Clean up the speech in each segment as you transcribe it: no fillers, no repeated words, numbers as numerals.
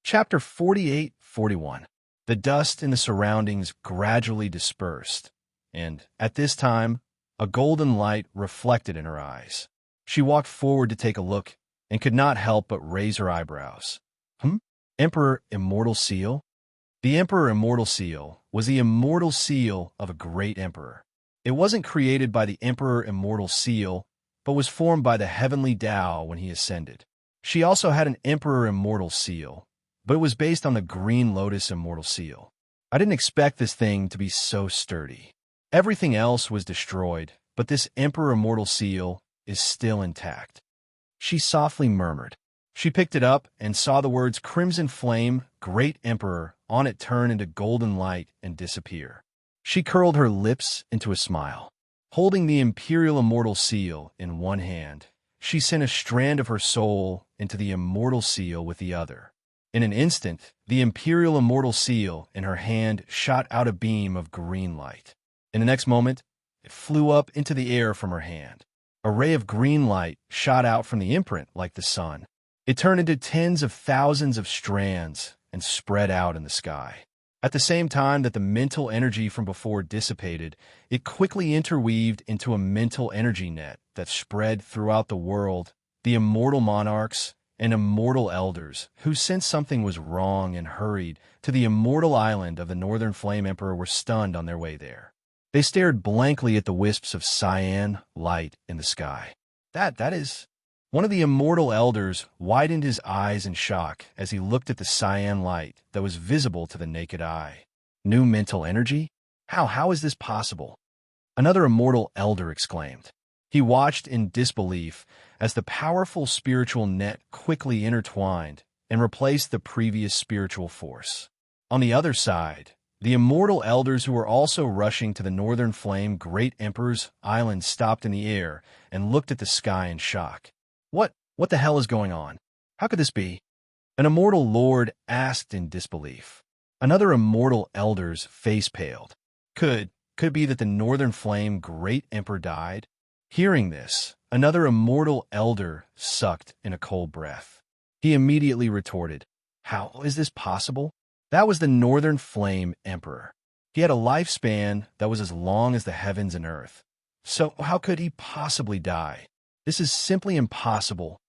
Chapter 48-41. The dust in the surroundings gradually dispersed, and, at this time, a golden light reflected in her eyes. She walked forward to take a look, and could not help but raise her eyebrows. Emperor Immortal Seal? The Emperor Immortal Seal was the immortal seal of a great emperor. It wasn't created by the Emperor Immortal Seal, but was formed by the heavenly Tao when he ascended. She also had an Emperor Immortal Seal, but it was based on the Green Lotus Immortal Seal. I didn't expect this thing to be so sturdy. Everything else was destroyed, but this Emperor Immortal Seal is still intact. She softly murmured. She picked it up and saw the words Crimson Flame, Great Emperor, on it turn into golden light and disappear. She curled her lips into a smile. Holding the Imperial Immortal Seal in one hand, she sent a strand of her soul into the Immortal Seal with the other. In an instant, the Imperial Immortal Seal in her hand shot out a beam of green light. In the next moment, it flew up into the air from her hand. A ray of green light shot out from the imprint like the sun. It turned into tens of thousands of strands and spread out in the sky. At the same time that the mental energy from before dissipated, it quickly interweaved into a mental energy net that spread throughout the world. The immortal monarchs and immortal elders, who sensed something was wrong and hurried to the immortal island of the Northern Flame Emperor, were stunned on their way there. They stared blankly at the wisps of cyan light in the sky. That is... One of the immortal elders widened his eyes in shock as he looked at the cyan light that was visible to the naked eye. New mental energy? How is this possible? Another immortal elder exclaimed. He watched in disbelief as the powerful spiritual net quickly intertwined and replaced the previous spiritual force. On the other side, the immortal elders who were also rushing to the Northern Flame Great Emperor's island stopped in the air and looked at the sky in shock. What the hell is going on? How could this be? An immortal lord asked in disbelief. Another immortal elder's face paled. Could it be that the Northern Flame Great Emperor died? Hearing this, another immortal elder sucked in a cold breath. He immediately retorted, "How is this possible? That was the Northern Flame Emperor. He had a lifespan that was as long as the heavens and earth. So how could he possibly die? This is simply impossible."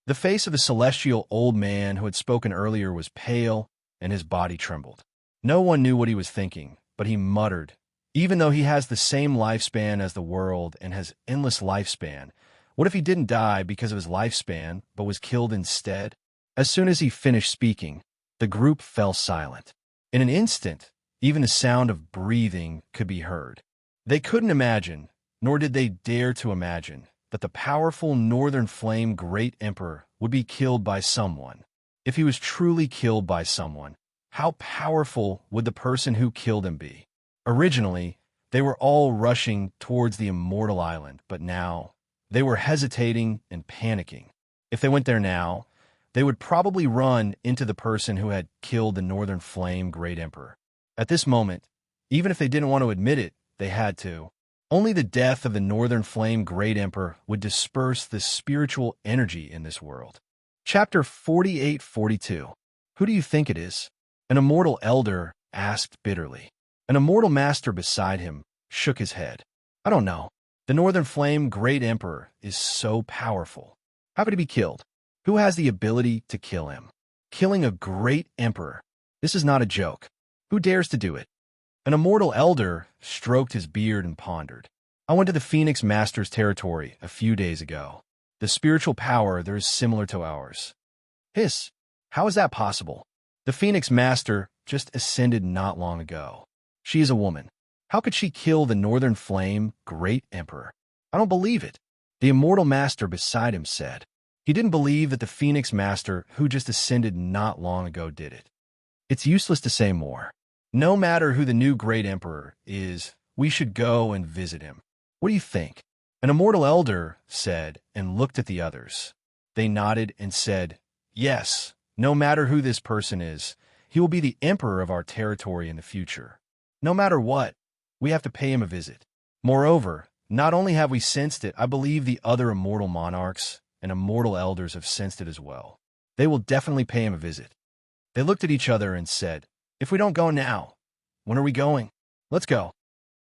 The face of the celestial old man who had spoken earlier was pale, and his body trembled. No one knew what he was thinking, but he muttered, "Even though he has the same lifespan as the world and has endless lifespan, what if he didn't die because of his lifespan, but was killed instead?" As soon as he finished speaking, the group fell silent. In an instant, even the sound of breathing could be heard. They couldn't imagine, nor did they dare to imagine, that the powerful Northern Flame Great Emperor would be killed by someone. If he was truly killed by someone, how powerful would the person who killed him be? Originally, they were all rushing towards the immortal island, but now they were hesitating and panicking. If they went there now, they would probably run into the person who had killed the Northern Flame Great Emperor. At this moment, even if they didn't want to admit it, they had to. Only the death of the Northern Flame Great Emperor would disperse the spiritual energy in this world. Chapter 48-42. Who do you think it is? An immortal elder asked bitterly. An immortal master beside him shook his head. I don't know. The Northern Flame Great Emperor is so powerful. How could he be killed? Who has the ability to kill him? Killing a great emperor. This is not a joke. Who dares to do it? An immortal elder stroked his beard and pondered. I went to the Phoenix Master's territory a few days ago. The spiritual power there is similar to ours. Hiss, how is that possible? The Phoenix Master just ascended not long ago. She is a woman. How could she kill the Northern Flame Great Emperor? I don't believe it. The immortal master beside him said. He didn't believe that the Phoenix Master who just ascended not long ago did it. It's useless to say more. No matter who the new great emperor is, we should go and visit him. What do you think? An immortal elder said and looked at the others. They nodded and said, "Yes, no matter who this person is, he will be the emperor of our territory in the future. No matter what, we have to pay him a visit. Moreover, not only have we sensed it, I believe the other immortal monarchs and immortal elders have sensed it as well. They will definitely pay him a visit." They looked at each other and said, "If we don't go now, when are we going? Let's go."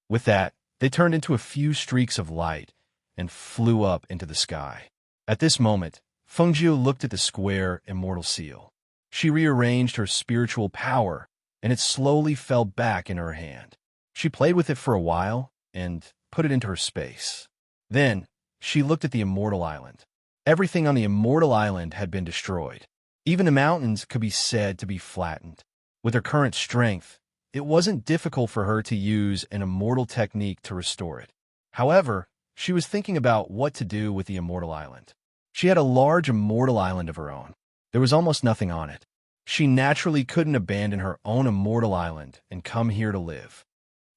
With that, they turned into a few streaks of light and flew up into the sky. At this moment, Fengjiu looked at the square immortal seal. She rearranged her spiritual power, and it slowly fell back in her hand. She played with it for a while and put it into her space. Then, she looked at the immortal island. Everything on the immortal island had been destroyed. Even the mountains could be said to be flattened. With her current strength, it wasn't difficult for her to use an immortal technique to restore it. However, she was thinking about what to do with the immortal island. She had a large immortal island of her own. There was almost nothing on it. She naturally couldn't abandon her own immortal island and come here to live.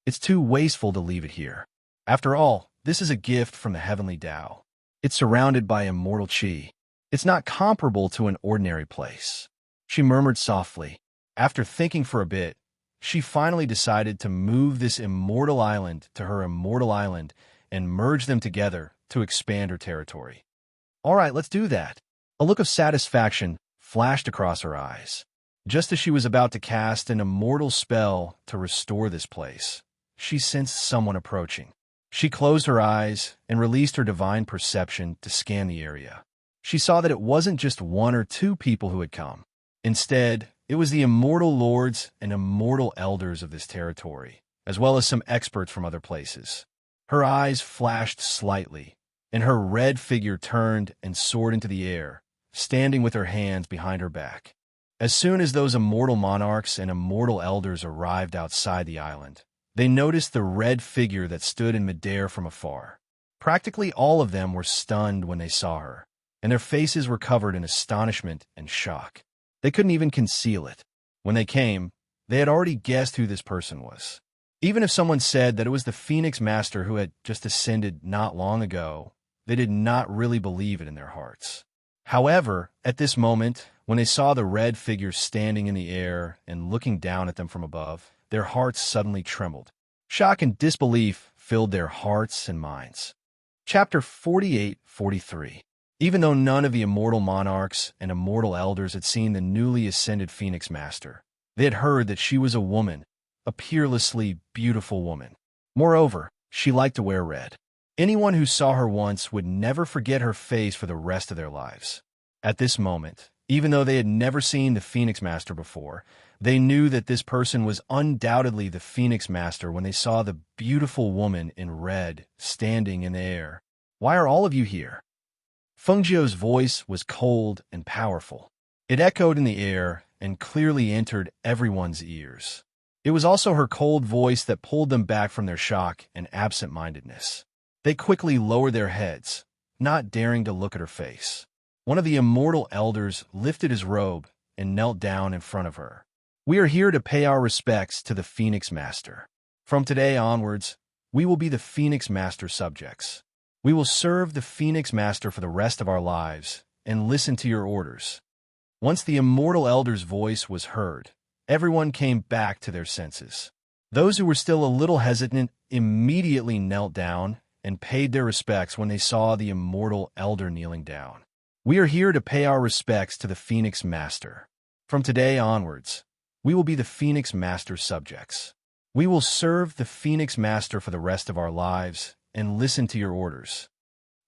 It's too wasteful to leave it here. After all, this is a gift from the heavenly Tao. It's surrounded by immortal qi. It's not comparable to an ordinary place. She murmured softly. After thinking for a bit, she finally decided to move this immortal island to her immortal island and merge them together to expand her territory. All right, let's do that. A look of satisfaction flashed across her eyes. Just as she was about to cast an immortal spell to restore this place, she sensed someone approaching. She closed her eyes and released her divine perception to scan the area. She saw that it wasn't just one or two people who had come. Instead, it was the immortal lords and immortal elders of this territory, as well as some experts from other places. Her eyes flashed slightly, and her red figure turned and soared into the air, standing with her hands behind her back. As soon as those immortal monarchs and immortal elders arrived outside the island, they noticed the red figure that stood in midair from afar. Practically all of them were stunned when they saw her, and their faces were covered in astonishment and shock. They couldn't even conceal it. When they came, they had already guessed who this person was. Even if someone said that it was the Phoenix Master who had just ascended not long ago, they did not really believe it in their hearts. However, at this moment, when they saw the red figure standing in the air and looking down at them from above, their hearts suddenly trembled. Shock and disbelief filled their hearts and minds. Chapter 48-43. Even though none of the immortal monarchs and immortal elders had seen the newly ascended Phoenix Master, they had heard that she was a woman, a peerlessly beautiful woman. Moreover, she liked to wear red. Anyone who saw her once would never forget her face for the rest of their lives. At this moment, even though they had never seen the Phoenix Master before, they knew that this person was undoubtedly the Phoenix Master when they saw the beautiful woman in red standing in the air. "Why are all of you here?" Fengjiu's voice was cold and powerful. It echoed in the air and clearly entered everyone's ears. It was also her cold voice that pulled them back from their shock and absent-mindedness. They quickly lowered their heads, not daring to look at her face. One of the immortal elders lifted his robe and knelt down in front of her. "We are here to pay our respects to the Phoenix Master. From today onwards, we will be the Phoenix Master subjects. We will serve the Phoenix Master for the rest of our lives and listen to your orders." Once the immortal elder's voice was heard, everyone came back to their senses. Those who were still a little hesitant immediately knelt down and paid their respects when they saw the immortal elder kneeling down. "We are here to pay our respects to the Phoenix Master. From today onwards, we will be the Phoenix Master subjects. We will serve the Phoenix Master for the rest of our lives and listen to your orders."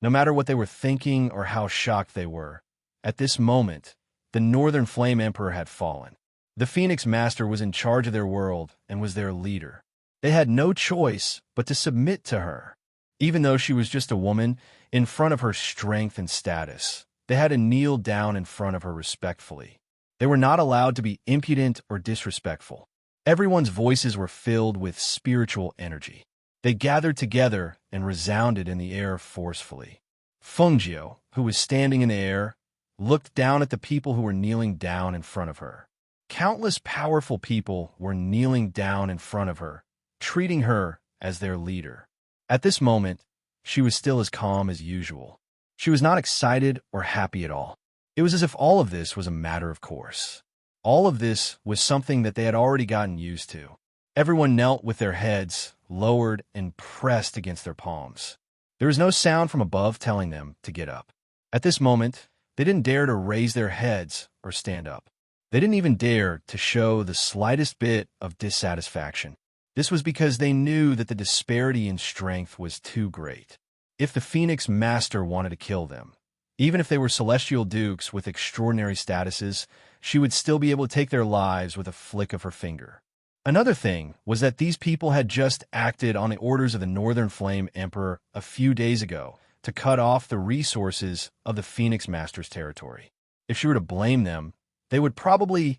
No matter what they were thinking or how shocked they were, at this moment, the Northern Flame Emperor had fallen. The Phoenix Master was in charge of their world and was their leader. They had no choice but to submit to her. Even though she was just a woman, in front of her strength and status, they had to kneel down in front of her respectfully. They were not allowed to be impudent or disrespectful. Everyone's voices were filled with spiritual energy. They gathered together and resounded in the air forcefully. Fengjiu, who was standing in the air, looked down at the people who were kneeling down in front of her. Countless powerful people were kneeling down in front of her, treating her as their leader. At this moment, she was still as calm as usual. She was not excited or happy at all. It was as if all of this was a matter of course. All of this was something that they had already gotten used to. Everyone knelt with their heads lowered and pressed against their palms. There was no sound from above telling them to get up. At this moment, they didn't dare to raise their heads or stand up. They didn't even dare to show the slightest bit of dissatisfaction. This was because they knew that the disparity in strength was too great. If the Phoenix Master wanted to kill them, even if they were celestial dukes with extraordinary statuses, she would still be able to take their lives with a flick of her finger. Another thing was that these people had just acted on the orders of the Northern Flame Emperor a few days ago to cut off the resources of the Phoenix Master's territory. If she were to blame them, they would probably...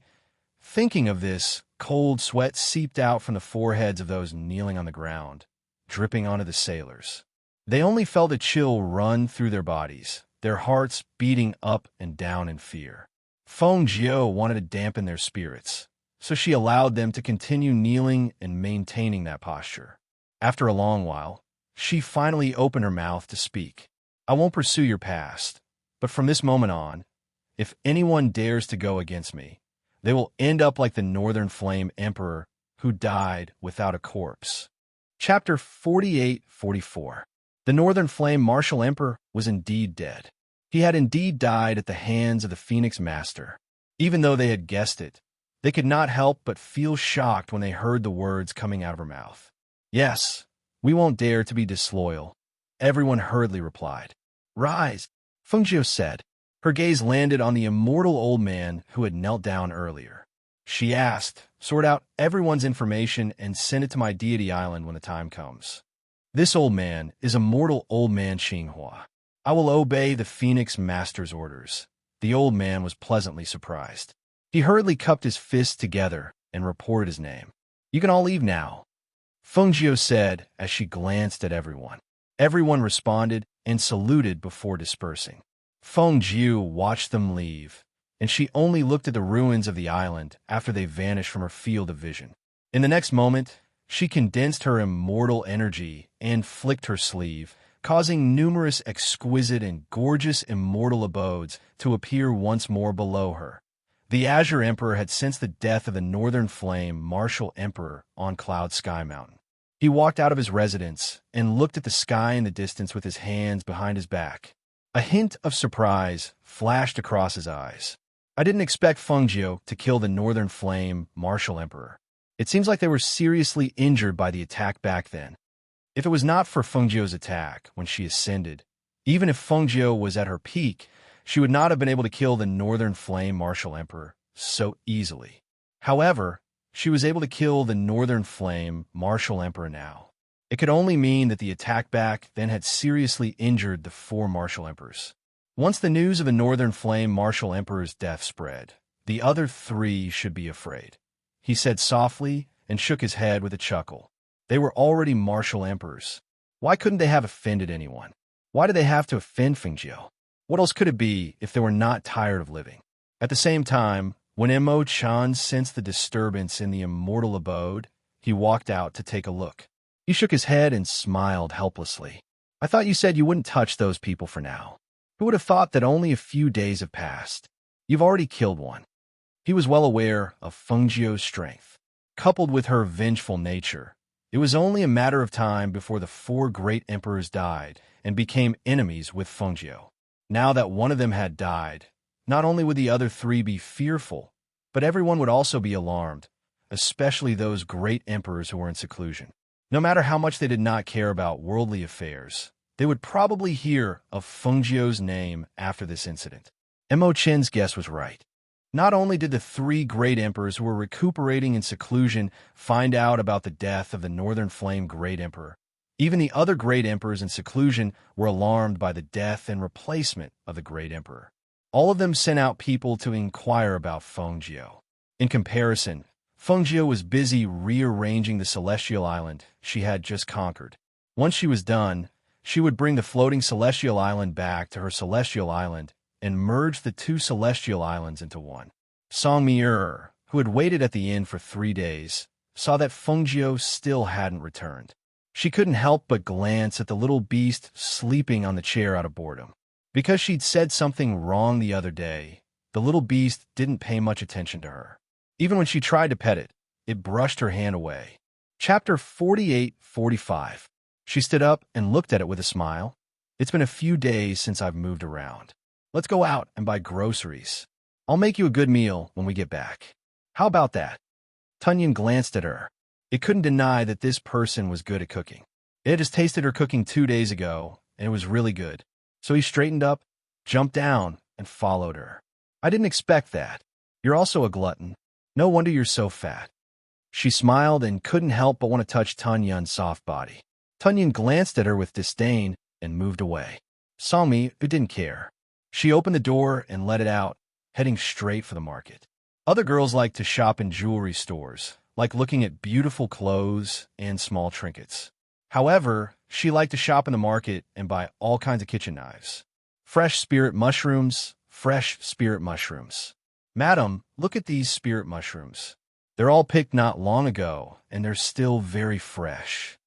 Thinking of this, cold sweat seeped out from the foreheads of those kneeling on the ground, dripping onto the sailors. They only felt a chill run through their bodies, their hearts beating up and down in fear. Feng Jiu wanted to dampen their spirits, so she allowed them to continue kneeling and maintaining that posture. After a long while, she finally opened her mouth to speak. "I won't pursue your past, but from this moment on, if anyone dares to go against me, they will end up like the Northern Flame Emperor who died without a corpse." Chapter 48-44. The Northern Flame Martial Emperor was indeed dead. He had indeed died at the hands of the Phoenix Master. Even though they had guessed it, they could not help but feel shocked when they heard the words coming out of her mouth. "Yes, we won't dare to be disloyal," everyone hurriedly replied. "Rise," Feng Jiu said. Her gaze landed on the immortal old man who had knelt down earlier. She asked, "Sort out everyone's information and send it to my deity island when the time comes. This old man is immortal old man Xinghua. I will obey the Phoenix Master's orders." The old man was pleasantly surprised. He hurriedly cupped his fists together and reported his name. "You can all leave now," Feng Jiu said as she glanced at everyone. Everyone responded and saluted before dispersing. Feng Jiu watched them leave, and she only looked at the ruins of the island after they vanished from her field of vision. In the next moment, she condensed her immortal energy and flicked her sleeve, causing numerous exquisite and gorgeous immortal abodes to appear once more below her. The Azure Emperor had sensed the death of the Northern Flame Martial Emperor on Cloud Sky Mountain. He walked out of his residence and looked at the sky in the distance with his hands behind his back. A hint of surprise flashed across his eyes. "I didn't expect Feng Jiu to kill the Northern Flame Martial Emperor. It seems like they were seriously injured by the attack back then. If it was not for Feng Jiu's attack when she ascended, even if Feng Jiu was at her peak, she would not have been able to kill the Northern Flame Martial Emperor so easily. However, she was able to kill the Northern Flame Martial Emperor now. It could only mean that the attack back then had seriously injured the 4 Martial Emperors. Once the news of the Northern Flame Martial Emperor's death spread, the other 3 should be afraid," he said softly and shook his head with a chuckle. They were already Martial Emperors. Why couldn't they have offended anyone? Why did they have to offend Feng Jiu? What else could it be if they were not tired of living? At the same time, when Mo Chan sensed the disturbance in the immortal abode, he walked out to take a look. He shook his head and smiled helplessly. "I thought you said you wouldn't touch those people for now. Who would have thought that only a few days have passed? You've already killed one." He was well aware of Feng Jiu's strength. Coupled with her vengeful nature, it was only a matter of time before the 4 great emperors died and became enemies with Feng Jiu. Now that one of them had died, not only would the other 3 be fearful, but everyone would also be alarmed, especially those great emperors who were in seclusion. No matter how much they did not care about worldly affairs, they would probably hear of Feng Jiu's name after this incident. Mo Chen's guess was right. Not only did the 3 great emperors who were recuperating in seclusion find out about the death of the Northern Flame Great Emperor, even the other great emperors in seclusion were alarmed by the death and replacement of the great emperor. All of them sent out people to inquire about Feng Jiu. In comparison, Feng Jiu was busy rearranging the celestial island she had just conquered. Once she was done, she would bring the floating celestial island back to her celestial island and merge the 2 celestial islands into one. Song Mir, who had waited at the inn for 3 days, saw that Feng Jiu still hadn't returned. She couldn't help but glance at the little beast sleeping on the chair out of boredom. Because she'd said something wrong the other day, the little beast didn't pay much attention to her. Even when she tried to pet it, it brushed her hand away. Chapter 48-45. She stood up and looked at it with a smile. "It's been a few days since I've moved around. Let's go out and buy groceries. I'll make you a good meal when we get back. How about that? Tunyon glanced at her. It couldn't deny that this person was good at cooking. It had just tasted her cooking 2 days ago, and it was really good. So he straightened up, jumped down, and followed her. I didn't expect that. You're also a glutton. No wonder you're so fat. She smiled and couldn't help but want to touch Tunyon's soft body. Tunyon glanced at her with disdain and moved away. Songmi, who didn't care. She opened the door and let it out, heading straight for the market. Other girls like to shop in jewelry stores, like looking at beautiful clothes and small trinkets. However, she liked to shop in the market and buy all kinds of kitchen knives. Fresh spirit mushrooms, fresh spirit mushrooms. Madam, look at these spirit mushrooms. They're all picked not long ago, and they're still very fresh.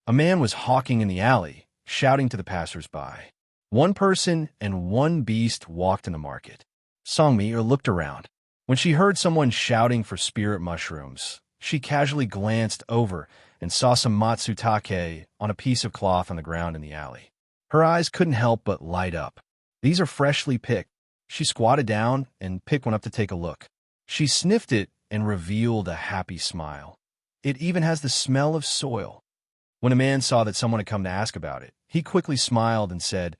A man was hawking in the alley, shouting to the passers-by. One person and one beast walked in the market. Songmi looked around. When she heard someone shouting for spirit mushrooms, she casually glanced over and saw some matsutake on a piece of cloth on the ground in the alley. Her eyes couldn't help but light up. These are freshly picked. She squatted down and picked one up to take a look. She sniffed it and revealed a happy smile. It even has the smell of soil. When a man saw that someone had come to ask about it, he quickly smiled and said,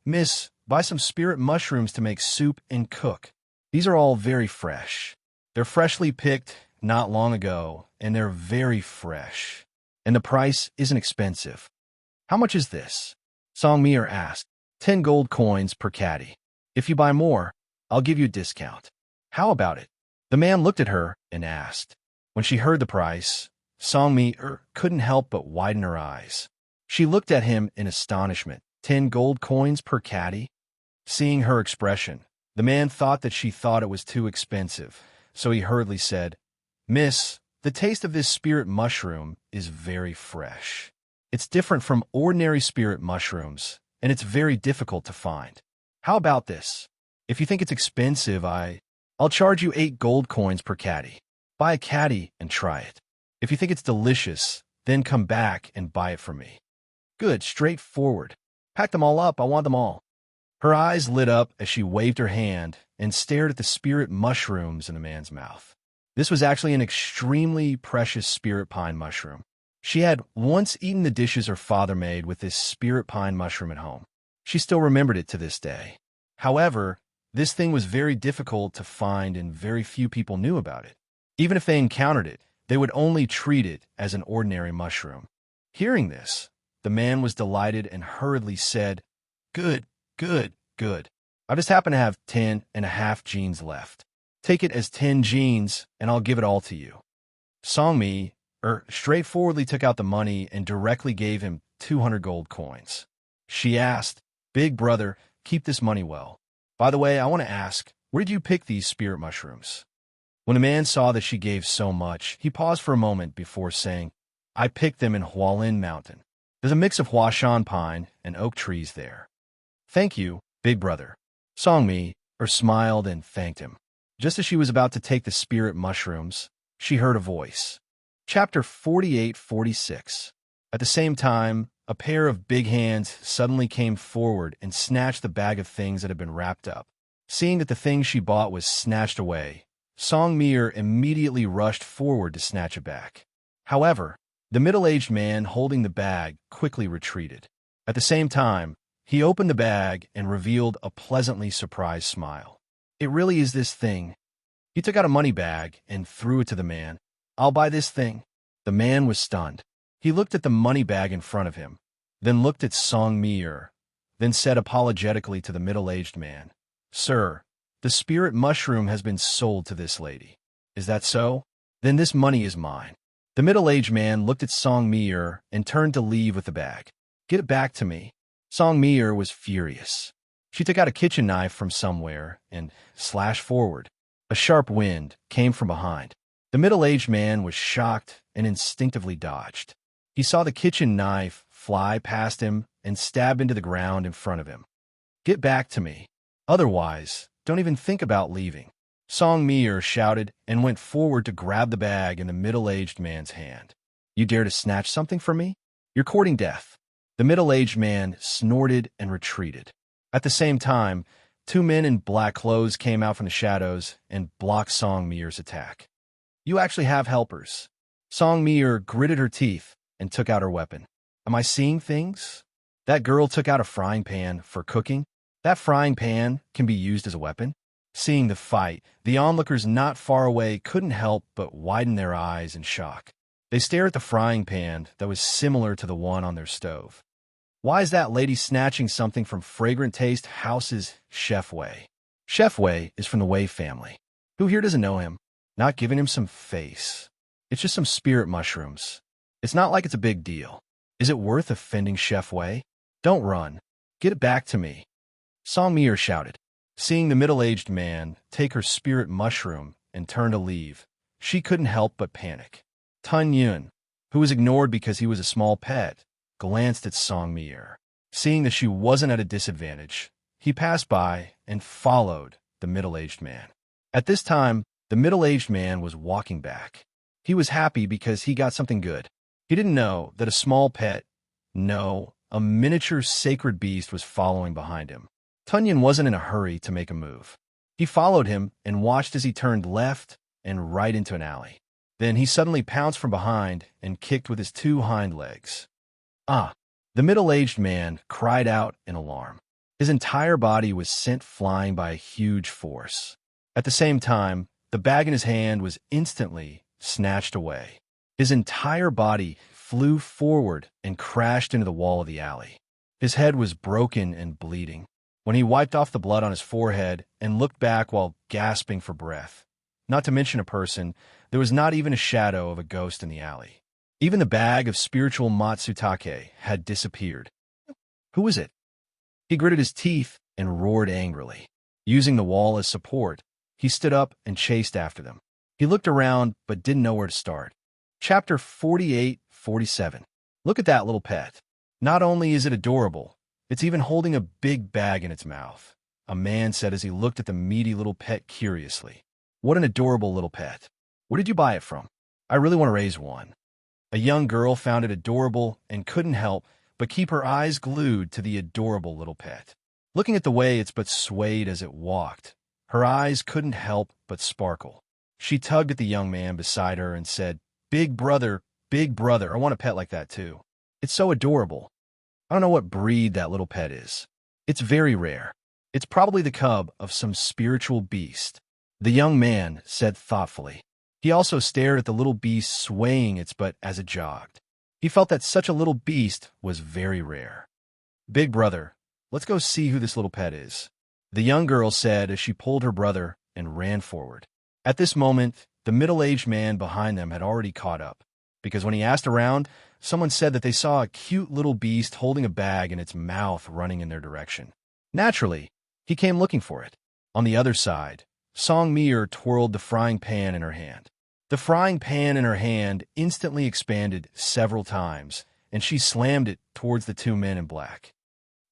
"Miss, buy some spirit mushrooms to make soup and cook. These are all very fresh. They're freshly picked not long ago, and they're very fresh. And the price isn't expensive." "How much is this?" Songmi asked. 10 gold coins per caddy. If you buy more, I'll give you a discount. How about it?" The man looked at her and asked. When she heard the price, Songmi couldn't help but widen her eyes. She looked at him in astonishment. 10 gold coins per caddy? Seeing her expression, the man thought that she thought it was too expensive, so he hurriedly said, "Miss, the taste of this spirit mushroom is very fresh. It's different from ordinary spirit mushrooms, and it's very difficult to find. How about this? If you think it's expensive, I'll charge you 8 gold coins per caddy. Buy a caddy and try it. If you think it's delicious, then come back and buy it from me." "Good, straightforward. Pack them all up, I want them all." Her eyes lit up as she waved her hand and stared at the spirit mushrooms in the man's mouth. This was actually an extremely precious spirit pine mushroom. She had once eaten the dishes her father made with this spirit pine mushroom at home. She still remembered it to this day. However, this thing was very difficult to find and very few people knew about it. Even if they encountered it, they would only treat it as an ordinary mushroom. Hearing this, the man was delighted and hurriedly said, "Good, good, good. I just happen to have 10.5 jeans left. Take it as 10 jeans, and I'll give it all to you." Songmi straightforwardly took out the money and directly gave him 200 gold coins. She asked, "Big brother, keep this money well. By the way, I want to ask, where did you pick these spirit mushrooms?" When the man saw that she gave so much, he paused for a moment before saying, "I picked them in Hualin Mountain. There's a mix of Huashan pine and oak trees there." "Thank you, big brother." Songmi smiled and thanked him. Just as she was about to take the spirit mushrooms, she heard a voice. Chapter 48-46. At the same time, a pair of big hands suddenly came forward and snatched the bag of things that had been wrapped up. Seeing that the thing she bought was snatched away, Songmi immediately rushed forward to snatch it back. However, the middle-aged man holding the bag quickly retreated. At the same time, he opened the bag and revealed a pleasantly surprised smile. "It really is this thing." He took out a money bag and threw it to the man. "I'll buy this thing." The man was stunned. He looked at the money bag in front of him, then looked at Songmi, then said apologetically to the middle-aged man, "Sir, the spirit mushroom has been sold to this lady. Is that so? Then this money is mine." The middle-aged man looked at Songmi and turned to leave with the bag. "Get it back to me." Songmi was furious. She took out a kitchen knife from somewhere and slashed forward. A sharp wind came from behind. The middle-aged man was shocked and instinctively dodged. He saw the kitchen knife fly past him and stab into the ground in front of him. "Get back to me. Otherwise, don't even think about leaving." Songmi shouted and went forward to grab the bag in the middle-aged man's hand. "You dare to snatch something from me? You're courting death." The middle-aged man snorted and retreated. At the same time, Two men in black clothes came out from the shadows and blocked Song Mir's attack. You actually have helpers. Song Mir gritted her teeth and took out her weapon. Am I seeing things? That girl took out a frying pan for cooking. That frying pan can be used as a weapon. Seeing the fight, the onlookers not far away couldn't help but widen their eyes in shock. They stared at the frying pan that was similar to the one on their stove. Why is that lady snatching something from Fragrant Taste House's Chef Wei? Chef Wei is from the Wei family. Who here doesn't know him? Not giving him some face. It's just some spirit mushrooms. It's not like it's a big deal. Is it worth offending Chef Wei? Don't run. Get it back to me. Song Mir shouted. Seeing the middle-aged man take her spirit mushroom and turn to leave, she couldn't help but panic. Tun Yun, who was ignored because he was a small pet, glanced at Song Mir. Seeing that she wasn't at a disadvantage, he passed by and followed the middle-aged man. At this time, the middle-aged man was walking back. He was happy because he got something good. He didn't know that a small pet, no, a miniature sacred beast was following behind him. Tunyon wasn't in a hurry to make a move. He followed him and watched as he turned left and right into an alley. Then he suddenly pounced from behind and kicked with his two hind legs. Ah! The middle-aged man cried out in alarm. His entire body was sent flying by a huge force. At the same time, the bag in his hand was instantly snatched away. His entire body flew forward and crashed into the wall of the alley. His head was broken and bleeding. When he wiped off the blood on his forehead and looked back while gasping for breath, not to mention a person, there was not even a shadow of a ghost in the alley. Even the bag of spiritual Matsutake had disappeared. Who was it? He gritted his teeth and roared angrily. Using the wall as support, he stood up and chased after them. He looked around but didn't know where to start. Chapter 48-47. Look at that little pet. Not only is it adorable, it's even holding a big bag in its mouth, a man said as he looked at the meaty little pet curiously. What an adorable little pet. Where did you buy it from? I really want to raise one. A young girl found it adorable and couldn't help but keep her eyes glued to the adorable little pet. Looking at the way its butt swayed as it walked, her eyes couldn't help but sparkle. She tugged at the young man beside her and said, Big brother, I want a pet like that too. It's so adorable. I don't know what breed that little pet is. It's very rare. It's probably the cub of some spiritual beast. The young man said thoughtfully. He also stared at the little beast swaying its butt as it jogged. He felt that such a little beast was very rare. Big brother, let's go see who this little pet is, the young girl said as she pulled her brother and ran forward. At this moment, the middle-aged man behind them had already caught up, because when he asked around, someone said that they saw a cute little beast holding a bag in its mouth running in their direction. Naturally, he came looking for it. On the other side, Song Mir twirled the frying pan in her hand. The frying pan in her hand instantly expanded several times, and she slammed it towards the two men in black.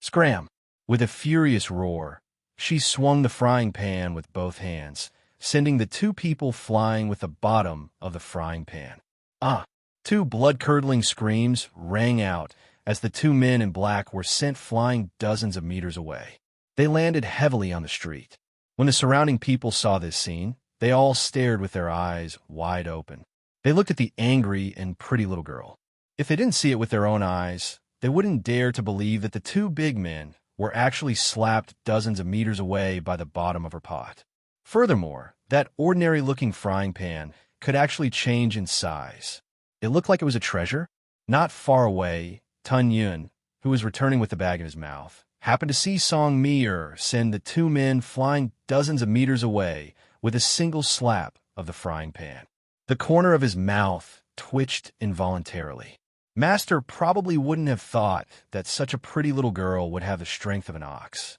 Scram! With a furious roar, she swung the frying pan with both hands, sending the two people flying with the bottom of the frying pan. Ah! Two blood-curdling screams rang out as the two men in black were sent flying dozens of meters away. They landed heavily on the street. When the surrounding people saw this scene, they all stared with their eyes wide open. They looked at the angry and pretty little girl. If they didn't see it with their own eyes, they wouldn't dare to believe that the two big men were actually slapped dozens of meters away by the bottom of her pot. Furthermore, that ordinary-looking frying pan could actually change in size. It looked like it was a treasure. Not far away, Tun Yun, who was returning with the bag in his mouth, happened to see Song Mir send the two men flying dozens of meters away with a single slap of the frying pan. The corner of his mouth twitched involuntarily. Master probably wouldn't have thought that such a pretty little girl would have the strength of an ox.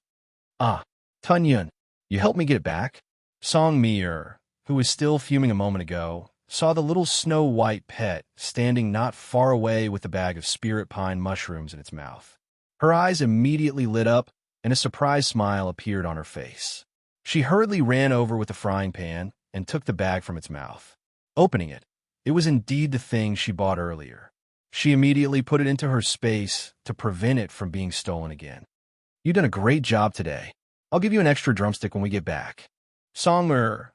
Ah, Tun Yun, you helped me get it back? Song Mir, who was still fuming a moment ago, saw the little snow-white pet standing not far away with the bag of spirit pine mushrooms in its mouth. Her eyes immediately lit up, and a surprised smile appeared on her face. She hurriedly ran over with the frying pan and took the bag from its mouth. Opening it, it was indeed the thing she bought earlier. She immediately put it into her space to prevent it from being stolen again. You've done a great job today. I'll give you an extra drumstick when we get back. Song-mir.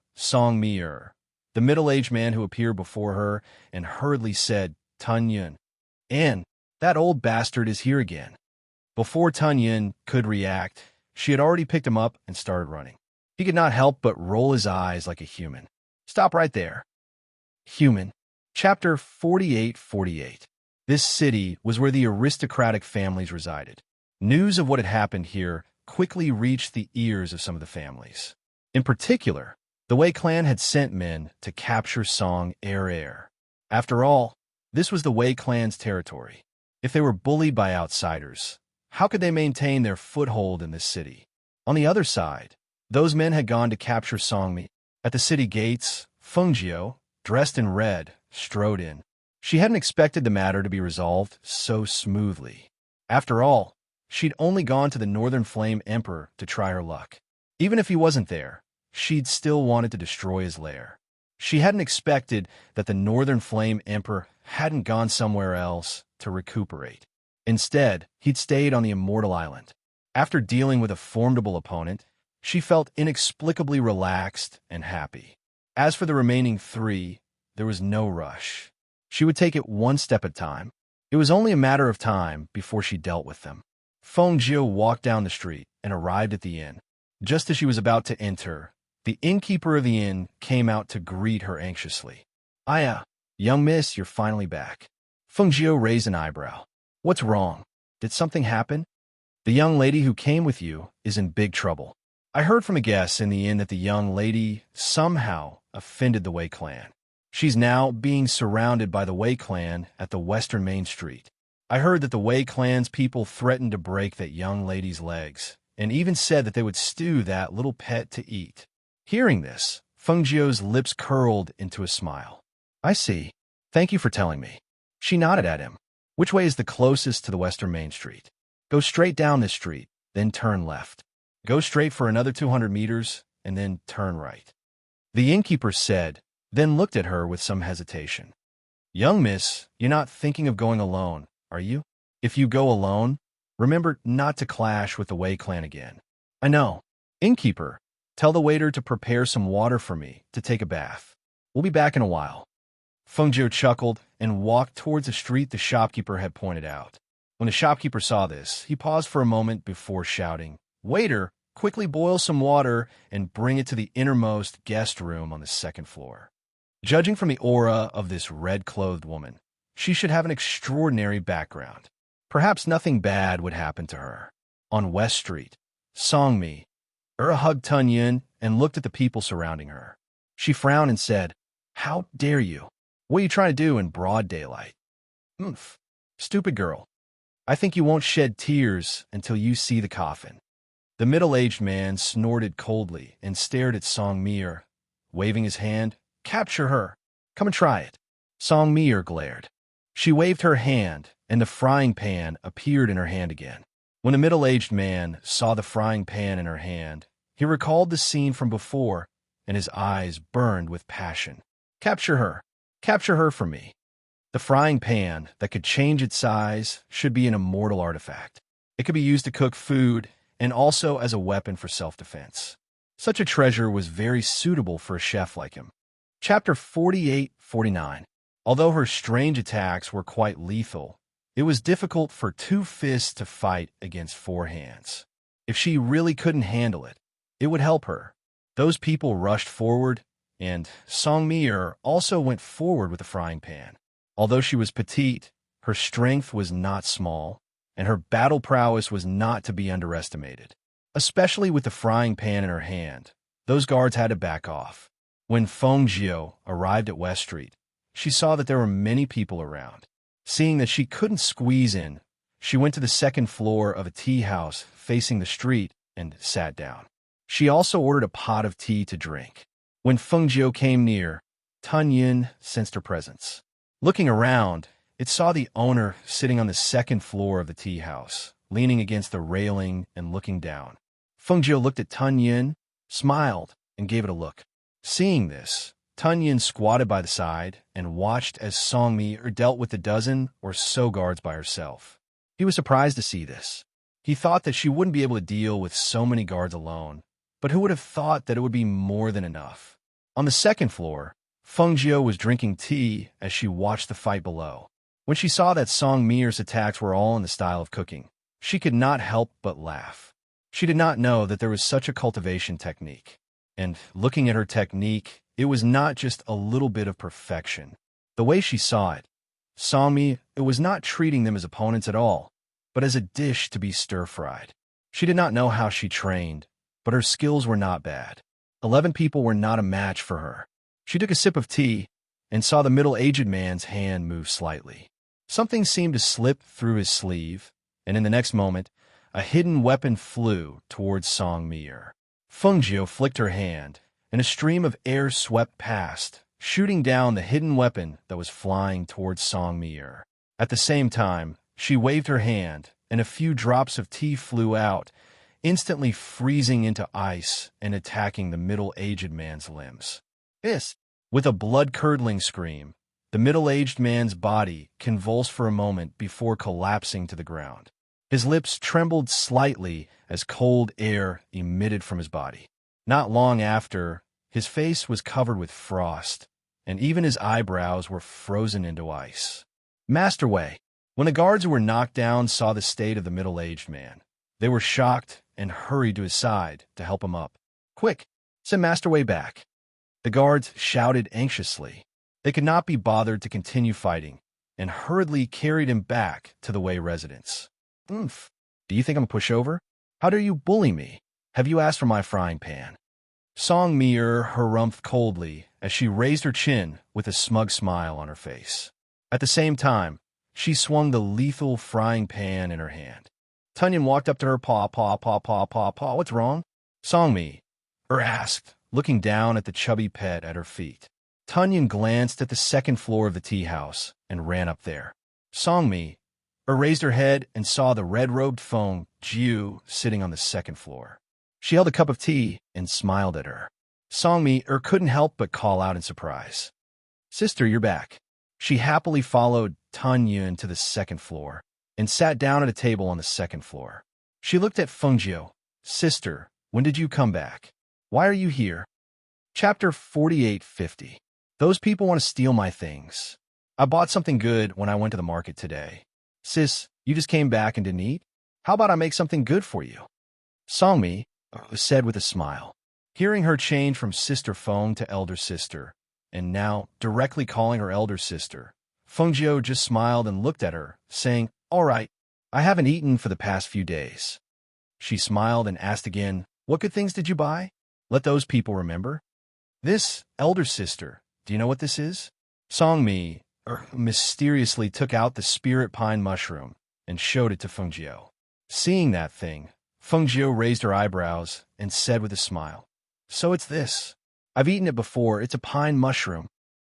The middle-aged man who appeared before her and hurriedly said, Tun-yun. And that old bastard is here again. Before Tun-yun could react, she had already picked him up and started running. He could not help but roll his eyes like a human. Stop right there. Human. Chapter 48. This city was where the aristocratic families resided. News of what had happened here quickly reached the ears of some of the families. In particular, the Wei clan had sent men to capture Song-er. After all, this was the Wei clan's territory. If they were bullied by outsiders, how could they maintain their foothold in this city? On the other side, those men had gone to capture Songmi. At the city gates, Fengjiu, dressed in red, strode in. She hadn't expected the matter to be resolved so smoothly. After all, she'd only gone to the Northern Flame Emperor to try her luck. Even if he wasn't there, she'd still wanted to destroy his lair. She hadn't expected that the Northern Flame Emperor hadn't gone somewhere else to recuperate. Instead, he'd stayed on the Immortal Island. After dealing with a formidable opponent, she felt inexplicably relaxed and happy. As for the remaining three, there was no rush. She would take it one step at a time. It was only a matter of time before she dealt with them. Fengjiu walked down the street and arrived at the inn. Just as she was about to enter, the innkeeper of the inn came out to greet her anxiously. Aya, young miss, you're finally back. Fengjiu raised an eyebrow. What's wrong? Did something happen? The young lady who came with you is in big trouble. I heard from a guest in the inn that the young lady somehow offended the Wei clan. She's now being surrounded by the Wei clan at the Western Main Street. I heard that the Wei clan's people threatened to break that young lady's legs, and even said that they would stew that little pet to eat. Hearing this, Fengjiu's lips curled into a smile. I see. Thank you for telling me. She nodded at him. Which way is the closest to the Western Main Street? Go straight down this street, then turn left. Go straight for another 200 meters, and then turn right. The innkeeper said, then looked at her with some hesitation. Young miss, you're not thinking of going alone, are you? If you go alone, remember not to clash with the Wei clan again. I know. Innkeeper, tell the waiter to prepare some water for me to take a bath. We'll be back in a while. Fengjiu chuckled and walked towards the street the shopkeeper had pointed out. When the shopkeeper saw this, he paused for a moment before shouting, Waiter, quickly boil some water and bring it to the innermost guest room on the second floor. Judging from the aura of this red-clothed woman, she should have an extraordinary background. Perhaps nothing bad would happen to her. On West Street, Songmi hugged Tun-yun and looked at the people surrounding her. She frowned and said, How dare you? What are you trying to do in broad daylight? Oomph. Stupid girl. I think you won't shed tears until you see the coffin. The middle-aged man snorted coldly and stared at Song-mir, waving his hand. Capture her. Come and try it. Song-mir glared. She waved her hand, and the frying pan appeared in her hand again. When the middle-aged man saw the frying pan in her hand, he recalled the scene from before, and his eyes burned with passion. Capture her. Capture her for me. The frying pan that could change its size should be an immortal artifact. It could be used to cook food and also as a weapon for self-defense. Such a treasure was very suitable for a chef like him. Chapter 48-49. Although her strange attacks were quite lethal, it was difficult for two fists to fight against four hands. If she really couldn't handle it, it would help her. Those people rushed forward, and Song-mir also went forward with the frying pan. Although she was petite, her strength was not small, and her battle prowess was not to be underestimated. Especially with the frying pan in her hand, those guards had to back off. When Fengjiu arrived at West Street, she saw that there were many people around. Seeing that she couldn't squeeze in, she went to the second floor of a tea house facing the street and sat down. She also ordered a pot of tea to drink. When Fengjiu came near, Tun-yun sensed her presence. Looking around, it saw the owner sitting on the second floor of the tea house, leaning against the railing and looking down. Fengjiu looked at Tun-yun, smiled, and gave it a look. Seeing this, Tun-yun squatted by the side and watched as Song-mir dealt with a dozen or so guards by herself. He was surprised to see this. He thought that she wouldn't be able to deal with so many guards alone, but who would have thought that it would be more than enough? On the second floor, Feng Jiu was drinking tea as she watched the fight below. When she saw that Song Mir's attacks were all in the style of cooking, she could not help but laugh. She did not know that there was such a cultivation technique. And looking at her technique, it was not just a little bit of perfection. The way she saw it, Song Mi, it was not treating them as opponents at all, but as a dish to be stir-fried. She did not know how she trained, but her skills were not bad. 11 people were not a match for her. She took a sip of tea and saw the middle-aged man's hand move slightly. Something seemed to slip through his sleeve, and in the next moment, a hidden weapon flew towards Song Mir. Feng Jiu flicked her hand, and a stream of air swept past, shooting down the hidden weapon that was flying towards Song Mir. At the same time, she waved her hand, and a few drops of tea flew out, instantly freezing into ice and attacking the middle-aged man's limbs. This, with a blood-curdling scream, the middle-aged man's body convulsed for a moment before collapsing to the ground. His lips trembled slightly as cold air emitted from his body. Not long after, his face was covered with frost, and even his eyebrows were frozen into ice. Master Wei. When the guards who were knocked down saw the state of the middle-aged man, they were shocked and hurried to his side to help him up. "Quick, send Master Wei back." The guards shouted anxiously. They could not be bothered to continue fighting, and hurriedly carried him back to the Wei residence. "Oomph. Do you think I'm a pushover? How dare you bully me? Have you asked for my frying pan?" Song Mir harumphed coldly as she raised her chin with a smug smile on her face. At the same time, she swung the lethal frying pan in her hand. Tunyon walked up to her. Paw, what's wrong? Song Mi asked, looking down at the chubby pet at her feet. Tunyon glanced at the second floor of the tea house and ran up there. Song Mi raised her head and saw the red-robed Feng Jiu sitting on the second floor. She held a cup of tea and smiled at her. Song Mi couldn't help but call out in surprise. "Sister, you're back." She happily followed Tunyon to the second floor and sat down at a table on the second floor. She looked at Feng Jiu. "Sister, when did you come back? Why are you here?" Chapter 4850. Those people want to steal my things. I bought something good when I went to the market today. Sis, you just came back and didn't eat? How about I make something good for you? Song Mi said with a smile. Hearing her change from Sister Feng to Elder Sister, and now directly calling her Elder Sister, Feng Jiu just smiled and looked at her, saying, "All right, I haven't eaten for the past few days." She smiled and asked again, "What good things did you buy? Let those people remember." "This, Elder Sister, do you know what this is?" Song Mi mysteriously took out the spirit pine mushroom and showed it to Feng Jiu. Seeing that thing, Feng Jiu raised her eyebrows and said with a smile, "So it's this. I've eaten it before. It's a pine mushroom."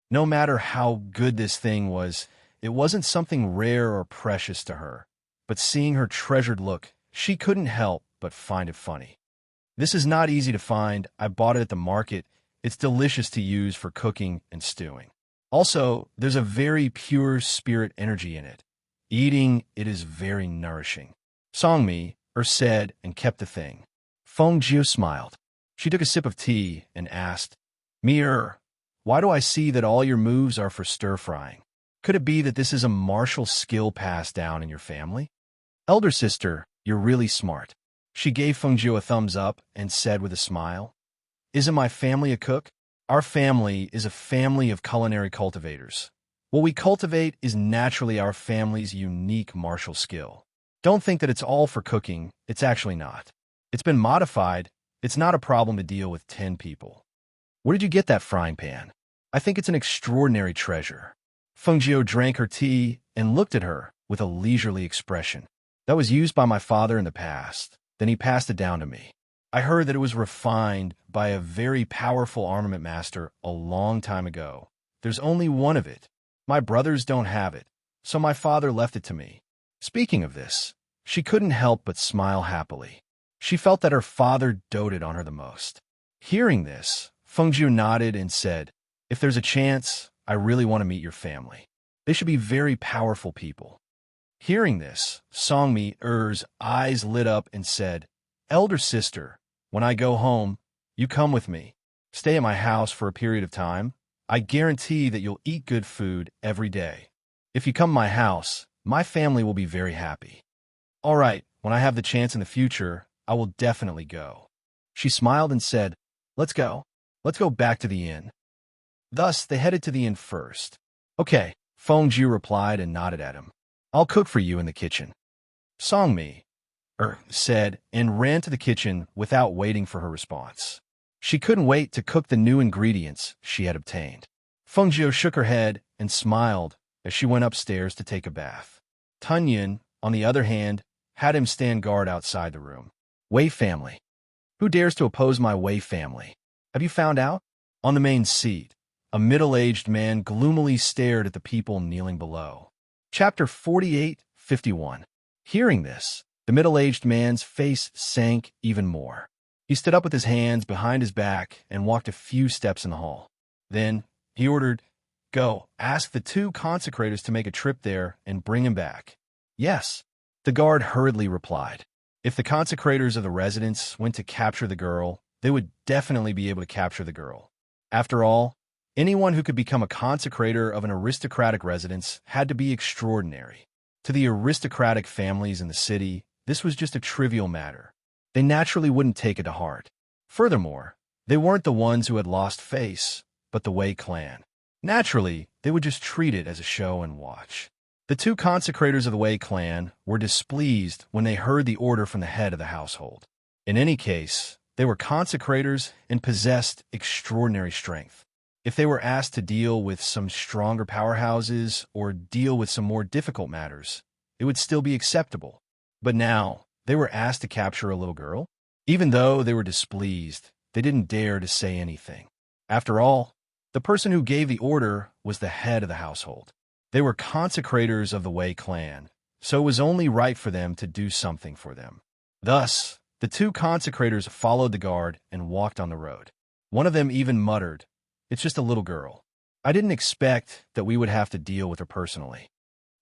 No matter how good this thing was, it wasn't something rare or precious to her. But seeing her treasured look, she couldn't help but find it funny. "This is not easy to find. I bought it at the market. It's delicious to use for cooking and stewing. Also, there's a very pure spirit energy in it. Eating it is very nourishing." Song Mi said and kept the thing. Feng Jiu smiled. She took a sip of tea and asked, "Mir, why do I see that all your moves are for stir-frying? Could it be that this is a martial skill passed down in your family?" "Elder Sister, you're really smart." She gave Feng Jiu a thumbs up and said with a smile, "Isn't my family a cook? Our family is a family of culinary cultivators. What we cultivate is naturally our family's unique martial skill. Don't think that it's all for cooking. It's actually not. It's been modified. It's not a problem to deal with 10 people. Where did you get that frying pan? I think it's an extraordinary treasure." Feng Jiu drank her tea and looked at her with a leisurely expression. "That was used by my father in the past. Then he passed it down to me. I heard that it was refined by a very powerful armament master a long time ago. There's only one of it. My brothers don't have it, so my father left it to me." Speaking of this, she couldn't help but smile happily. She felt that her father doted on her the most. Hearing this, Feng Jiu nodded and said, "If there's a chance, I really want to meet your family. They should be very powerful people." Hearing this, Songmi-er's eyes lit up and said, "Elder sister, when I go home, you come with me. Stay at my house for a period of time. I guarantee that you'll eat good food every day. If you come to my house, my family will be very happy." "All right, when I have the chance in the future, I will definitely go." She smiled and said, "Let's go. Let's go back to the inn." Thus, they headed to the inn first. "Okay," Fengjiu replied and nodded at him. "I'll cook for you in the kitchen." Songmi said and ran to the kitchen without waiting for her response. She couldn't wait to cook the new ingredients she had obtained. Fengjiu shook her head and smiled as she went upstairs to take a bath. Tunyin, on the other hand, had him stand guard outside the room. "Wei family. Who dares to oppose my Wei family? Have you found out?" On the main seat, a middle-aged man gloomily stared at the people kneeling below. Chapter 48:51. Hearing this, the middle-aged man's face sank even more. He stood up with his hands behind his back and walked a few steps in the hall. Then he ordered, "Go, ask the 2 consecrators to make a trip there and bring him back." "Yes," the guard hurriedly replied. If the consecrators of the residence went to capture the girl, they would definitely be able to capture the girl. After all, anyone who could become a consecrator of an aristocratic residence had to be extraordinary. To the aristocratic families in the city, this was just a trivial matter. They naturally wouldn't take it to heart. Furthermore, they weren't the ones who had lost face, but the Wei clan. Naturally, they would just treat it as a show and watch. The 2 consecrators of the Wei clan were displeased when they heard the order from the head of the household. In any case, they were consecrators and possessed extraordinary strength. If they were asked to deal with some stronger powerhouses or deal with some more difficult matters, it would still be acceptable. But now, they were asked to capture a little girl? Even though they were displeased, they didn't dare to say anything. After all, the person who gave the order was the head of the household. They were consecrators of the Wei clan, so it was only right for them to do something for them. Thus, the 2 consecrators followed the guard and walked on the road. One of them even muttered, "It's just a little girl. I didn't expect that we would have to deal with her personally.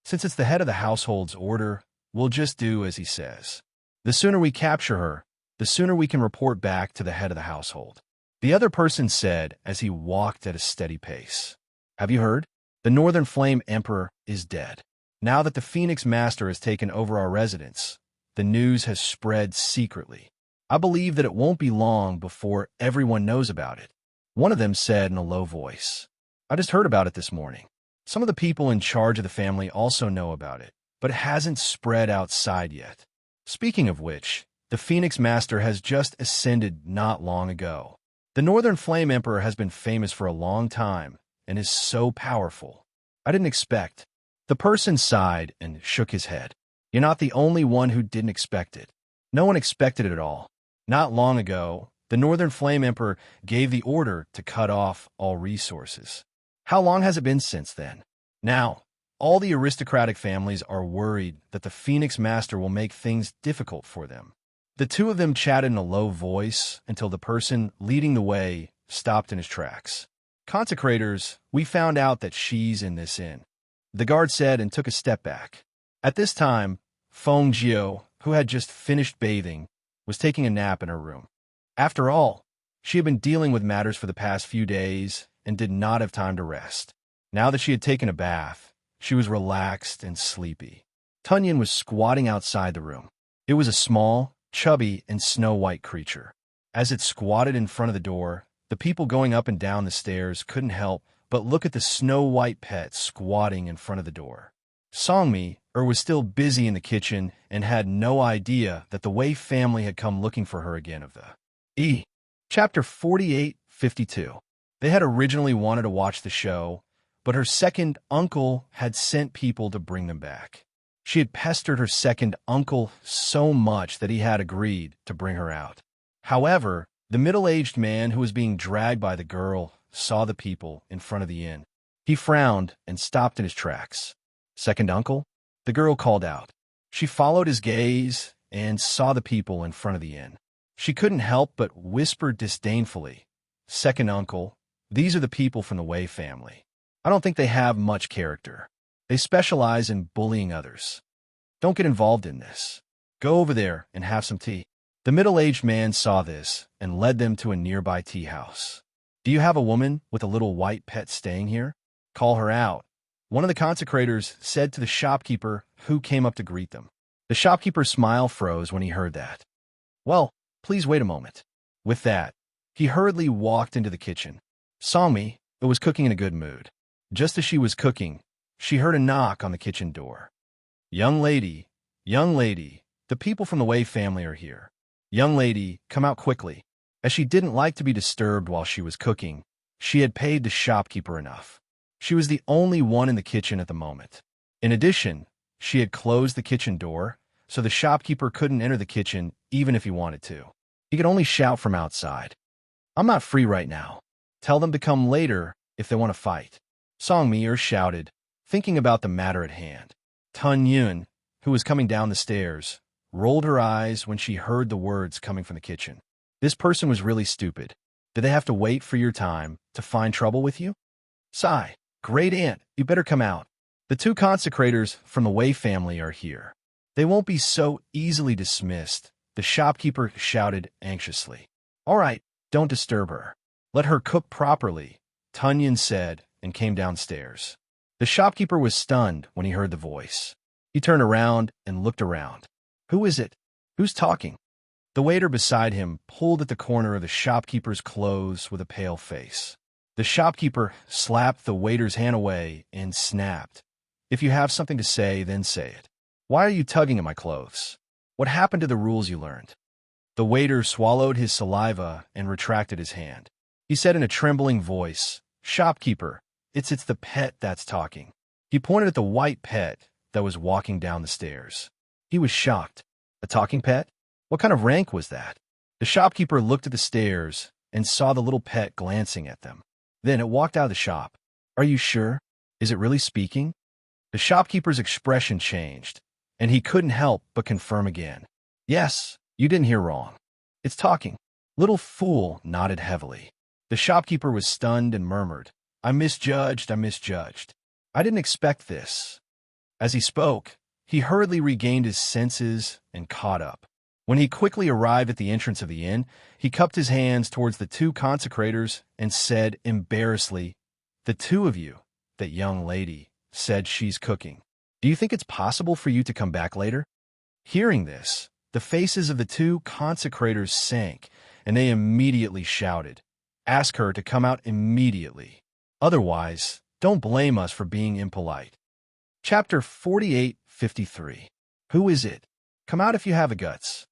Since it's the head of the household's order, we'll just do as he says. The sooner we capture her, the sooner we can report back to the head of the household." The other person said as he walked at a steady pace. "Have you heard? The Northern Flame Emperor is dead. Now that the Phoenix Master has taken over our residence, the news has spread secretly. I believe that it won't be long before everyone knows about it." One of them said in a low voice, "I just heard about it this morning. Some of the people in charge of the family also know about it, but it hasn't spread outside yet. Speaking of which, the Phoenix Master has just ascended not long ago. The Northern Flame Emperor has been famous for a long time and is so powerful. I didn't expect." The person sighed and shook his head. "You're not the only one who didn't expect it. No one expected it at all. Not long ago, the Northern Flame Emperor gave the order to cut off all resources. How long has it been since then? Now, all the aristocratic families are worried that the Phoenix Master will make things difficult for them." The 2 of them chatted in a low voice until the person leading the way stopped in his tracks. "Consecrators, we found out that she's in this inn," the guard said and took a step back. At this time, Fengjiu, who had just finished bathing, was taking a nap in her room. After all, she had been dealing with matters for the past few days and did not have time to rest. Now that she had taken a bath, she was relaxed and sleepy. Tunyin was squatting outside the room. It was a small, chubby, and snow-white creature. As it squatted in front of the door, the people going up and down the stairs couldn't help but look at the snow-white pet squatting in front of the door. Songmi-er was still busy in the kitchen and had no idea that the Wei family had come looking for her again of the Chapter 48:52. They had originally wanted to watch the show, but her second uncle had sent people to bring them back. She had pestered her second uncle so much that he had agreed to bring her out. However, the middle-aged man who was being dragged by the girl saw the people in front of the inn. He frowned and stopped in his tracks. "Second uncle?" the girl called out. She followed his gaze and saw the people in front of the inn. She couldn't help but whisper disdainfully, "Second uncle, these are the people from the Wei family. I don't think they have much character. They specialize in bullying others." Don't get involved in this. Go over there and have some tea. The middle-aged man saw this and led them to a nearby tea house. Do you have a woman with a little white pet staying here? Call her out. One of the consecrators said to the shopkeeper who came up to greet them. The shopkeeper's smile froze when he heard that. Well, please wait a moment. With that, he hurriedly walked into the kitchen. Songmi was cooking in a good mood. Just as she was cooking, she heard a knock on the kitchen door. Young lady, the people from the Wei family are here. Young lady, come out quickly. As she didn't like to be disturbed while she was cooking, she had paid the shopkeeper enough. She was the only one in the kitchen at the moment. In addition, she had closed the kitchen door, so the shopkeeper couldn't enter the kitchen even if he wanted to. He could only shout from outside. I'm not free right now. Tell them to come later if they want to fight. Songmi shouted, thinking about the matter at hand. Tun Yun, who was coming down the stairs, rolled her eyes when she heard the words coming from the kitchen. This person was really stupid. Did they have to wait for your time to find trouble with you? Sigh, great aunt, you better come out. The two consecrators from the Wei family are here. They won't be so easily dismissed, the shopkeeper shouted anxiously. All right, don't disturb her. Let her cook properly, Tunyon said and came downstairs. The shopkeeper was stunned when he heard the voice. He turned around and looked around. Who is it? Who's talking? The waiter beside him pulled at the corner of the shopkeeper's clothes with a pale face. The shopkeeper slapped the waiter's hand away and snapped. If you have something to say, then say it. Why are you tugging at my clothes? What happened to the rules you learned? The waiter swallowed his saliva and retracted his hand. He said in a trembling voice, Shopkeeper, it's the pet that's talking. He pointed at the white pet that was walking down the stairs. He was shocked. A talking pet? What kind of rank was that? The shopkeeper looked at the stairs and saw the little pet glancing at them. Then it walked out of the shop. Are you sure? Is it really speaking? The shopkeeper's expression changed, and he couldn't help but confirm again. Yes, you didn't hear wrong. It's talking. Little fool nodded heavily. The shopkeeper was stunned and murmured, I misjudged. I didn't expect this. As he spoke, he hurriedly regained his senses and caught up. When he quickly arrived at the entrance of the inn, he cupped his hands towards the two consecrators and said embarrassedly, The two of you, that young lady, said she's cooking. Do you think it's possible for you to come back later? Hearing this, the faces of the two consecrators sank, and they immediately shouted, Ask her to come out immediately. Otherwise, don't blame us for being impolite. Chapter 48:53. Who is it? Come out if you have the guts.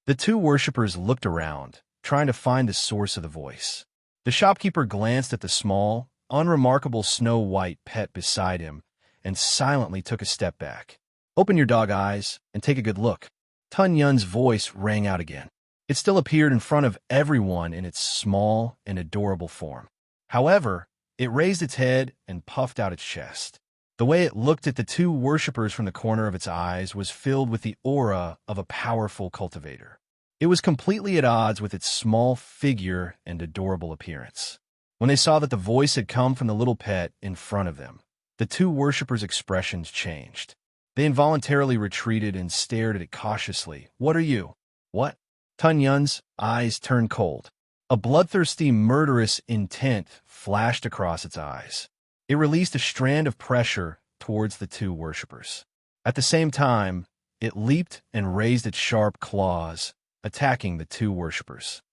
The two worshippers looked around, trying to find the source of the voice. The shopkeeper glanced at the small, unremarkable snow-white pet beside him and silently took a step back. Open your dog eyes and take a good look. Tun Yun's voice rang out again. It still appeared in front of everyone in its small and adorable form. However, it raised its head and puffed out its chest. The way it looked at the two worshippers from the corner of its eyes was filled with the aura of a powerful cultivator. It was completely at odds with its small figure and adorable appearance. When they saw that the voice had come from the little pet in front of them, the two worshippers' expressions changed. They involuntarily retreated and stared at it cautiously. What are you? What? Tun Yun's eyes turned cold. A bloodthirsty, murderous intent flashed across its eyes. It released a strand of pressure towards the two worshippers. At the same time, it leaped and raised its sharp claws, attacking the two worshippers.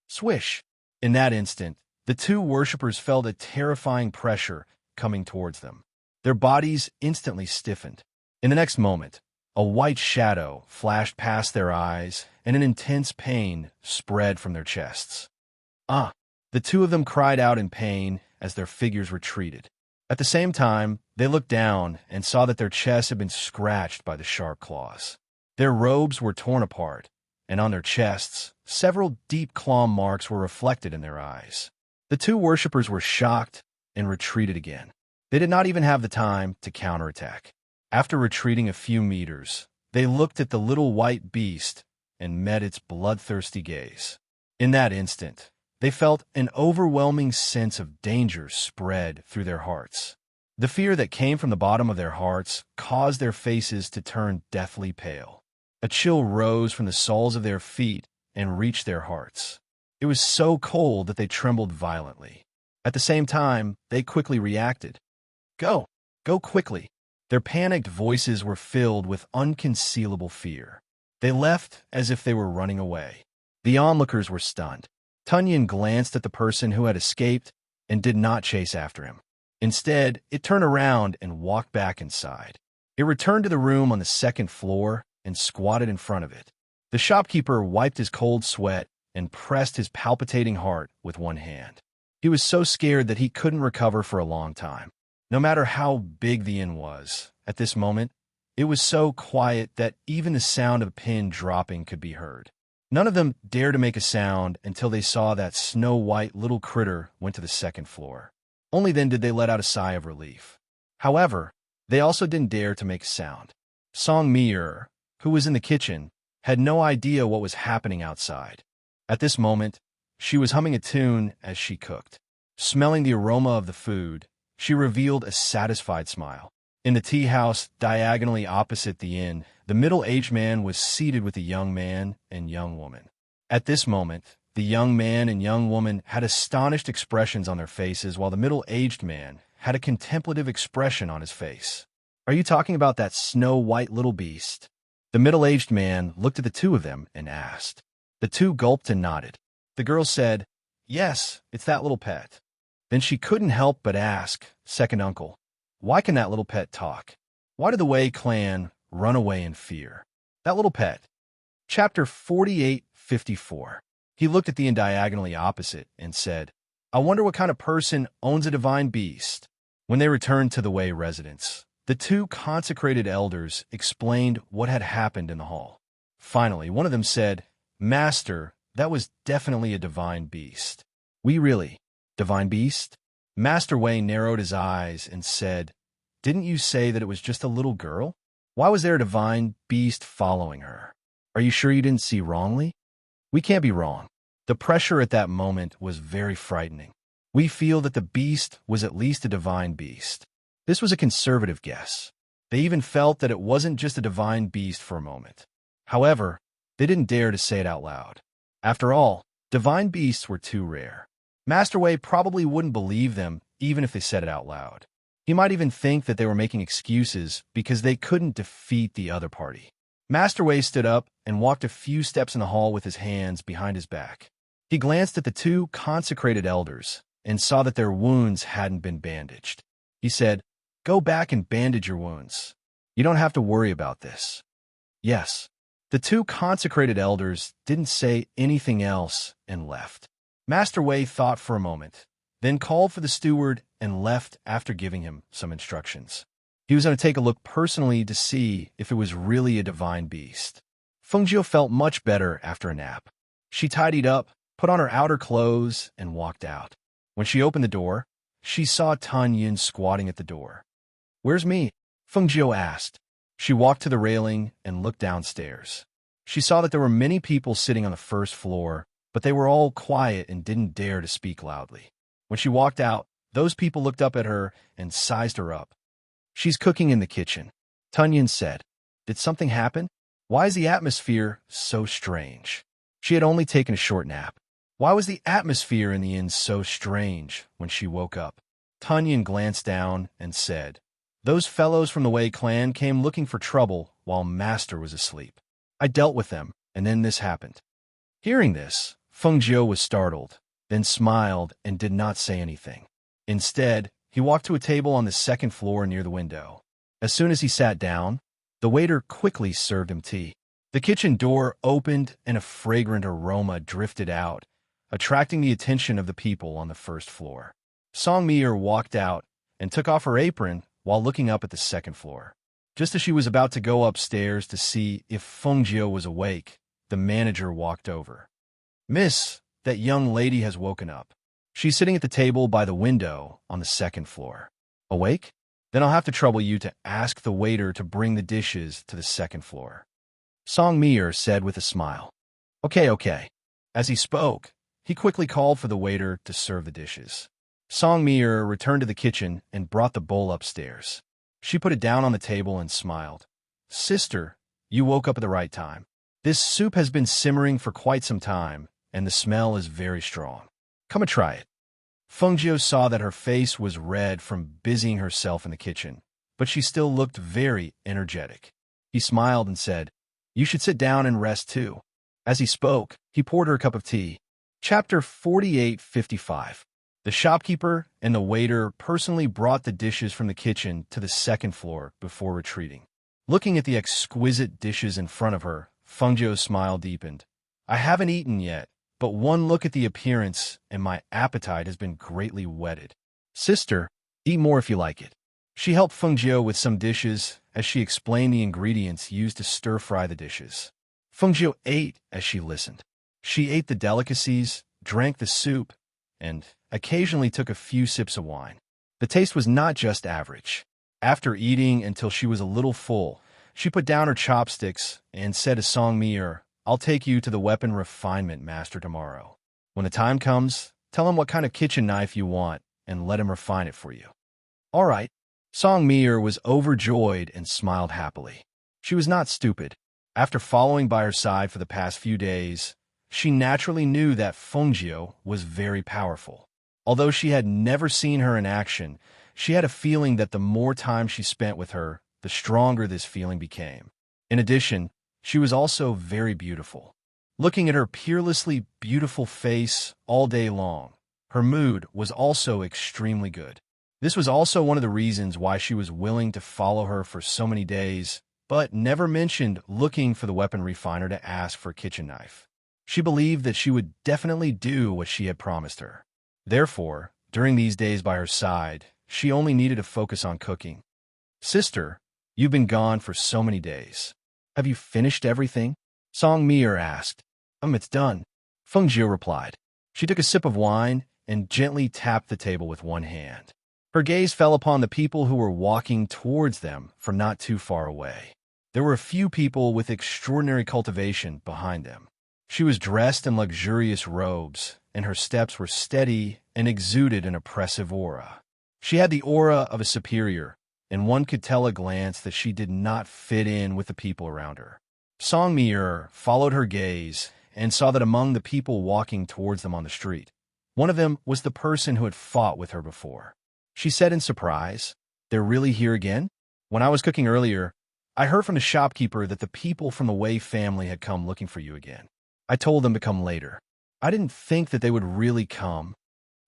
Swish! In that instant, the two worshippers felt a terrifying pressure coming towards them. Their bodies instantly stiffened. In the next moment, a white shadow flashed past their eyes, and an intense pain spread from their chests. Ah! The two of them cried out in pain as their figures retreated. At the same time, they looked down and saw that their chests had been scratched by the sharp claws. Their robes were torn apart, and on their chests, several deep claw marks were reflected in their eyes. The two worshippers were shocked and retreated again. They did not even have the time to counterattack. After retreating a few meters, they looked at the little white beast and met its bloodthirsty gaze. In that instant, they felt an overwhelming sense of danger spread through their hearts. The fear that came from the bottom of their hearts caused their faces to turn deathly pale. A chill rose from the soles of their feet and reached their hearts. It was so cold that they trembled violently. At the same time, they quickly reacted. Go! Go quickly! Their panicked voices were filled with unconcealable fear. They left as if they were running away. The onlookers were stunned. Tunyon glanced at the person who had escaped and did not chase after him. Instead, it turned around and walked back inside. It returned to the room on the second floor and squatted in front of it. The shopkeeper wiped his cold sweat and pressed his palpitating heart with one hand. He was so scared that he couldn't recover for a long time. No matter how big the inn was, at this moment, it was so quiet that even the sound of a pin dropping could be heard. None of them dared to make a sound until they saw that snow-white little critter went to the second floor. Only then did they let out a sigh of relief. However, they also didn't dare to make a sound. Song Mi-er, who was in the kitchen, had no idea what was happening outside. At this moment, she was humming a tune as she cooked. Smelling the aroma of the food, she revealed a satisfied smile. In the tea house diagonally opposite the inn, the middle-aged man was seated with a young man and young woman. At this moment, the young man and young woman had astonished expressions on their faces, while the middle-aged man had a contemplative expression on his face. Are you talking about that snow-white little beast? The middle-aged man looked at the two of them and asked. The two gulped and nodded. The girl said, Yes, it's that little pet. Then she couldn't help but ask, Second uncle, why can that little pet talk? Why did the Wei clan run away in fear? That little pet. Chapter 48:54. He looked at the inn diagonally opposite and said, I wonder what kind of person owns a divine beast. When they returned to the Wei residence, the two consecrated elders explained what had happened in the hall. Finally, one of them said, Master, that was definitely a divine beast. We really? Divine beast? Master Wei narrowed his eyes and said, Didn't you say that it was just a little girl? Why was there a divine beast following her? Are you sure you didn't see wrongly? We can't be wrong. The pressure at that moment was very frightening. We feel that the beast was at least a divine beast. This was a conservative guess. They even felt that it wasn't just a divine beast for a moment. However, they didn't dare to say it out loud. After all, divine beasts were too rare. Master Wei probably wouldn't believe them even if they said it out loud. He might even think that they were making excuses because they couldn't defeat the other party. Master Wei stood up and walked a few steps in the hall with his hands behind his back. He glanced at the two consecrated elders and saw that their wounds hadn't been bandaged. He said, Go back and bandage your wounds. You don't have to worry about this. Yes. The two consecrated elders didn't say anything else and left. Master Wei thought for a moment, then called for the steward and left after giving him some instructions. He was going to take a look personally to see if it was really a divine beast. Fengjiu felt much better after a nap. She tidied up, put on her outer clothes, and walked out. When she opened the door, she saw Tunyon squatting at the door. Where's me? Fengjiu asked. She walked to the railing and looked downstairs. She saw that there were many people sitting on the first floor, but they were all quiet and didn't dare to speak loudly. When she walked out, those people looked up at her and sized her up. She's cooking in the kitchen. Tunyon said, Did something happen? Why is the atmosphere so strange? She had only taken a short nap. Why was the atmosphere in the inn so strange when she woke up? Tunyon glanced down and said, Those fellows from the Wei clan came looking for trouble while Master was asleep. I dealt with them, and then this happened. Hearing this, Fengjiu was startled, then smiled and did not say anything. Instead, he walked to a table on the second floor near the window. As soon as he sat down, the waiter quickly served him tea. The kitchen door opened and a fragrant aroma drifted out, attracting the attention of the people on the first floor. Song Mi-er walked out and took off her apron while looking up at the second floor. Just as she was about to go upstairs to see if Fengjiu was awake, the manager walked over. Miss, that young lady has woken up. She's sitting at the table by the window on the second floor. Awake? Then I'll have to trouble you to ask the waiter to bring the dishes to the second floor. Song Mi-er said with a smile. Okay. As he spoke, he quickly called for the waiter to serve the dishes. Song Mir returned to the kitchen and brought the bowl upstairs. She put it down on the table and smiled. Sister, you woke up at the right time. This soup has been simmering for quite some time, and the smell is very strong. Come and try it. Fengjiu saw that her face was red from busying herself in the kitchen, but she still looked very energetic. He smiled and said, You should sit down and rest too. As he spoke, he poured her a cup of tea. Chapter 48:55. The shopkeeper and the waiter personally brought the dishes from the kitchen to the second floor before retreating. Looking at the exquisite dishes in front of her, Fengjiu's smile deepened. I haven't eaten yet, but one look at the appearance and my appetite has been greatly whetted. Sister, eat more if you like it. She helped Fengjiu with some dishes as she explained the ingredients used to stir-fry the dishes. Fengjiu ate as she listened. She ate the delicacies, drank the soup, and occasionally took a few sips of wine. The taste was not just average. After eating until she was a little full, she put down her chopsticks and said to Song Mir, I'll take you to the weapon refinement master tomorrow. When the time comes, tell him what kind of kitchen knife you want and let him refine it for you. All right. Song Mir was overjoyed and smiled happily. She was not stupid. After following by her side for the past few days, she naturally knew that Fengjiu was very powerful. Although she had never seen her in action, she had a feeling that the more time she spent with her, the stronger this feeling became. In addition, she was also very beautiful. Looking at her peerlessly beautiful face all day long, her mood was also extremely good. This was also one of the reasons why she was willing to follow her for so many days, but never mentioned looking for the weapon refiner to ask for a kitchen knife. She believed that she would definitely do what she had promised her. Therefore, during these days by her side, she only needed to focus on cooking. Sister, you've been gone for so many days. Have you finished everything? Song Mir asked. It's done. Fengjiu replied. She took a sip of wine and gently tapped the table with one hand. Her gaze fell upon the people who were walking towards them from not too far away. There were a few people with extraordinary cultivation behind them. She was dressed in luxurious robes, and her steps were steady and exuded an oppressive aura. She had the aura of a superior, and one could tell at a glance that she did not fit in with the people around her. Song Mir followed her gaze and saw that among the people walking towards them on the street, one of them was the person who had fought with her before. She said in surprise, They're really here again? When I was cooking earlier, I heard from the shopkeeper that the people from the Wei family had come looking for you again. I told them to come later. I didn't think that they would really come.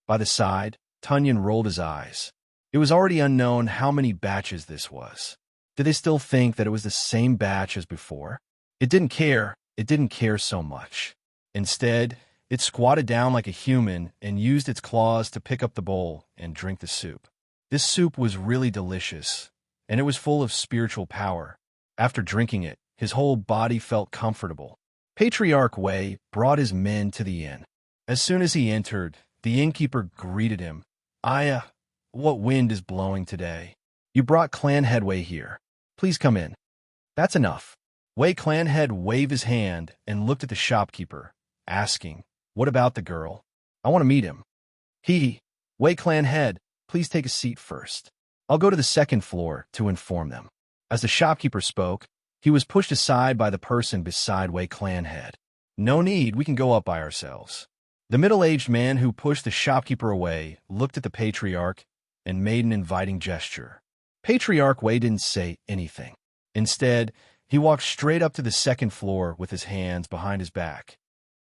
By the side, Tunyon rolled his eyes. It was already unknown how many batches this was. Did they still think that it was the same batch as before? It didn't care. It didn't care so much. Instead, it squatted down like a human and used its claws to pick up the bowl and drink the soup. This soup was really delicious, and it was full of spiritual power. After drinking it, his whole body felt comfortable. Patriarch Wei brought his men to the inn. As soon as he entered, the innkeeper greeted him. Aya, what wind is blowing today? You brought clan head Wei here. Please come in. That's enough. Wei clan head waved his hand and looked at the shopkeeper, asking, What about the girl? I want to meet him. Wei clan head, please take a seat first. I'll go to the second floor to inform them. As the shopkeeper spoke, he was pushed aside by the person beside Wei clan head. No need, we can go up by ourselves. The middle-aged man who pushed the shopkeeper away looked at the patriarch and made an inviting gesture. Patriarch Wei didn't say anything. Instead, he walked straight up to the second floor with his hands behind his back.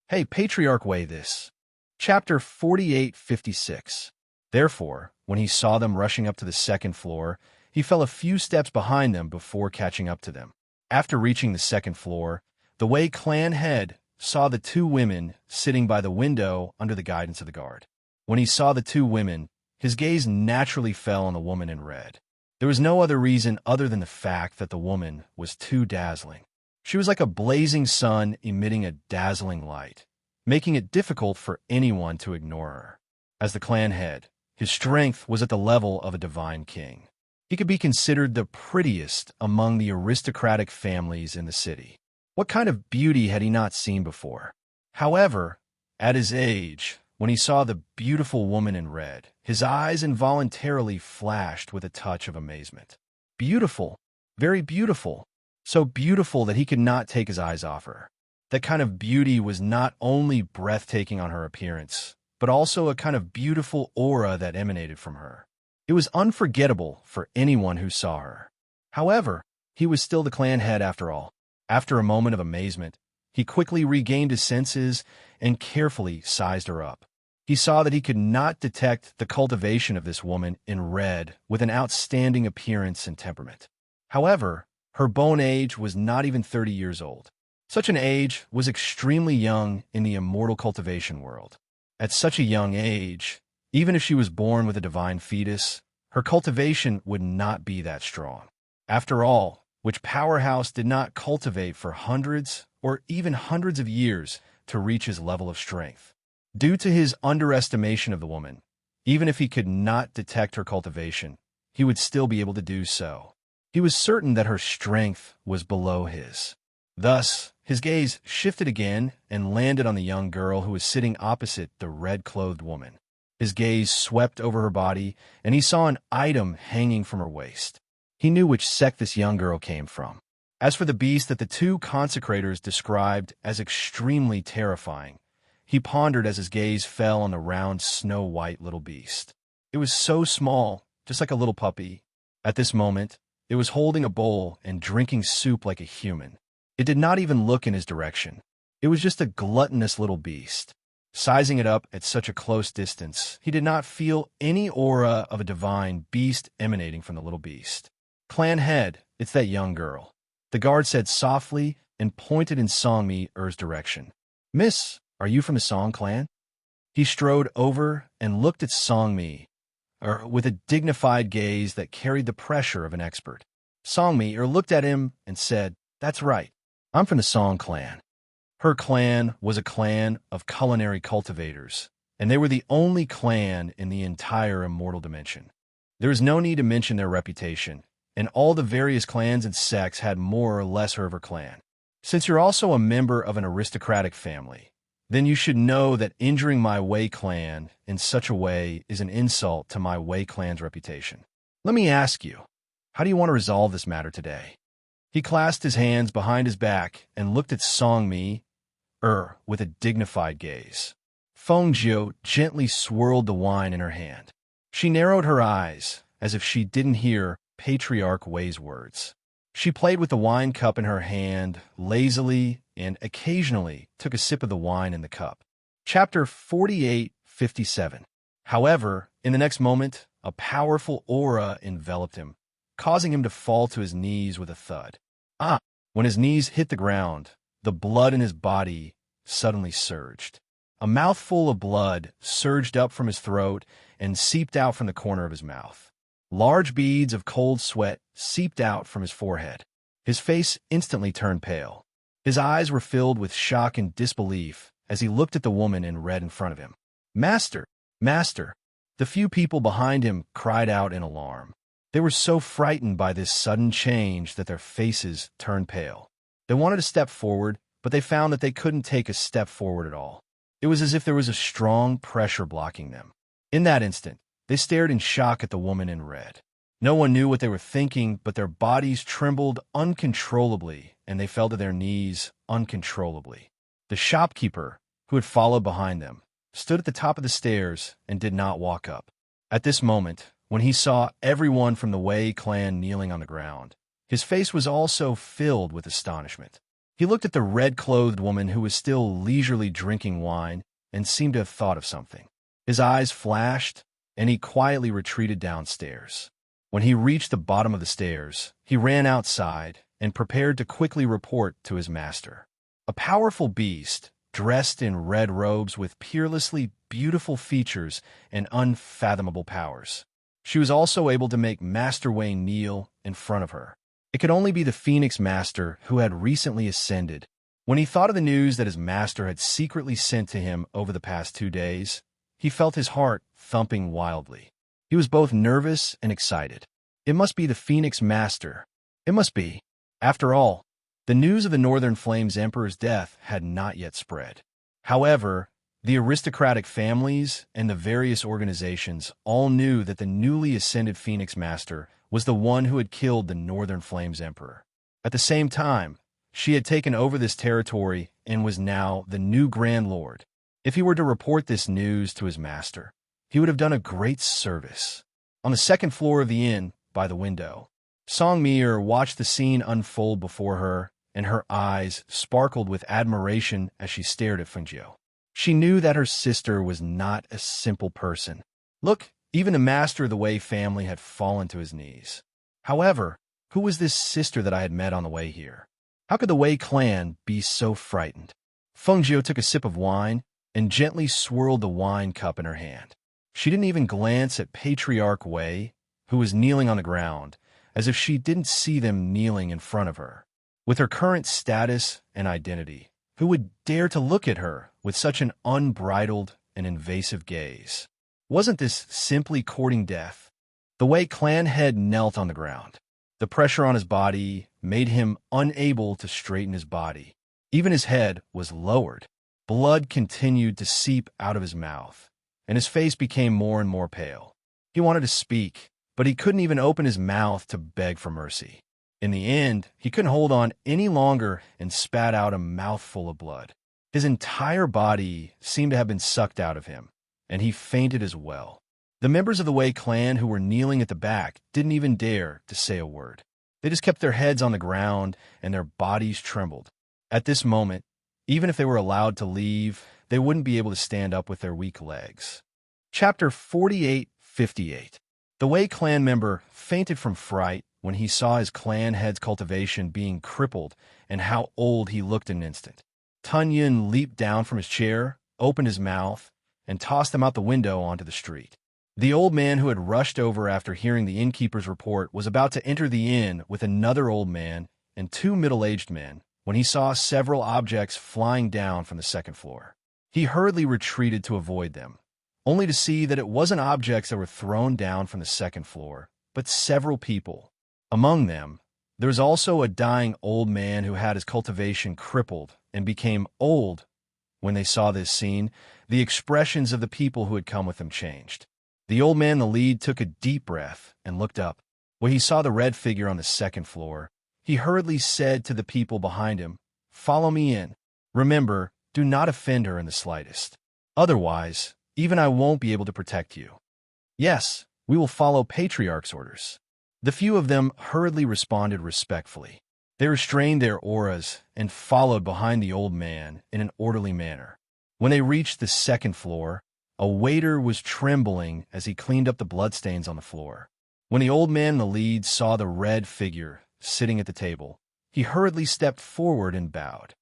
Hey, Patriarch Wei this. Chapter 48:56. Therefore, when he saw them rushing up to the second floor, he fell a few steps behind them before catching up to them. After reaching the second floor, the Wei clan head saw the two women sitting by the window under the guidance of the guard. When he saw the two women, his gaze naturally fell on the woman in red. There was no other reason other than the fact that the woman was too dazzling. She was like a blazing sun emitting a dazzling light, making it difficult for anyone to ignore her. As the clan head, his strength was at the level of a divine king. He could be considered the prettiest among the aristocratic families in the city. What kind of beauty had he not seen before? However, at his age, when he saw the beautiful woman in red, his eyes involuntarily flashed with a touch of amazement. Beautiful, very beautiful, so beautiful that he could not take his eyes off her. That kind of beauty was not only breathtaking on her appearance, but also a kind of beautiful aura that emanated from her. It was unforgettable for anyone who saw her. However, he was still the clan head after all. After a moment of amazement, he quickly regained his senses and carefully sized her up. He saw that he could not detect the cultivation of this woman in red with an outstanding appearance and temperament. However, her bone age was not even 30 years old. Such an age was extremely young in the immortal cultivation world. At such a young age, even if she was born with a divine fetus, her cultivation would not be that strong. After all, which powerhouse did not cultivate for hundreds or even hundreds of years to reach his level of strength? Due to his underestimation of the woman, even if he could not detect her cultivation, he would still be able to do so. He was certain that her strength was below his. Thus, his gaze shifted again and landed on the young girl who was sitting opposite the red-clothed woman. His gaze swept over her body, and he saw an item hanging from her waist. He knew which sect this young girl came from. As for the beast that the two consecrators described as extremely terrifying, he pondered as his gaze fell on the round, snow-white little beast. It was so small, just like a little puppy. At this moment, it was holding a bowl and drinking soup like a human. It did not even look in his direction. It was just a gluttonous little beast. Sizing it up at such a close distance, he did not feel any aura of a divine beast emanating from the little beast. "Clan head, it's that young girl," the guard said softly and pointed in Songmi-er's direction. "Miss, are you from the Song clan?" He strode over and looked at Songmi-er with a dignified gaze that carried the pressure of an expert. Songmi-er looked at him and said, "That's right. I'm from the Song clan." Her clan was a clan of culinary cultivators, and they were the only clan in the entire immortal dimension. There is no need to mention their reputation, and all the various clans and sects had more or less heard of her clan. Since you're also a member of an aristocratic family, then you should know that injuring my Wei clan in such a way is an insult to my Wei clan's reputation. Let me ask you, how do you want to resolve this matter today? He clasped his hands behind his back and looked at Songmi-er with a dignified gaze. Fengjiu gently swirled the wine in her hand. She narrowed her eyes as if she didn't hear Patriarch Wei's words. She played with the wine cup in her hand lazily and occasionally took a sip of the wine in the cup. Chapter 48:57. However, in the next moment, a powerful aura enveloped him, causing him to fall to his knees with a thud. When his knees hit the ground, the blood in his body suddenly surged. A mouthful of blood surged up from his throat and seeped out from the corner of his mouth. Large beads of cold sweat seeped out from his forehead. His face instantly turned pale. His eyes were filled with shock and disbelief as he looked at the woman in red in front of him. "Master! Master!" The few people behind him cried out in alarm. They were so frightened by this sudden change that their faces turned pale. They wanted to step forward, but they found that they couldn't take a step forward at all. It was as if there was a strong pressure blocking them. In that instant, they stared in shock at the woman in red. No one knew what they were thinking, but their bodies trembled uncontrollably, and they fell to their knees uncontrollably. The shopkeeper, who had followed behind them, stood at the top of the stairs and did not walk up. At this moment, when he saw everyone from the Wei clan kneeling on the ground, his face was also filled with astonishment. He looked at the red-clothed woman who was still leisurely drinking wine and seemed to have thought of something. His eyes flashed, and he quietly retreated downstairs. When he reached the bottom of the stairs, he ran outside and prepared to quickly report to his master. A powerful beast, dressed in red robes with peerlessly beautiful features and unfathomable powers. She was also able to make Master Wei kneel in front of her. It could only be the Phoenix Master who had recently ascended. When he thought of the news that his master had secretly sent to him over the past 2 days, he felt his heart thumping wildly. He was both nervous and excited. It must be the Phoenix Master. It must be. After all, the news of the Northern Flames Emperor's death had not yet spread. However, The aristocratic families and the various organizations all knew that the newly ascended Phoenix Master was the one who had killed the Northern Flames Emperor. At the same time, she had taken over this territory and was now the new Grand Lord. If he were to report this news to his master, he would have done a great service. On the second floor of the inn, by the window, Song Mir watched the scene unfold before her, and her eyes sparkled with admiration as she stared at Fengjiu. She knew that her sister was not a simple person. Look, even the master of the Wei family had fallen to his knees. However, who was this sister that I had met on the way here? How could the Wei clan be so frightened? Fengjiu took a sip of wine and gently swirled the wine cup in her hand. She didn't even glance at Patriarch Wei, who was kneeling on the ground, as if she didn't see them kneeling in front of her. With her current status and identity, who would dare to look at her with such an unbridled and invasive gaze? Wasn't this simply courting death? The Wei clan head knelt on the ground. The pressure on his body made him unable to straighten his body. Even his head was lowered. Blood continued to seep out of his mouth, and his face became more and more pale. He wanted to speak, but he couldn't even open his mouth to beg for mercy. In the end, he couldn't hold on any longer and spat out a mouthful of blood. His entire body seemed to have been sucked out of him, and he fainted as well. The members of the Wei clan who were kneeling at the back didn't even dare to say a word. They just kept their heads on the ground and their bodies trembled. At this moment, even if they were allowed to leave, they wouldn't be able to stand up with their weak legs. Chapter 48:58. The Wei clan member fainted from fright when he saw his clan head's cultivation being crippled and how old he looked in an instant. Tun Yun leaped down from his chair, opened his mouth, and tossed him out the window onto the street. The old man who had rushed over after hearing the innkeeper's report was about to enter the inn with another old man and two middle-aged men when he saw several objects flying down from the second floor. He hurriedly retreated to avoid them, only to see that it wasn't objects that were thrown down from the second floor, but several people. Among them, there was also a dying old man who had his cultivation crippled and became old. When they saw this scene, the expressions of the people who had come with him changed. The old man in the lead took a deep breath and looked up. When he saw the red figure on the second floor, he hurriedly said to the people behind him, "Follow me in. Remember, do not offend her in the slightest. Otherwise, even I won't be able to protect you." "Yes, we will follow Patriarch's orders." The few of them hurriedly responded respectfully. They restrained their auras and followed behind the old man in an orderly manner. When they reached the second floor, a waiter was trembling as he cleaned up the bloodstains on the floor. When the old man in the lead saw the red figure sitting at the table, he hurriedly stepped forward and bowed.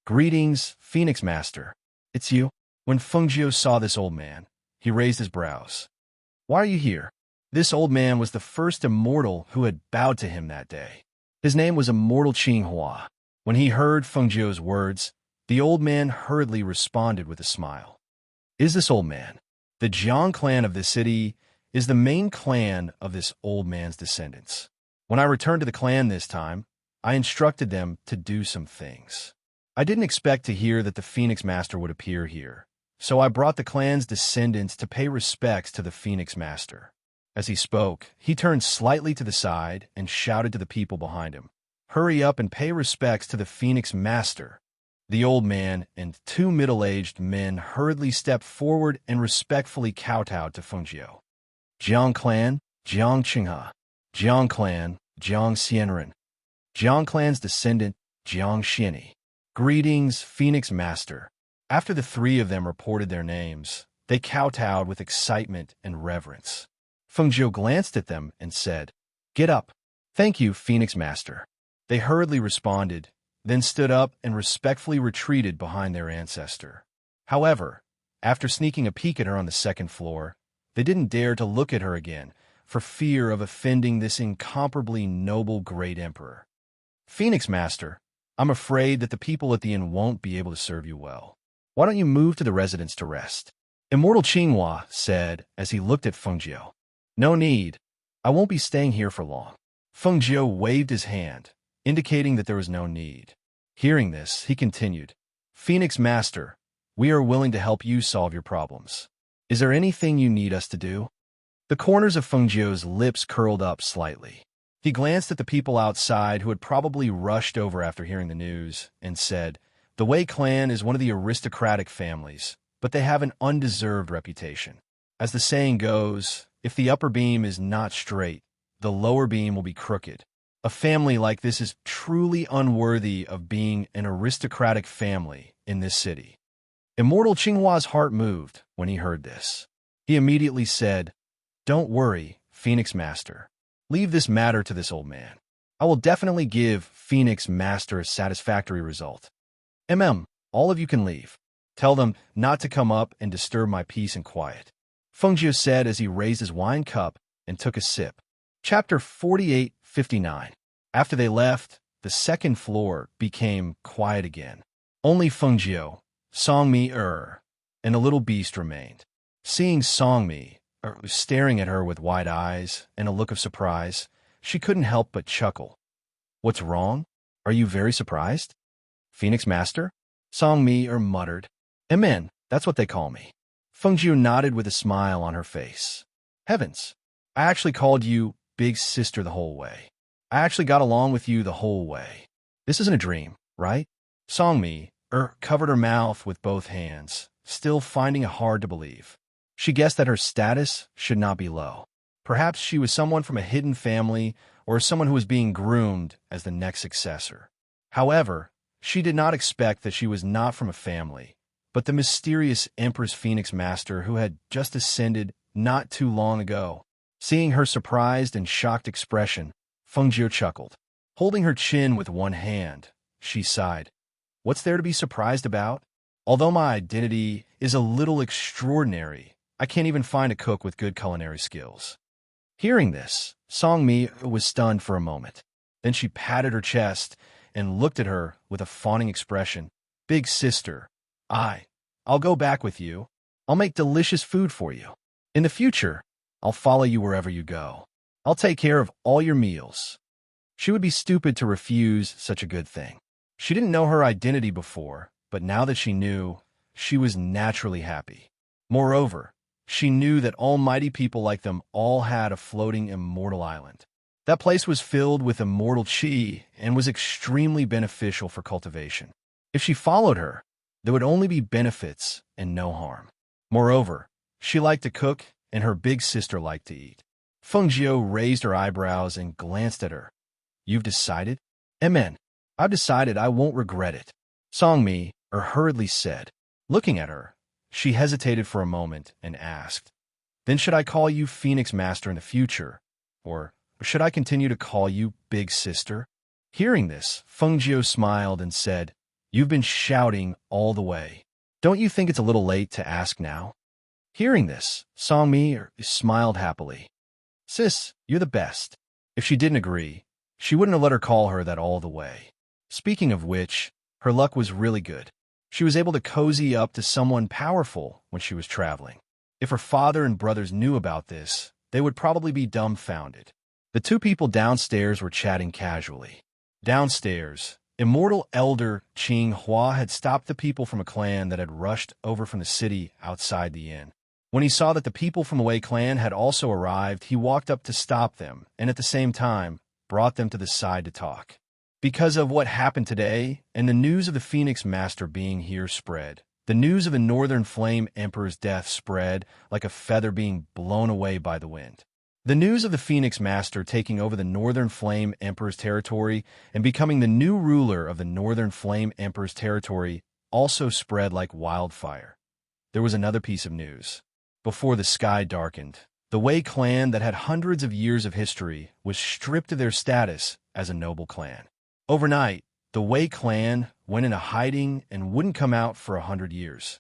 "Greetings, Phoenix Master. It's you?" When Fengjiu saw this old man, he raised his brows. "Why are you here?" This old man was the first immortal who had bowed to him that day. His name was Immortal Qinghua. When he heard Fengjiu's words, the old man hurriedly responded with a smile. "Is this old man? The Jiang clan of this city is the main clan of this old man's descendants. When I returned to the clan this time, I instructed them to do some things. I didn't expect to hear that the Phoenix Master would appear here, so I brought the clan's descendants to pay respects to the Phoenix Master." As he spoke, he turned slightly to the side and shouted to the people behind him, "Hurry up and pay respects to the Phoenix Master." The old man and two middle-aged men hurriedly stepped forward and respectfully kowtowed to Fengjiu. "Jiang clan, Jiang Qinghe. Jiang clan, Jiang Xianren. Jiang clan's descendant, Jiang Xianyi. Greetings, Phoenix Master." After the three of them reported their names, they kowtowed with excitement and reverence. Fengjiu glanced at them and said, "Get up." "Thank you, Phoenix Master." They hurriedly responded, then stood up and respectfully retreated behind their ancestor. However, after sneaking a peek at her on the second floor, they didn't dare to look at her again for fear of offending this incomparably noble great emperor. "Phoenix Master, I'm afraid that the people at the inn won't be able to serve you well. Why don't you move to the residence to rest?" Immortal Qinghua said as he looked at Fengjiu. "No need. I won't be staying here for long." Fengjiu waved his hand, indicating that there was no need. Hearing this, he continued, "Phoenix Master, We are willing to help you solve your problems. Is there anything you need us to do? The corners of Fengjiu's lips curled up slightly. He glanced at the people outside who had probably rushed over after hearing the news and said, "The Wei clan is one of the aristocratic families, but they have an undeserved reputation. As the saying goes, if the upper beam is not straight, the lower beam will be crooked. A family like this is truly unworthy of being an aristocratic family in this city." Immortal Qinghua's heart moved when he heard this. He immediately said, "Don't worry, Phoenix Master. Leave this matter to this old man. I will definitely give Phoenix Master a satisfactory result. All of you can leave. Tell them not to come up and disturb my peace and quiet," Fengjiu said as he raised his wine cup and took a sip. Chapter 48:59. After they left, the second floor became quiet again. Only Fengjiu, Songmi and a little beast remained. Seeing Songmi staring at her with wide eyes and a look of surprise, she couldn't help but chuckle. "What's wrong? Are you very surprised?" "Phoenix Master?" Songmi muttered. "Amen, that's what they call me." Fengjiu nodded with a smile on her face. "Heavens, I actually called you Big Sister the whole way. I actually got along with you the whole way. This isn't a dream, right?" Songmi covered her mouth with both hands, still finding it hard to believe. She guessed that her status should not be low. Perhaps she was someone from a hidden family or someone who was being groomed as the next successor. However, she did not expect that she was not from a family, but the mysterious Empress Phoenix Master who had just ascended not too long ago. Seeing her surprised and shocked expression, Fengjiu chuckled. Holding her chin with one hand, she sighed. "What's there to be surprised about? Although my identity is a little extraordinary, I can't even find a cook with good culinary skills." Hearing this, Songmi was stunned for a moment. Then she patted her chest and looked at her with a fawning expression. "Big sister, I'll go back with you. I'll make delicious food for you. In the future, I'll follow you wherever you go. I'll take care of all your meals." She would be stupid to refuse such a good thing. She didn't know her identity before, but now that she knew, she was naturally happy. Moreover, she knew that almighty people like them all had a floating immortal island. That place was filled with immortal qi and was extremely beneficial for cultivation. If she followed her, there would only be benefits and no harm. Moreover, she liked to cook and her big sister liked to eat. Fengjiu raised her eyebrows and glanced at her. "You've decided?" "Amen. I've decided I won't regret it," Songmi hurriedly said. Looking at her, she hesitated for a moment and asked, "Then should I call you Phoenix Master in the future? Or should I continue to call you Big Sister?" Hearing this, Fengjiu smiled and said, "You've been shouting all the way. Don't you think it's a little late to ask now?" Hearing this, Songmi smiled happily. "Sis, you're the best." If she didn't agree, she wouldn't have let her call her that all the way. Speaking of which, her luck was really good. She was able to cozy up to someone powerful when she was traveling. If her father and brothers knew about this, they would probably be dumbfounded. The two people downstairs were chatting casually. Downstairs, immortal elder Qing Hua had stopped the people from a clan that had rushed over from the city outside the inn. When he saw that the people from the Wei clan had also arrived, he walked up to stop them and at the same time brought them to the side to talk. Because of what happened today, and the news of the Phoenix Master being here spread, the news of the Northern Flame Emperor's death spread like a feather being blown away by the wind. The news of the Phoenix Master taking over the Northern Flame Emperor's territory and becoming the new ruler of the Northern Flame Emperor's territory also spread like wildfire. There was another piece of news. Before the sky darkened, the Wei clan that had hundreds of years of history was stripped of their status as a noble clan. Overnight, the Wei clan went into hiding and wouldn't come out for 100 years.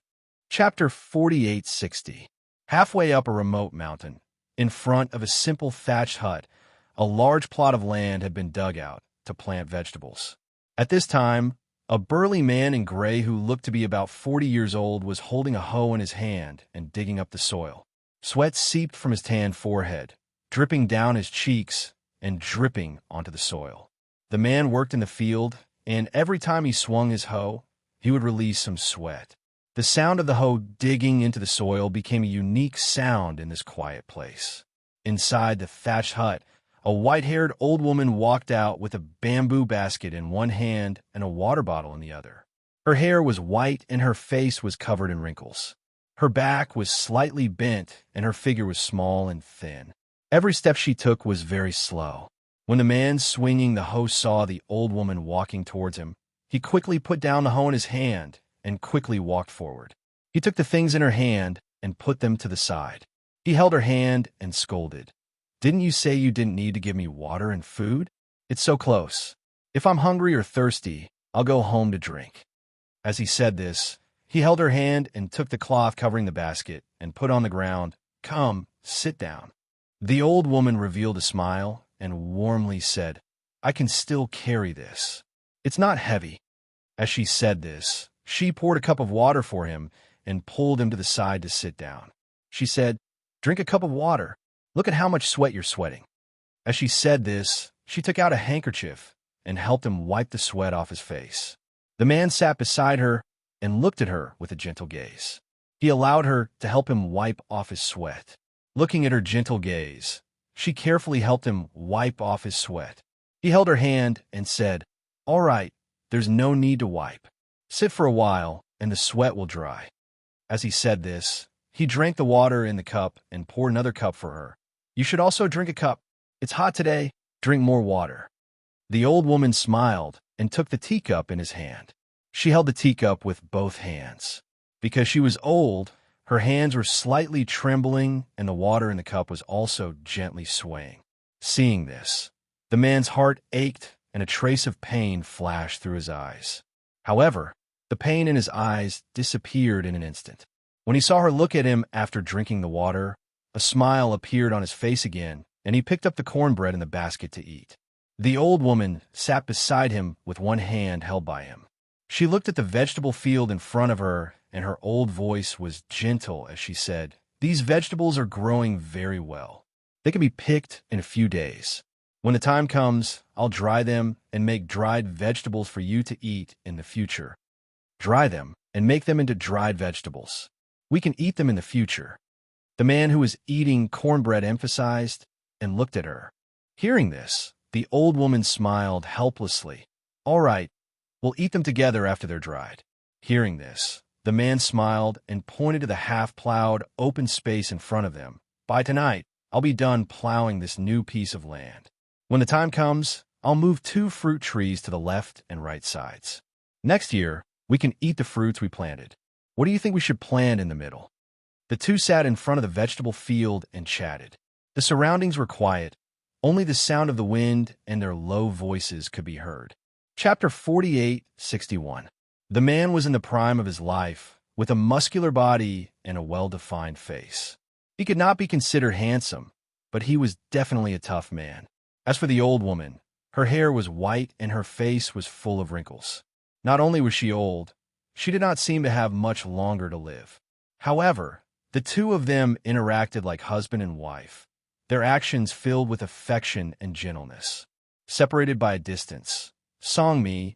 Chapter 48:60. Halfway up a remote mountain, in front of a simple thatched hut, a large plot of land had been dug out to plant vegetables. At this time, a burly man in gray who looked to be about 40 years old was holding a hoe in his hand and digging up the soil. Sweat seeped from his tanned forehead, dripping down his cheeks and dripping onto the soil. The man worked in the field, and every time he swung his hoe, he would release some sweat. The sound of the hoe digging into the soil became a unique sound in this quiet place. Inside the thatched hut, a white-haired old woman walked out with a bamboo basket in one hand and a water bottle in the other. Her hair was white and her face was covered in wrinkles. Her back was slightly bent and her figure was small and thin. Every step she took was very slow. When the man swinging the hoe saw the old woman walking towards him, he quickly put down the hoe in his hand and quickly walked forward. He took the things in her hand and put them to the side. He held her hand and scolded. "Didn't you say you didn't need to give me water and food? It's so close. If I'm hungry or thirsty, I'll go home to drink." As he said this, he held her hand and took the cloth covering the basket and put on the ground, "Come, sit down." The old woman revealed a smile and warmly said, "I can still carry this. It's not heavy." As she said this, she poured a cup of water for him and pulled him to the side to sit down. She said, "Drink a cup of water. Look at how much sweat you're sweating." As she said this, she took out a handkerchief and helped him wipe the sweat off his face. The man sat beside her and looked at her with a gentle gaze. He allowed her to help him wipe off his sweat. Looking at her gentle gaze, she carefully helped him wipe off his sweat. He held her hand and said, "All right, there's no need to wipe. Sit for a while and the sweat will dry." As he said this, he drank the water in the cup and poured another cup for her. "You should also drink a cup. It's hot today. Drink more water." The old woman smiled and took the teacup in his hand. She held the teacup with both hands. Because she was old, her hands were slightly trembling and the water in the cup was also gently swaying. Seeing this, the man's heart ached and a trace of pain flashed through his eyes. However, the pain in his eyes disappeared in an instant. When he saw her look at him after drinking the water, a smile appeared on his face again, and he picked up the cornbread in the basket to eat. The old woman sat beside him with one hand held by him. She looked at the vegetable field in front of her, and her old voice was gentle as she said, "These vegetables are growing very well. They can be picked in a few days. When the time comes, I'll dry them and make dried vegetables for you to eat in the future. Dry them and make them into dried vegetables. We can eat them in the future." The man who was eating cornbread emphasized and looked at her. Hearing this, the old woman smiled helplessly. "All right, we'll eat them together after they're dried." Hearing this, the man smiled and pointed to the half-plowed open space in front of them. "By tonight, I'll be done plowing this new piece of land. When the time comes, I'll move 2 fruit trees to the left and right sides. Next year, we can eat the fruits we planted. What do you think we should plant in the middle?" The two sat in front of the vegetable field and chatted. The surroundings were quiet. Only the sound of the wind and their low voices could be heard. Chapter 48:61. The man was in the prime of his life, with a muscular body and a well-defined face. He could not be considered handsome, but he was definitely a tough man. As for the old woman, her hair was white and her face was full of wrinkles. Not only was she old, she did not seem to have much longer to live. However, the two of them interacted like husband and wife, their actions filled with affection and gentleness. Separated by a distance, Songmi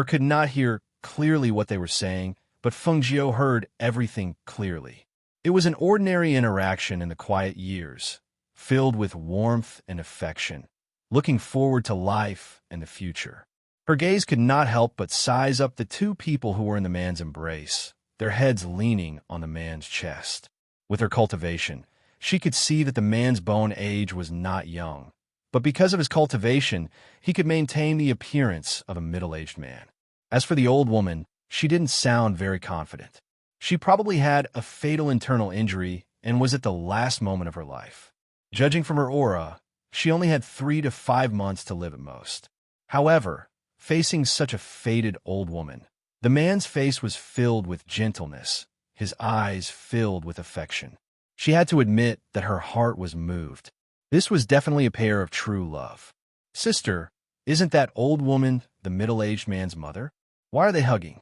could not hear clearly what they were saying, but Fengjiu heard everything clearly. It was an ordinary interaction in the quiet years, filled with warmth and affection, looking forward to life and the future. Her gaze could not help but size up the two people who were in the man's embrace, their heads leaning on the man's chest. With her cultivation, she could see that the man's bone age was not young, but because of his cultivation, he could maintain the appearance of a middle-aged man. As for the old woman, she didn't sound very confident. She probably had a fatal internal injury and was at the last moment of her life. Judging from her aura, she only had 3 to 5 months to live at most. However, facing such a faded old woman, the man's face was filled with gentleness, his eyes filled with affection. She had to admit that her heart was moved. This was definitely a pair of true love. "Sister, isn't that old woman the middle-aged man's mother? Why are they hugging?"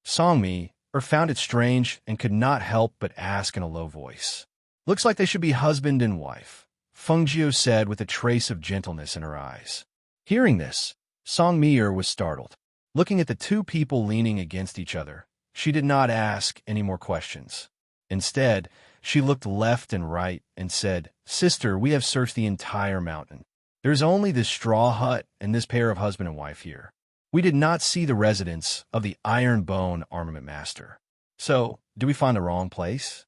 Songmi found it strange and could not help but ask in a low voice. "Looks like they should be husband and wife," Fengjiu said with a trace of gentleness in her eyes. Hearing this, Songmi was startled. Looking at the two people leaning against each other, She did not ask any more questions. Instead, she looked left and right and said, "Sister, we have searched the entire mountain. There's only this straw hut and this pair of husband and wife here. We did not see the residence of the Iron Bone Armament Master. So, do we find the wrong place?"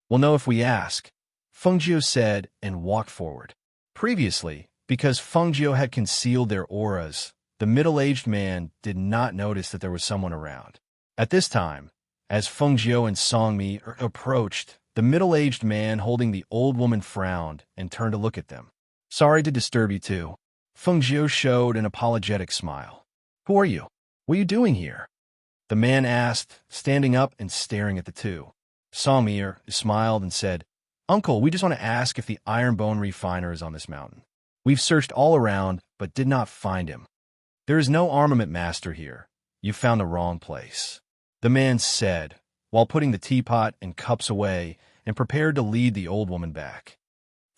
"We'll know if we ask," Fengjiu said and walked forward. Previously, because Fengjiu had concealed their auras, the middle-aged man did not notice that there was someone around. At this time, as Fengjiu and Songmi approached, the middle-aged man holding the old woman frowned and turned to look at them. "Sorry to disturb you too." Fengjiu showed an apologetic smile. "Who are you? What are you doing here?" the man asked, standing up and staring at the two. Songmi smiled and said, "Uncle, we just want to ask if the Iron Bone Refiner is on this mountain. We've searched all around, but did not find him. There is no armament master here. You found the wrong place," the man said, while putting the teapot and cups away and prepared to lead the old woman back.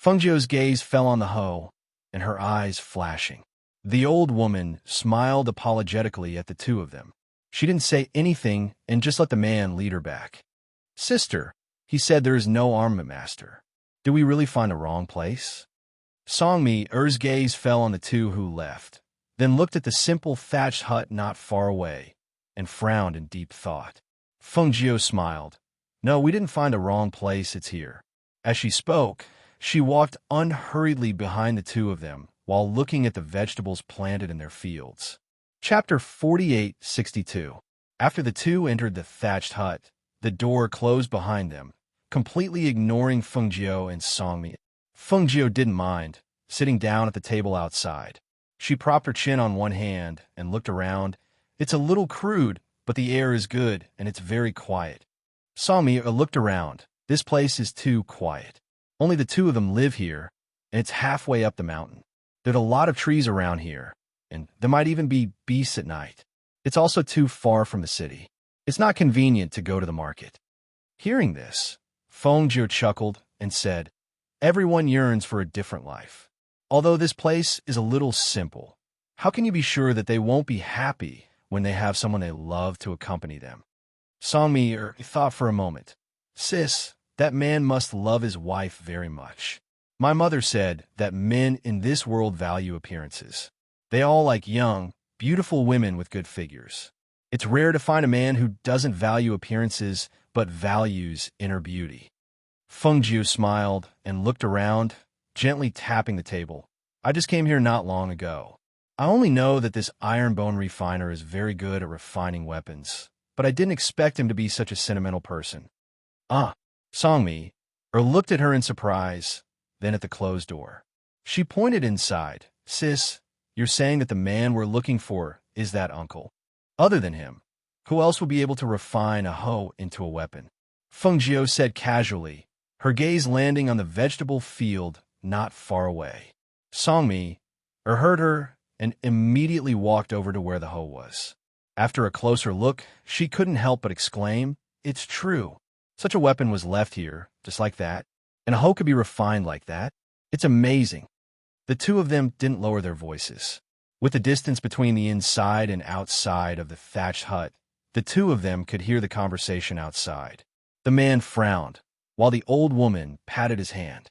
Fengjiu's gaze fell on the hoe, and her eyes flashing. The old woman smiled apologetically at the two of them. She didn't say anything and just let the man lead her back. "Sister," he said, "there is no armament master. Did we really find the wrong place?" Songmi's gaze fell on the two who left, then looked at the simple thatched hut not far away, and frowned in deep thought. Fengjiu smiled. "No, we didn't find the wrong place, it's here." As she spoke, she walked unhurriedly behind the two of them, while looking at the vegetables planted in their fields. Chapter 48-62. After the two entered the thatched hut, the door closed behind them, completely ignoring Fengjiu and Songmi. Fengjiu didn't mind, sitting down at the table outside. She propped her chin on one hand and looked around. "It's a little crude, but the air is good and it's very quiet." Songmi looked around. "This place is too quiet. Only the two of them live here, and it's halfway up the mountain. There's a lot of trees around here, and there might even be beasts at night. It's also too far from the city. It's not convenient to go to the market." Hearing this, Fengjiu chuckled and said, "Everyone yearns for a different life. Although this place is a little simple, how can you be sure that they won't be happy when they have someone they love to accompany them?" Songmi thought for a moment. "Sis, that man must love his wife very much. My mother said that men in this world value appearances. They all like young, beautiful women with good figures. It's rare to find a man who doesn't value appearances but values inner beauty." Fengjiu smiled and looked around, gently tapping the table. "I just came here not long ago. I only know that this Iron Bone Refiner is very good at refining weapons, but I didn't expect him to be such a sentimental person." Songmi looked at her in surprise, then at the closed door. She pointed inside. "Sis, you're saying that the man we're looking for is that uncle? Other than him, who else would be able to refine a hoe into a weapon?" Fengjiu said casually, her gaze landing on the vegetable field not far away. Songmi heard her and immediately walked over to where the hoe was. After a closer look, she couldn't help but exclaim, "It's true. Such a weapon was left here, just like that, and a hoe could be refined like that. It's amazing." The two of them didn't lower their voices. With the distance between the inside and outside of the thatched hut, the two of them could hear the conversation outside. The man frowned, while the old woman patted his hand.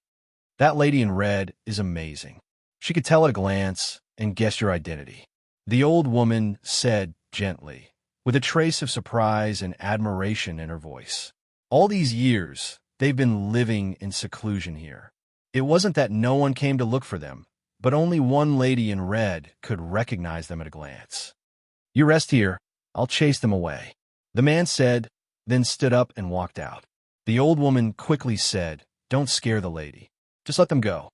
"That lady in red is amazing. She could tell at a glance and guess your identity," the old woman said gently, with a trace of surprise and admiration in her voice. "All these years, they've been living in seclusion here. It wasn't that no one came to look for them, but only one lady in red could recognize them at a glance. You rest here. I'll chase them away," the man said, then stood up and walked out. The old woman quickly said, "Don't scare the lady. Just let them go."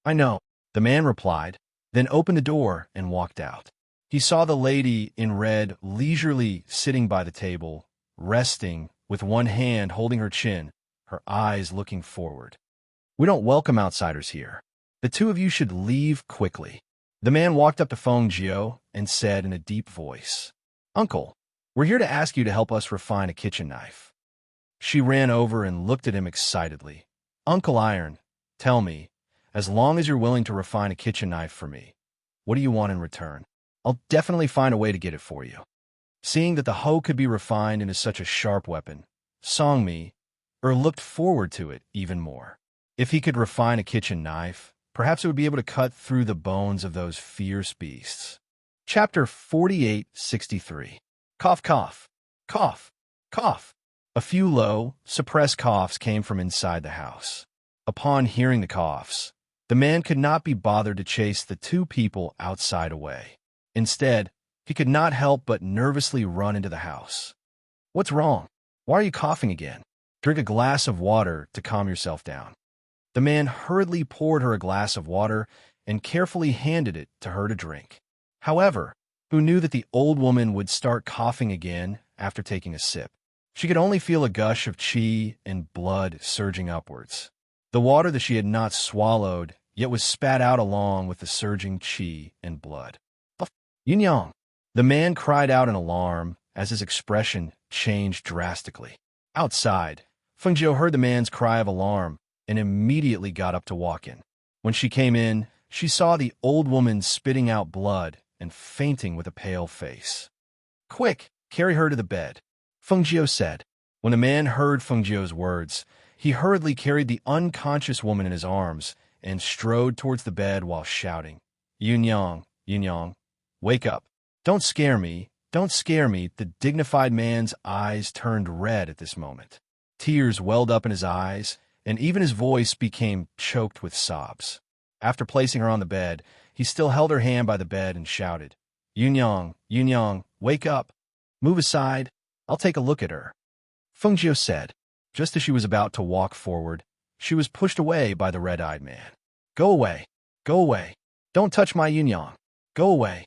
"I know," the man replied, then opened the door and walked out. He saw the lady in red leisurely sitting by the table, resting with one hand holding her chin, her eyes looking forward. "We don't welcome outsiders here. The two of you should leave quickly." The man walked up to Fengjiu and said in a deep voice, "Uncle, we're here to ask you to help us refine a kitchen knife." She ran over and looked at him excitedly. "Uncle Iron, tell me, as long as you're willing to refine a kitchen knife for me, what do you want in return? I'll definitely find a way to get it for you." Seeing that the hoe could be refined into such a sharp weapon, Songmi looked forward to it even more. If he could refine a kitchen knife, perhaps it would be able to cut through the bones of those fierce beasts. Chapter 4863. Cough, cough, cough, cough. A few low, suppressed coughs came from inside the house. Upon hearing the coughs, the man could not be bothered to chase the two people outside away. Instead, he could not help but nervously run into the house. What's wrong? Why are you coughing again? Drink a glass of water to calm yourself down. The man hurriedly poured her a glass of water and carefully handed it to her to drink. However, who knew that the old woman would start coughing again after taking a sip? She could only feel a gush of qi and blood surging upwards. The water that she had not swallowed, yet was spat out along with the surging qi and blood. Yunyang! The man cried out in alarm as his expression changed drastically. Outside, Fengjiu heard the man's cry of alarm and immediately got up to walk in. When she came in, she saw the old woman spitting out blood and fainting with a pale face. Quick, carry her to the bed, Fengjiu said. When the man heard Fengjiu's words, he hurriedly carried the unconscious woman in his arms and strode towards the bed while shouting, Yunyang, Yunyang, wake up. Don't scare me, don't scare me. The dignified man's eyes turned red at this moment. Tears welled up in his eyes, and even his voice became choked with sobs. After placing her on the bed, he still held her hand by the bed and shouted, Yunyang, Yunyang, wake up. Move aside, I'll take a look at her. Fengjiu said. Just as she was about to walk forward, she was pushed away by the red-eyed man. Go away, go away. Don't touch my Yunyang. Go away.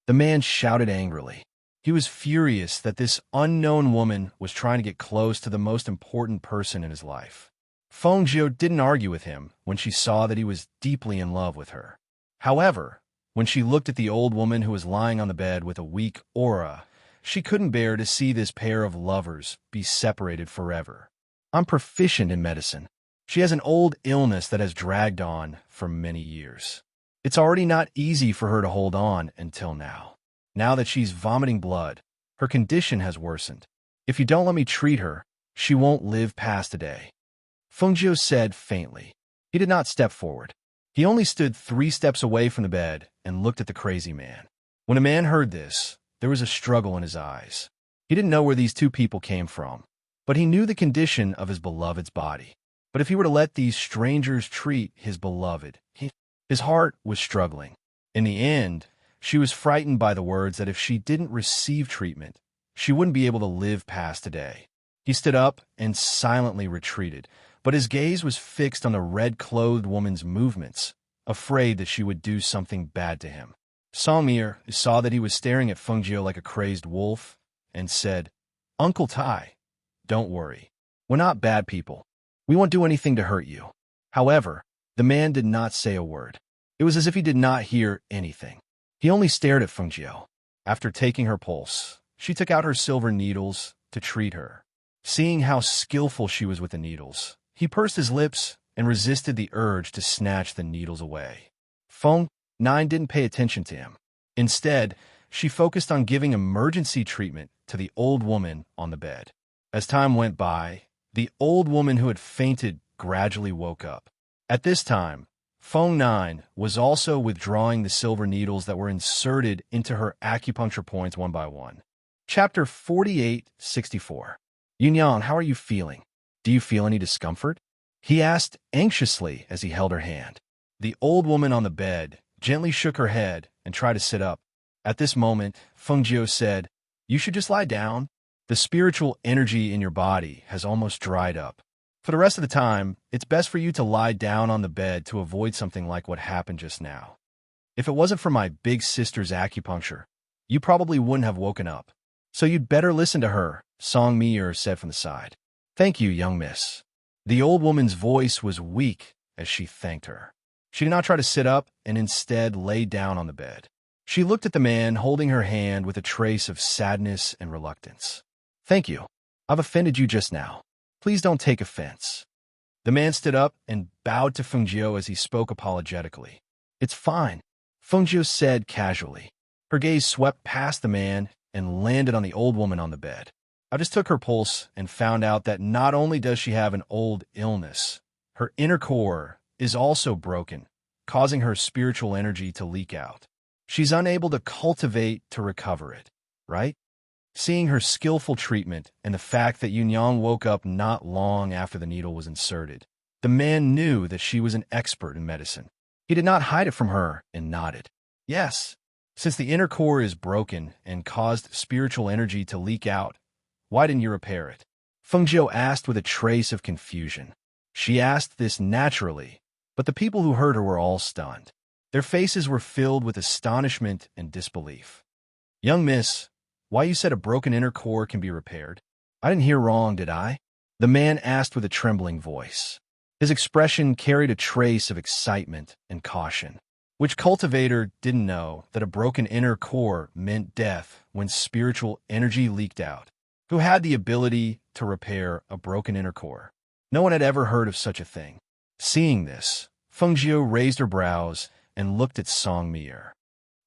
The man shouted angrily. He was furious that this unknown woman was trying to get close to the most important person in his life. Fengjiu didn't argue with him when she saw that he was deeply in love with her. However, when she looked at the old woman who was lying on the bed with a weak aura, she couldn't bear to see this pair of lovers be separated forever. I'm proficient in medicine. She has an old illness that has dragged on for many years. It's already not easy for her to hold on until now. Now that she's vomiting blood, her condition has worsened. If you don't let me treat her, she won't live past a day. Fengjiu said faintly. He did not step forward. He only stood 3 steps away from the bed and looked at the crazy man. When a man heard this, there was a struggle in his eyes. He didn't know where these two people came from, but he knew the condition of his beloved's body. But if he were to let these strangers treat his beloved, his heart was struggling. In the end, she was frightened by the words that if she didn't receive treatment, she wouldn't be able to live past a day. He stood up and silently retreated, but his gaze was fixed on the red-clothed woman's movements, afraid that she would do something bad to him. Songmi saw that he was staring at Fengjiu like a crazed wolf and said, Uncle Tai, don't worry. We're not bad people. We won't do anything to hurt you. However, the man did not say a word. It was as if he did not hear anything. He only stared at Fengjiu. After taking her pulse, she took out her silver needles to treat her. Seeing how skillful she was with the needles, he pursed his lips and resisted the urge to snatch the needles away. Feng Nine didn't pay attention to him. Instead, she focused on giving emergency treatment to the old woman on the bed. As time went by, the old woman who had fainted gradually woke up. At this time, Feng Nine was also withdrawing the silver needles that were inserted into her acupuncture points one by one. Chapter 4864. Yunyang, how are you feeling? Do you feel any discomfort? He asked anxiously as he held her hand. The old woman on the bed gently shook her head and tried to sit up. At this moment, Fengjiu said, You should just lie down. The spiritual energy in your body has almost dried up. For the rest of the time, it's best for you to lie down on the bed to avoid something like what happened just now. If it wasn't for my big sister's acupuncture, you probably wouldn't have woken up. So you'd better listen to her, Songmi said from the side. Thank you, young miss. The old woman's voice was weak as she thanked her. She did not try to sit up and instead lay down on the bed. She looked at the man holding her hand with a trace of sadness and reluctance. Thank you. I've offended you just now. Please don't take offense. The man stood up and bowed to Fengjiu as he spoke apologetically. It's fine, Fengjiu said casually. Her gaze swept past the man and landed on the old woman on the bed. I just took her pulse and found out that not only does she have an old illness, her inner core is also broken, causing her spiritual energy to leak out. She's unable to cultivate to recover it, right? Seeing her skillful treatment and the fact that Yunyang woke up not long after the needle was inserted, the man knew that she was an expert in medicine. He did not hide it from her and nodded. Yes, since the inner core is broken and caused spiritual energy to leak out, why didn't you repair it? Feng Jiu asked with a trace of confusion. She asked this naturally, but the people who heard her were all stunned. Their faces were filled with astonishment and disbelief. Young miss, why you said a broken inner core can be repaired? I didn't hear wrong, did I? The man asked with a trembling voice. His expression carried a trace of excitement and caution. Which cultivator didn't know that a broken inner core meant death when spiritual energy leaked out? Who had the ability to repair a broken inner core? No one had ever heard of such a thing. Seeing this, Feng Jiu raised her brows and looked at Song Mir.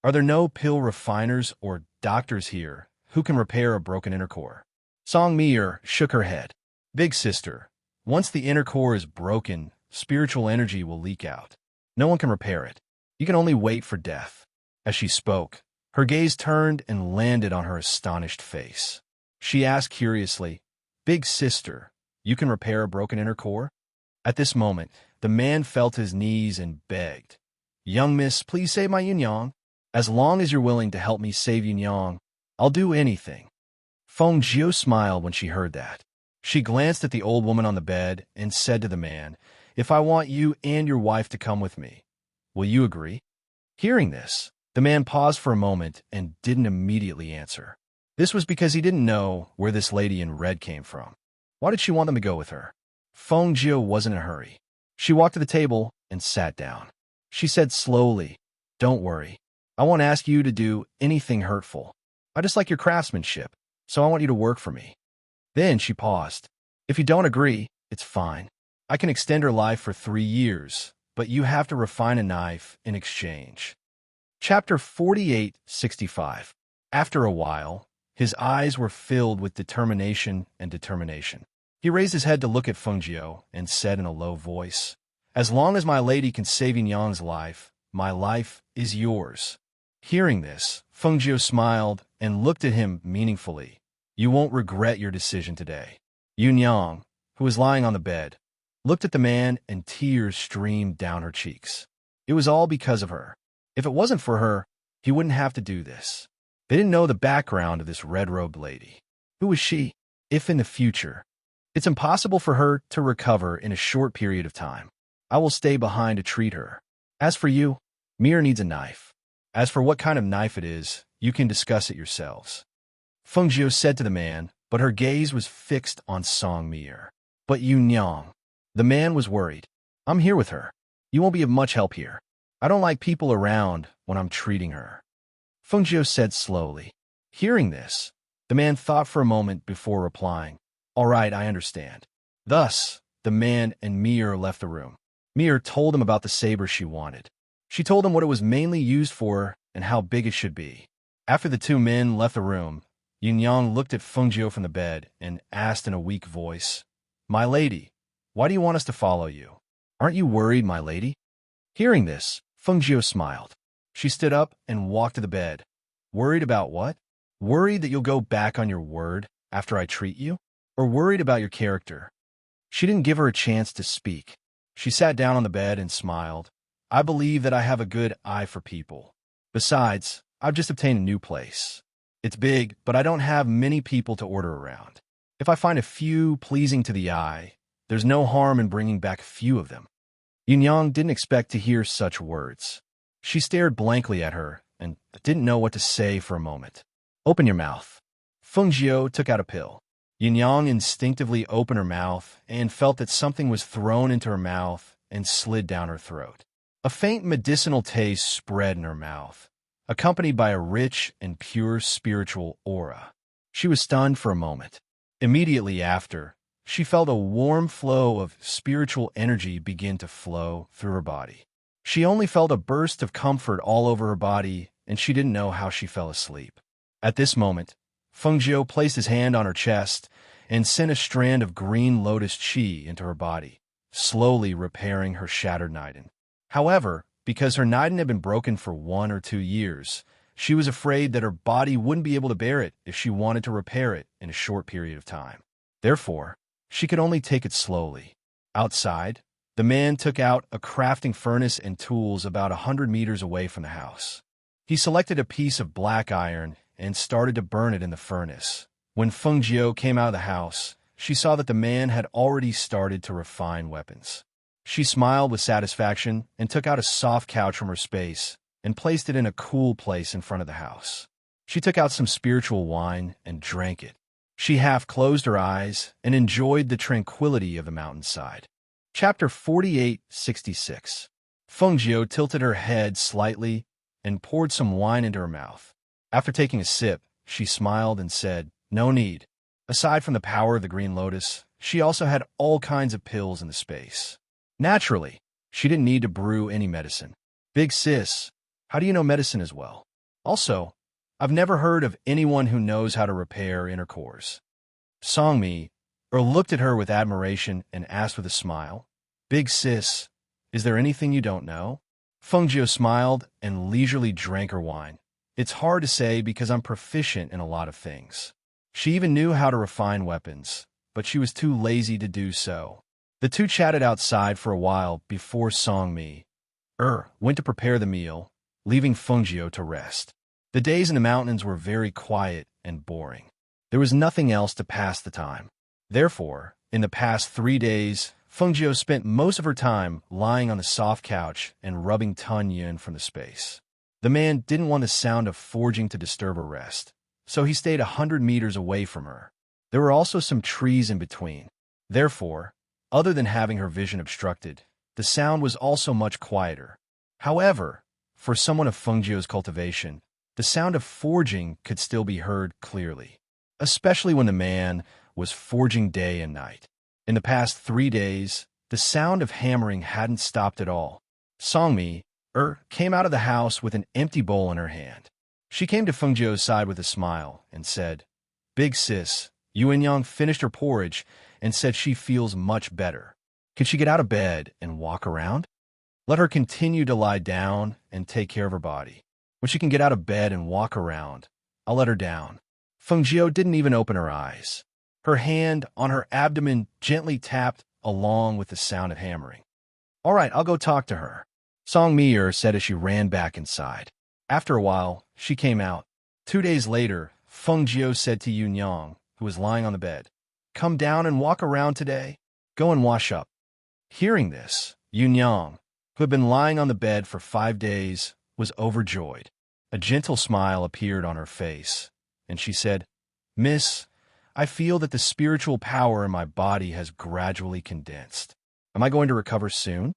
Are there no pill refiners or doctors here who can repair a broken inner core? Song Mir shook her head. Big sister, once the inner core is broken, spiritual energy will leak out. No one can repair it. You can only wait for death. As she spoke, her gaze turned and landed on her astonished face. She asked curiously, Big sister, you can repair a broken inner core? At this moment, the man felt his knees and begged, Young miss, please save my Yunyang. As long as you're willing to help me save Yunyang, I'll do anything. Feng Jiu smiled when she heard that. She glanced at the old woman on the bed and said to the man, If I want you and your wife to come with me, will you agree? Hearing this, the man paused for a moment and didn't immediately answer. This was because he didn't know where this lady in red came from. Why did she want them to go with her? Feng Jiu wasn't in a hurry. She walked to the table and sat down. She said slowly, Don't worry. I won't ask you to do anything hurtful. I just like your craftsmanship, so I want you to work for me. Then she paused. If you don't agree, it's fine. I can extend her life for 3 years, but you have to refine a knife in exchange. Chapter 48:65. After a while, his eyes were filled with determination. He raised his head to look at Feng Jiu and said in a low voice, As long as my lady can save Yunyang's life, my life is yours. Hearing this, Feng Jiu smiled and looked at him meaningfully. You won't regret your decision today. Yunyang, who was lying on the bed, looked at the man and tears streamed down her cheeks. It was all because of her. If it wasn't for her, he wouldn't have to do this. They didn't know the background of this red-robed lady. Who was she? If in the future, it's impossible for her to recover in a short period of time, I will stay behind to treat her. As for you, Mir needs a knife. As for what kind of knife it is, you can discuss it yourselves. Feng Jiu said to the man, but her gaze was fixed on Song Mir. But Yunyang. The man was worried. I'm here with her. You won't be of much help here. I don't like people around when I'm treating her. Feng Jiu said slowly. Hearing this, the man thought for a moment before replying, All right, I understand. Thus, the man and Mir left the room. Mir told him about the saber she wanted. She told him what it was mainly used for and how big it should be. After the two men left the room, Yunyang looked at Feng Jiu from the bed and asked in a weak voice, My lady, why do you want us to follow you? Aren't you worried, my lady? Hearing this, Feng Jiu smiled. She stood up and walked to the bed. Worried about what? Worried that you'll go back on your word after I treat you? Or worried about your character? She didn't give her a chance to speak. She sat down on the bed and smiled. I believe that I have a good eye for people. Besides, I've just obtained a new place. It's big, but I don't have many people to order around. If I find a few pleasing to the eye, there's no harm in bringing back a few of them. Yunyang didn't expect to hear such words. She stared blankly at her and didn't know what to say for a moment. Open your mouth. Feng Jiu took out a pill. Yunyang instinctively opened her mouth and felt that something was thrown into her mouth and slid down her throat. A faint medicinal taste spread in her mouth, accompanied by a rich and pure spiritual aura. She was stunned for a moment. Immediately after, she felt a warm flow of spiritual energy begin to flow through her body. She only felt a burst of comfort all over her body, and she didn't know how she fell asleep. At this moment, Feng Jiu placed his hand on her chest and sent a strand of green lotus chi into her body, slowly repairing her shattered Niden. However, because her Niden had been broken for 1 or 2 years, she was afraid that her body wouldn't be able to bear it if she wanted to repair it in a short period of time. Therefore, she could only take it slowly. Outside, the man took out a crafting furnace and tools about 100 meters away from the house. He selected a piece of black iron and started to burn it in the furnace. When Feng Jiu came out of the house, she saw that the man had already started to refine weapons. She smiled with satisfaction and took out a soft couch from her space and placed it in a cool place in front of the house. She took out some spiritual wine and drank it. She half closed her eyes and enjoyed the tranquility of the mountainside. Chapter 48:66. Feng Jiu tilted her head slightly and poured some wine into her mouth. After taking a sip, she smiled and said, "No need." Aside from the power of the green lotus, she also had all kinds of pills in the space. Naturally, she didn't need to brew any medicine. "Big sis, how do you know medicine as well? Also, I've never heard of anyone who knows how to repair inner cores." Songmi looked at her with admiration and asked with a smile, "Big sis, is there anything you don't know?" Feng Jiu smiled and leisurely drank her wine. "It's hard to say because I'm proficient in a lot of things." She even knew how to refine weapons, but she was too lazy to do so. The two chatted outside for a while before Songmi went to prepare the meal, leaving Feng Jiu to rest. The days in the mountains were very quiet and boring. There was nothing else to pass the time. Therefore, in the past 3 days, Feng Jiu spent most of her time lying on the soft couch and rubbing Tun Yun from the space. The man didn't want the sound of forging to disturb her rest, so he stayed 100 meters away from her. There were also some trees in between. Therefore, other than having her vision obstructed, the sound was also much quieter. However, for someone of Feng Jiu's cultivation, the sound of forging could still be heard clearly, especially when the man was forging day and night. In the past 3 days, the sound of hammering hadn't stopped at all. Songmi came out of the house with an empty bowl in her hand. She came to Feng Jiu's side with a smile and said, "Big sis, Yuanyang finished her porridge and said she feels much better. Can she get out of bed and walk around? Let her continue to lie down and take care of her body. When she can get out of bed and walk around, I'll let her down." Feng Jiu didn't even open her eyes. Her hand on her abdomen gently tapped along with the sound of hammering. "All right, I'll go talk to her," Song Mi said as she ran back inside. After a while, she came out. 2 days later, Feng Jiu said to Yuanyang, who was lying on the bed, "Come down and walk around today. Go and wash up." Hearing this, Yuanyang, who had been lying on the bed for 5 days, was overjoyed. A gentle smile appeared on her face, and she said, "Miss, I feel that the spiritual power in my body has gradually condensed. Am I going to recover soon?"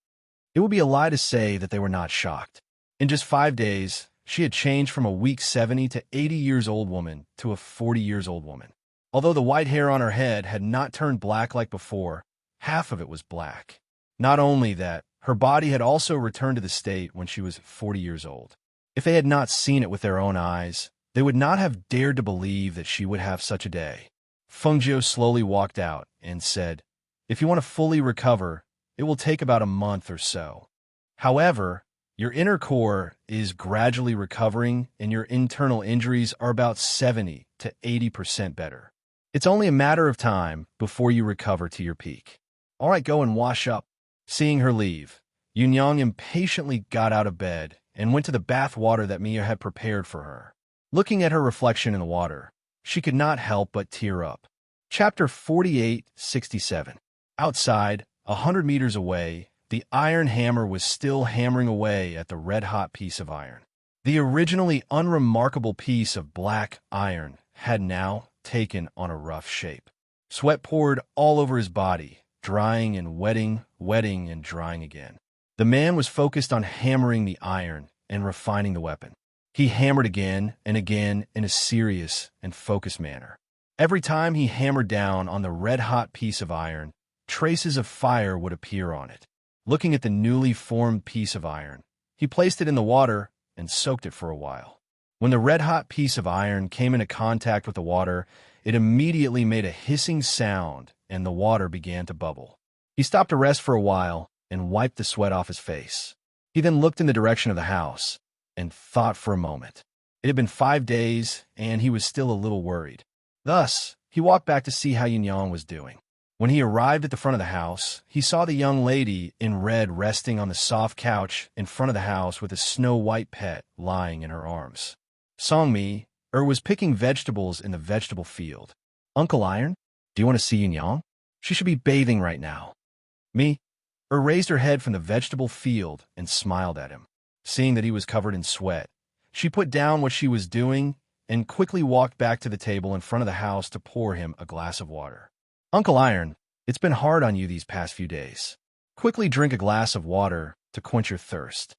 It would be a lie to say that they were not shocked. In just 5 days, she had changed from a weak 70 to 80 years old woman to a 40 years old woman. Although the white hair on her head had not turned black like before, half of it was black. Not only that, her body had also returned to the state when she was 40 years old. If they had not seen it with their own eyes, they would not have dared to believe that she would have such a day. Feng Jiu slowly walked out and said, "If you want to fully recover, it will take about a month or so. However, your inner core is gradually recovering and your internal injuries are about 70 to 80% better. It's only a matter of time before you recover to your peak. All right, go and wash up." Seeing her leave, Yuanyang impatiently got out of bed and went to the bath water that Mia had prepared for her. Looking at her reflection in the water, she could not help but tear up. Chapter 48:67. Outside, 100 meters away, the iron hammer was still hammering away at the red-hot piece of iron. The originally unremarkable piece of black iron had now taken on a rough shape. Sweat poured all over his body, drying and wetting and drying again. The man was focused on hammering the iron and refining the weapon. He hammered again and again in a serious and focused manner. Every time he hammered down on the red-hot piece of iron, traces of fire would appear on it. Looking at the newly formed piece of iron, he placed it in the water and soaked it for a while. When the red-hot piece of iron came into contact with the water, it immediately made a hissing sound, and the water began to bubble. He stopped to rest for a while and wiped the sweat off his face. He then looked in the direction of the house and thought for a moment. It had been 5 days, and he was still a little worried. Thus, he walked back to see how Yunyang was doing. When he arrived at the front of the house, he saw the young lady in red resting on the soft couch in front of the house with a snow-white pet lying in her arms. Songmi was picking vegetables in the vegetable field. Uncle Iron, do you want to see Yunyang? She should be bathing right now. Me? Raised her head from the vegetable field and smiled at him. Seeing that he was covered in sweat, she put down what she was doing and quickly walked back to the table in front of the house to pour him a glass of water. Uncle Iron, it's been hard on you these past few days. Quickly drink a glass of water to quench your thirst.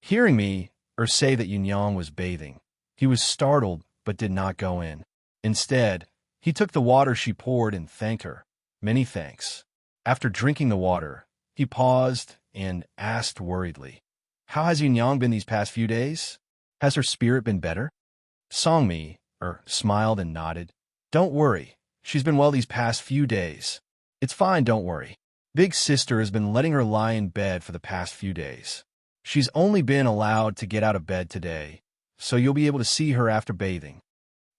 Hearing me say that Yunyang was bathing, he was startled but did not go in. Instead, he took the water she poured and thanked her. Many thanks. After drinking the water, he paused and asked worriedly, "How has Yunyang been these past few days? Has her spirit been better?" Songmi smiled and nodded. "Don't worry. She's been well these past few days. It's fine, don't worry. Big sister has been letting her lie in bed for the past few days. She's only been allowed to get out of bed today, so you'll be able to see her after bathing."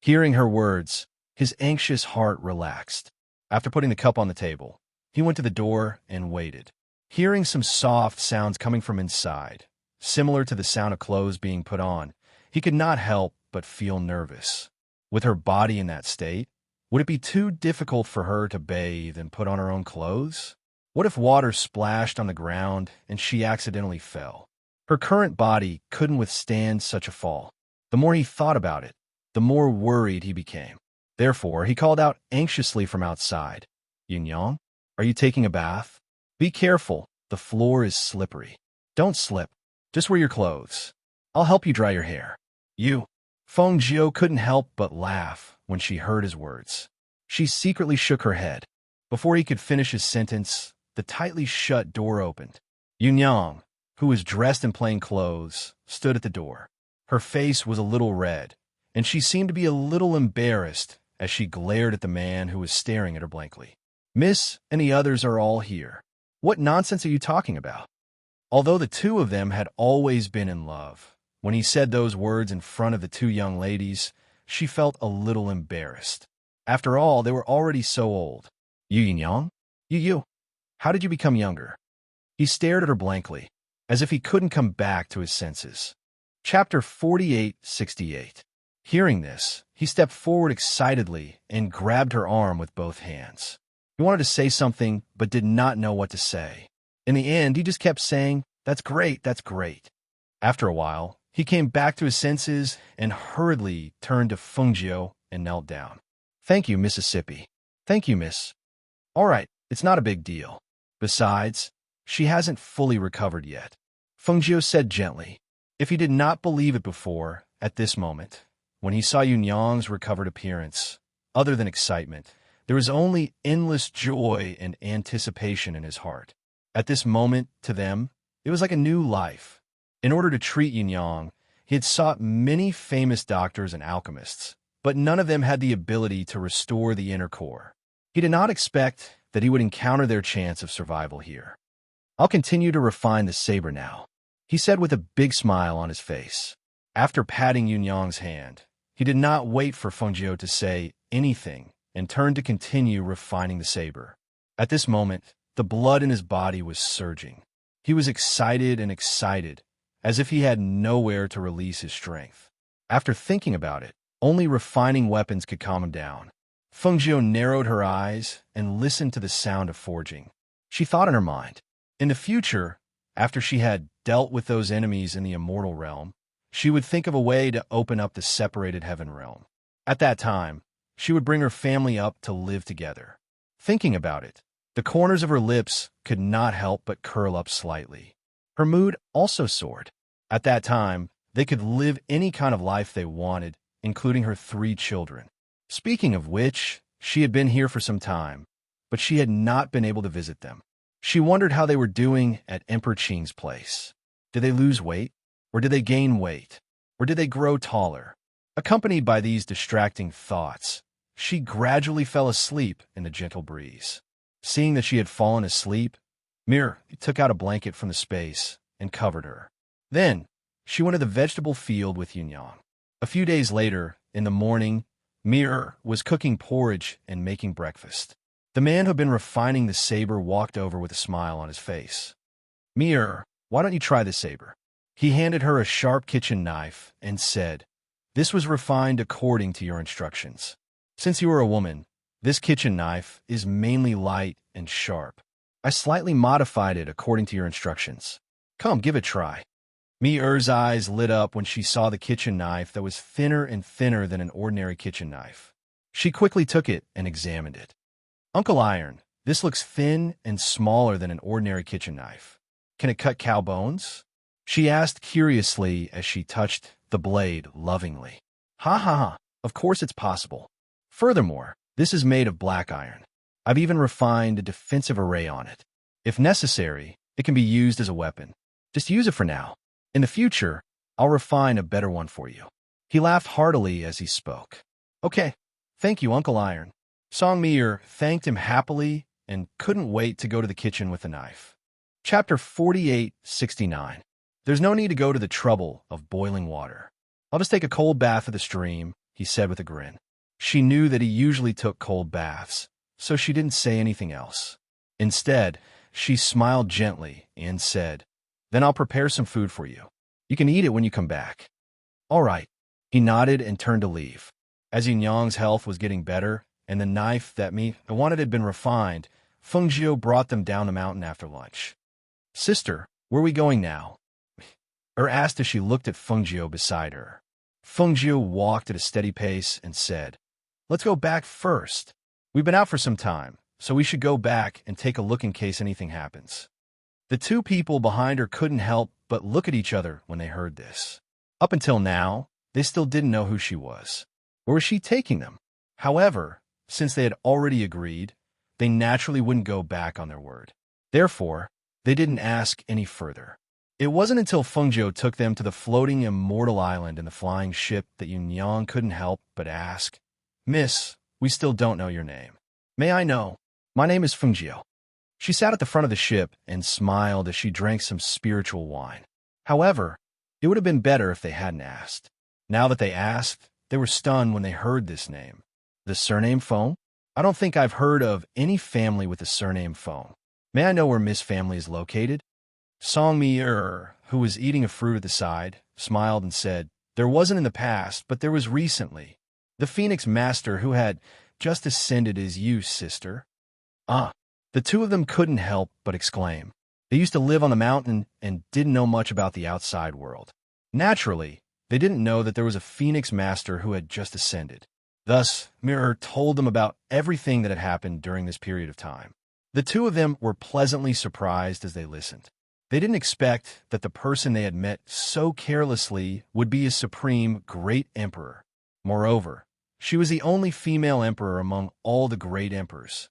Hearing her words, his anxious heart relaxed. After putting the cup on the table, he went to the door and waited. Hearing some soft sounds coming from inside, similar to the sound of clothes being put on, he could not help but feel nervous. With her body in that state, would it be too difficult for her to bathe and put on her own clothes? What if water splashed on the ground and she accidentally fell? Her current body couldn't withstand such a fall. The more he thought about it, the more worried he became. Therefore, he called out anxiously from outside, "Yunyang, are you taking a bath? Be careful, the floor is slippery. Don't slip. Just wear your clothes. I'll help you dry your hair." Feng Jiu couldn't help but laugh when she heard his words. She secretly shook her head. Before he could finish his sentence, the tightly shut door opened. Yunyang, who was dressed in plain clothes, stood at the door. Her face was a little red, and she seemed to be a little embarrassed as she glared at the man who was staring at her blankly. "Miss and the others are all here. What nonsense are you talking about?" Although the two of them had always been in love, when he said those words in front of the two young ladies, she felt a little embarrassed. After all, they were already so old. Yunyang? How did you become younger?" He stared at her blankly, as if he couldn't come back to his senses. Chapter 48-68. Hearing this, he stepped forward excitedly and grabbed her arm with both hands. He wanted to say something, but did not know what to say. In the end, he just kept saying, "That's great, that's great." After a while, he came back to his senses and hurriedly turned to Feng Jiu and knelt down. "Thank you, Mississippi. Thank you, miss. All right, it's not a big deal. Besides, she hasn't fully recovered yet," Feng Jiu said gently. If he did not believe it before, at this moment, when he saw Yunyang's recovered appearance, other than excitement, there was only endless joy and anticipation in his heart. At this moment, to them, it was like a new life. In order to treat Yunyang, he had sought many famous doctors and alchemists, but none of them had the ability to restore the inner core. He did not expect that he would encounter their chance of survival here. "I'll continue to refine the saber now," he said with a big smile on his face. After patting Yunyang's hand, he did not wait for Feng Jiu to say anything and turned to continue refining the saber. At this moment, the blood in his body was surging. He was excited, as if he had nowhere to release his strength. After thinking about it, only refining weapons could calm him down. Feng Jiu narrowed her eyes and listened to the sound of forging. She thought in her mind, in the future, after she had dealt with those enemies in the immortal realm, she would think of a way to open up the separated heaven realm. At that time, she would bring her family up to live together. Thinking about it, the corners of her lips could not help but curl up slightly. Her mood also soared. At that time, they could live any kind of life they wanted, including her 3 children. Speaking of which, she had been here for some time, but she had not been able to visit them. She wondered how they were doing at Emperor Qing's place. Did they lose weight? Or did they gain weight? Or did they grow taller? Accompanied by these distracting thoughts, she gradually fell asleep in the gentle breeze. Seeing that she had fallen asleep, Mir took out a blanket from the space and covered her. Then, she went to the vegetable field with Yunyang. A few days later, in the morning, Mir was cooking porridge and making breakfast. The man who had been refining the saber walked over with a smile on his face. Mir, why don't you try the saber? He handed her a sharp kitchen knife and said, "This was refined according to your instructions. Since you are a woman, this kitchen knife is mainly light and sharp. I slightly modified it according to your instructions. Come, give it a try." Mir's eyes lit up when she saw the kitchen knife that was thinner and thinner than an ordinary kitchen knife. She quickly took it and examined it. "Uncle Iron, this looks thin and smaller than an ordinary kitchen knife. Can it cut cow bones?" She asked curiously as she touched the blade lovingly. "Ha ha ha, of course it's possible. Furthermore, this is made of black iron. I've even refined a defensive array on it. If necessary, it can be used as a weapon. Just use it for now. In the future, I'll refine a better one for you." He laughed heartily as he spoke. "Okay, thank you, Uncle Iron." Song Mir thanked him happily and couldn't wait to go to the kitchen with the knife. Chapter 48:69. There's no need to go to the trouble of boiling water. "I'll just take a cold bath at the stream," he said with a grin. She knew that he usually took cold baths, so she didn't say anything else. Instead, she smiled gently and said, "Then I'll prepare some food for you. You can eat it when you come back." "All right." He nodded and turned to leave. As Yunyang's health was getting better, and the knife that Mi wanted had been refined, Fengjiu brought them down the mountain after lunch. "Sister, where are we going now?" asked as she looked at Fengjiu beside her. Fengjiu walked at a steady pace and said, "Let's go back first. We've been out for some time, so we should go back and take a look in case anything happens." The two people behind her couldn't help but look at each other when they heard this. Up until now, they still didn't know who she was. Where was she taking them? However, since they had already agreed, they naturally wouldn't go back on their word. Therefore, they didn't ask any further. It wasn't until Fengjiu took them to the floating immortal island in the flying ship that Yunyang couldn't help but ask, "Miss, we still don't know your name." "May I know?" "My name is Fengjiu." She sat at the front of the ship and smiled as she drank some spiritual wine. However, it would have been better if they hadn't asked. Now that they asked, they were stunned when they heard this name. The surname Feng? I don't think I've heard of any family with the surname Feng. May I know where Miss family is located? Song Mi-er, who was eating a fruit at the side, smiled and said, "There wasn't in the past, but there was recently. The Phoenix Master who had just ascended is you, sister." "Ah." The two of them couldn't help but exclaim. They used to live on the mountain and didn't know much about the outside world. Naturally, they didn't know that there was a Phoenix Master who had just ascended. Thus, Mirror told them about everything that had happened during this period of time. The two of them were pleasantly surprised as they listened. They didn't expect that the person they had met so carelessly would be a supreme great emperor. Moreover, she was the only female emperor among all the great emperors.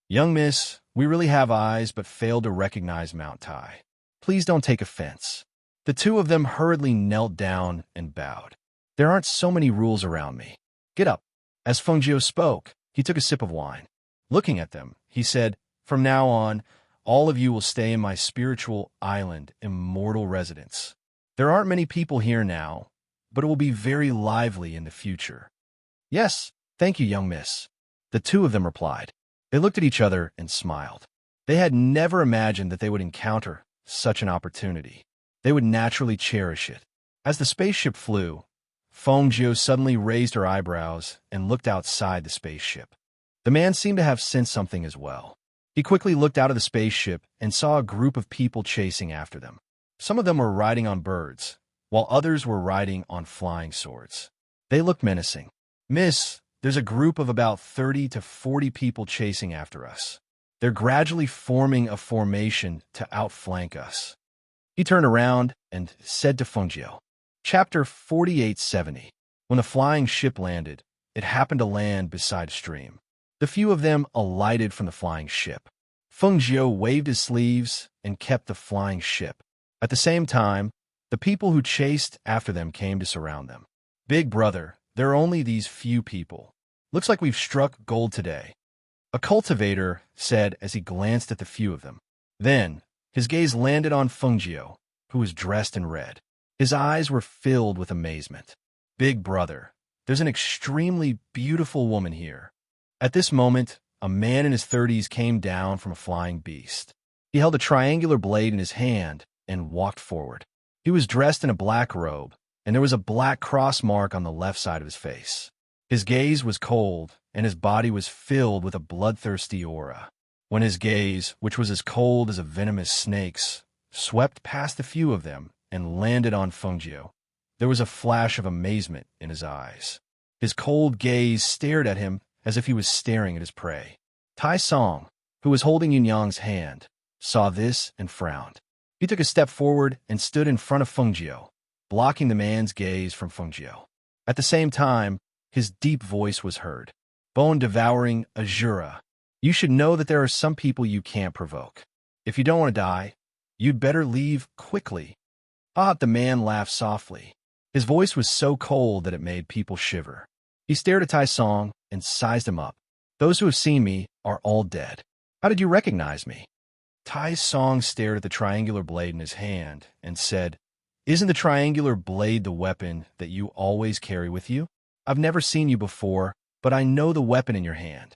"Young miss, we really have eyes but fail to recognize Mount Tai. Please don't take offense." The two of them hurriedly knelt down and bowed. "There aren't so many rules around me. Get up." As Fengjiu spoke, he took a sip of wine. Looking at them, he said, "From now on, all of you will stay in my spiritual island, immortal residence. There aren't many people here now, but it will be very lively in the future." "Yes, thank you, young miss," the two of them replied. They looked at each other and smiled. They had never imagined that they would encounter such an opportunity. They would naturally cherish it. As the spaceship flew, Fengjiu suddenly raised her eyebrows and looked outside the spaceship. The man seemed to have sensed something as well. He quickly looked out of the spaceship and saw a group of people chasing after them. Some of them were riding on birds, while others were riding on flying swords. They looked menacing. "Miss, there's a group of about 30 to 40 people chasing after us. They're gradually forming a formation to outflank us." He turned around and said to Fengjiu. Chapter 48:70. When the flying ship landed, it happened to land beside a stream. The few of them alighted from the flying ship. Fengjiu waved his sleeves and kept the flying ship. At the same time, the people who chased after them came to surround them. "Big brother, There are only these few people. Looks like we've struck gold today, a cultivator said as he glanced at the few of them. Then, his gaze landed on Fengjiu, who was dressed in red. His eyes were filled with amazement. Big brother, there's an extremely beautiful woman here. At this moment, a man in his 30s came down from a flying beast. He held a triangular blade in his hand and walked forward. He was dressed in a black robe, and there was a black cross mark on the left side of his face. His gaze was cold, and his body was filled with a bloodthirsty aura. When his gaze, which was as cold as a venomous snake's, swept past a few of them and landed on Fengjiu, there was a flash of amazement in his eyes. His cold gaze stared at him as if he was staring at his prey. Tai Song, who was holding Yunyang's hand, saw this and frowned. He took a step forward and stood in front of Fengjiu, blocking the man's gaze from Fengjiu. At the same time, his deep voice was heard. Bone-devouring Azura, you should know that there are some people you can't provoke. If you don't want to die, you'd better leave quickly. The man laughed softly. His voice was so cold that it made people shiver. He stared at Tai Song and sized him up. Those who have seen me are all dead. How did you recognize me? Tai Song stared at the triangular blade in his hand and said, Isn't the triangular blade the weapon that you always carry with you? I've never seen you before, but I know the weapon in your hand.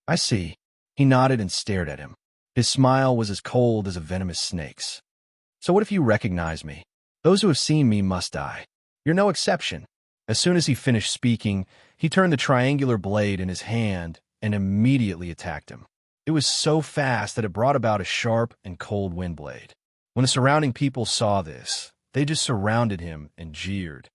I see. He nodded and stared at him. His smile was as cold as a venomous snake's. So what if you recognize me? Those who have seen me must die. You're no exception. As soon as he finished speaking, he turned the triangular blade in his hand and immediately attacked him. It was so fast that it brought about a sharp and cold wind blade. When the surrounding people saw this, they just surrounded him and jeered.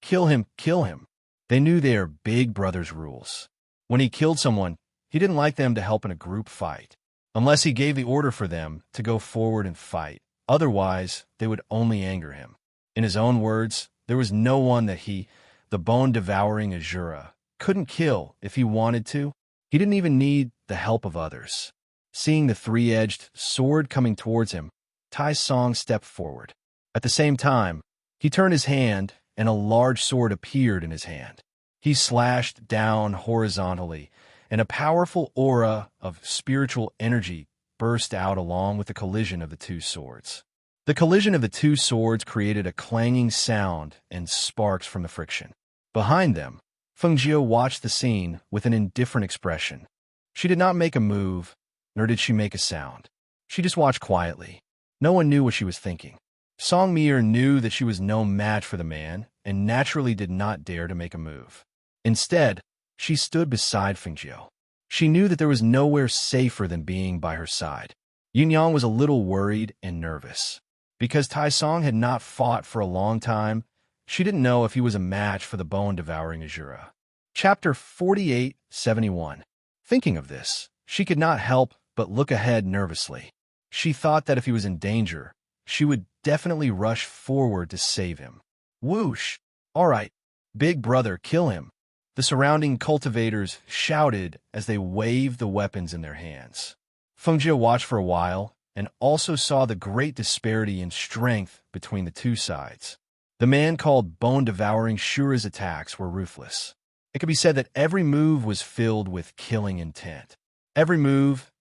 Kill him, kill him. They knew their big brother's rules. When he killed someone, he didn't like them to help in a group fight, unless he gave the order for them to go forward and fight. Otherwise, they would only anger him. In his own words, there was no one that he, the bone-devouring Azura, couldn't kill if he wanted to. He didn't even need the help of others. Seeing the three-edged sword coming towards him, Tai Song stepped forward. At the same time, he turned his hand, and a large sword appeared in his hand. He slashed down horizontally, and a powerful aura of spiritual energy burst out along with the collision of the two swords. The collision of the two swords created a clanging sound and sparks from the friction. Behind them, Fengjiu watched the scene with an indifferent expression. She did not make a move, nor did she make a sound. She just watched quietly. No one knew what she was thinking. Song Mir knew that she was no match for the man and naturally did not dare to make a move. Instead, she stood beside Fengjiu. She knew that there was nowhere safer than being by her side. Yunyang was a little worried and nervous. Because Tai Song had not fought for a long time, she didn't know if he was a match for the bone-devouring Azura. Chapter 48-71. Thinking of this, she could not help but look ahead nervously. She thought that if he was in danger, she would definitely rush forward to save him. Whoosh! All right, big brother, kill him. The surrounding cultivators shouted as they waved the weapons in their hands. Fengjiu watched for a while and also saw the great disparity in strength between the two sides. The man called Bone-Devouring Shura's attacks were ruthless. It could be said that every move was filled with killing intent. Every move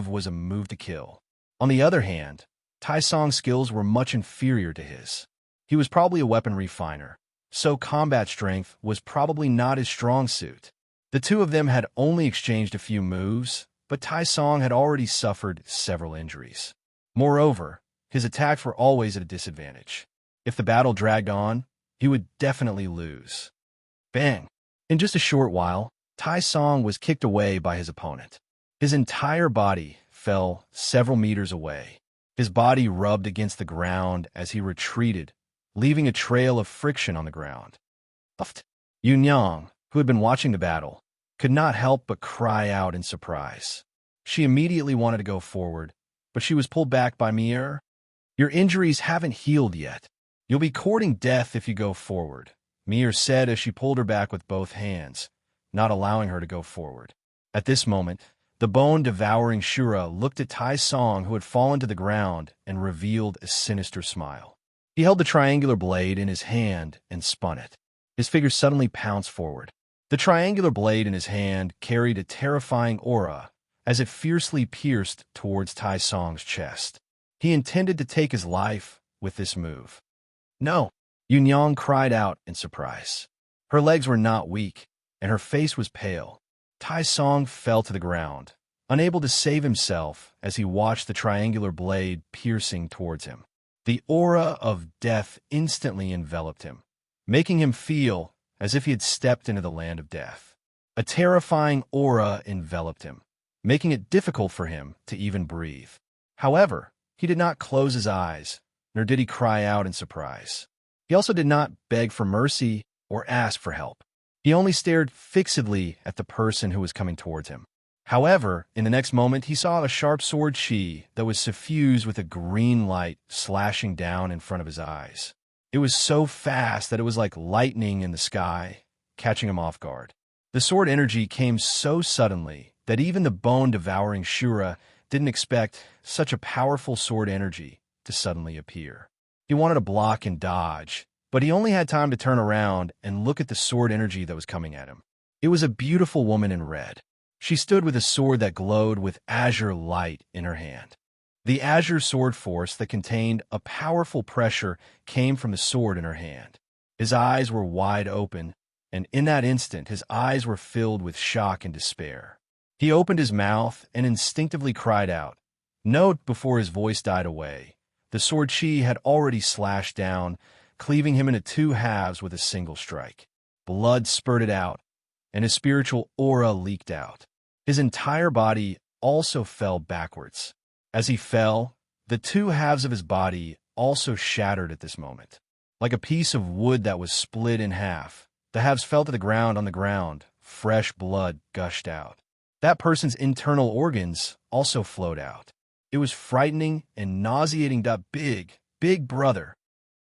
was a move to kill. On the other hand, Tai Song's skills were much inferior to his. He was probably a weapon refiner, so combat strength was probably not his strong suit. The two of them had only exchanged a few moves, but Tai Song had already suffered several injuries. Moreover, his attacks were always at a disadvantage. If the battle dragged on, he would definitely lose. Bang! In just a short while, Tai Song was kicked away by his opponent. His entire body fell several meters away. His body rubbed against the ground as he retreated, leaving a trail of friction on the ground. Yunyang, who had been watching the battle, could not help but cry out in surprise. She immediately wanted to go forward, but she was pulled back by Mir. Your injuries haven't healed yet. You'll be courting death if you go forward, Mir said as she pulled her back with both hands, not allowing her to go forward. At this moment, the bone-devouring Shura looked at Tai Song, who had fallen to the ground, and revealed a sinister smile. He held the triangular blade in his hand and spun it. his figure suddenly pounced forward. The triangular blade in his hand carried a terrifying aura as it fiercely pierced towards Tai Song's chest. He intended to take his life with this move. No! Yunyang cried out in surprise. Her legs were not weak, and her face was pale. Tai Song fell to the ground, unable to save himself as he watched the triangular blade piercing towards him. The aura of death instantly enveloped him, making him feel as if he had stepped into the land of death. A terrifying aura enveloped him, making it difficult for him to even breathe. However, he did not close his eyes, nor did he cry out in surprise. He also did not beg for mercy or ask for help. He only stared fixedly at the person who was coming towards him. However, in the next moment, he saw a sharp sword chi that was suffused with a green light slashing down in front of his eyes. It was so fast that it was like lightning in the sky, catching him off guard. The sword energy came so suddenly that even the bone-devouring Shura didn't expect such a powerful sword energy to suddenly appear. He wanted to block and dodge, but he only had time to turn around and look at the sword energy that was coming at him. It was a beautiful woman in red. She stood with a sword that glowed with azure light in her hand. The azure sword force that contained a powerful pressure came from the sword in her hand. His eyes were wide open, and in that instant his eyes were filled with shock and despair. He opened his mouth and instinctively cried out. Note before his voice died away, the sword chi had already slashed down, cleaving him into two halves with a single strike. Blood spurted out, and his spiritual aura leaked out. His entire body also fell backwards. As he fell, the two halves of his body also shattered at this moment. Like a piece of wood that was split in half, the halves fell to the ground. On the ground, fresh blood gushed out. That person's internal organs also flowed out. It was frightening and nauseating. Big brother.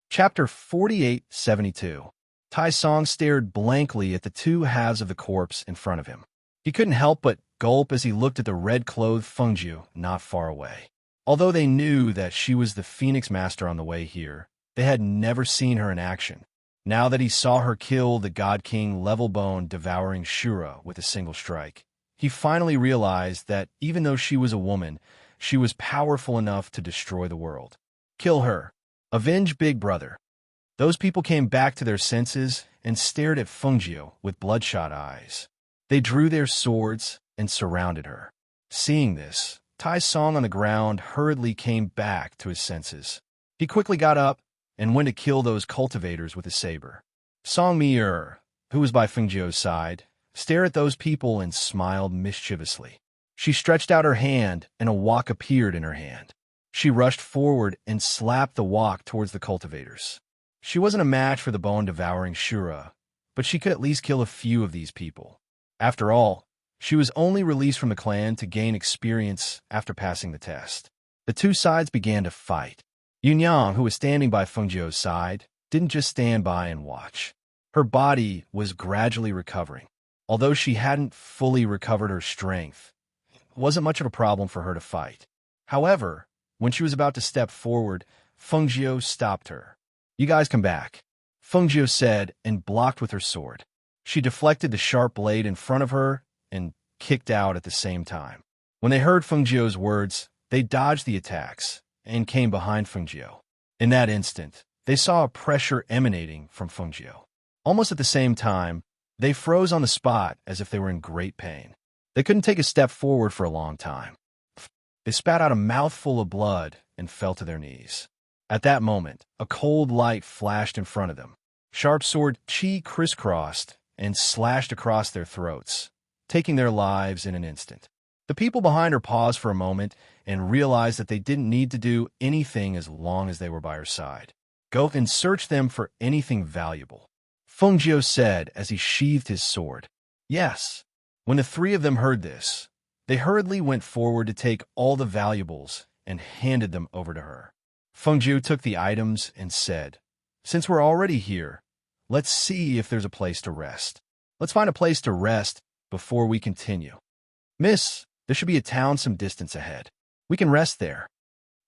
Chapter 4872. Tai Song stared blankly at the two halves of the corpse in front of him. He couldn't help but gulp as he looked at the red-clothed Fengjiu not far away. Although they knew that she was the Phoenix Master on the way here, they had never seen her in action. Now that he saw her kill the God King level-bone devouring Shura with a single strike, he finally realized that even though she was a woman, she was powerful enough to destroy the world. Kill her. Avenge Big Brother. Those people came back to their senses and stared at Fengjiu with bloodshot eyes. They drew their swords and surrounded her. Seeing this, Tai Song on the ground hurriedly came back to his senses. He quickly got up and went to kill those cultivators with his saber. Song Mi-er, who was by Fengjiu's side, stared at those people and smiled mischievously. She stretched out her hand, and a wok appeared in her hand. She rushed forward and slapped the wok towards the cultivators. She wasn't a match for the bone-devouring Shura, but she could at least kill a few of these people. After all, she was only released from the clan to gain experience after passing the test. The two sides began to fight. Yunyang, who was standing by Fengjiu's side, didn't just stand by and watch. Her body was gradually recovering. Although she hadn't fully recovered her strength, it wasn't much of a problem for her to fight. However, when she was about to step forward, Fengjiu stopped her. You guys come back, Fengjiu said and blocked with her sword. She deflected the sharp blade in front of her and kicked out at the same time. When they heard Fengjiu's words, they dodged the attacks and came behind Fengjiu. In that instant, they saw a pressure emanating from Fengjiu. Almost at the same time, they froze on the spot as if they were in great pain. They couldn't take a step forward for a long time. They spat out a mouthful of blood and fell to their knees. At that moment, a cold light flashed in front of them. Sharp sword chi crisscrossed and slashed across their throats, taking their lives in an instant. The people behind her paused for a moment and realized that they didn't need to do anything as long as they were by her side. Go and search them for anything valuable, Fengjiu said as he sheathed his sword. Yes. When the three of them heard this, they hurriedly went forward to take all the valuables and handed them over to her. Fengjiu took the items and said, Since we're already here, let's see if there's a place to rest. Let's find a place to rest before we continue. Miss, there should be a town some distance ahead. We can rest there,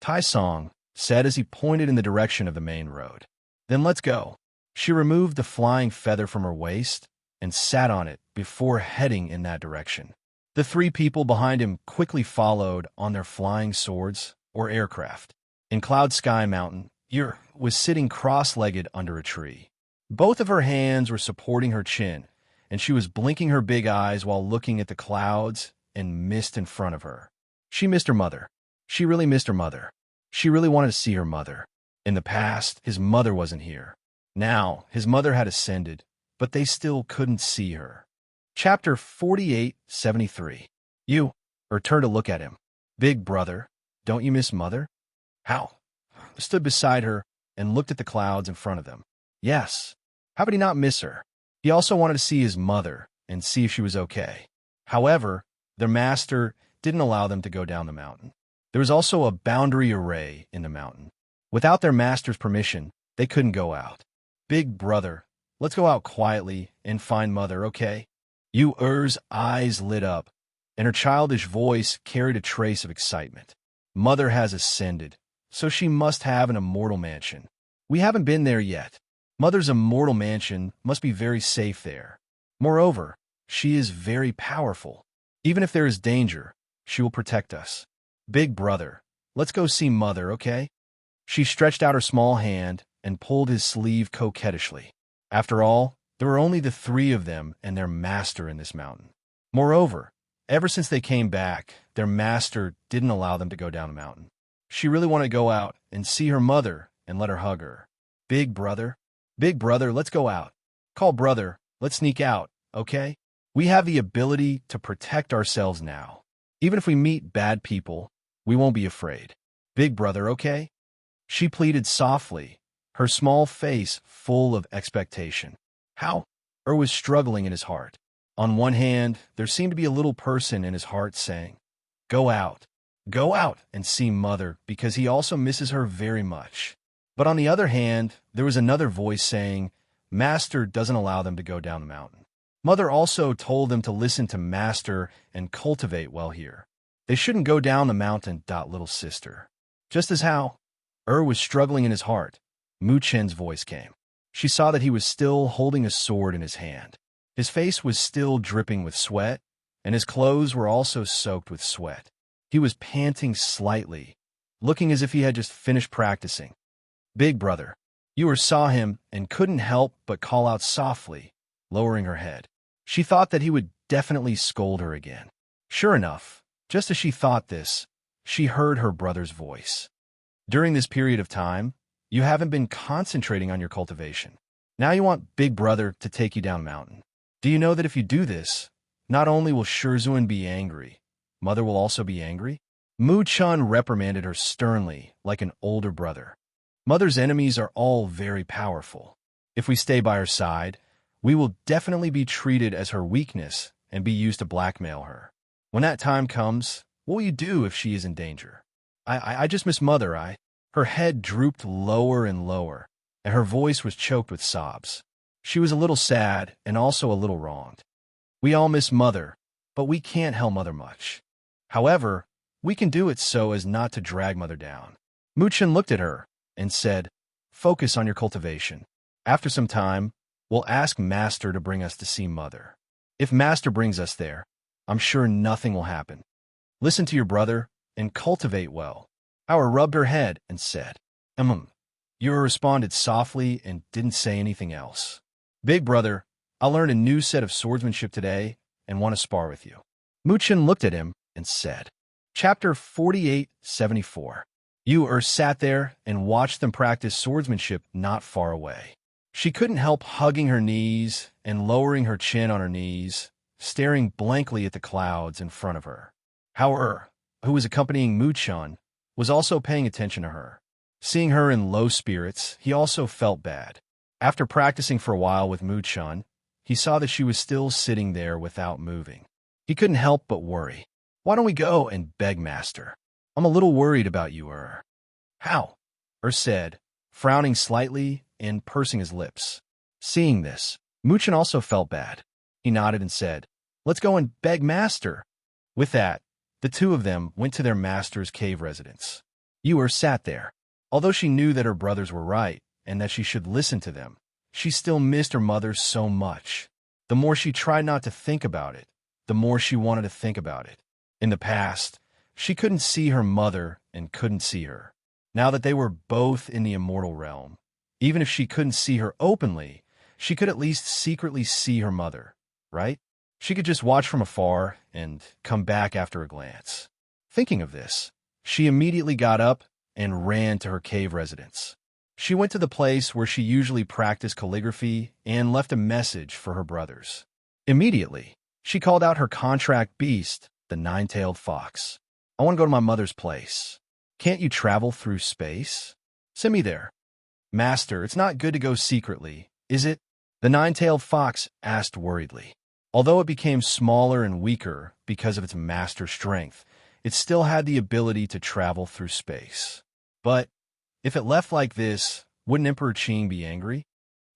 Tai Song said as he pointed in the direction of the main road. Then let's go. She removed the flying feather from her waist and sat on it before heading in that direction. The three people behind him quickly followed on their flying swords or aircraft. In Cloud Sky Mountain, Ur was sitting cross-legged under a tree. Both of her hands were supporting her chin, and she was blinking her big eyes while looking at the clouds and mist in front of her. She missed her mother. She really missed her mother. She really wanted to see her mother. In the past, his mother wasn't here. Now, his mother had ascended, but they still couldn't see her. Chapter 48:73. You, or turned to look at him. Big brother, don't you miss mother? How? Stood beside her and looked at the clouds in front of them. Yes. How could he not miss her? He also wanted to see his mother and see if she was okay. However, their master didn't allow them to go down the mountain. There was also a boundary array in the mountain. Without their master's permission, they couldn't go out. Big brother, let's go out quietly and find mother, okay? Ur's eyes lit up, and her childish voice carried a trace of excitement. Mother has ascended, so she must have an immortal mansion. We haven't been there yet. Mother's immortal mansion must be very safe there. Moreover, she is very powerful. Even if there is danger, she will protect us. Big brother, let's go see mother, okay? She stretched out her small hand and pulled his sleeve coquettishly. After all, there were only the three of them and their master in this mountain. Moreover, ever since they came back, their master didn't allow them to go down the mountain. She really wanted to go out and see her mother and let her hug her. Big brother, let's go out. Call brother, let's sneak out, okay? We have the ability to protect ourselves now. Even if we meet bad people, we won't be afraid. Big brother, okay? She pleaded softly, her small face full of expectation. How? Was struggling in his heart. On one hand, there seemed to be a little person in his heart saying, Go out and see mother because he also misses her very much. But on the other hand, there was another voice saying, Master doesn't allow them to go down the mountain. Mother also told them to listen to Master and cultivate well here. They shouldn't go down the mountain, little sister. Just as how was struggling in his heart, Mu Chen's voice came. She saw that he was still holding a sword in his hand. His face was still dripping with sweat, and his clothes were also soaked with sweat. He was panting slightly, looking as if he had just finished practicing. Big brother, saw him and couldn't help but call out softly, lowering her head. She thought that he would definitely scold her again. Sure enough, just as she thought this, she heard her brother's voice. During this period of time, you haven't been concentrating on your cultivation. Now you want Big Brother to take you down a mountain. Do you know that if you do this, not only will Shizuan be angry, Mother will also be angry? Mu Chun reprimanded her sternly, like an older brother. Mother's enemies are all very powerful. If we stay by her side, we will definitely be treated as her weakness and be used to blackmail her. When that time comes, what will you do if she is in danger? I just miss Mother, Her head drooped lower and lower, and her voice was choked with sobs. She was a little sad and also a little wronged. We all miss Mother, but we can't help Mother much. However, we can do it so as not to drag Mother down. Muchen looked at her and said, Focus on your cultivation. After some time, we'll ask Master to bring us to see Mother. If Master brings us there, I'm sure nothing will happen. Listen to your brother and cultivate well. Aura rubbed her head and said, Yura responded softly and didn't say anything else. Big brother, I'll learn a new set of swordsmanship today and want to spar with you. Muchen looked at him and said, Chapter 48:74. Sat there and watched them practice swordsmanship not far away. She couldn't help hugging her knees and lowering her chin on her knees, staring blankly at the clouds in front of her. How who was accompanying Muchen, was also paying attention to her. Seeing her in low spirits, he also felt bad. After practicing for a while with Muchen, he saw that she was still sitting there without moving. He couldn't help but worry. Why don't we go and beg Master? I'm a little worried about you, How? Said, frowning slightly and pursing his lips. Seeing this, Muchen also felt bad. He nodded and said, Let's go and beg Master. With that, the two of them went to their master's cave residence. Sat there. Although she knew that her brothers were right and that she should listen to them, She still missed her mother so much. The more she tried not to think about it, the more she wanted to think about it. In the past, she couldn't see her mother and couldn't see her. Now that they were both in the immortal realm, even if she couldn't see her openly, she could at least secretly see her mother, right? She could just watch from afar and come back after a glance. Thinking of this, she immediately got up and ran to her cave residence. She went to the place where she usually practiced calligraphy and left a message for her brothers. Immediately, she called out her contract beast, the nine-tailed fox. I want to go to my mother's place. Can't you travel through space? Send me there. Master, it's not good to go secretly, is it? The nine-tailed fox asked worriedly. Although it became smaller and weaker because of its master strength, it still had the ability to travel through space. But if it left like this, wouldn't Emperor Qing be angry?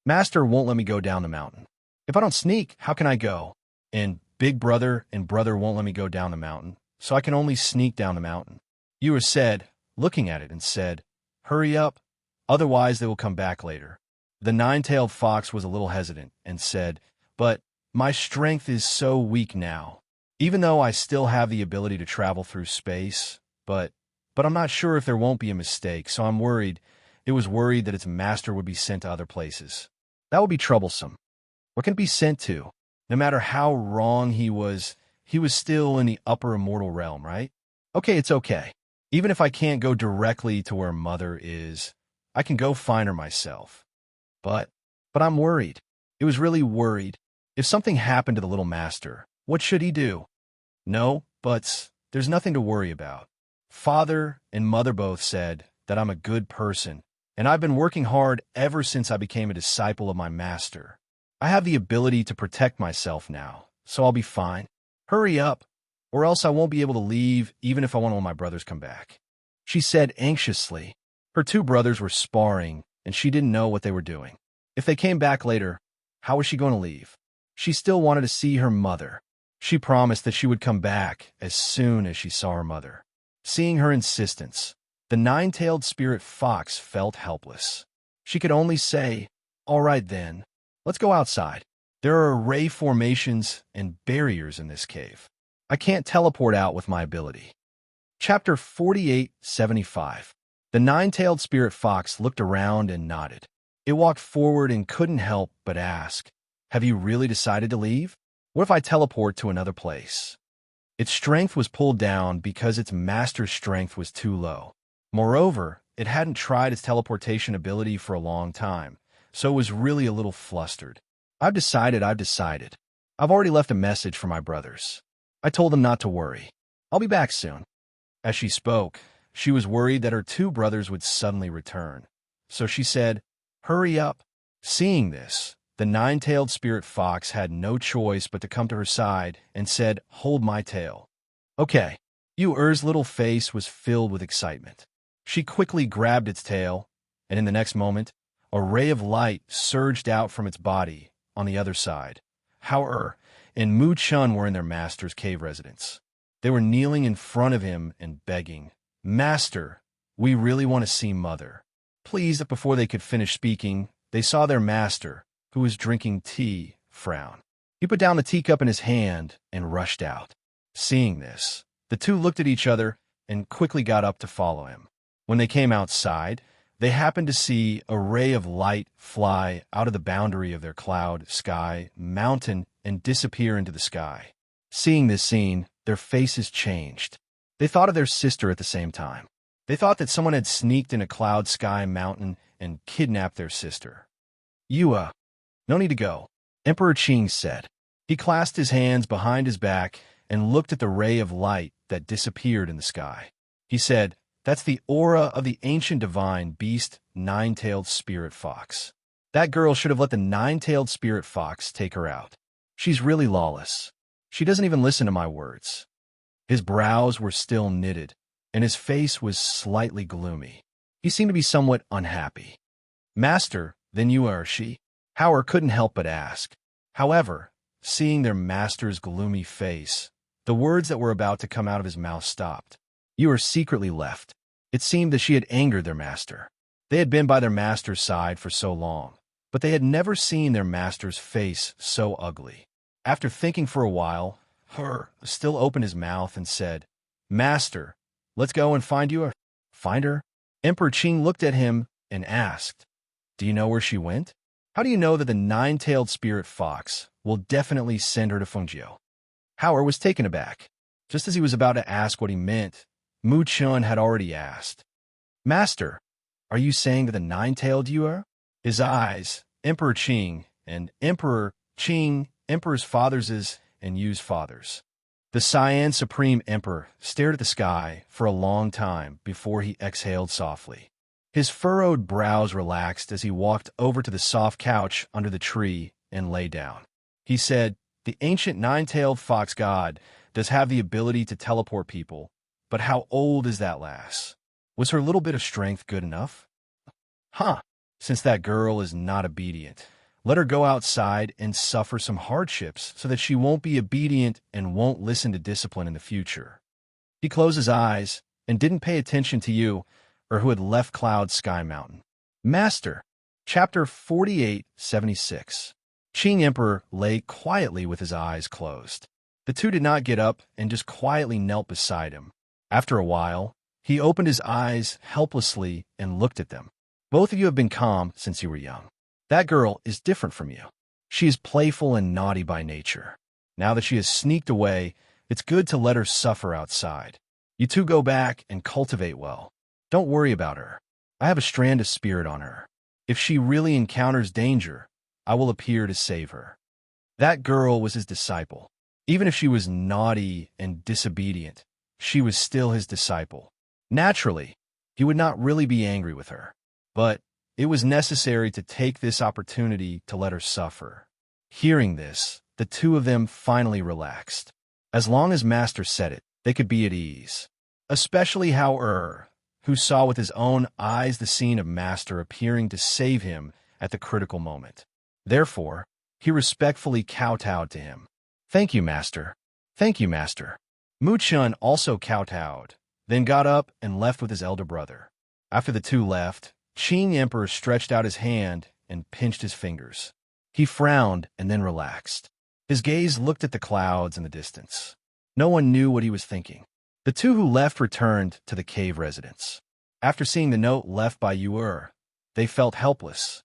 Master won't let me go down the mountain. If I don't sneak, how can I go? And big brother and brother won't let me go down the mountain, so I can only sneak down the mountain. Ewer said, looking at it, and said, hurry up, otherwise they will come back later. The nine-tailed fox was a little hesitant and said, but my strength is so weak now, even though I still have the ability to travel through space, but I'm not sure if there won't be a mistake, so I'm worried. It was worried that its master would be sent to other places. That would be troublesome. What can it be sent to? No matter how wrong he was still in the upper immortal realm, right? Okay, it's okay. Even if I can't go directly to where Mother is, I can go find her myself. But I'm worried. It was really worried. If something happened to the little master, what should he do? No, but there's nothing to worry about. Father and Mother both said that I'm a good person, and I've been working hard ever since I became a disciple of my master. I have the ability to protect myself now, so I'll be fine. Hurry up, or else I won't be able to leave even if I want all my brothers come back. She said anxiously. Her two brothers were sparring, and she didn't know what they were doing. If they came back later, how was she going to leave? She still wanted to see her mother. She promised that she would come back as soon as she saw her mother. Seeing her insistence, the nine-tailed spirit fox felt helpless. She could only say, all right then, let's go outside. There are ray formations and barriers in this cave. I can't teleport out with my ability. Chapter 4875. The nine-tailed spirit fox looked around and nodded. It walked forward and couldn't help but ask, have you really decided to leave? What if I teleport to another place? Its strength was pulled down because its master's strength was too low. Moreover, it hadn't tried its teleportation ability for a long time, so it was really a little flustered. I've decided. I've already left a message for my brothers. I told them not to worry. I'll be back soon. As she spoke, she was worried that her two brothers would suddenly return. So she said, hurry up. Seeing this, the nine-tailed spirit fox had no choice but to come to her side and said, hold my tail. Okay. Er's little face was filled with excitement. She quickly grabbed its tail, and in the next moment, a ray of light surged out from its body on the other side. Hao and Mu Chun were in their master's cave residence. They were kneeling in front of him and begging, Master, we really want to see Mother. Pleased before they could finish speaking, they saw their master, who was drinking tea, frown. He put down the teacup in his hand and rushed out. Seeing this, the two looked at each other and quickly got up to follow him. When they came outside, they happened to see a ray of light fly out of the boundary of their cloud, sky, mountain, and disappear into the sky. Seeing this scene, their faces changed. They thought of their sister at the same time. They thought that someone had sneaked in a cloud, sky, mountain, and kidnapped their sister. No need to go, Emperor Qing said. He clasped his hands behind his back and looked at the ray of light that disappeared in the sky. He said, that's the aura of the ancient divine beast, nine-tailed spirit fox. That girl should have let the nine-tailed spirit fox take her out. She's really lawless. She doesn't even listen to my words. His brows were still knitted, and his face was slightly gloomy. He seemed to be somewhat unhappy. Master, then you are she? Hao couldn't help but ask. However, seeing their master's gloomy face, the words that were about to come out of his mouth stopped. You are secretly left. It seemed that she had angered their master. They had been by their master's side for so long, but they had never seen their master's face so ugly. After thinking for a while, Her still opened his mouth and said, "Master, let's go and find you a—" "Find her?" Emperor Qing looked at him and asked, "Do you know where she went? How do you know that the nine-tailed spirit fox will definitely send her to Fengjiu?" Howard was taken aback. Just as he was about to ask what he meant, Mu Chun had already asked, "Master, are you saying that the nine-tailed you are?" His eyes, Emperor Qing, and Emperor Qing, Emperor's fathers' and Yu's fathers. The Cyan Supreme Emperor stared at the sky for a long time before he exhaled softly. His furrowed brows relaxed as he walked over to the soft couch under the tree and lay down. He said, "The ancient nine-tailed fox god does have the ability to teleport people, but how old is that lass? Was her little bit of strength good enough? Huh, since that girl is not obedient, let her go outside and suffer some hardships so that she won't be obedient and won't listen to discipline in the future." He closed his eyes and didn't pay attention to you or who had left Cloud Sky Mountain. Master, Chapter 4876. Qing Emperor lay quietly with his eyes closed. The two did not get up and just quietly knelt beside him. After a while, he opened his eyes helplessly and looked at them. "Both of you have been calm since you were young. That girl is different from you. She is playful and naughty by nature. Now that she has sneaked away, it's good to let her suffer outside. You two go back and cultivate well. Don't worry about her. I have a strand of spirit on her. If she really encounters danger, I will appear to save her." That girl was his disciple. Even if she was naughty and disobedient, she was still his disciple. Naturally, he would not really be angry with her. But it was necessary to take this opportunity to let her suffer. Hearing this, the two of them finally relaxed. As long as Master said it, they could be at ease. Especially Hao who saw with his own eyes the scene of Master appearing to save him at the critical moment. Therefore, he respectfully kowtowed to him. "Thank you, Master. Thank you, Master." Mu Chun also kowtowed, then got up and left with his elder brother. After the two left, Qing Emperor stretched out his hand and pinched his fingers. He frowned and then relaxed. His gaze looked at the clouds in the distance. No one knew what he was thinking. The two who left returned to the cave residence. After seeing the note left by Yu, they felt helpless.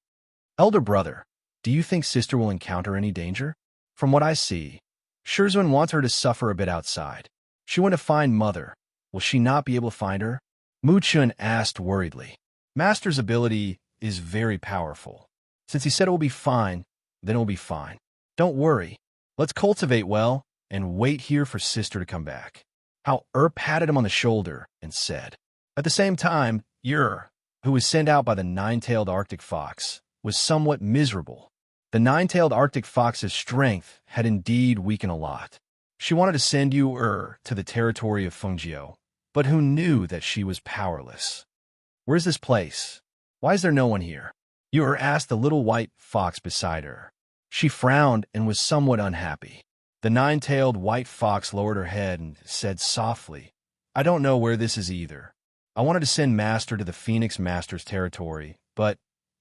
"Elder brother, do you think sister will encounter any danger? From what I see, Shirzun wants her to suffer a bit outside. She went to find mother. Will she not be able to find her?" Mu Chun asked worriedly. Master's ability is very powerful. Since he said it will be fine, then it will be fine. Don't worry. Let's cultivate well and wait here for sister to come back. How patted him on the shoulder and said. At the same time, Ur, who was sent out by the nine-tailed Arctic fox, was somewhat miserable. The nine-tailed Arctic fox's strength had indeed weakened a lot. She wanted to send Ur to the territory of Fengjiu, but who knew that she was powerless? "Where's this place? Why is there no one here?" Ur asked the little white fox beside her. She frowned and was somewhat unhappy. The nine-tailed white fox lowered her head and said softly, "I don't know where this is either. I wanted to send Master to the Phoenix Master's territory, but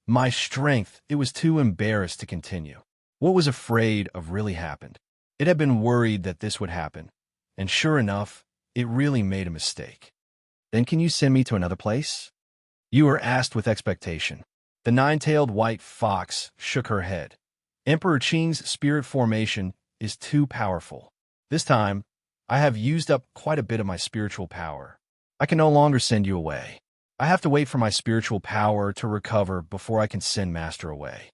my strength, it was too embarrassed to continue. What was afraid of really happened. It had been worried that this would happen, and sure enough, it really made a mistake." "Then can you send me to another place?" You were asked with expectation. The nine-tailed white fox shook her head. "Emperor Qing's spirit formation is too powerful. This time, I have used up quite a bit of my spiritual power. I can no longer send you away. I have to wait for my spiritual power to recover before I can send Master away."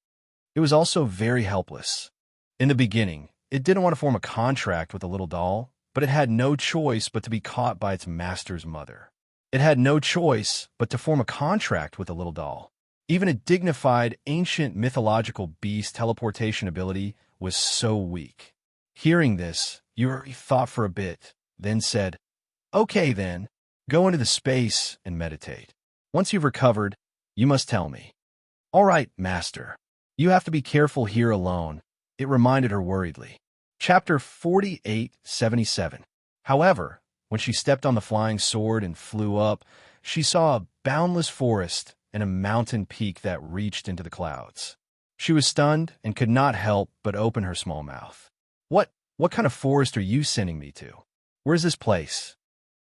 It was also very helpless. In the beginning, it didn't want to form a contract with the little doll, but it had no choice but to be caught by its master's mother. It had no choice but to form a contract with the little doll. Even a dignified, ancient mythological beast teleportation ability was so weak. Hearing this, Yuri thought for a bit, then said, "Okay then, go into the space and meditate. Once you've recovered, you must tell me." "All right, Master. You have to be careful here alone," it reminded her worriedly. Chapter 4877. However, when she stepped on the flying sword and flew up, she saw a boundless forest and a mountain peak that reached into the clouds. She was stunned and could not help but open her small mouth. What kind of forest are you sending me to? Where's this place?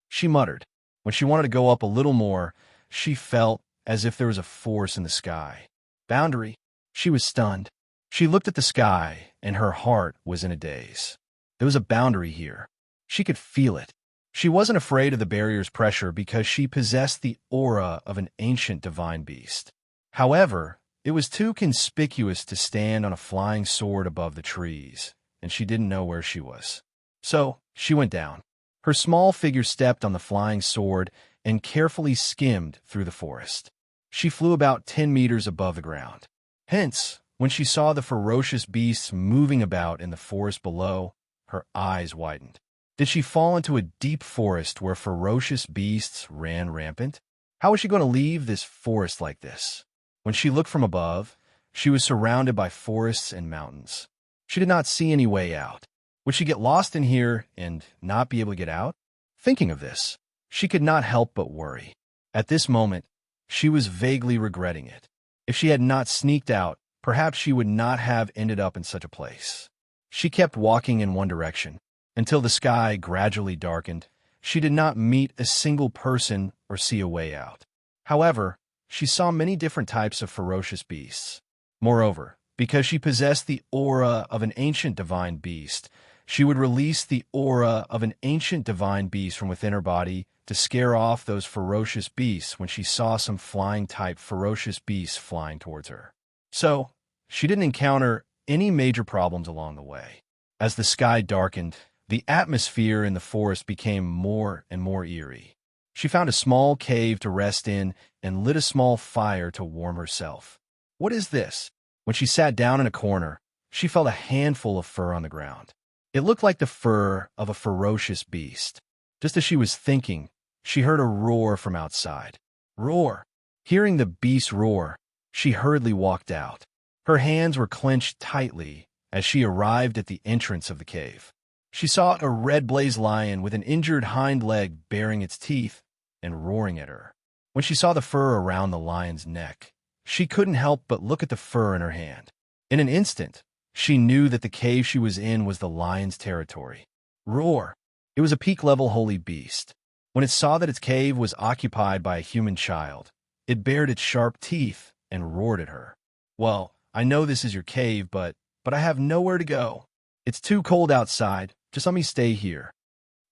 She muttered. When she wanted to go up a little more, she felt as if there was a force in the sky. Boundary. She was stunned. She looked at the sky, and her heart was in a daze. There was a boundary here. She could feel it. She wasn't afraid of the barrier's pressure because she possessed the aura of an ancient divine beast. However, it was too conspicuous to stand on a flying sword above the trees, and she didn't know where she was. So, she went down. Her small figure stepped on the flying sword and carefully skimmed through the forest. She flew about 10 meters above the ground. Hence, when she saw the ferocious beasts moving about in the forest below, her eyes widened. Did she fall into a deep forest where ferocious beasts ran rampant? How was she going to leave this forest like this? When she looked from above, she was surrounded by forests and mountains. She did not see any way out. Would she get lost in here and not be able to get out? Thinking of this, she could not help but worry. At this moment, she was vaguely regretting it. If she had not sneaked out, perhaps she would not have ended up in such a place. She kept walking in one direction, until the sky gradually darkened. She did not meet a single person or see a way out. However, she saw many different types of ferocious beasts. Moreover, because she possessed the aura of an ancient divine beast, she would release the aura of an ancient divine beast from within her body to scare off those ferocious beasts when she saw some flying-type ferocious beasts flying towards her. So, she didn't encounter any major problems along the way. As the sky darkened, the atmosphere in the forest became more and more eerie. She found a small cave to rest in and lit a small fire to warm herself. What is this? When she sat down in a corner, she felt a handful of fur on the ground. It looked like the fur of a ferocious beast. Just as she was thinking, she heard a roar from outside. Roar! Hearing the beast roar, she hurriedly walked out. Her hands were clenched tightly as she arrived at the entrance of the cave. She saw a red-blazed lion with an injured hind leg baring its teeth and roaring at her. When she saw the fur around the lion's neck, she couldn't help but look at the fur in her hand. In an instant, she knew that the cave she was in was the lion's territory. Roar! It was a peak-level holy beast. When it saw that its cave was occupied by a human child, it bared its sharp teeth and roared at her. Well, I know this is your cave, but I have nowhere to go. It's too cold outside. Just let me stay here.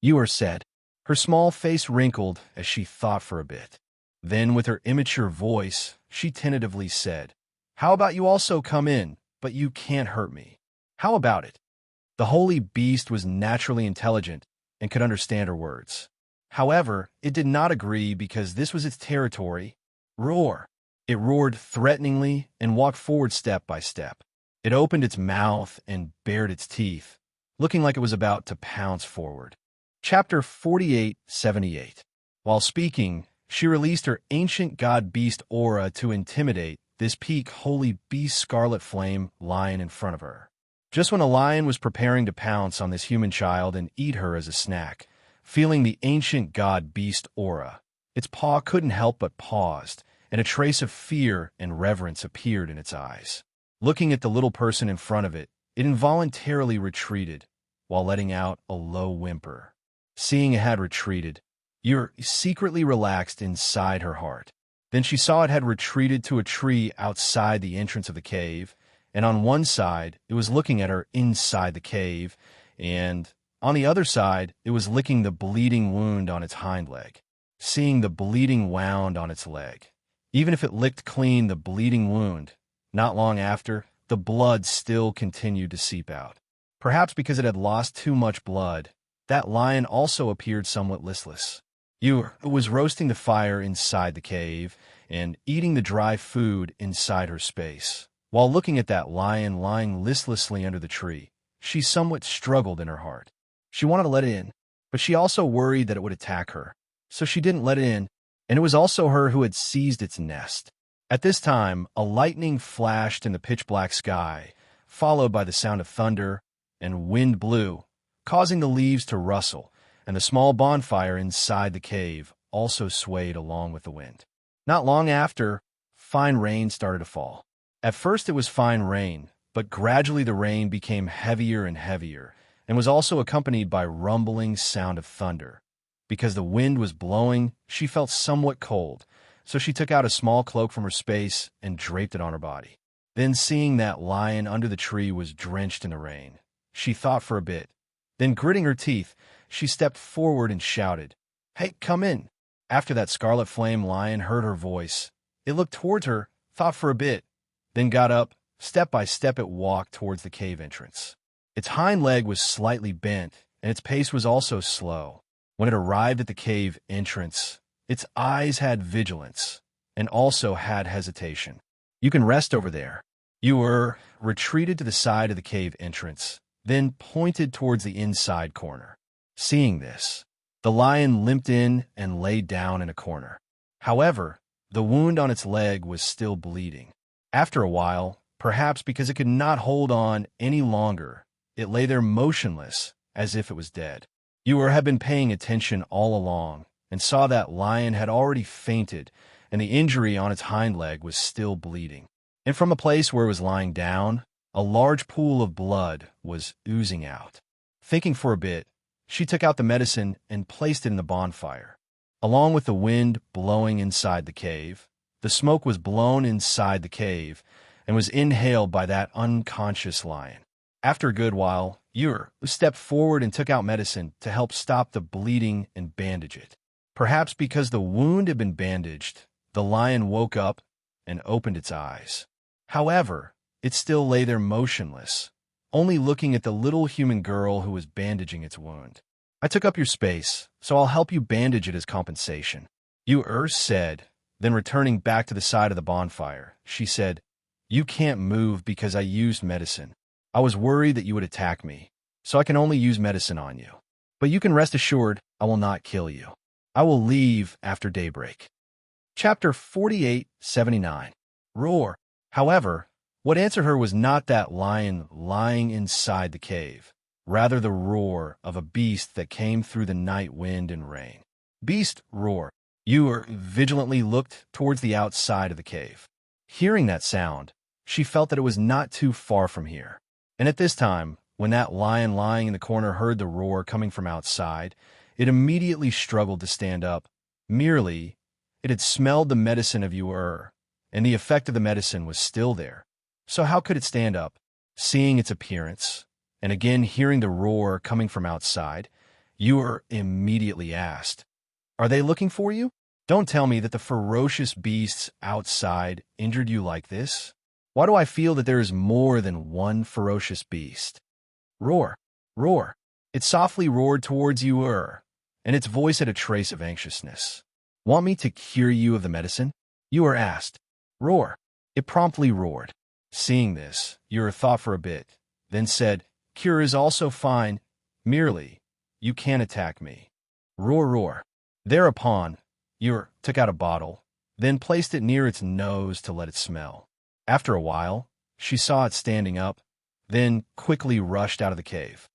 Ewer said. Her small face wrinkled as she thought for a bit. Then, with her immature voice, she tentatively said, How about you also come in, but you can't hurt me? How about it? The holy beast was naturally intelligent and could understand her words. However, it did not agree because this was its territory. Roar! It roared threateningly and walked forward step by step. It opened its mouth and bared its teeth, looking like it was about to pounce forward. Chapter 48:78. While speaking, she released her ancient god-beast aura to intimidate this peak holy beast scarlet flame lion in front of her. Just when a lion was preparing to pounce on this human child and eat her as a snack, feeling the ancient god-beast aura, its paw couldn't help but paused, and a trace of fear and reverence appeared in its eyes. Looking at the little person in front of it, it involuntarily retreated, while letting out a low whimper. Seeing it had retreated, Ur secretly relaxed inside her heart. Then she saw it had retreated to a tree outside the entrance of the cave, and on one side, it was looking at her inside the cave, and on the other side, it was licking the bleeding wound on its hind leg. Seeing the bleeding wound on its leg, even if it licked clean the bleeding wound, not long after, the blood still continued to seep out. Perhaps because it had lost too much blood, that lion also appeared somewhat listless. Ur was roasting the fire inside the cave and eating the dry food inside her space. While looking at that lion lying listlessly under the tree, she somewhat struggled in her heart. She wanted to let it in, but she also worried that it would attack her, so she didn't let it in, and it was also her who had seized its nest. At this time, a lightning flashed in the pitch-black sky, followed by the sound of thunder, and wind blew, causing the leaves to rustle, and the small bonfire inside the cave also swayed along with the wind. Not long after, fine rain started to fall. At first it was fine rain, but gradually the rain became heavier and heavier, and was also accompanied by rumbling sound of thunder. Because the wind was blowing, she felt somewhat cold, so she took out a small cloak from her space and draped it on her body. Then, seeing that lion under the tree was drenched in the rain, she thought for a bit. Then, gritting her teeth, she stepped forward and shouted, "Hey, come in!" After that scarlet flame lion heard her voice, it looked towards her, thought for a bit, then got up. Step by step it walked towards the cave entrance. Its hind leg was slightly bent, and its pace was also slow. When it arrived at the cave entrance, its eyes had vigilance, and also had hesitation. "You can rest over there." You retreated to the side of the cave entrance, then pointed towards the inside corner. Seeing this, the lion limped in and lay down in a corner. However, the wound on its leg was still bleeding. After a while, perhaps because it could not hold on any longer, it lay there motionless, as if it was dead. You had been paying attention all along, and saw that lion had already fainted, and the injury on its hind leg was still bleeding. And from a place where it was lying down, a large pool of blood was oozing out. Thinking for a bit, she took out the medicine and placed it in the bonfire. Along with the wind blowing inside the cave, the smoke was blown inside the cave and was inhaled by that unconscious lion. After a good while, Ur stepped forward and took out medicine to help stop the bleeding and bandage it. Perhaps because the wound had been bandaged, the lion woke up and opened its eyes. However, it still lay there motionless, only looking at the little human girl who was bandaging its wound. "I took up your space, so I'll help you bandage it as compensation," Ur said. Then returning back to the side of the bonfire, she said, "You can't move because I used medicine. I was worried that you would attack me, so I can only use medicine on you. But you can rest assured I will not kill you. I will leave after daybreak." Chapter 48:79. Roar. However, what answered her was not that lion lying inside the cave, rather the roar of a beast that came through the night wind and rain. Beast roar. Ur vigilantly looked towards the outside of the cave. Hearing that sound, she felt that it was not too far from here. And at this time, when that lion lying in the corner heard the roar coming from outside, it immediately struggled to stand up. Merely, it had smelled the medicine of Ur, and the effect of the medicine was still there. So how could it stand up? Seeing its appearance, and again hearing the roar coming from outside, Ur immediately asked, "Are they looking for you? Don't tell me that the ferocious beasts outside injured you like this. Why do I feel that there is more than one ferocious beast?" Roar, roar. It softly roared towards Ur, and its voice had a trace of anxiousness. "Want me to cure you of the medicine?" Ur asked. Roar. It promptly roared. Seeing this, Ur thought for a bit, then said, "Cure is also fine. Merely, you can't attack me." Roar, roar. Thereupon, Ur took out a bottle, then placed it near its nose to let it smell. After a while, she saw it standing up, then quickly rushed out of the cave.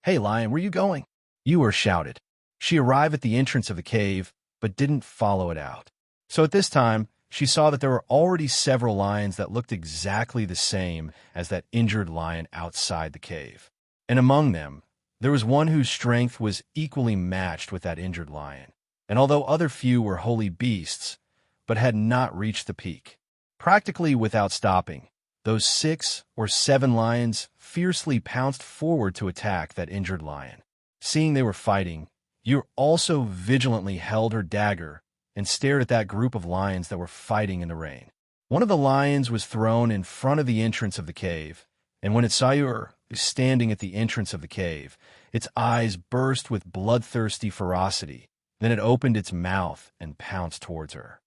"Hey, lion, where you going?" Ur shouted. She arrived at the entrance of the cave, but didn't follow it out. So at this time, she saw that there were already several lions that looked exactly the same as that injured lion outside the cave. And among them, there was one whose strength was equally matched with that injured lion. And although other few were holy beasts, but had not reached the peak. Practically without stopping, those 6 or 7 lions fiercely pounced forward to attack that injured lion. Seeing they were fighting, Ur also vigilantly held her dagger and stared at that group of lions that were fighting in the rain. One of the lions was thrown in front of the entrance of the cave, and when it saw Ur standing at the entrance of the cave, its eyes burst with bloodthirsty ferocity. Then it opened its mouth and pounced towards her.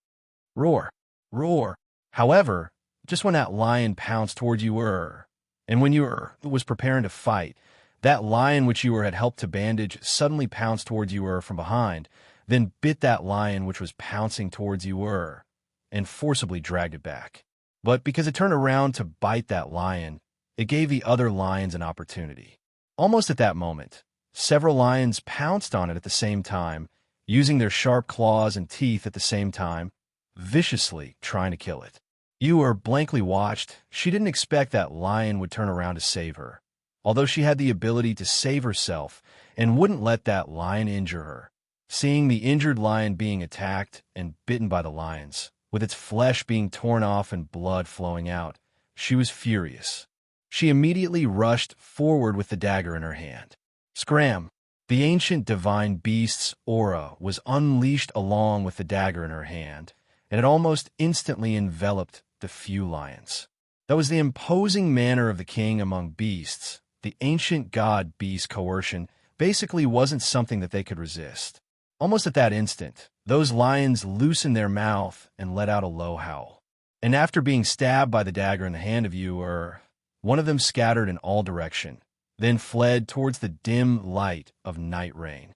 Roar, roar. However, just when that lion pounced towards Ur, and when Ur was preparing to fight, that lion which Ur had helped to bandage suddenly pounced towards Ur from behind, then bit that lion which was pouncing towards Ur, and forcibly dragged it back. But because it turned around to bite that lion, it gave the other lions an opportunity. Almost at that moment, several lions pounced on it at the same time, using their sharp claws and teeth at the same time, viciously trying to kill it. Yu blankly watched. She didn't expect that lion would turn around to save her, although she had the ability to save herself and wouldn't let that lion injure her. Seeing the injured lion being attacked and bitten by the lions, with its flesh being torn off and blood flowing out, she was furious. She immediately rushed forward with the dagger in her hand. Scram! The ancient divine beast's aura was unleashed along with the dagger in her hand, and it almost instantly enveloped the few lions. That was the imposing manner of the king among beasts. The ancient god-beast coercion basically wasn't something that they could resist. Almost at that instant, those lions loosened their mouth and let out a low howl. And after being stabbed by the dagger in the hand of Yu, one of them scattered in all direction, then fled towards the dim light of night rain.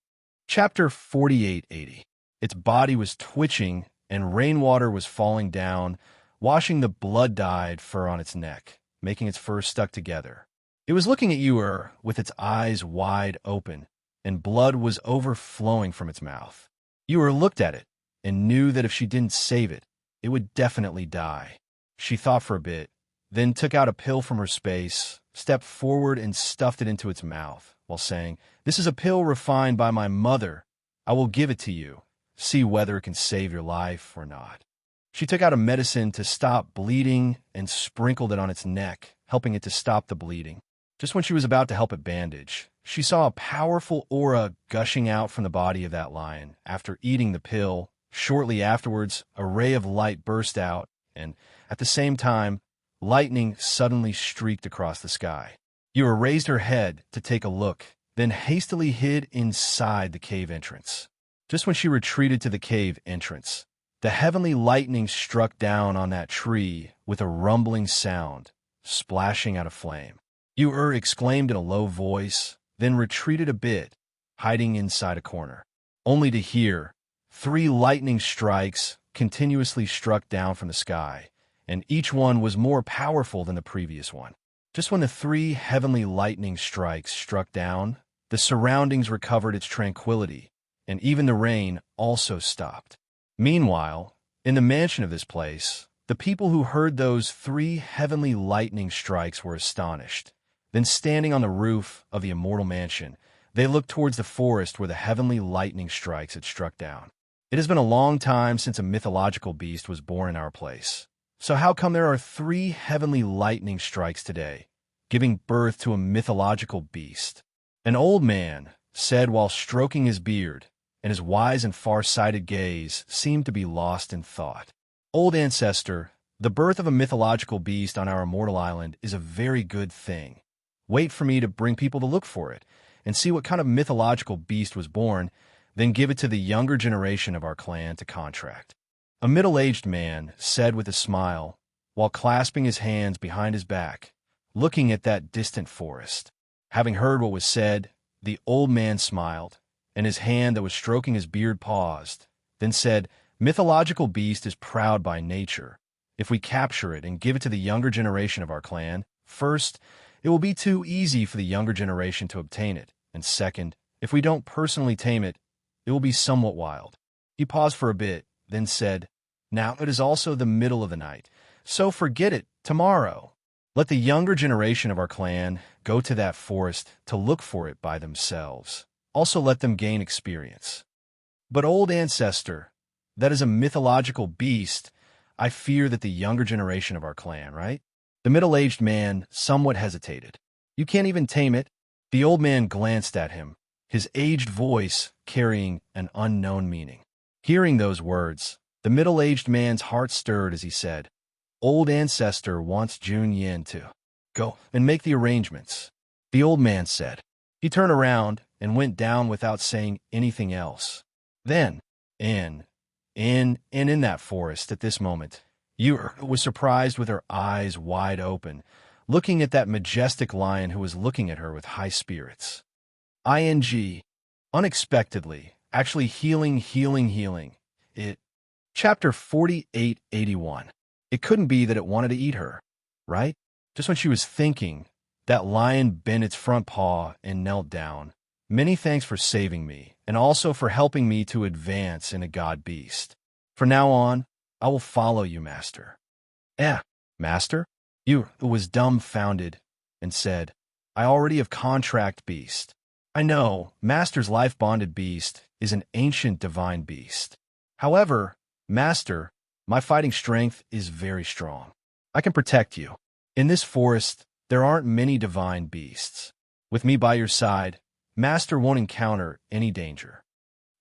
Chapter 4880. Its body was twitching, and rainwater was falling down, washing the blood-dyed fur on its neck, making its fur stuck together. It was looking at Yu with its eyes wide open, and blood was overflowing from its mouth. Yu looked at it and knew that if she didn't save it, it would definitely die. She thought for a bit, then took out a pill from her space, stepped forward and stuffed it into its mouth, while saying, "This is a pill refined by my mother. I will give it to you. See whether it can save your life or not." She took out a medicine to stop bleeding and sprinkled it on its neck, helping it to stop the bleeding. Just when she was about to help it bandage, she saw a powerful aura gushing out from the body of that lion. After eating the pill, shortly afterwards, a ray of light burst out, and at the same time, lightning suddenly streaked across the sky. Yura raised her head to take a look, then hastily hid inside the cave entrance. Just when she retreated to the cave entrance, the heavenly lightning struck down on that tree with a rumbling sound, splashing out a flame. Yu exclaimed in a low voice, then retreated a bit, hiding inside a corner, only to hear 3 lightning strikes continuously struck down from the sky, and each one was more powerful than the previous one. Just when the 3 heavenly lightning strikes struck down, the surroundings recovered its tranquility, and even the rain also stopped. Meanwhile, in the mansion of this place, the people who heard those 3 heavenly lightning strikes were astonished. Then standing on the roof of the immortal mansion, they looked towards the forest where the heavenly lightning strikes had struck down. It has been a long time since a mythological beast was born in our place. So how come there are 3 heavenly lightning strikes today, giving birth to a mythological beast? An old man said while stroking his beard, and his wise and far-sighted gaze seemed to be lost in thought. Old ancestor, the birth of a mythological beast on our immortal island is a very good thing. Wait for me to bring people to look for it, and see what kind of mythological beast was born, then give it to the younger generation of our clan to contract. A middle-aged man said with a smile, while clasping his hands behind his back, looking at that distant forest. Having heard what was said, the old man smiled, and his hand that was stroking his beard paused, then said, "Mythological beast is proud by nature. If we capture it and give it to the younger generation of our clan, first, it will be too easy for the younger generation to obtain it, and second, if we don't personally tame it, it will be somewhat wild." He paused for a bit, then said, "Now it is also the middle of the night, so forget it tomorrow. Let the younger generation of our clan go to that forest to look for it by themselves. Also let them gain experience." "But old ancestor, that is a mythological beast. I fear that the younger generation of our clan, right?" The middle-aged man somewhat hesitated. "You can't even tame it?" The old man glanced at him, his aged voice carrying an unknown meaning. Hearing those words, the middle-aged man's heart stirred as he said, "Old ancestor wants Jun Yin to go and make the arrangements." The old man said. He turned around and went down without saying anything else. Then, in that forest at this moment, Yu was surprised with her eyes wide open, looking at that majestic lion who was looking at her with high spirits. Unexpectedly, actually healing. It. Chapter 4881. It couldn't be that it wanted to eat her, right? Just when she was thinking, that lion bent its front paw and knelt down. "Many thanks for saving me, and also for helping me to advance in a god beast. From now on, I will follow you, master." Master? You was dumbfounded and said, I already have contract beast. I know, Master's life-bonded beast is an ancient divine beast. However, Master, my fighting strength is very strong. I can protect you. In this forest, there aren't many divine beasts. With me by your side, Master won't encounter any danger.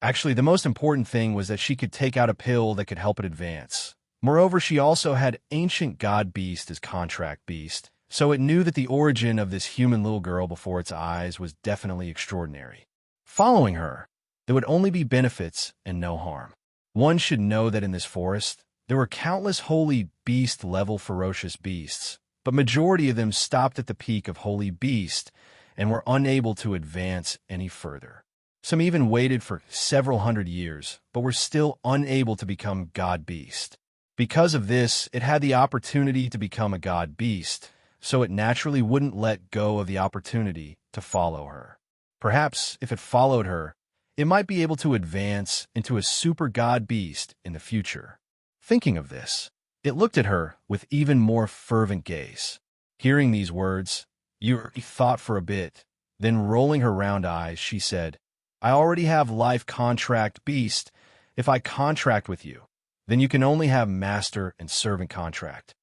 Actually, the most important thing was that she could take out a pill that could help it advance. Moreover, she also had ancient god beast as contract beast, so it knew that the origin of this human little girl before its eyes was definitely extraordinary. Following her, there would only be benefits and no harm. One should know that in this forest, there were countless holy beast-level ferocious beasts, but majority of them stopped at the peak of holy beast and were unable to advance any further. Some even waited for several hundred years, but were still unable to become god beast. Because of this, it had the opportunity to become a god beast, so it naturally wouldn't let go of the opportunity to follow her. Perhaps, if it followed her, it might be able to advance into a super god beast in the future. Thinking of this, it looked at her with even more fervent gaze. Hearing these words, Yuri thought for a bit, then rolling her round eyes, she said, I already have life contract beast. If I contract with you, then you can only have master and servant contract.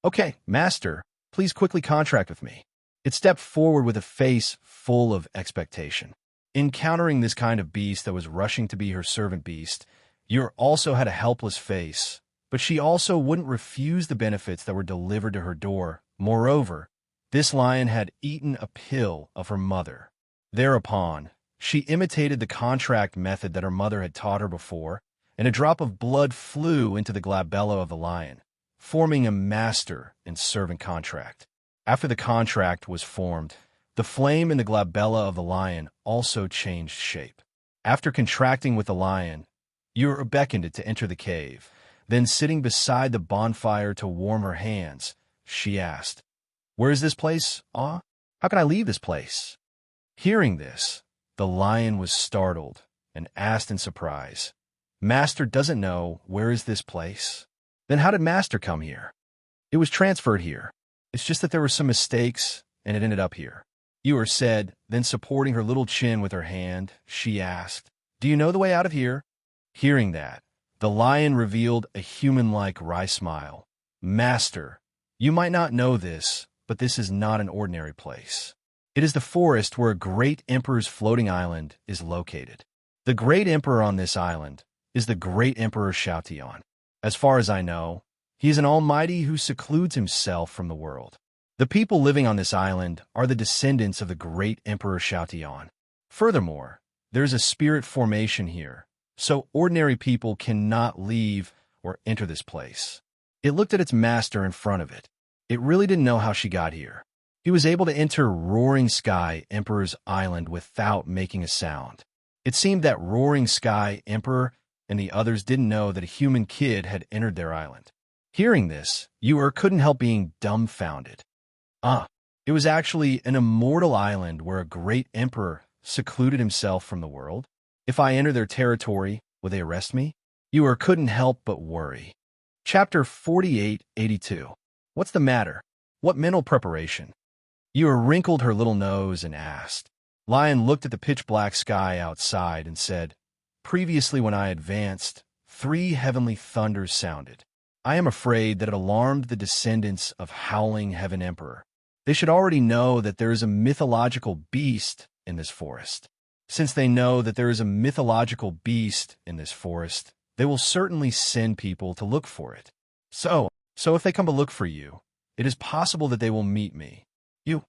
Okay, master, please quickly contract with me. It stepped forward with a face full of expectation. Encountering this kind of beast that was rushing to be her servant beast, Yuri also had a helpless face, but she also wouldn't refuse the benefits that were delivered to her door. Moreover, this lion had eaten a pill of her mother. Thereupon, she imitated the contract method that her mother had taught her before, and a drop of blood flew into the glabella of the lion, forming a master and servant contract. After the contract was formed, the flame in the glabella of the lion also changed shape. After contracting with the lion, Yuri beckoned it to enter the cave. Then, sitting beside the bonfire to warm her hands, she asked, Where is this place, Ah? How can I leave this place? Hearing this, the lion was startled and asked in surprise, Master doesn't know where is this place? Then how did Master come here? It was transferred here. It's just that there were some mistakes and it ended up here. Yuri said, then supporting her little chin with her hand, she asked, Do you know the way out of here? Hearing that, the lion revealed a human-like wry smile. Master, you might not know this, but this is not an ordinary place. It is the forest where a great emperor's floating island is located. The great emperor on this island is the great Emperor Xiaotian. As far as I know, he is an almighty who secludes himself from the world. The people living on this island are the descendants of the great Emperor Xiaotian. Furthermore, there is a spirit formation here, so ordinary people cannot leave or enter this place. It looked at its master in front of it. It really didn't know how she got here. He was able to enter Roaring Sky Emperor's island without making a sound. It seemed that Roaring Sky Emperor and the others didn't know that a human kid had entered their island. Hearing this, Yuri couldn't help being dumbfounded. It was actually an immortal island where a great emperor secluded himself from the world. If I enter their territory, will they arrest me? Yuri couldn't help but worry. Chapter 4882. What's the matter? What mental preparation? Yuri wrinkled her little nose and asked. Lion looked at the pitch-black sky outside and said, Previously when I advanced, 3 heavenly thunders sounded. I am afraid that it alarmed the descendants of Howling Heaven Emperor. They should already know that there is a mythological beast in this forest. Since they know that there is a mythological beast in this forest, they will certainly send people to look for it. So if they come to look for you, it is possible that they will meet me. Yuri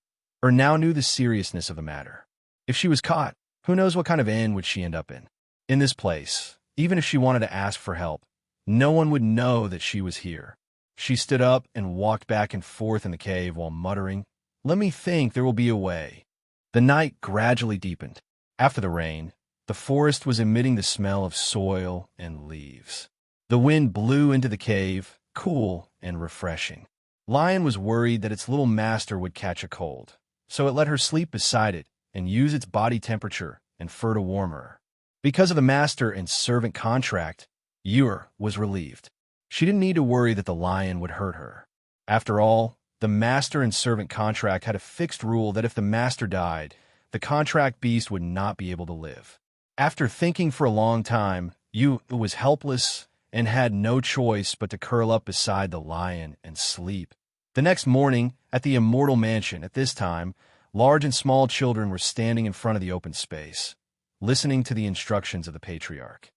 now knew the seriousness of the matter. If she was caught, who knows what kind of end would she end up in? In this place, even if she wanted to ask for help, no one would know that she was here. She stood up and walked back and forth in the cave while muttering, Let me think, there will be a way. The night gradually deepened. After the rain, the forest was emitting the smell of soil and leaves. The wind blew into the cave, cool and refreshing. Lion was worried that its little master would catch a cold, so it let her sleep beside it and use its body temperature and fur to warm her. Because of the master and servant contract, Yuri was relieved. She didn't need to worry that the lion would hurt her. After all, the master and servant contract had a fixed rule that if the master died, the contract beast would not be able to live. After thinking for a long time, Yu was helpless and had no choice but to curl up beside the lion and sleep. The next morning, at the immortal mansion, at this time, large and small children were standing in front of the open space, listening to the instructions of the patriarch.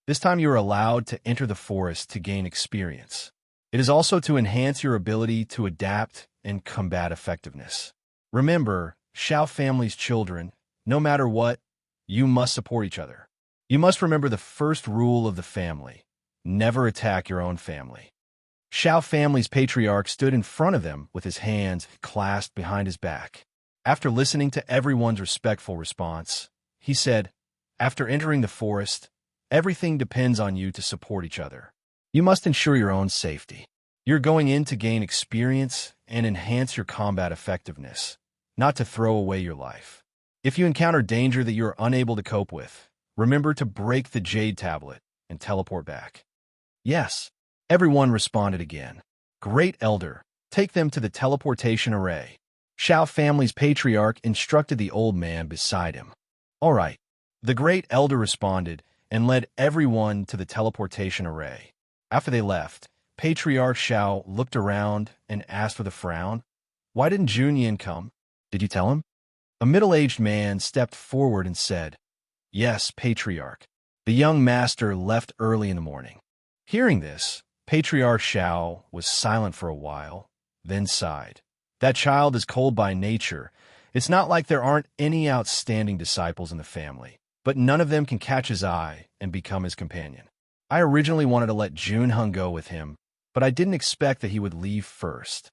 This time you are allowed to enter the forest to gain experience. It is also to enhance your ability to adapt and combat effectiveness. Remember, Shao family's children, no matter what, you must support each other. You must remember the first rule of the family: never attack your own family. Shao family's patriarch stood in front of them with his hands clasped behind his back. After listening to everyone's respectful response, he said, "After entering the forest, everything depends on you to support each other. You must ensure your own safety. You're going in to gain experience and enhance your combat effectiveness, not to throw away your life. If you encounter danger that you're unable to cope with, remember to break the jade tablet and teleport back." "Yes," everyone responded again. "Great Elder, take them to the teleportation array." Shao family's patriarch instructed the old man beside him. "All right." The great elder responded and led everyone to the teleportation array. After they left, Patriarch Shao looked around and asked with a frown, "Why didn't Junyin come? Did you tell him?" A middle-aged man stepped forward and said, "Yes, Patriarch. The young master left early in the morning." Hearing this, Patriarch Shao was silent for a while, then sighed. "That child is cold by nature. It's not like there aren't any outstanding disciples in the family, but none of them can catch his eye and become his companion. I originally wanted to let Junhung go with him, but I didn't expect that he would leave first.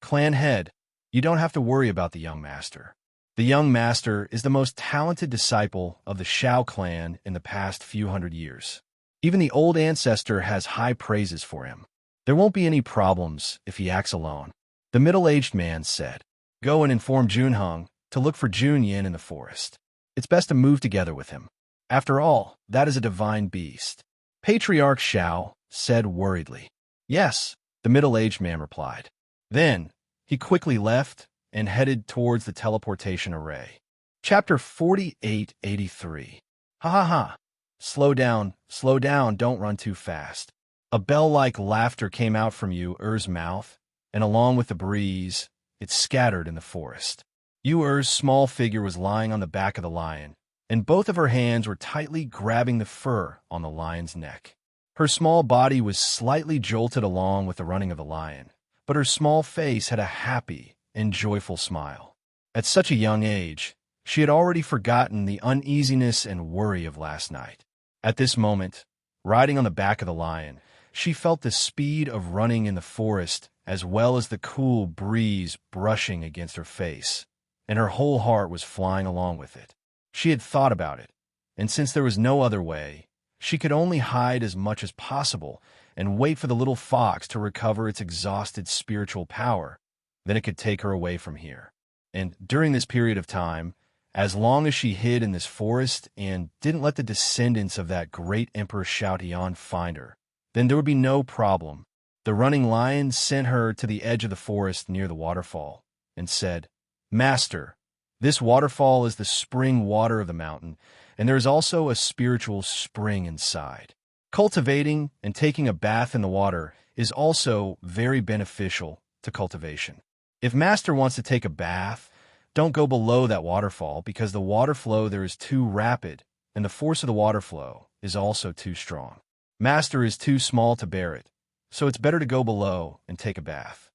Clan head, you don't have to worry about the young master. The young master is the most talented disciple of the Shao clan in the past few hundred years. Even the old ancestor has high praises for him. There won't be any problems if he acts alone." The middle-aged man said, "Go and inform Junhung to look for Junyin in the forest. It's best to move together with him. After all, that is a divine beast." Patriarch Shao said worriedly. "Yes," the middle-aged man replied. Then, he quickly left and headed towards the teleportation array. Chapter 4883. Ha ha ha. Slow down, don't run too fast. A bell-like laughter came out from Yu-Er's mouth, and along with the breeze, it scattered in the forest. Yu-Er's small figure was lying on the back of the lion, and both of her hands were tightly grabbing the fur on the lion's neck. Her small body was slightly jolted along with the running of the lion, but her small face had a happy and joyful smile. At such a young age, she had already forgotten the uneasiness and worry of last night. At this moment, riding on the back of the lion, she felt the speed of running in the forest as well as the cool breeze brushing against her face, and her whole heart was flying along with it. She had thought about it, and since there was no other way, she could only hide as much as possible and wait for the little fox to recover its exhausted spiritual power. Then it could take her away from here. And during this period of time, as long as she hid in this forest and didn't let the descendants of that great Emperor Shao Tian find her, then there would be no problem. The running lion sent her to the edge of the forest near the waterfall and said, "Master, this waterfall is the spring water of the mountain, and there is also a spiritual spring inside. Cultivating and taking a bath in the water is also very beneficial to cultivation. If Master wants to take a bath, don't go below that waterfall because the water flow there is too rapid, and the force of the water flow is also too strong. Master is too small to bear it, so it's better to go below and take a bath."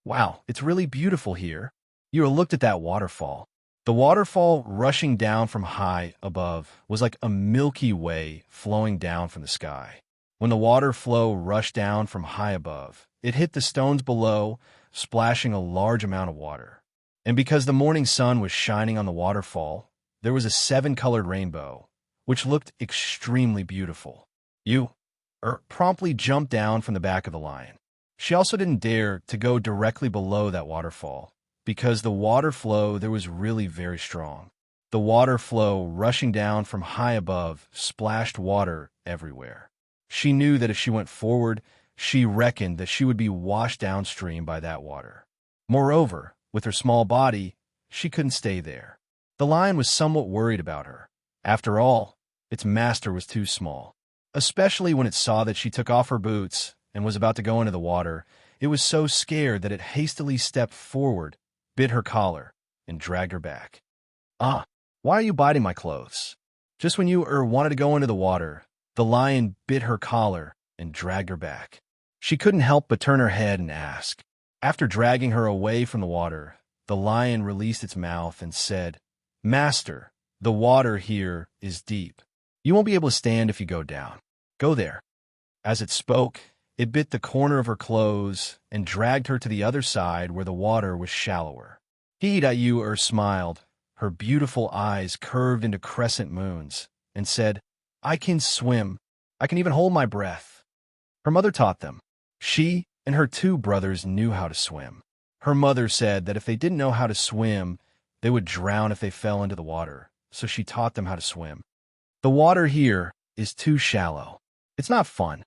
"Wow, it's really beautiful here." You looked at that waterfall. The waterfall rushing down from high above was like a Milky Way flowing down from the sky. When the water flow rushed down from high above, it hit the stones below, splashing a large amount of water. And because the morning sun was shining on the waterfall, there was a 7-colored rainbow, which looked extremely beautiful. Yu-Er promptly jumped down from the back of the lion. She also didn't dare to go directly below that waterfall, because the water flow there was really very strong. The water flow rushing down from high above splashed water everywhere. She knew that if she went forward, She reckoned that she would be washed downstream by that water. Moreover, with her small body, she couldn't stay there. The lion was somewhat worried about her. After all, its master was too small. Especially when it saw that she took off her boots and was about to go into the water, it was so scared that it hastily stepped forward, bit her collar, and dragged her back. "Ah, why are you biting my clothes?" Just when you wanted to go into the water, the lion bit her collar and dragged her back. She couldn't help but turn her head and ask. After dragging her away from the water, the lion released its mouth and said, "Master, the water here is deep. You won't be able to stand if you go down. Go there." As it spoke, it bit the corner of her clothes and dragged her to the other side where the water was shallower. Hee-da-you smiled, her beautiful eyes curved into crescent moons, and said, "I can swim. I can even hold my breath." Her mother taught them. She and her two brothers knew how to swim. Her mother said that if they didn't know how to swim, they would drown if they fell into the water, so she taught them how to swim. "The water here is too shallow. It's not fun."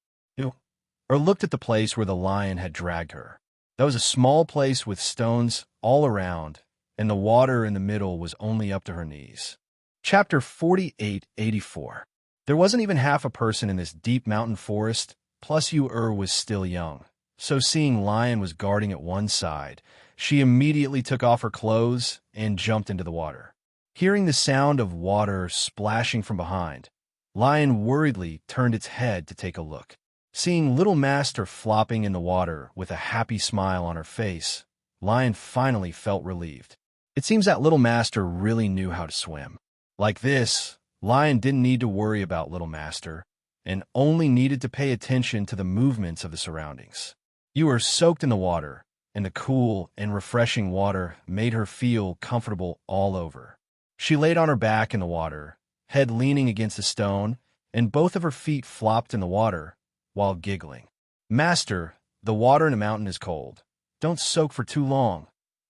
Or looked at the place where the lion had dragged her. That was a small place with stones all around, and the water in the middle was only up to her knees. Chapter 4884. There wasn't even half a person in this deep mountain forest, plus was still young. So seeing Lion was guarding at one side, she immediately took off her clothes and jumped into the water. Hearing the sound of water splashing from behind, Lion worriedly turned its head to take a look. Seeing Little Master flopping in the water with a happy smile on her face, Lion finally felt relieved. It seems that Little Master really knew how to swim. Like this, Lion didn't need to worry about Little Master, and only needed to pay attention to the movements of the surroundings. You were soaked in the water, and the cool and refreshing water made her feel comfortable all over. She laid on her back in the water, head leaning against a stone, and both of her feet flopped in the water, while giggling. "Master, the water in the mountain is cold. Don't soak for too long.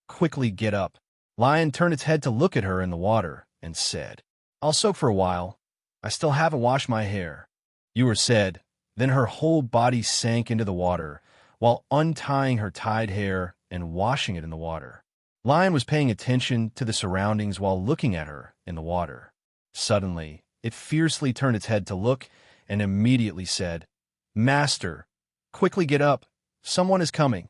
Quickly get up." Lion turned its head to look at her in the water and said, "I'll soak for a while. I still haven't washed my hair." Ewer said, then her whole body sank into the water, while untying her tied hair and washing it in the water. Lion was paying attention to the surroundings while looking at her in the water. Suddenly, it fiercely turned its head to look and immediately said, "Master, quickly get up. Someone is coming."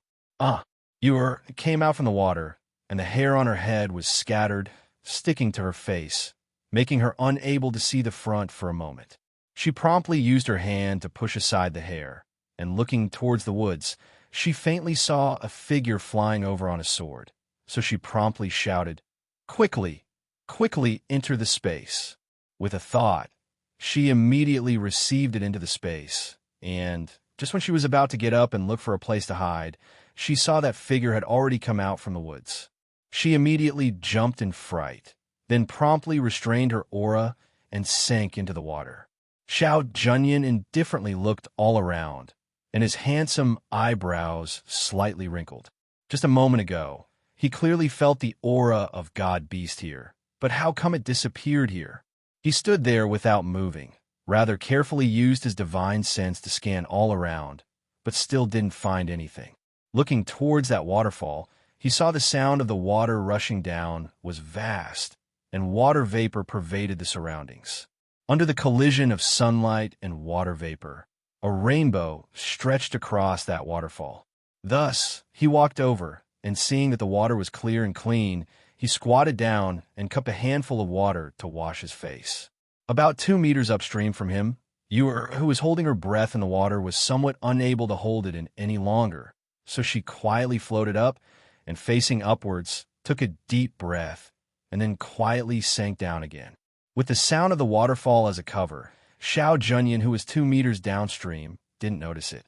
Ewer came out from the water, and the hair on her head was scattered, sticking to her face, making her unable to see the front for a moment. She promptly used her hand to push aside the hair, and looking towards the woods, she faintly saw a figure flying over on a sword. So she promptly shouted, "Quickly, quickly enter the space." With a thought, she immediately received it into the space, and just when she was about to get up and look for a place to hide, she saw that figure had already come out from the woods. She immediately jumped in fright, then promptly restrained her aura and sank into the water. Xiao Junyan indifferently looked all around, and his handsome eyebrows slightly wrinkled. Just a moment ago, he clearly felt the aura of God Beast here, but how come it disappeared here? He stood there without moving, rather carefully used his divine sense to scan all around, but still didn't find anything. Looking towards that waterfall, he saw the sound of the water rushing down was vast, and water vapor pervaded the surroundings. Under the collision of sunlight and water vapor, a rainbow stretched across that waterfall. Thus, he walked over, and seeing that the water was clear and clean, he squatted down and cupped a handful of water to wash his face. About 2 meters upstream from him, Ewer, who was holding her breath in the water, was somewhat unable to hold it in any longer, so she quietly floated up and, facing upwards, took a deep breath and then quietly sank down again. With the sound of the waterfall as a cover, Xiao Junyan, who was 2 meters downstream, didn't notice it.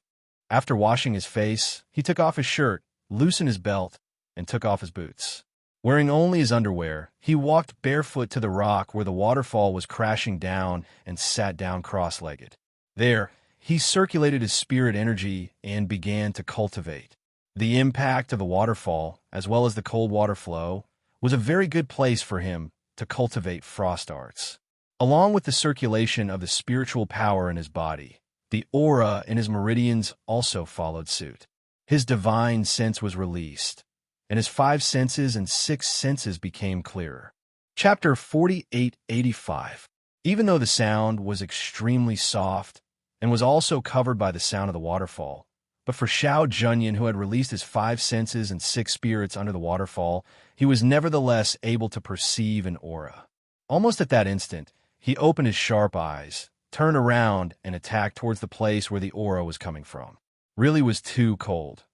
After washing his face, he took off his shirt, loosened his belt, and took off his boots. Wearing only his underwear, he walked barefoot to the rock where the waterfall was crashing down and sat down cross-legged. There, he circulated his spirit energy and began to cultivate. The impact of the waterfall, as well as the cold water flow, was a very good place for him to cultivate frost arts. Along with the circulation of the spiritual power in his body, The aura in his meridians also followed suit. His divine sense was released, and his 5 senses and 6 senses became clearer. Chapter 4885. Even though the sound was extremely soft and was also covered by the sound of the waterfall, but for Xiao Junyan, who had released his 5 senses and 6 spirits under the waterfall, he was nevertheless able to perceive an aura. Almost at that instant, he opened his sharp eyes, turned around, and attacked towards the place where the aura was coming from. Really was too cold.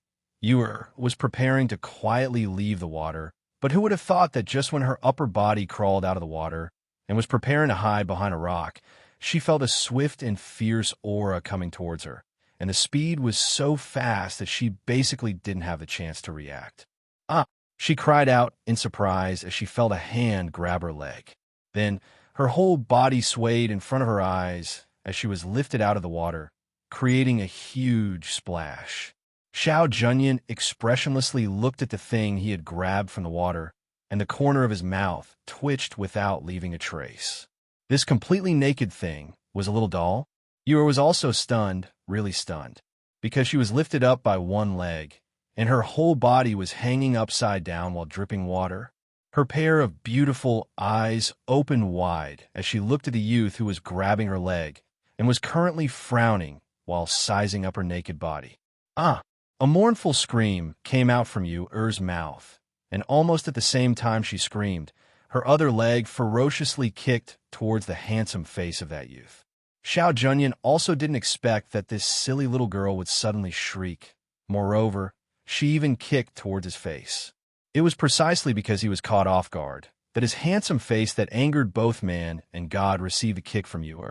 Yu was preparing to quietly leave the water, but who would have thought that just when her upper body crawled out of the water and was preparing to hide behind a rock, she felt a swift and fierce aura coming towards her, and the speed was so fast that she basically didn't have the chance to react. "Ah!" she cried out in surprise as she felt a hand grab her leg. Then her whole body swayed in front of her eyes as she was lifted out of the water, creating a huge splash. Xiao Junyan expressionlessly looked at the thing he had grabbed from the water, and the corner of his mouth twitched without leaving a trace. This completely naked thing was a little doll. Yu was also stunned, really stunned, because she was lifted up by one leg, and her whole body was hanging upside down while dripping water. Her pair of beautiful eyes opened wide as she looked at the youth who was grabbing her leg and was currently frowning while sizing up her naked body. "Ah!" A mournful scream came out from Yu's mouth, and almost at the same time she screamed, her other leg ferociously kicked towards the handsome face of that youth. Xiao Junyan also didn't expect that this silly little girl would suddenly shriek. Moreover, she even kicked towards his face. It was precisely because he was caught off guard that his handsome face that angered both man and God received a kick from Yu.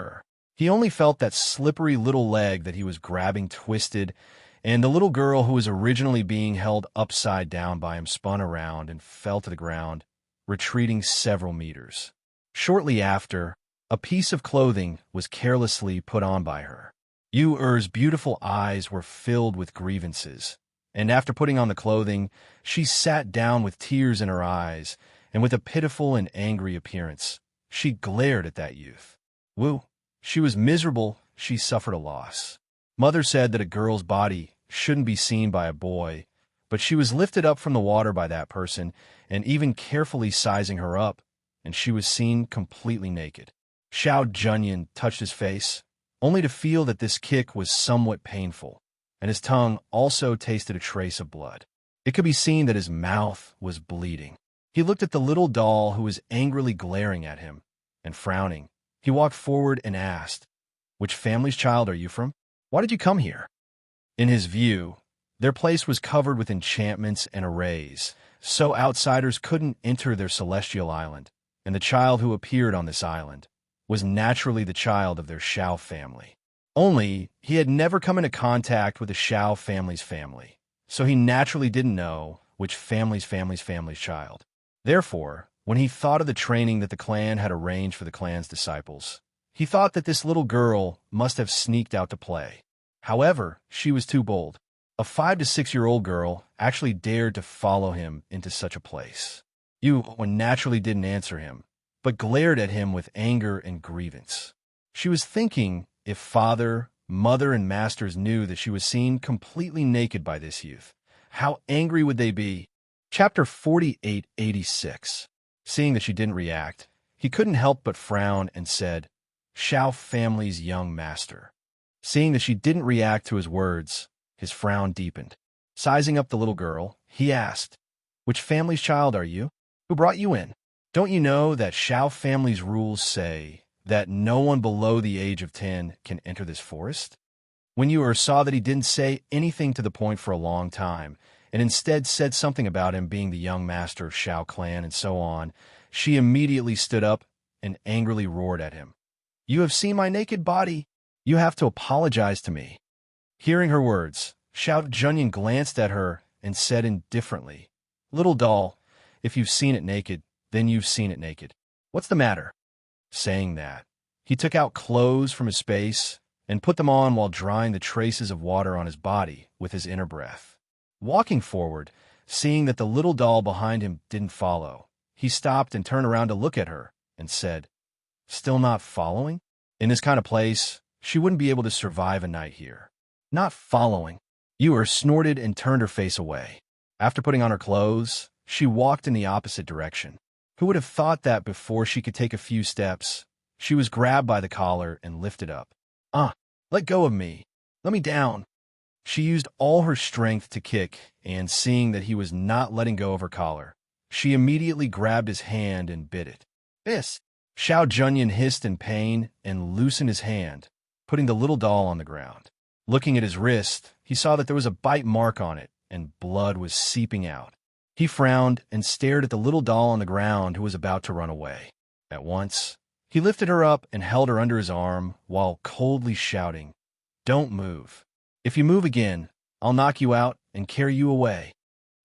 He only felt that slippery little leg that he was grabbing twisted, and the little girl who was originally being held upside down by him spun around and fell to the ground, retreating several meters. Shortly after, a piece of clothing was carelessly put on by her. Yu's beautiful eyes were filled with grievances, and after putting on the clothing, she sat down with tears in her eyes, and with a pitiful and angry appearance, she glared at that youth. She was miserable, she suffered a loss. Mother said that a girl's body shouldn't be seen by a boy, but she was lifted up from the water by that person, and even carefully sizing her up, and she was seen completely naked. Xiao Junyan touched his face, only to feel that this kick was somewhat painful, and his tongue also tasted a trace of blood. It could be seen that his mouth was bleeding. He looked at the little doll who was angrily glaring at him, and frowning, he walked forward and asked, "Which family's child are you from? Why did you come here?" In his view, their place was covered with enchantments and arrays, so outsiders couldn't enter their celestial island, and the child who appeared on this island was naturally the child of their Xiao family. Only, he had never come into contact with the Xiao family's family, so he naturally didn't know which family's child. Therefore, when he thought of the training that the clan had arranged for the clan's disciples, he thought that this little girl must have sneaked out to play. However, she was too bold. A 5 to 6-year-old girl actually dared to follow him into such a place. Yu naturally didn't answer him, but glared at him with anger and grievance. She was thinking if father, mother, and masters knew that she was seen completely naked by this youth, how angry would they be? Chapter 4886. Seeing that she didn't react, he couldn't help but frown and said, "Xiao family's young master." Seeing that she didn't react to his words, his frown deepened. Sizing up the little girl, he asked, "Which family's child are you? Who brought you in? Don't you know that Xiao family's rules say that no one below the age of 10 can enter this forest?" When Yu saw that he didn't say anything to the point for a long time, and instead said something about him being the young master of Xiao clan and so on, she immediately stood up and angrily roared at him. "You have seen my naked body. You have to apologize to me." Hearing her words, Xiao Junyan glanced at her and said indifferently, "Little doll, if you've seen it naked, then you've seen it naked. What's the matter?" Saying that, he took out clothes from his space and put them on while drying the traces of water on his body with his inner breath. Walking forward, seeing that the little doll behind him didn't follow, he stopped and turned around to look at her and said, "Still not following?" In this kind of place, she wouldn't be able to survive a night here. Not following. Ewer snorted and turned her face away. After putting on her clothes, she walked in the opposite direction. Who would have thought that before she could take a few steps, she was grabbed by the collar and lifted up. Let go of me. Let me down. She used all her strength to kick, and seeing that he was not letting go of her collar, she immediately grabbed his hand and bit it. This! Xiao Junyan hissed in pain and loosened his hand, putting the little doll on the ground. Looking at his wrist, he saw that there was a bite mark on it, and blood was seeping out. He frowned and stared at the little doll on the ground who was about to run away. At once, he lifted her up and held her under his arm while coldly shouting, "Don't move. If you move again, I'll knock you out and carry you away."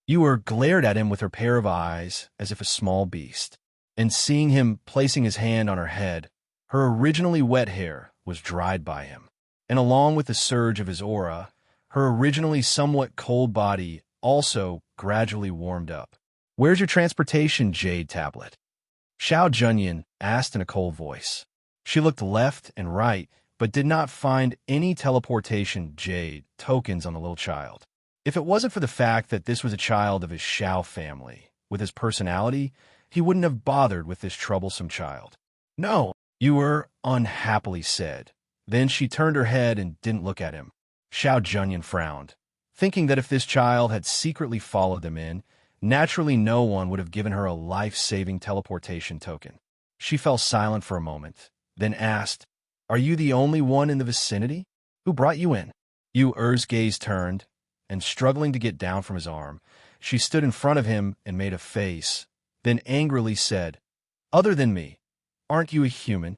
Ewer glared at him with her pair of eyes as if a small beast, and seeing him placing his hand on her head, her originally wet hair was dried by him, and along with the surge of his aura, her originally somewhat cold body also gradually warmed up. "Where's your transportation, Jade Tablet?" Xiao Junyan asked in a cold voice. She looked left and right, but did not find any teleportation Jade tokens on the little child. If it wasn't for the fact that this was a child of his Xiao family, with his personality, he wouldn't have bothered with this troublesome child. "No," Ewer unhappily said. Then she turned her head and didn't look at him. Xiao Junyan frowned, thinking that if this child had secretly followed them in, naturally no one would have given her a life-saving teleportation token. She fell silent for a moment, then asked, "Are you the only one in the vicinity? Who brought you in?" Ewer's gaze turned, and struggling to get down from his arm, she stood in front of him and made a face, then angrily said, "Other than me, aren't you a human?"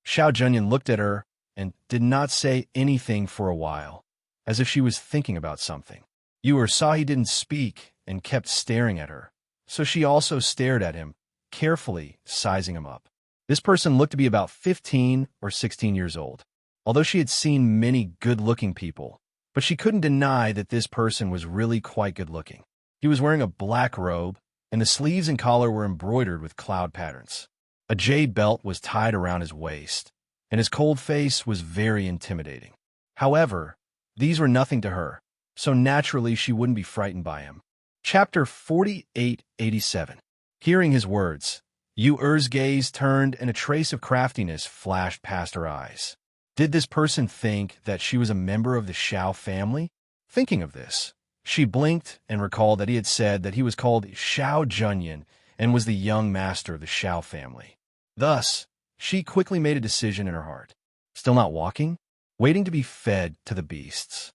Xiao Junyan looked at her and did not say anything for a while, as if she was thinking about something. Ewer saw he didn't speak and kept staring at her, so she also stared at him, carefully sizing him up. This person looked to be about 15 or 16 years old, although she had seen many good-looking people, but she couldn't deny that this person was really quite good-looking. He was wearing a black robe, and the sleeves and collar were embroidered with cloud patterns. A jade belt was tied around his waist, and his cold face was very intimidating. However, these were nothing to her, so naturally she wouldn't be frightened by him. Chapter 4887. Hearing his words, Ewer's gaze turned and a trace of craftiness flashed past her eyes. Did this person think that she was a member of the Xiao family? Thinking of this, she blinked and recalled that he had said that he was called Xiao Junyan and was the young master of the Xiao family. Thus, she quickly made a decision in her heart. Still not walking? Waiting to be fed to the beasts.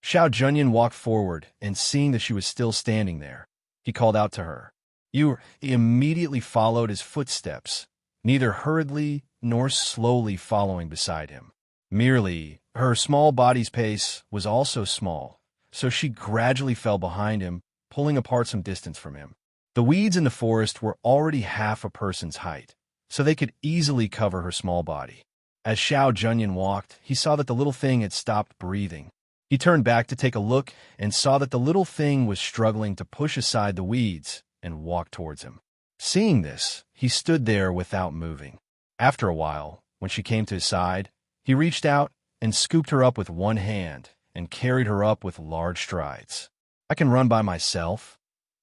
Xiao Junyan walked forward, and seeing that she was still standing there, he called out to her. He immediately followed his footsteps, neither hurriedly nor slowly following beside him. Merely, her small body's pace was also small, so she gradually fell behind him, pulling apart some distance from him. The weeds in the forest were already half a person's height, so they could easily cover her small body. As Xiao Junyan walked, he saw that the little thing had stopped breathing. He turned back to take a look and saw that the little thing was struggling to push aside the weeds and walk towards him. Seeing this, he stood there without moving. After a while, when she came to his side, he reached out and scooped her up with one hand and carried her up with large strides. "I can run by myself.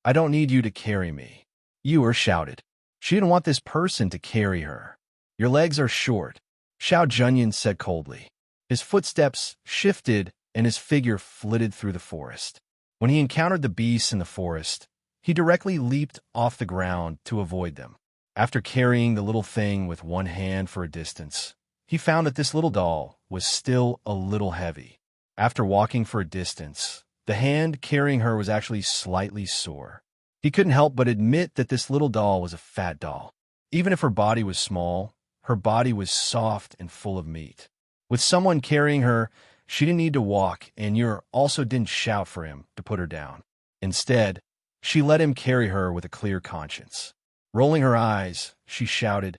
I don't need you to carry me," Ewer shouted. She didn't want this person to carry her. "Your legs are short," Xiao Junyan said coldly. His footsteps shifted and his figure flitted through the forest. When he encountered the beasts in the forest, he directly leaped off the ground to avoid them. After carrying the little thing with one hand for a distance, he found that this little doll was still a little heavy. After walking for a distance, the hand carrying her was actually slightly sore. He couldn't help but admit that this little doll was a fat doll. Even if her body was small, her body was soft and full of meat. With someone carrying her, she didn't need to walk, and Yer also didn't shout for him to put her down. Instead, she let him carry her with a clear conscience. Rolling her eyes, she shouted,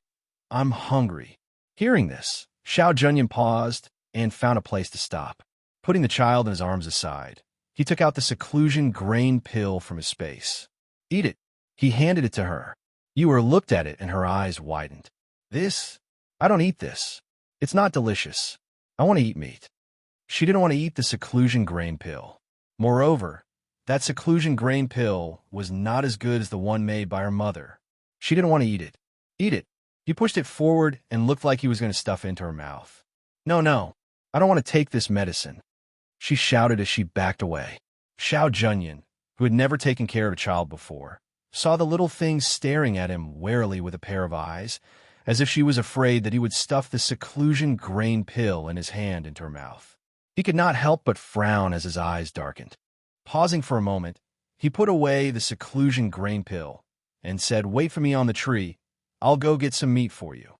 "I'm hungry." Hearing this, Xiao Junyan paused and found a place to stop. Putting the child in his arms aside, he took out the seclusion grain pill from his space. "Eat it." He handed it to her. Ewer looked at it and her eyes widened. "This? I don't eat this. It's not delicious." I want to eat meat. She didn't want to eat the seclusion grain pill. Moreover, that seclusion grain pill was not as good as the one made by her mother. She didn't want to eat it. Eat it. He pushed it forward and looked like he was going to stuff it into her mouth. No, no, I don't want to take this medicine, she shouted as she backed away. Xiao Junyan, who had never taken care of a child before, saw the little thing staring at him warily with a pair of eyes, as if she was afraid that he would stuff the seclusion grain pill in his hand into her mouth. He could not help but frown as his eyes darkened. Pausing for a moment, he put away the seclusion grain pill and said, "Wait for me on the tree. I'll go get some meat for you."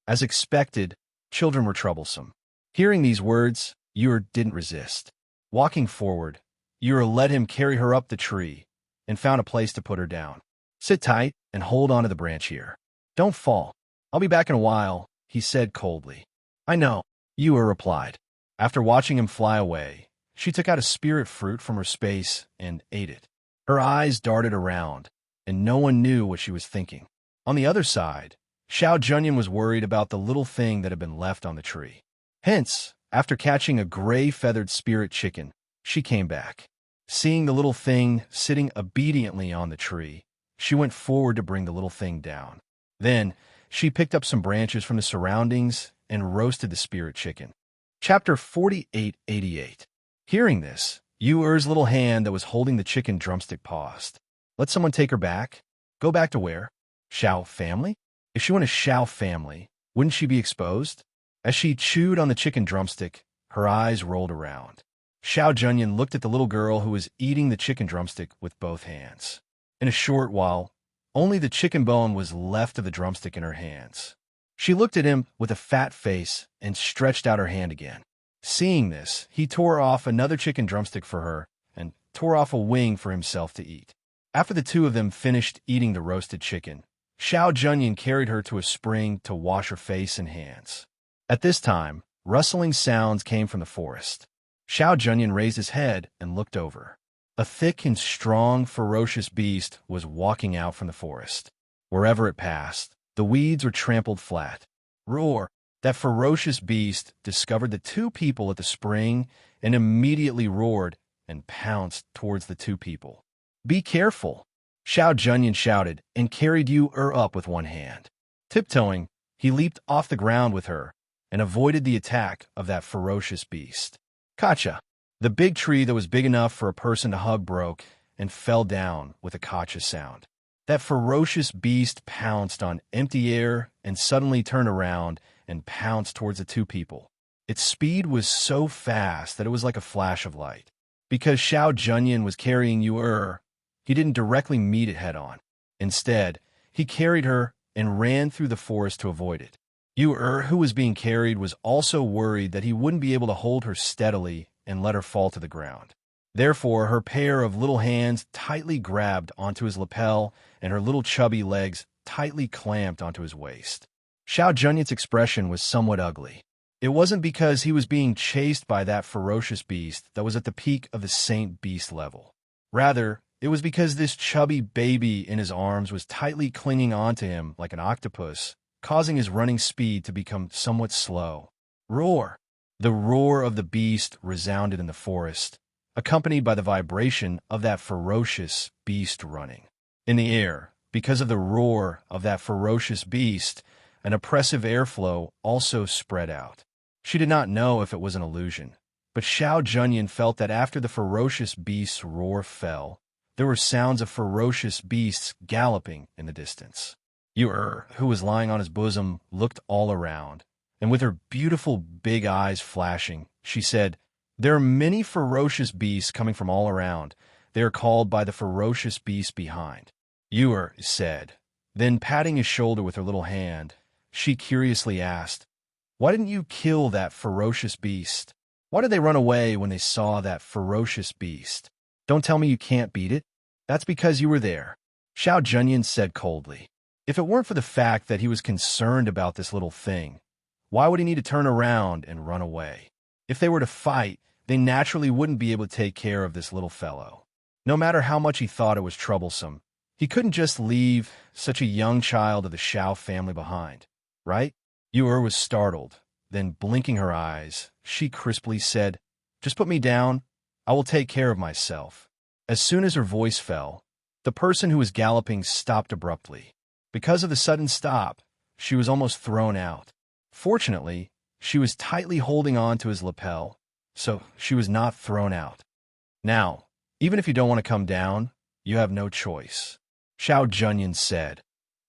As expected, children were troublesome. Hearing these words, Yor didn't resist. Walking forward, Yor let him carry her up the tree and found a place to put her down. "Sit tight and hold onto the branch here. Don't fall. I'll be back in a while," he said coldly. "I know," Yor replied. After watching him fly away, she took out a spirit fruit from her space and ate it. Her eyes darted around, and no one knew what she was thinking. On the other side, Xiao Junyan was worried about the little thing that had been left on the tree. Hence, after catching a gray-feathered spirit chicken, she came back. Seeing the little thing sitting obediently on the tree, she went forward to bring the little thing down. Then, she picked up some branches from the surroundings and roasted the spirit chicken. Chapter 4888. Hearing this, Yuer's little hand that was holding the chicken drumstick paused. Let someone take her back? Go back to where? Xiao family? If she went to Xiao family, wouldn't she be exposed? As she chewed on the chicken drumstick, her eyes rolled around. Xiao Junyan looked at the little girl who was eating the chicken drumstick with both hands. In a short while, only the chicken bone was left of the drumstick in her hands. She looked at him with a fat face and stretched out her hand again. Seeing this, he tore off another chicken drumstick for her and tore off a wing for himself to eat. After the two of them finished eating the roasted chicken, Xiao Junyan carried her to a spring to wash her face and hands. At this time, rustling sounds came from the forest. Xiao Junyan raised his head and looked over. A thick and strong, ferocious beast was walking out from the forest. Wherever it passed, the weeds were trampled flat. Roar! That ferocious beast discovered the two people at the spring and immediately roared and pounced towards the two people. "Be careful!" Xiao Junyan shouted and carried Yu up with one hand. Tiptoeing, he leaped off the ground with her and avoided the attack of that ferocious beast. Kacha! The big tree that was big enough for a person to hug broke and fell down with a kacha sound. That ferocious beast pounced on empty air and suddenly turned around and pounced towards the two people. Its speed was so fast that it was like a flash of light. Because Xiao Junyan was carrying Yu, he didn't directly meet it head-on. Instead, he carried her and ran through the forest to avoid it. Yu, who was being carried, was also worried that he wouldn't be able to hold her steadily and let her fall to the ground. Therefore, her pair of little hands tightly grabbed onto his lapel and her little chubby legs tightly clamped onto his waist. Xiao Junyan's expression was somewhat ugly. It wasn't because he was being chased by that ferocious beast that was at the peak of the Saint Beast level. Rather, it was because this chubby baby in his arms was tightly clinging onto him like an octopus, causing his running speed to become somewhat slow. Roar! The roar of the beast resounded in the forest, accompanied by the vibration of that ferocious beast running. In the air, because of the roar of that ferocious beast, an oppressive airflow also spread out. She did not know if it was an illusion, but Xiao Junyan felt that after the ferocious beast's roar fell, there were sounds of ferocious beasts galloping in the distance. Yu, who was lying on his bosom, looked all around, and with her beautiful big eyes flashing, she said, "There are many ferocious beasts coming from all around. They are called by the ferocious beast behind." Yu said. Then, patting his shoulder with her little hand, she curiously asked, "Why didn't you kill that ferocious beast? Why did they run away when they saw that ferocious beast? Don't tell me you can't beat it. That's because you were there," Xiao Junyan said coldly. If it weren't for the fact that he was concerned about this little thing, why would he need to turn around and run away? If they were to fight, they naturally wouldn't be able to take care of this little fellow. No matter how much he thought it was troublesome, he couldn't just leave such a young child of the Xiao family behind, right? Yu was startled, Then, blinking her eyes, she crisply said, "Just put me down. I will take care of myself." As soon as her voice fell, the person who was galloping stopped abruptly. Because of the sudden stop, she was almost thrown out. Fortunately, she was tightly holding on to his lapel, so she was not thrown out. "Now, even if you don't want to come down, you have no choice," Xiao Junyan said,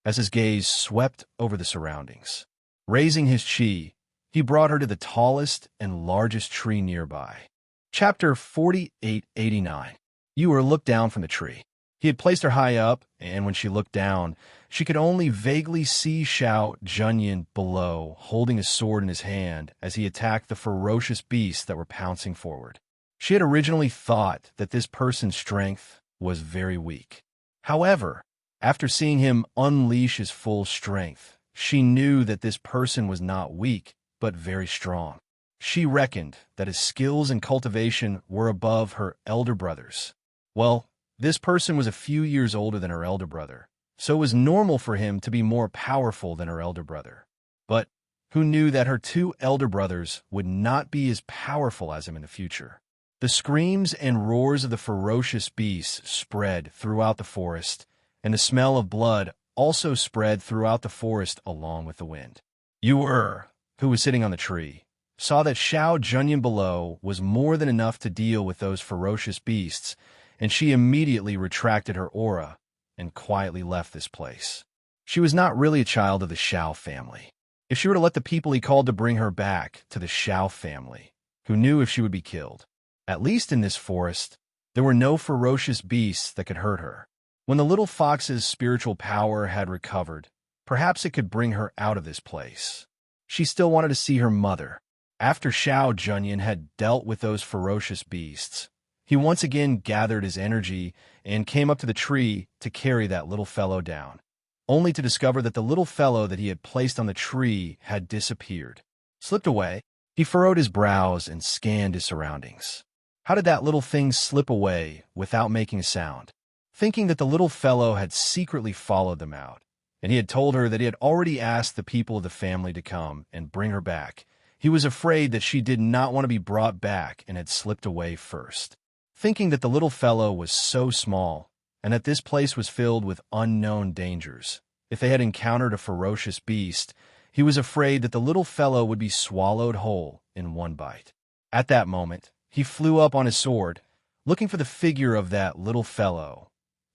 as his gaze swept over the surroundings. Raising his chi, he brought her to the tallest and largest tree nearby. Chapter 4889. Yuer looked down from the tree. He had placed her high up, and when she looked down, she could only vaguely see Xiao Junyan below, holding a sword in his hand as he attacked the ferocious beasts that were pouncing forward. She had originally thought that this person's strength was very weak. However, after seeing him unleash his full strength, she knew that this person was not weak, but very strong. She reckoned that his skills and cultivation were above her elder brother's. Well, this person was a few years older than her elder brother, so it was normal for him to be more powerful than her elder brother. But who knew that her two elder brothers would not be as powerful as him in the future? The screams and roars of the ferocious beasts spread throughout the forest, and the smell of blood also spread throughout the forest along with the wind. Yuer, who was sitting on the tree, saw that Xiao Junyan below was more than enough to deal with those ferocious beasts, and she immediately retracted her aura and quietly left this place. She was not really a child of the Xiao family. If she were to let the people he called to bring her back to the Xiao family, who knew if she would be killed? At least in this forest, there were no ferocious beasts that could hurt her. When the little fox's spiritual power had recovered, perhaps it could bring her out of this place. She still wanted to see her mother. After Xiao Junyan had dealt with those ferocious beasts, he once again gathered his energy and came up to the tree to carry that little fellow down, only to discover that the little fellow that he had placed on the tree had disappeared. Slipped away. He furrowed his brows and scanned his surroundings. How did that little thing slip away without making a sound? Thinking that the little fellow had secretly followed them out, and he had told her that he had already asked the people of the family to come and bring her back, he was afraid that she did not want to be brought back and had slipped away first. Thinking that the little fellow was so small, and that this place was filled with unknown dangers, if they had encountered a ferocious beast, he was afraid that the little fellow would be swallowed whole in one bite. At that moment, he flew up on his sword, looking for the figure of that little fellow.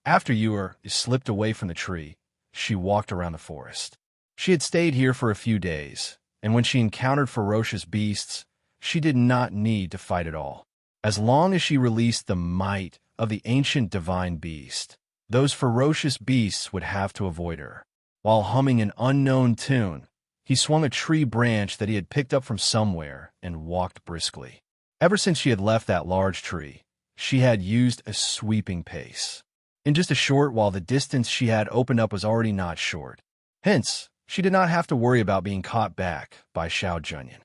After Yuer slipped away from the tree, she walked around the forest. She had stayed here for a few days, and when she encountered ferocious beasts, she did not need to fight at all. As long as she released the might of the ancient divine beast, those ferocious beasts would have to avoid her. While humming an unknown tune, he swung a tree branch that he had picked up from somewhere and walked briskly. Ever since she had left that large tree, she had used a sweeping pace. In just a short while, the distance she had opened up was already not short. Hence, she did not have to worry about being caught back by Xiao Junyan.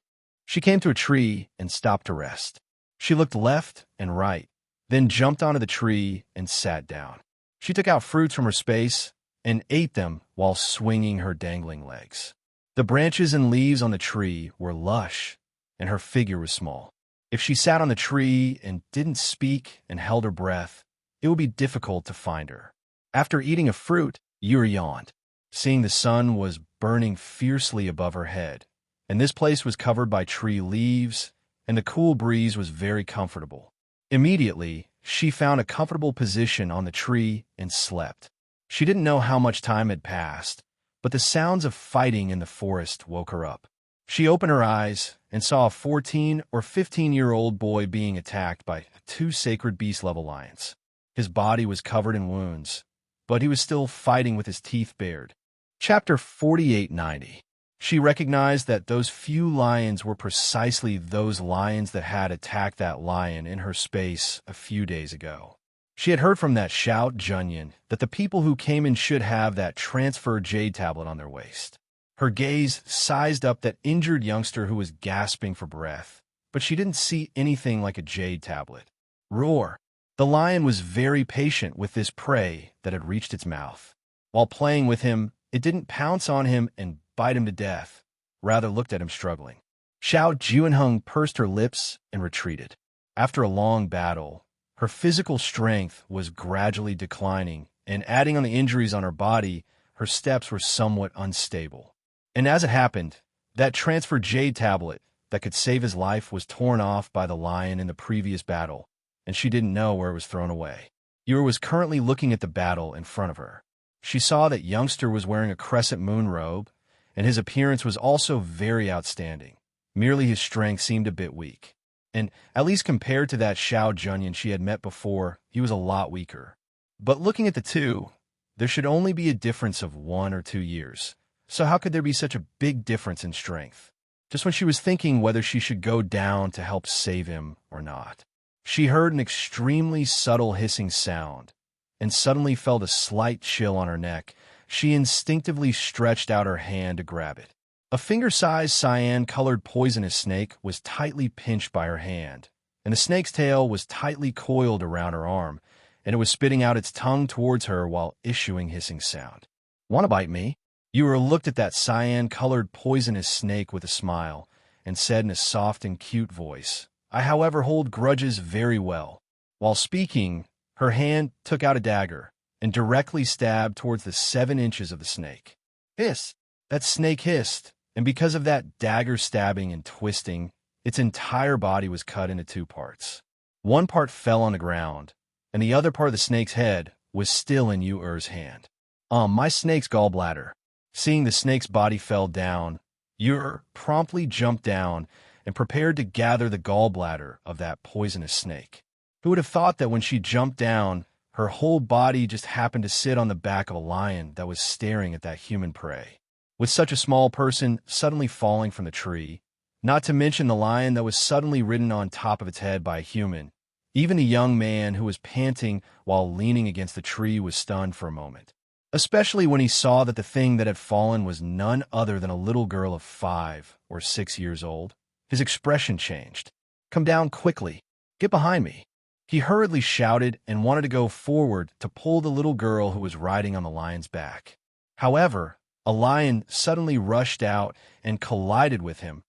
She came to a tree and stopped to rest. She looked left and right, then jumped onto the tree and sat down. She took out fruits from her space and ate them while swinging her dangling legs. The branches and leaves on the tree were lush, and her figure was small. If she sat on the tree and didn't speak and held her breath, it would be difficult to find her. After eating a fruit, Yuer yawned, seeing the sun was burning fiercely above her head, and this place was covered by tree leaves, and the cool breeze was very comfortable. Immediately, she found a comfortable position on the tree and slept. She didn't know how much time had passed, but the sounds of fighting in the forest woke her up. She opened her eyes and saw a 14 or 15-year-old boy being attacked by two sacred beast-level lions. His body was covered in wounds, but he was still fighting with his teeth bared. Chapter 4890. She recognized that those few lions were precisely those lions that had attacked that lion in her space a few days ago. She had heard from that Xiao Junyan that the people who came in should have that transferred jade tablet on their waist. Her gaze sized up that injured youngster who was gasping for breath, but she didn't see anything like a jade tablet. Roar! The lion was very patient with this prey that had reached its mouth. While playing with him, it didn't pounce on him and bite him to death, rather looked at him struggling. Xiao Juanheng pursed her lips and retreated. After a long battle, her physical strength was gradually declining, and adding on the injuries on her body, her steps were somewhat unstable. And as it happened, that transferred jade tablet that could save his life was torn off by the lion in the previous battle, and she didn't know where it was thrown away. Yura was currently looking at the battle in front of her. She saw that youngster was wearing a crescent moon robe, and his appearance was also very outstanding. Merely his strength seemed a bit weak. And at least compared to that Xiao Junyan she had met before, he was a lot weaker. But looking at the two, there should only be a difference of 1 or 2 years. So how could there be such a big difference in strength? Just when she was thinking whether she should go down to help save him or not, she heard an extremely subtle hissing sound, and suddenly felt a slight chill on her neck. She instinctively stretched out her hand to grab it. A finger-sized cyan-colored poisonous snake was tightly pinched by her hand, and the snake's tail was tightly coiled around her arm, and it was spitting out its tongue towards her while issuing hissing sound. "Want to bite me?" Yura looked at that cyan-colored poisonous snake with a smile, and said in a soft and cute voice, "I, however, hold grudges very well." While speaking, her hand took out a dagger, and directly stabbed towards the 7 inches of the snake. Hiss! That snake hissed, and because of that dagger stabbing and twisting, its entire body was cut into 2 parts. One part fell on the ground, and the other part of the snake's head was still in Yu-Er's hand. My snake's gallbladder." Seeing the snake's body fell down, Yu-Er promptly jumped down and prepared to gather the gallbladder of that poisonous snake. Who would have thought that when she jumped down, her whole body just happened to sit on the back of a lion that was staring at that human prey? With such a small person suddenly falling from the tree, not to mention the lion that was suddenly ridden on top of its head by a human, even the young man who was panting while leaning against the tree was stunned for a moment. Especially when he saw that the thing that had fallen was none other than a little girl of 5 or 6 years old. His expression changed. "Come down quickly. Get behind me." He hurriedly shouted and wanted to go forward to pull the little girl who was riding on the lion's back. However, a lion suddenly rushed out and collided with him,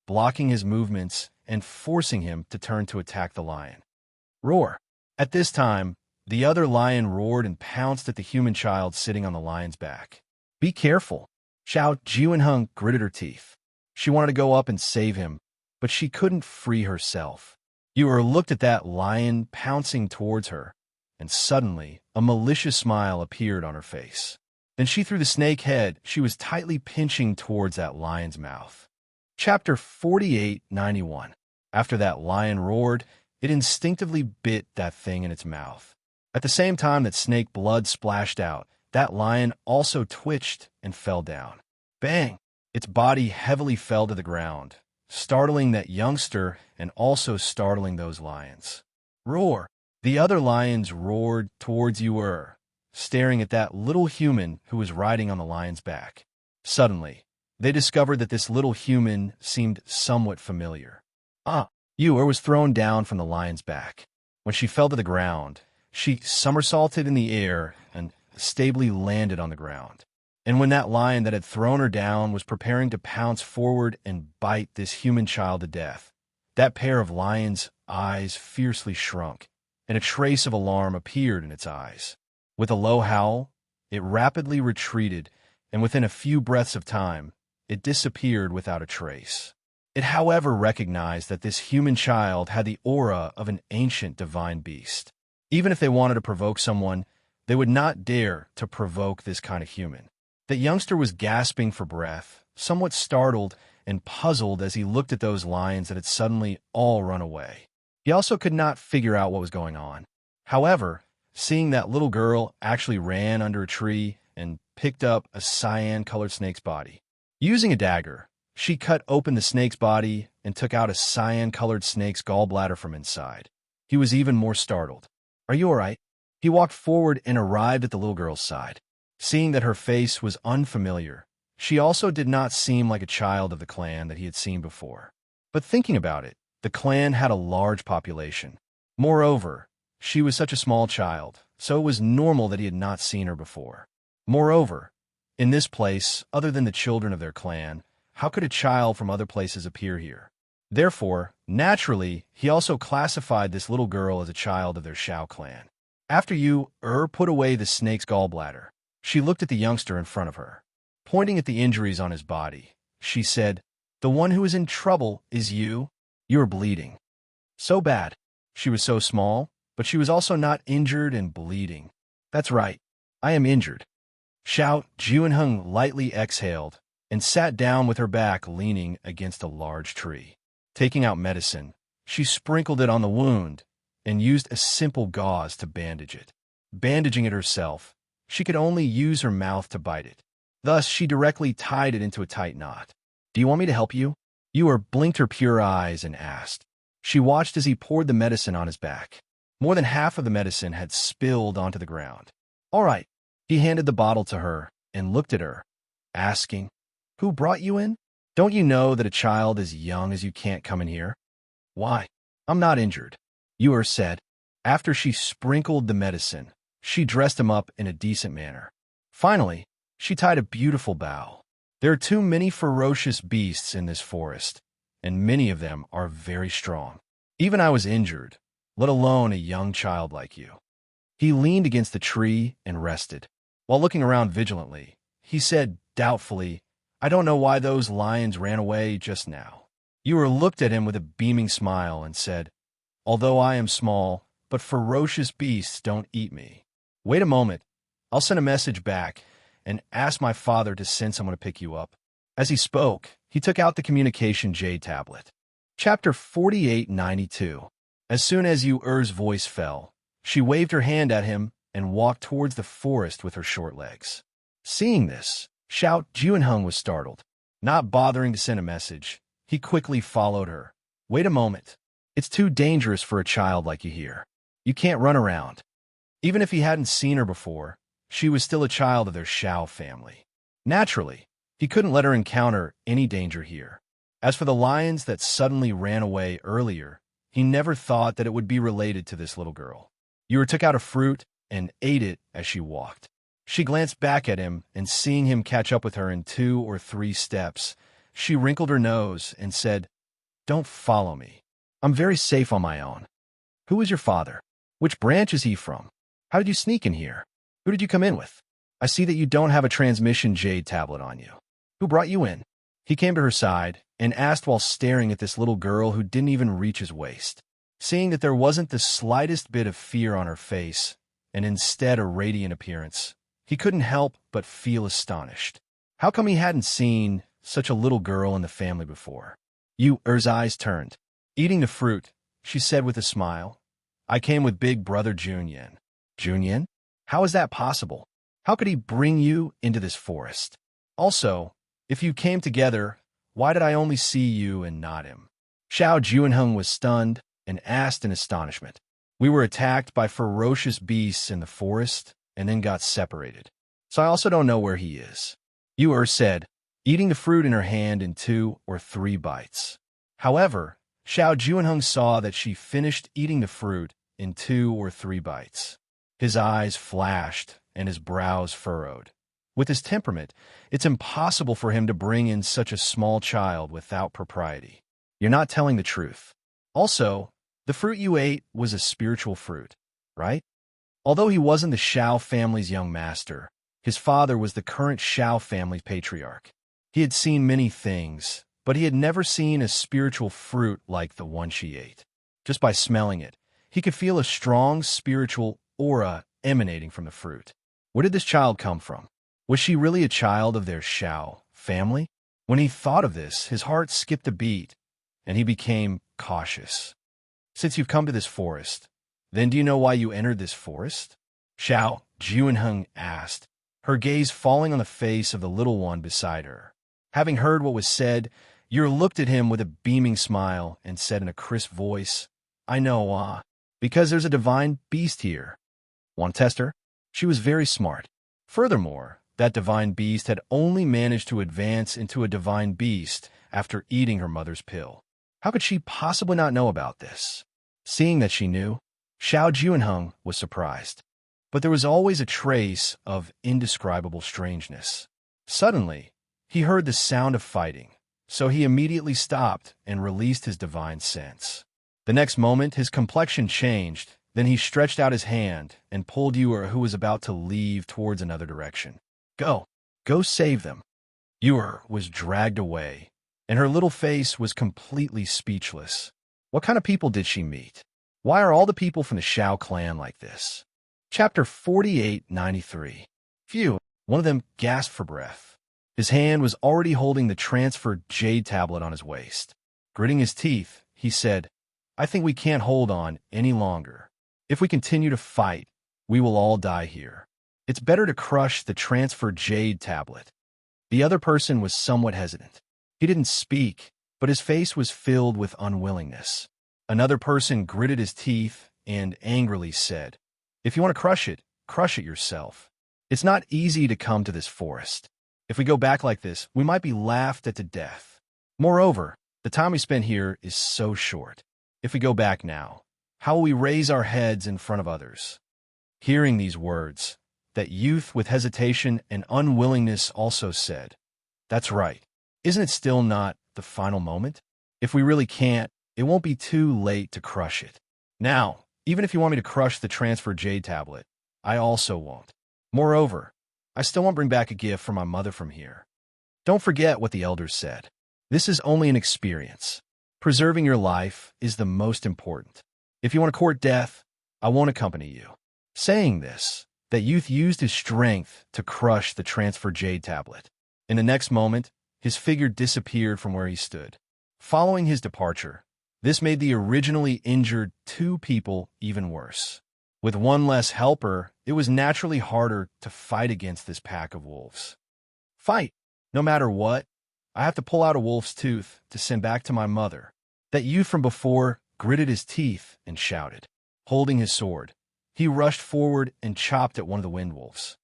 blocking his movements and forcing him to turn to attack the lion. Roar! At this time, the other lion roared and pounced at the human child sitting on the lion's back. "Be careful!" Xiao Juanheng gritted her teeth. She wanted to go up and save him, but she couldn't free herself. Yu-Er looked at that lion pouncing towards her, and suddenly a malicious smile appeared on her face. Then she threw the snake head she was tightly pinching towards that lion's mouth. Chapter 4891. After that lion roared, it instinctively bit that thing in its mouth. At the same time that snake blood splashed out, that lion also twitched and fell down. Bang! Its body heavily fell to the ground, startling that youngster and also startling those lions. Roar! The other lions roared towards Yu-Er, staring at that little human who was riding on the lion's back. Suddenly, they discovered that this little human seemed somewhat familiar. Yu-Er was thrown down from the lion's back. When she fell to the ground, she somersaulted in the air and stably landed on the ground. And when that lion that had thrown her down was preparing to pounce forward and bite this human child to death, that pair of lions' eyes fiercely shrunk, and a trace of alarm appeared in its eyes. With a low howl, it rapidly retreated, and within a few breaths of time, it disappeared without a trace. It, however, recognized that this human child had the aura of an ancient divine beast. Even if they wanted to provoke someone, they would not dare to provoke this kind of human. The youngster was gasping for breath, somewhat startled and puzzled as he looked at those lions that had suddenly all run away. He also could not figure out what was going on. However, seeing that little girl actually ran under a tree and picked up a cyan-colored snake's body. Using a dagger, she cut open the snake's body and took out a cyan-colored snake's gallbladder from inside. He was even more startled. "Are you all right?" He walked forward and arrived at the little girl's side. Seeing that her face was unfamiliar, she also did not seem like a child of the clan that he had seen before. But thinking about it, the clan had a large population. Moreover, she was such a small child, so it was normal that he had not seen her before. Moreover, in this place, other than the children of their clan, how could a child from other places appear here? Therefore, naturally, he also classified this little girl as a child of their Shao clan. After you, put away the snake's gallbladder, she looked at the youngster in front of her. Pointing at the injuries on his body, she said, "The one who is in trouble is you. You are bleeding." So bad. She was so small, but she was also not injured and bleeding. That's right. I am injured. Shao Juanheng lightly exhaled and sat down with her back leaning against a large tree. Taking out medicine, she sprinkled it on the wound and used a simple gauze to bandage it. Bandaging it herself, she could only use her mouth to bite it. Thus, she directly tied it into a tight knot. "Do you want me to help you?" Yor blinked her pure eyes and asked. She watched as he poured the medicine on his back. More than half of the medicine had spilled onto the ground. "All right." He handed the bottle to her and looked at her, asking, "Who brought you in? Don't you know that a child as young as you can't come in here?" "Why? I'm not injured," Yor said. After she sprinkled the medicine, she dressed him up in a decent manner. Finally, she tied a beautiful bow. "There are too many ferocious beasts in this forest, and many of them are very strong. Even I was injured, let alone a young child like you." He leaned against the tree and rested. While looking around vigilantly, he said doubtfully, "I don't know why those lions ran away just now." Yor looked at him with a beaming smile and said, "Although I am small, but ferocious beasts don't eat me. Wait a moment. I'll send a message back and ask my father to send someone to pick you up." As he spoke, he took out the communication jade tablet. Chapter 4892. As soon as Yu's voice fell, she waved her hand at him and walked towards the forest with her short legs. Seeing this, Shao Juanheng was startled. Not bothering to send a message, he quickly followed her. "Wait a moment. It's too dangerous for a child like you here. You can't run around." Even if he hadn't seen her before, she was still a child of their Shao family. Naturally, he couldn't let her encounter any danger here. As for the lions that suddenly ran away earlier, he never thought that it would be related to this little girl. Yor took out a fruit and ate it as she walked. She glanced back at him, and seeing him catch up with her in 2 or 3 steps, she wrinkled her nose and said, "Don't follow me. I'm very safe on my own." "Who is your father? Which branch is he from? How did you sneak in here? Who did you come in with? I see that you don't have a transmission jade tablet on you. Who brought you in?" He came to her side and asked while staring at this little girl who didn't even reach his waist. Seeing that there wasn't the slightest bit of fear on her face, and instead a radiant appearance, he couldn't help but feel astonished. How come he hadn't seen such a little girl in the family before? Yu's eyes turned. Eating the fruit, she said with a smile, "I came with Big Brother Junyan." "Junyan? How is that possible? How could he bring you into this forest? Also, if you came together, why did I only see you and not him?" Shao Juanheng was stunned and asked in astonishment. "We were attacked by ferocious beasts in the forest and then got separated. So I also don't know where he is," Yu said, eating the fruit in her hand in 2 or 3 bites. However, Shao Juanheng saw that she finished eating the fruit in 2 or 3 bites. His eyes flashed and his brows furrowed. With his temperament, it's impossible for him to bring in such a small child without propriety. "You're not telling the truth. Also, the fruit you ate was a spiritual fruit, right?" Although he wasn't the Shao family's young master, his father was the current Shao family's patriarch. He had seen many things, but he had never seen a spiritual fruit like the one she ate. Just by smelling it, he could feel a strong spiritual aura emanating from the fruit. Where did this child come from? Was she really a child of their Shao family? When he thought of this, his heart skipped a beat, and he became cautious. "Since you've come to this forest, then do you know why you entered this forest?" Shao Juanheng asked, her gaze falling on the face of the little one beside her. Having heard what was said, Yer looked at him with a beaming smile and said in a crisp voice, "I know, because there's a divine beast here." Want to test her? She was very smart. Furthermore, that divine beast had only managed to advance into a divine beast after eating her mother's pill. How could she possibly not know about this? Seeing that she knew, Shao Juanheng was surprised. But there was always a trace of indescribable strangeness. Suddenly, he heard the sound of fighting, so he immediately stopped and released his divine sense. The next moment, his complexion changed. Then he stretched out his hand and pulled Ewer, who was about to leave, towards another direction. Go. Go save them. Ewer was dragged away, and her little face was completely speechless. What kind of people did she meet? Why are all the people from the Shao clan like this? Chapter 4893. Phew, one of them gasped for breath. His hand was already holding the transferred jade tablet on his waist. Gritting his teeth, he said, I think we can't hold on any longer. If we continue to fight, we will all die here. It's better to crush the transferred jade tablet. The other person was somewhat hesitant. He didn't speak, but his face was filled with unwillingness. Another person gritted his teeth and angrily said, If you want to crush it yourself. It's not easy to come to this forest. If we go back like this, we might be laughed at to death. Moreover, the time we spent here is so short. If we go back now, how will we raise our heads in front of others? Hearing these words, that youth with hesitation and unwillingness also said, That's right. Isn't it still not the final moment? If we really can't, it won't be too late to crush it. Now, even if you want me to crush the transfer jade tablet, I also won't. Moreover, I still won't bring back a gift for my mother from here. Don't forget what the elders said. This is only an experience. Preserving your life is the most important. If you want to court death, I won't accompany you. Saying this, that youth used his strength to crush the transfer jade tablet. In the next moment, his figure disappeared from where he stood. Following his departure, this made the originally injured two people even worse. With one less helper, it was naturally harder to fight against this pack of wolves. Fight! No matter what, I have to pull out a wolf's tooth to send back to my mother. That youth from before gritted his teeth and shouted. Holding his sword, he rushed forward and chopped at one of the wind wolves.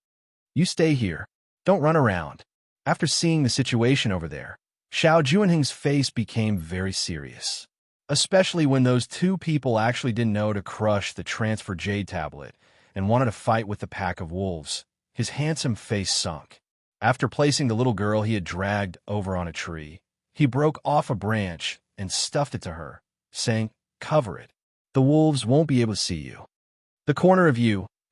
You stay here. Don't run around. After seeing the situation over there, Xiao Juanheng's face became very serious. Especially when those two people actually didn't know to crush the transfer jade tablet and wanted to fight with the pack of wolves. His handsome face sunk. After placing the little girl he had dragged over on a tree, he broke off a branch and stuffed it to her, saying, Cover it. The wolves won't be able to see you. The corner of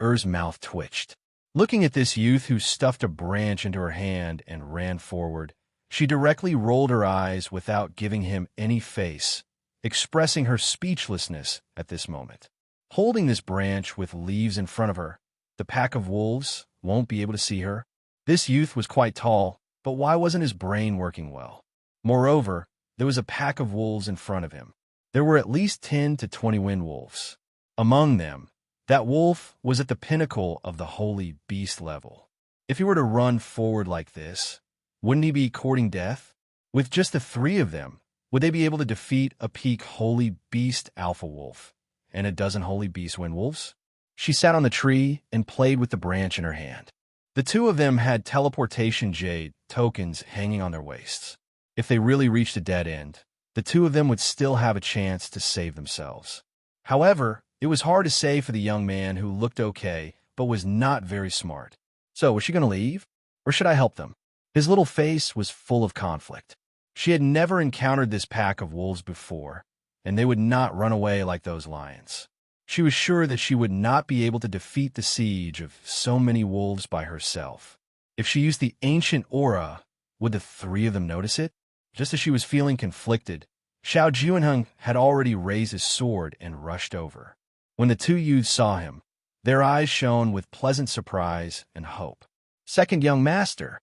Er's mouth twitched. Looking at this youth who stuffed a branch into her hand and ran forward, she directly rolled her eyes without giving him any face, expressing her speechlessness at this moment. Holding this branch with leaves in front of her, the pack of wolves won't be able to see her. This youth was quite tall, but why wasn't his brain working well? Moreover, there was a pack of wolves in front of him. There were at least 10 to 20 wind wolves. Among them, that wolf was at the pinnacle of the holy beast level. If he were to run forward like this, wouldn't he be courting death? With just the 3 of them, would they be able to defeat a peak holy beast alpha wolf and a dozen holy beast wind wolves? She sat on the tree and played with the branch in her hand. The 2 of them had teleportation jade tokens hanging on their waists. If they really reached a dead end, the 2 of them would still have a chance to save themselves. However, it was hard to say for the young man who looked okay but was not very smart. So, was she going to leave? Or should I help them? His little face was full of conflict. She had never encountered this pack of wolves before, and they would not run away like those lions. She was sure that she would not be able to defeat the siege of so many wolves by herself. If she used the ancient aura, would the 3 of them notice it? Just as she was feeling conflicted, Xiao Juanheng had already raised his sword and rushed over. When the 2 youths saw him, their eyes shone with pleasant surprise and hope. Second young master.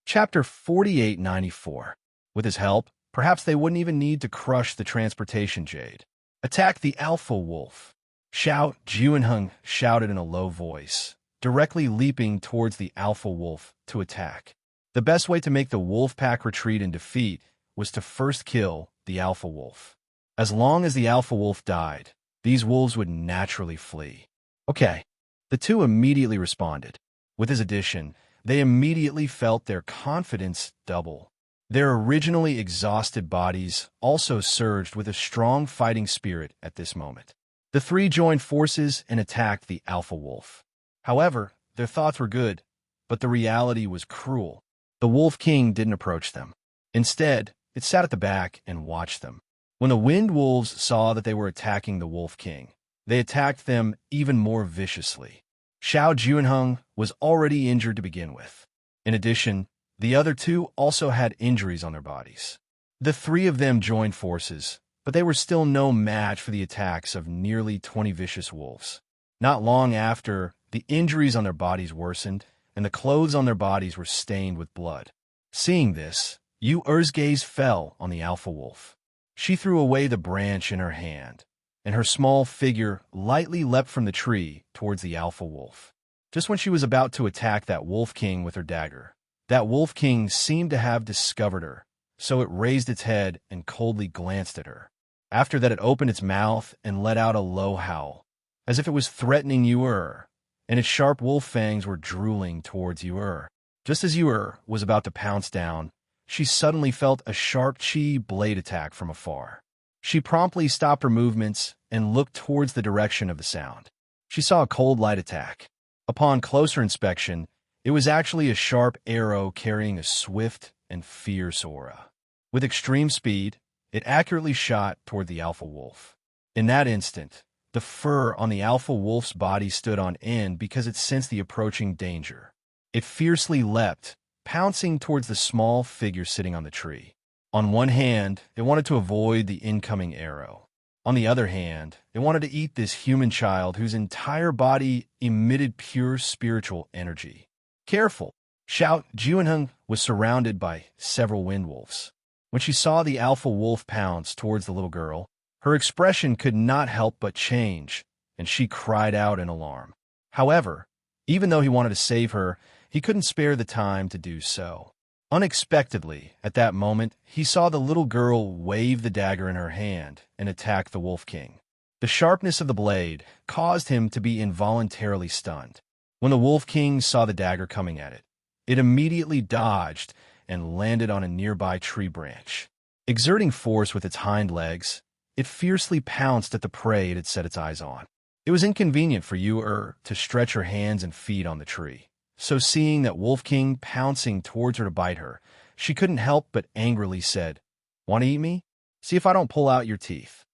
Chapter 4894. With his help, perhaps they wouldn't even need to crush the transportation jade. Attack the alpha wolf. Xiao Juanheng shouted in a low voice, directly leaping towards the alpha wolf to attack. The best way to make the wolf pack retreat in defeat was to first kill the alpha wolf. As long as the alpha wolf died, these wolves would naturally flee. Okay, the 2 immediately responded. With his addition, they immediately felt their confidence double. Their originally exhausted bodies also surged with a strong fighting spirit at this moment. The 3 joined forces and attacked the alpha wolf. However, their thoughts were good, but the reality was cruel. The Wolf King didn't approach them. Instead, It sat at the back and watched them. When the wind wolves saw that they were attacking the Wolf King, they attacked them even more viciously. Xiao Juanheng was already injured to begin with. In addition, the other two also had injuries on their bodies. The three of them joined forces, but they were still no match for the attacks of nearly 20 vicious wolves. Not long after, the injuries on their bodies worsened, and the clothes on their bodies were stained with blood. Seeing this, Yu Er's gaze fell on the alpha wolf. She threw away the branch in her hand, and her small figure lightly leapt from the tree towards the alpha wolf. Just when she was about to attack that Wolf King with her dagger, that Wolf King seemed to have discovered her, so it raised its head and coldly glanced at her. After that, it opened its mouth and let out a low howl, as if it was threatening Yu Er, and its sharp wolf fangs were drooling towards Yu Er. Just as Yu Er was about to pounce down, she suddenly felt a sharp chi blade attack from afar. She promptly stopped her movements and looked towards the direction of the sound. She saw a cold light attack. Upon closer inspection, it was actually a sharp arrow carrying a swift and fierce aura. With extreme speed, it accurately shot toward the alpha wolf. In that instant, the fur on the alpha wolf's body stood on end because it sensed the approaching danger. It fiercely leapt, pouncing towards the small figure sitting on the tree. On one hand, it wanted to avoid the incoming arrow. On the other hand, it wanted to eat this human child whose entire body emitted pure spiritual energy. Careful! Xiao Juanheng was surrounded by several wind wolves. When she saw the alpha wolf pounce towards the little girl, her expression could not help but change, and she cried out in alarm. However, even though he wanted to save her, he couldn't spare the time to do so. Unexpectedly, at that moment, he saw the little girl wave the dagger in her hand and attack the Wolf King. The sharpness of the blade caused him to be involuntarily stunned. When the Wolf King saw the dagger coming at it, it immediately dodged and landed on a nearby tree branch. Exerting force with its hind legs, it fiercely pounced at the prey it had set its eyes on. It was inconvenient for Yu Er to stretch her hands and feet on the tree. So seeing that Wolf King pouncing towards her to bite her, she couldn't help but angrily said, "Want to eat me? See if I don't pull out your teeth."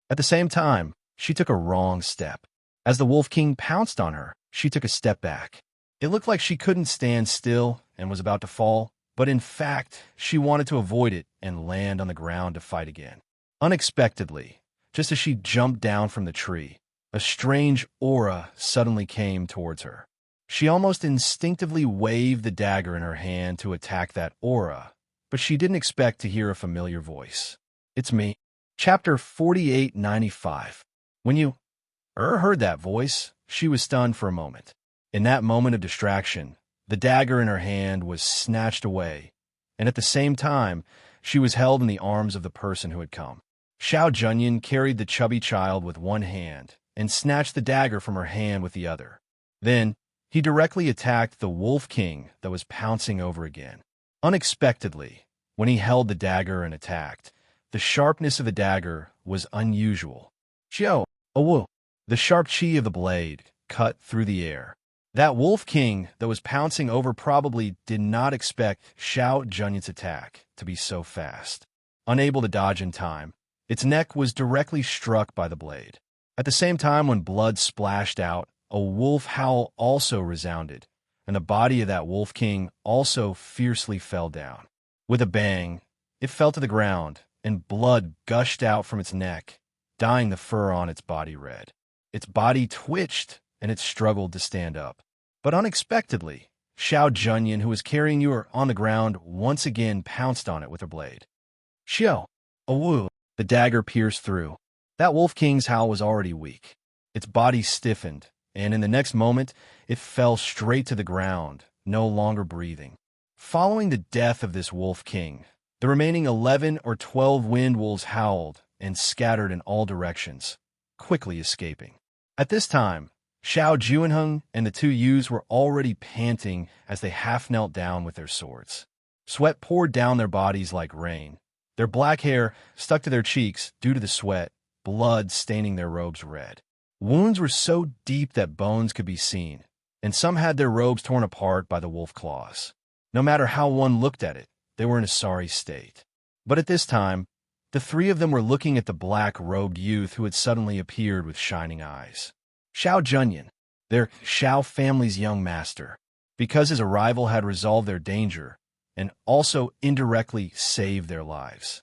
At the same time, she took a wrong step. As the Wolf King pounced on her, she took a step back. It looked like she couldn't stand still and was about to fall, but in fact, she wanted to avoid it and land on the ground to fight again. Unexpectedly, just as she jumped down from the tree, a strange aura suddenly came towards her. She almost instinctively waved the dagger in her hand to attack that aura, but she didn't expect to hear a familiar voice. "It's me." Chapter 4895. When Yu Er heard that voice, she was stunned for a moment. In that moment of distraction, the dagger in her hand was snatched away, and at the same time, she was held in the arms of the person who had come. Xiao Junyan carried the chubby child with one hand and snatched the dagger from her hand with the other. Then, he directly attacked the Wolf King that was pouncing over again. Unexpectedly, when he held the dagger and attacked, the sharpness of the dagger was unusual. "Xiao, Awu!" The sharp chi of the blade cut through the air. That Wolf King that was pouncing over probably did not expect Xiao Junyan's attack to be so fast. Unable to dodge in time, its neck was directly struck by the blade. At the same time, when blood splashed out, a wolf howl also resounded, and the body of that Wolf King also fiercely fell down. With a bang, it fell to the ground, and blood gushed out from its neck, dyeing the fur on its body red. Its body twitched, and it struggled to stand up. But unexpectedly, Xiao Junyan, who was carrying Yu Er on the ground, once again pounced on it with her blade. "Xiao, Awu!" The dagger pierced through. That Wolf King's howl was already weak. Its body stiffened, and in the next moment, it fell straight to the ground, no longer breathing. Following the death of this Wolf King, the remaining 11 or 12 wind wolves howled and scattered in all directions, quickly escaping. At this time, Xiao Juanheng and the two youths were already panting as they half knelt down with their swords. Sweat poured down their bodies like rain. Their black hair stuck to their cheeks due to the sweat, blood staining their robes red. Wounds were so deep that bones could be seen, and some had their robes torn apart by the wolf claws. No matter how one looked at it, they were in a sorry state. But at this time, the three of them were looking at the black-robed youth who had suddenly appeared with shining eyes. Xiao Junyan, their Xiao family's young master, because his arrival had resolved their danger and also indirectly saved their lives.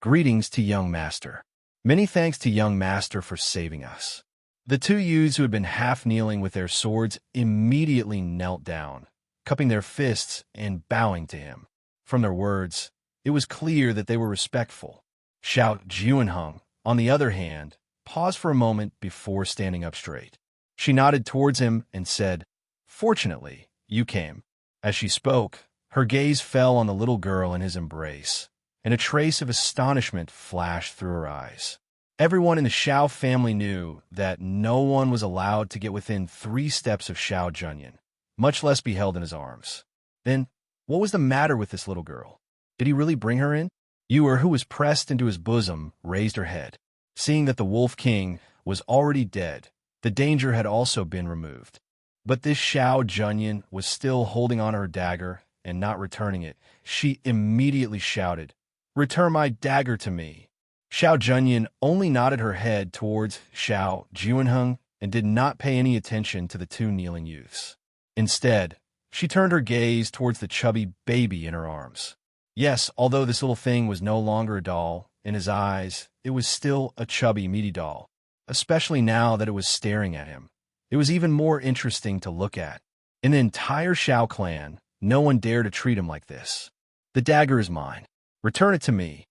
Greetings to young master. Many thanks to young master for saving us. The two youths who had been half-kneeling with their swords immediately knelt down, cupping their fists and bowing to him. From their words, it was clear that they were respectful. Xiao Juanheng, on the other hand, paused for a moment before standing up straight. She nodded towards him and said, "Fortunately, you came." As she spoke, her gaze fell on the little girl in his embrace, and a trace of astonishment flashed through her eyes. Everyone in the Xiao family knew that no one was allowed to get within 3 steps of Xiao Junyan, much less be held in his arms. Then, what was the matter with this little girl? Did he really bring her in? Ewer, who was pressed into his bosom, raised her head. Seeing that the Wolf King was already dead, the danger had also been removed. But this Xiao Junyan was still holding on her dagger and not returning it. She immediately shouted, "Return my dagger to me." Xiao Junyan only nodded her head towards Xiao Juanheng and did not pay any attention to the 2 kneeling youths. Instead, she turned her gaze towards the chubby baby in her arms. Yes, although this little thing was no longer a doll, in his eyes, it was still a chubby, meaty doll, especially now that it was staring at him. It was even more interesting to look at. In the entire Xiao clan, no one dared to treat him like this. "The dagger is mine. Return it to me."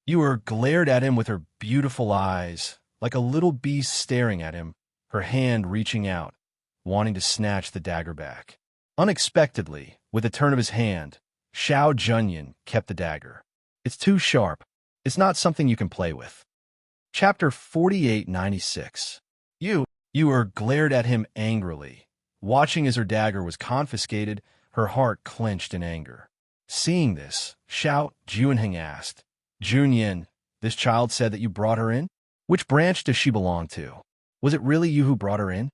Ewer glared at him with her beautiful eyes, like a little beast staring at him, her hand reaching out, wanting to snatch the dagger back. Unexpectedly, with a turn of his hand, Xiao Junyan kept the dagger. "It's too sharp. It's not something you can play with." Chapter 4896. Ewer glared at him angrily. Watching as her dagger was confiscated, her heart clenched in anger. Seeing this, Xiao Juanheng asked, "Junyan, this child said that you brought her in? Which branch does she belong to? Was it really you who brought her in?"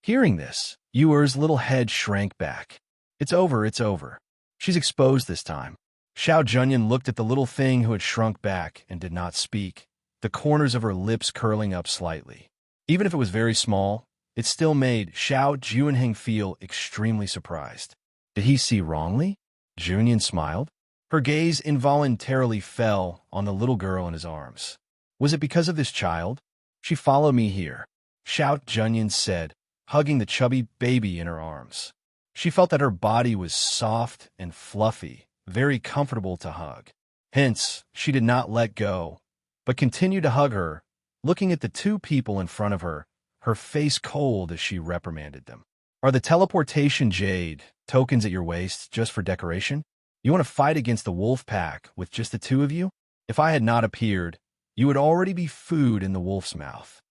Hearing this, Ewer's little head shrank back. It's over. She's exposed this time." Xiao Junyan looked at the little thing who had shrunk back and did not speak, the corners of her lips curling up slightly. Even if it was very small, it still made Xiao Juanheng feel extremely surprised. Did he see wrongly? Junyan smiled. Her gaze involuntarily fell on the little girl in his arms. Was it because of this child? "She followed me here," Xiao Junyan said, hugging the chubby baby in her arms. She felt that her body was soft and fluffy, very comfortable to hug. Hence, she did not let go, but continued to hug her, looking at the 2 people in front of her, her face cold as she reprimanded them. "Are the teleportation jade tokens at your waist just for decoration? You want to fight against the wolf pack with just the 2 of you? If I had not appeared, you would already be food in the wolf's mouth."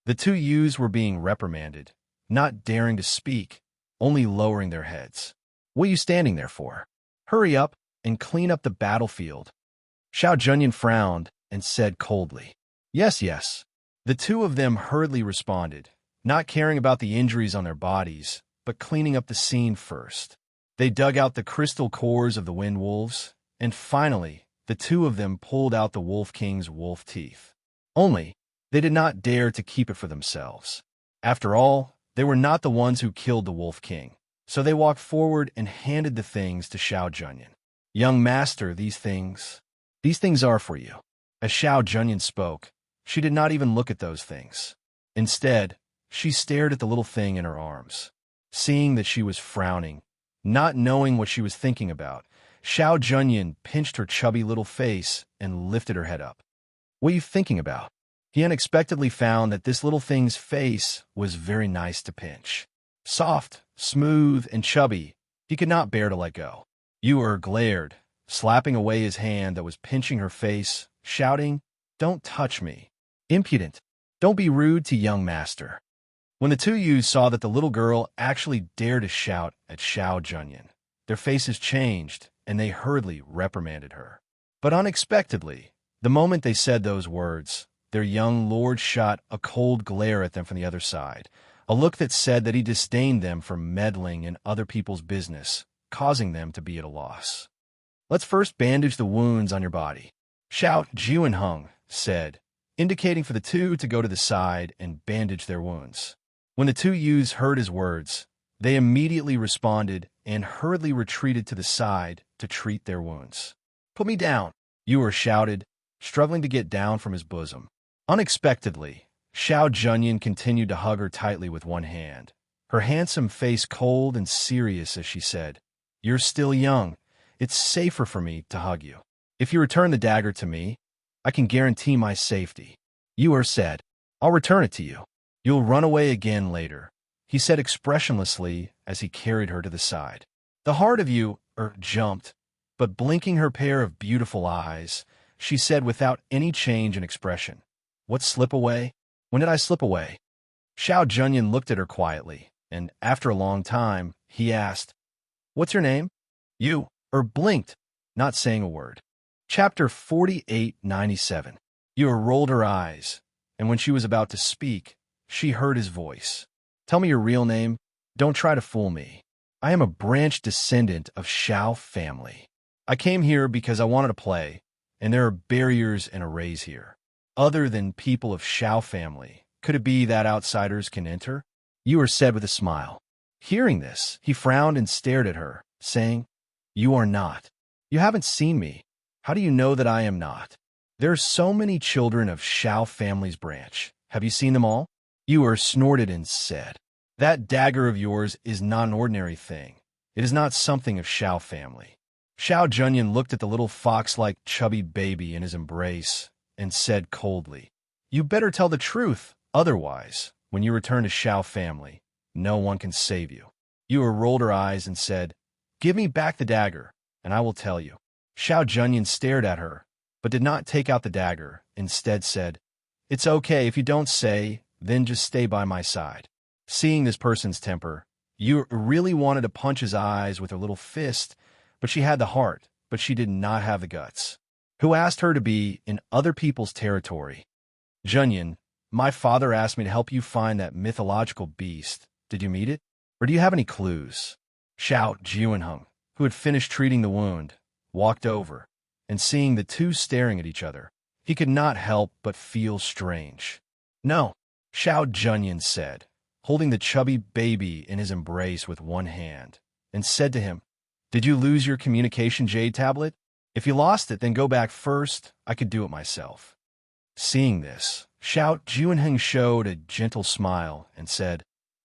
The 2 youths were being reprimanded, not daring to speak, only lowering their heads. "What are you standing there for? Hurry up and clean up the battlefield." Xiao Junyan frowned and said coldly, Yes. The 2 of them hurriedly responded, not caring about the injuries on their bodies, but cleaning up the scene first. They dug out the crystal cores of the wind wolves, and finally, the 2 of them pulled out the Wolf King's wolf teeth. Only, they did not dare to keep it for themselves. After all, they were not the ones who killed the Wolf King, so they walked forward and handed the things to Xiao Junyan. "Young master, these things are for you." As Xiao Junyan spoke, she did not even look at those things. Instead, she stared at the little thing in her arms. Seeing that she was frowning, not knowing what she was thinking about, Xiao Junyan pinched her chubby little face and lifted her head up. "What are you thinking about?" He unexpectedly found that this little thing's face was very nice to pinch. Soft, smooth, and chubby, he could not bear to let go. Ewer glared, slapping away his hand that was pinching her face, shouting, "Don't touch me. Impudent. Don't be rude to young master." When the 2 youths saw that the little girl actually dared to shout at Xiao Junyan, their faces changed, and they hurriedly reprimanded her. But unexpectedly, the moment they said those words, their young lord shot a cold glare at them from the other side, a look that said that he disdained them for meddling in other people's business, causing them to be at a loss. "Let's first bandage the wounds on your body." Xiao Jianheng said, indicating for the two to go to the side and bandage their wounds. When the two youths heard his words, they immediately responded and hurriedly retreated to the side to treat their wounds. "Put me down," Ewer shouted, struggling to get down from his bosom. Unexpectedly, Xiao Junyan continued to hug her tightly with one hand, her handsome face cold and serious as she said, "You're still young. It's safer for me to hug you. If you return the dagger to me, I can guarantee my safety." Ewer said, "I'll return it to you. You'll run away again later," he said expressionlessly as he carried her to the side. The heart of Ewer jumped, but blinking her pair of beautiful eyes, she said without any change in expression, "What, slip away? When did I slip away?" Xiao Junyan looked at her quietly, and after a long time, he asked, "What's your name?" Ewer blinked, not saying a word. Chapter 4897. Ewer rolled her eyes, and when she was about to speak, she heard his voice. "Tell me your real name. Don't try to fool me. I am a branch descendant of Xiao family. I came here because I wanted to play, and there are barriers and arrays here. Other than people of Xiao family, could it be that outsiders can enter?" Ewer said with a smile. Hearing this, he frowned and stared at her, saying, "You are not. You haven't seen me. How do you know that I am not? There are so many children of Xiao family's branch. Have you seen them all?" Ewer snorted and said, "That dagger of yours is not an ordinary thing. It is not something of Xiao family." Xiao Junyan looked at the little fox-like chubby baby in his embrace and said coldly, "You better tell the truth, otherwise, when you return to Xiao family, no one can save you." Ewer rolled her eyes and said, "Give me back the dagger, and I will tell you." Xiao Junyan stared at her, but did not take out the dagger, instead said, "It's okay if you don't say, then just stay by my side." Seeing this person's temper, Ewer really wanted to punch his eyes with her little fist, but she had the heart, but she did not have the guts. Who asked her to be in other people's territory? "Junyan, my father asked me to help you find that mythological beast. Did you meet it? Or do you have any clues?" Xiao Jianheng, who had finished treating the wound, walked over, and seeing the two staring at each other, he could not help but feel strange. "No," Xiao Junyan said, holding the chubby baby in his embrace with one hand, and said to him, "Did you lose your communication jade tablet? If you lost it, then go back first. I could do it myself." Seeing this, Xiao Jianheng showed a gentle smile and said,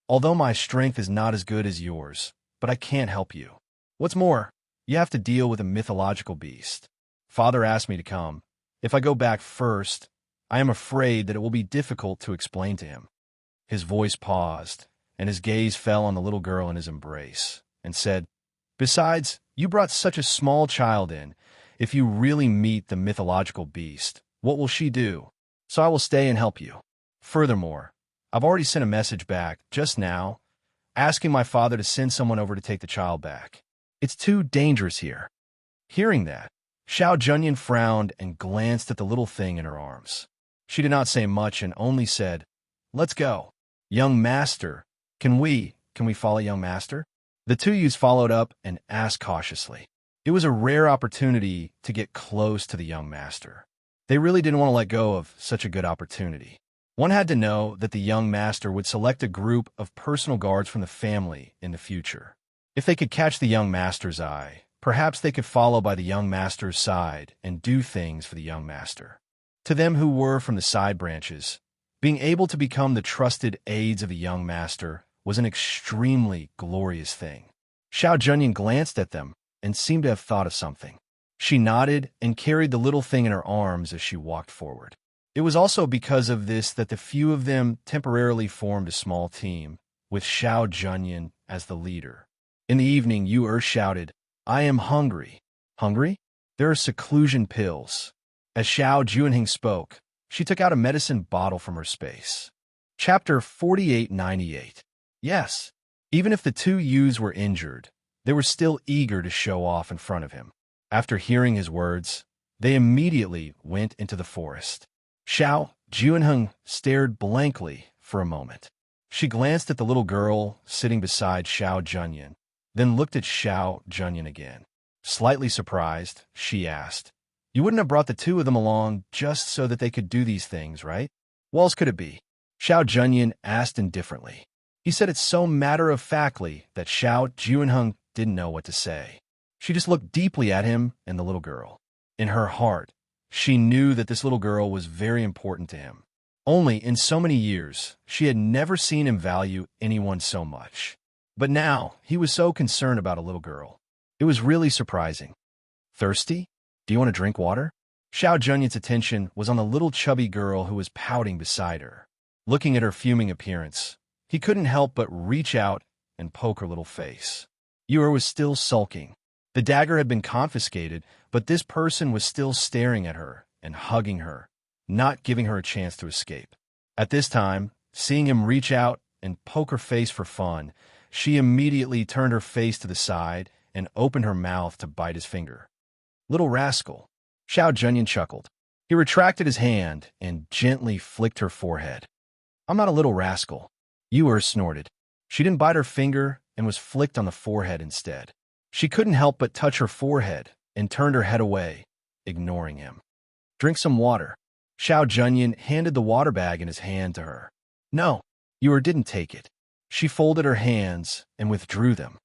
"Although my strength is not as good as yours, but I can't help you. What's more, you have to deal with a mythological beast. Father asked me to come. If I go back first, I am afraid that it will be difficult to explain to him." His voice paused, and his gaze fell on the little girl in his embrace, and said, "Besides, you brought such a small child in. If you really meet the mythological beast, what will she do? So I will stay and help you. Furthermore, I've already sent a message back, just now, asking my father to send someone over to take the child back. It's too dangerous here." Hearing that, Xiao Junyan frowned and glanced at the little thing in her arms. She did not say much and only said, "Let's go. Young master, can we follow young master?" The two youths followed up and asked cautiously. It was a rare opportunity to get close to the young master. They really didn't want to let go of such a good opportunity. One had to know that the young master would select a group of personal guards from the family in the future. If they could catch the young master's eye, perhaps they could follow by the young master's side and do things for the young master. To them who were from the side branches, being able to become the trusted aides of the young master was an extremely glorious thing. Xiao Junyan glanced at them and seemed to have thought of something. She nodded and carried the little thing in her arms as she walked forward. It was also because of this that the few of them temporarily formed a small team, with Xiao Junyan as the leader. In the evening, Ewer shouted, "I am hungry." "Hungry? There are seclusion pills." As Xiao Junheng spoke, she took out a medicine bottle from her space. Chapter 4898. Yes, even if the two youths were injured, they were still eager to show off in front of him. After hearing his words, they immediately went into the forest. Xiao Junheng stared blankly for a moment. She glanced at the little girl sitting beside Xiao Junyan, then looked at Xiao Junyan again. Slightly surprised, she asked, You wouldn't have brought the two of them along just so that they could do these things, right? What else could it be? Xiao Junyan asked indifferently. He said it so matter-of-factly that Xiao Juanheng didn't know what to say. She just looked deeply at him and the little girl. In her heart, she knew that this little girl was very important to him. Only in so many years, she had never seen him value anyone so much. But now, he was so concerned about a little girl. It was really surprising. Thirsty? Do you want to drink water? Xiao Junyan's attention was on the little chubby girl who was pouting beside her. Looking at her fuming appearance, he couldn't help but reach out and poke her little face. Yue was still sulking. The dagger had been confiscated, but this person was still staring at her and hugging her, not giving her a chance to escape. At this time, seeing him reach out and poke her face for fun, she immediately turned her face to the side and opened her mouth to bite his finger. Little rascal. Xiao Junyan chuckled. He retracted his hand and gently flicked her forehead. I'm not a little rascal. Yue snorted. She didn't bite her finger and was flicked on the forehead instead. She couldn't help but touch her forehead and turned her head away, ignoring him. Drink some water. Xiao Junyan handed the water bag in his hand to her. No, Yue didn't take it. She folded her hands and withdrew them.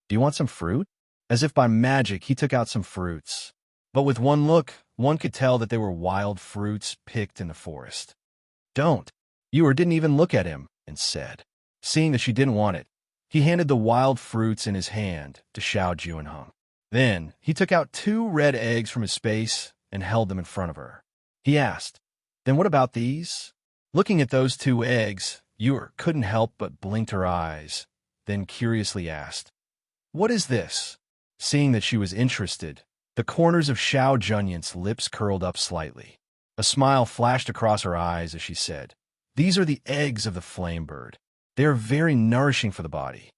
Do you want some fruit? As if by magic, he took out some fruits. But with one look, one could tell that they were wild fruits picked in the forest. Don't. Yue didn't even look at him and said. Seeing that she didn't want it, he handed the wild fruits in his hand to Xiao Juanheng. Then, he took out 2 red eggs from his space and held them in front of her. He asked, Then what about these? Looking at those 2 eggs, Yue couldn't help but blinked her eyes, then curiously asked, What is this? Seeing that she was interested, the corners of Xiao Junyan's lips curled up slightly. A smile flashed across her eyes as she said, These are the eggs of the flame bird. They are very nourishing for the body.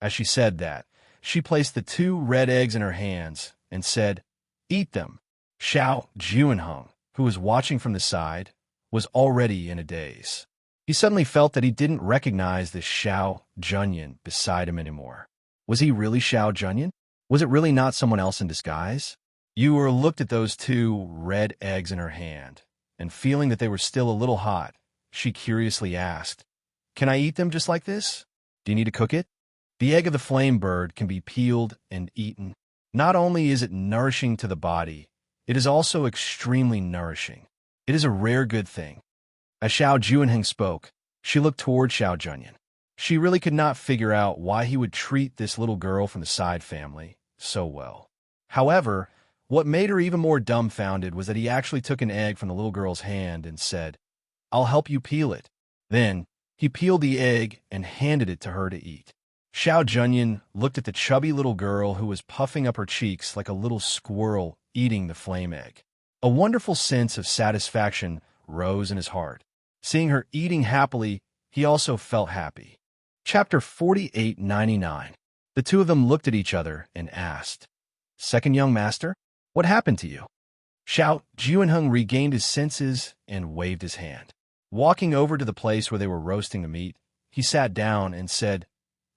As she said that, she placed the 2 red eggs in her hands and said, Eat them. Xiao Juanheng, who was watching from the side, was already in a daze. He suddenly felt that he didn't recognize this Xiao Junyan beside him anymore. Was he really Xiao Junyan? Was it really not someone else in disguise? Yue looked at those 2 red eggs in her hand, and feeling that they were still a little hot, she curiously asked, Can I eat them just like this? Do you need to cook it? The egg of the flame bird can be peeled and eaten. Not only is it nourishing to the body, it is also extremely nourishing. It is a rare good thing. As Xiao Juanheng spoke, she looked toward Xiao Junyan. She really could not figure out why he would treat this little girl from the side family so well. However, what made her even more dumbfounded was that he actually took an egg from the little girl's hand and said, I'll help you peel it. Then, he peeled the egg and handed it to her to eat. Xiao Junyan looked at the chubby little girl who was puffing up her cheeks like a little squirrel eating the flame egg. A wonderful sense of satisfaction rose in his heart. Seeing her eating happily, he also felt happy. Chapter 4899. The two of them looked at each other and asked, Second young master, what happened to you? Xiao Juanheng regained his senses and waved his hand. Walking over to the place where they were roasting the meat, he sat down and said,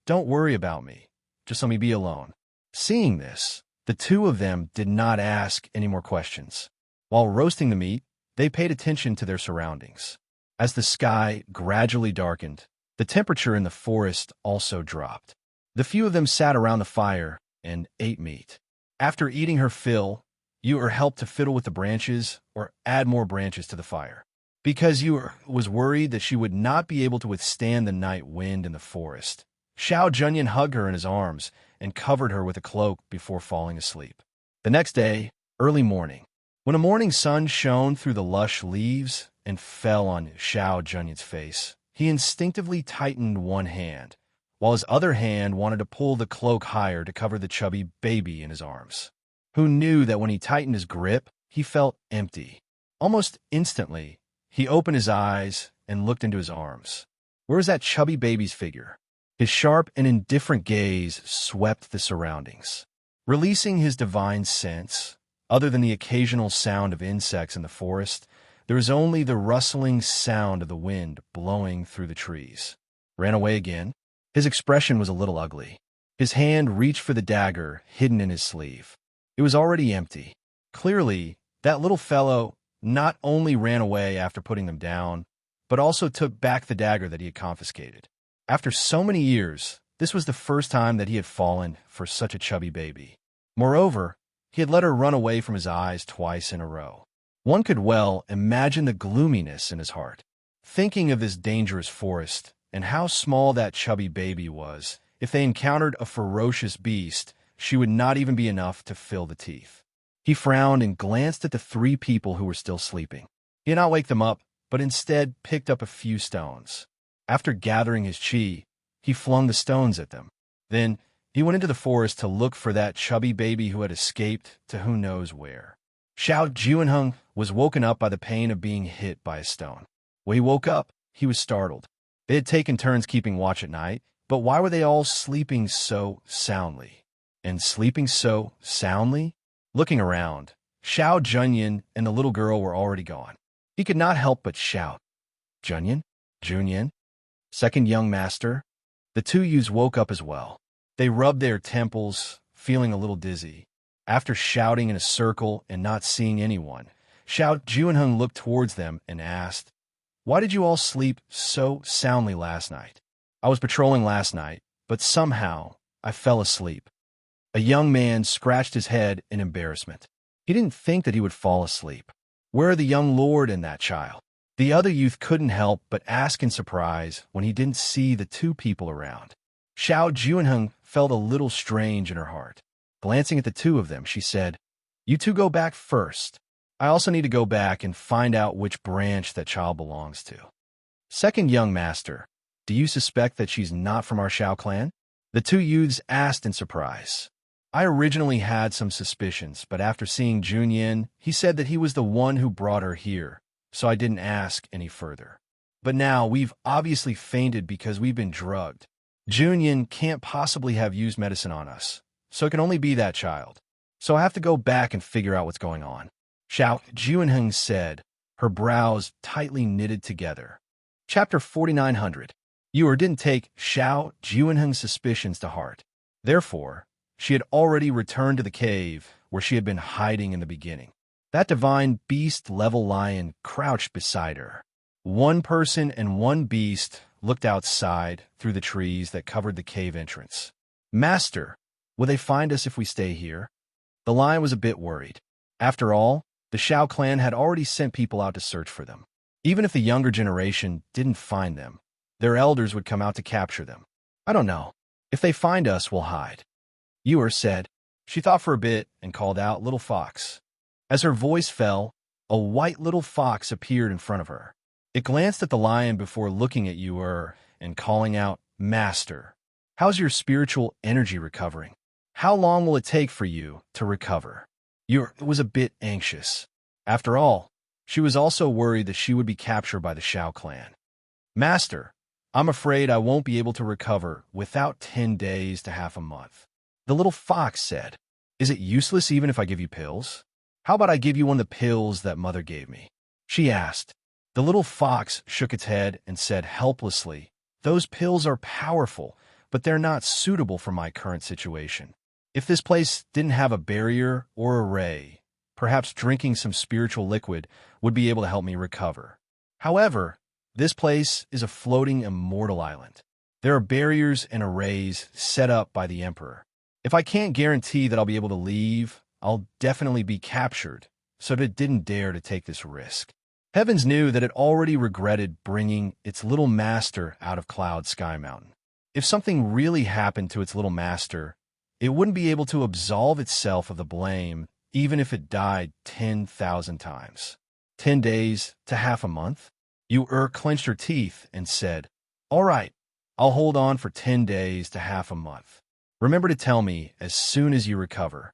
Don't worry about me. Just let me be alone. Seeing this, the two of them did not ask any more questions. While roasting the meat, they paid attention to their surroundings. As the sky gradually darkened, the temperature in the forest also dropped. The few of them sat around the fire and ate meat. After eating her fill, Yue helped to fiddle with the branches or add more branches to the fire. Because Yue was worried that she would not be able to withstand the night wind in the forest, Xiao Junyan hugged her in his arms and covered her with a cloak before falling asleep. The next day, early morning, when a morning sun shone through the lush leaves and fell on Xiao Junyan's face, he instinctively tightened one hand, while his other hand wanted to pull the cloak higher to cover the chubby baby in his arms. Who knew that when he tightened his grip, he felt empty. Almost instantly, he opened his eyes and looked into his arms. Where was that chubby baby's figure? His sharp and indifferent gaze swept the surroundings. Releasing his divine sense, other than the occasional sound of insects in the forest, there was only the rustling sound of the wind blowing through the trees. Ran away again? His expression was a little ugly. His hand reached for the dagger hidden in his sleeve. It was already empty. Clearly, That little fellow not only ran away after putting them down, but also took back the dagger that he had confiscated. After so many years, this was the first time that he had fallen for such a chubby baby. Moreover, he had let her run away from his eyes twice in a row. One could well imagine the gloominess in his heart, thinking of this dangerous forest and how small that chubby baby was. If they encountered a ferocious beast, she would not even be enough to fill the teeth. He frowned and glanced at the 3 people who were still sleeping. He did not wake them up, but instead picked up a few stones. After gathering his chi, he flung the stones at them. Then he went into the forest to look for that chubby baby who had escaped to who knows where. Xiao Juanheng was woken up by the pain of being hit by a stone. When he woke up, he was startled. They had taken turns keeping watch at night, but why were they all sleeping so soundly? And sleeping so soundly? Looking around, Xiao Junyan and the little girl were already gone. He could not help but shout, "Junyan? Junyan? Second young master?" The 2 youths woke up as well. They rubbed their temples, feeling a little dizzy. After shouting in a circle and not seeing anyone, Xiao Juanheng looked towards them and asked, "Why did you all sleep so soundly last night?" "I was patrolling last night, but somehow I fell asleep." A young man scratched his head in embarrassment. He didn't think that he would fall asleep. Where are the young lord and that child? The other youth couldn't help but ask in surprise when he didn't see the 2 people around. Xiao Juanheng felt a little strange in her heart. Glancing at the 2 of them, she said, "You 2 go back first. I also need to go back and find out which branch that child belongs to." "Second young master, do you suspect that she's not from our Xiao clan?" The 2 youths asked in surprise. "I originally had some suspicions, but after seeing Junyan, he said that he was the one who brought her here, so I didn't ask any further. But now we've obviously fainted because we've been drugged. Junyan can't possibly have used medicine on us, so it can only be that child. So I have to go back and figure out what's going on." Xiao Juanheng said, her brows tightly knitted together. Chapter 4900. Yuer didn't take Xiao Juanheng's suspicions to heart. Therefore, she had already returned to the cave where she had been hiding in the beginning. That divine beast-level lion crouched beside her. 1 person and 1 beast looked outside through the trees that covered the cave entrance. "Master, will they find us if we stay here?" The lion was a bit worried. After all, the Xiao clan had already sent people out to search for them. Even if the younger generation didn't find them, their elders would come out to capture them. "I don't know. If they find us, we'll hide." Yuer said. She thought for a bit and called out, "Little fox." As her voice fell, a white little fox appeared in front of her. It glanced at the lion before looking at Yuer and calling out, "Master, how's your spiritual energy recovering? How long will it take for you to recover?" Yuer was a bit anxious. After all, she was also worried that she would be captured by the Xiao clan. "Master, I'm afraid I won't be able to recover without 10 days to half a month." The little fox said, "Is it useless even if I give you pills? How about I give you one of the pills that mother gave me?" she asked. The little fox shook its head and said helplessly, "Those pills are powerful, but they're not suitable for my current situation. If this place didn't have a barrier or a ray, perhaps drinking some spiritual liquid would be able to help me recover. However, this place is a floating immortal island. There are barriers and arrays set up by the Emperor. If I can't guarantee that I'll be able to leave, I'll definitely be captured, so it didn't dare to take this risk." Heavens knew that it already regretted bringing its little master out of Cloud Sky Mountain. If something really happened to its little master, it wouldn't be able to absolve itself of the blame, even if it died 10,000 times. 10 days to half a month? Yuer clenched her teeth and said, "All right, I'll hold on for 10 days to half a month. Remember to tell me as soon as you recover."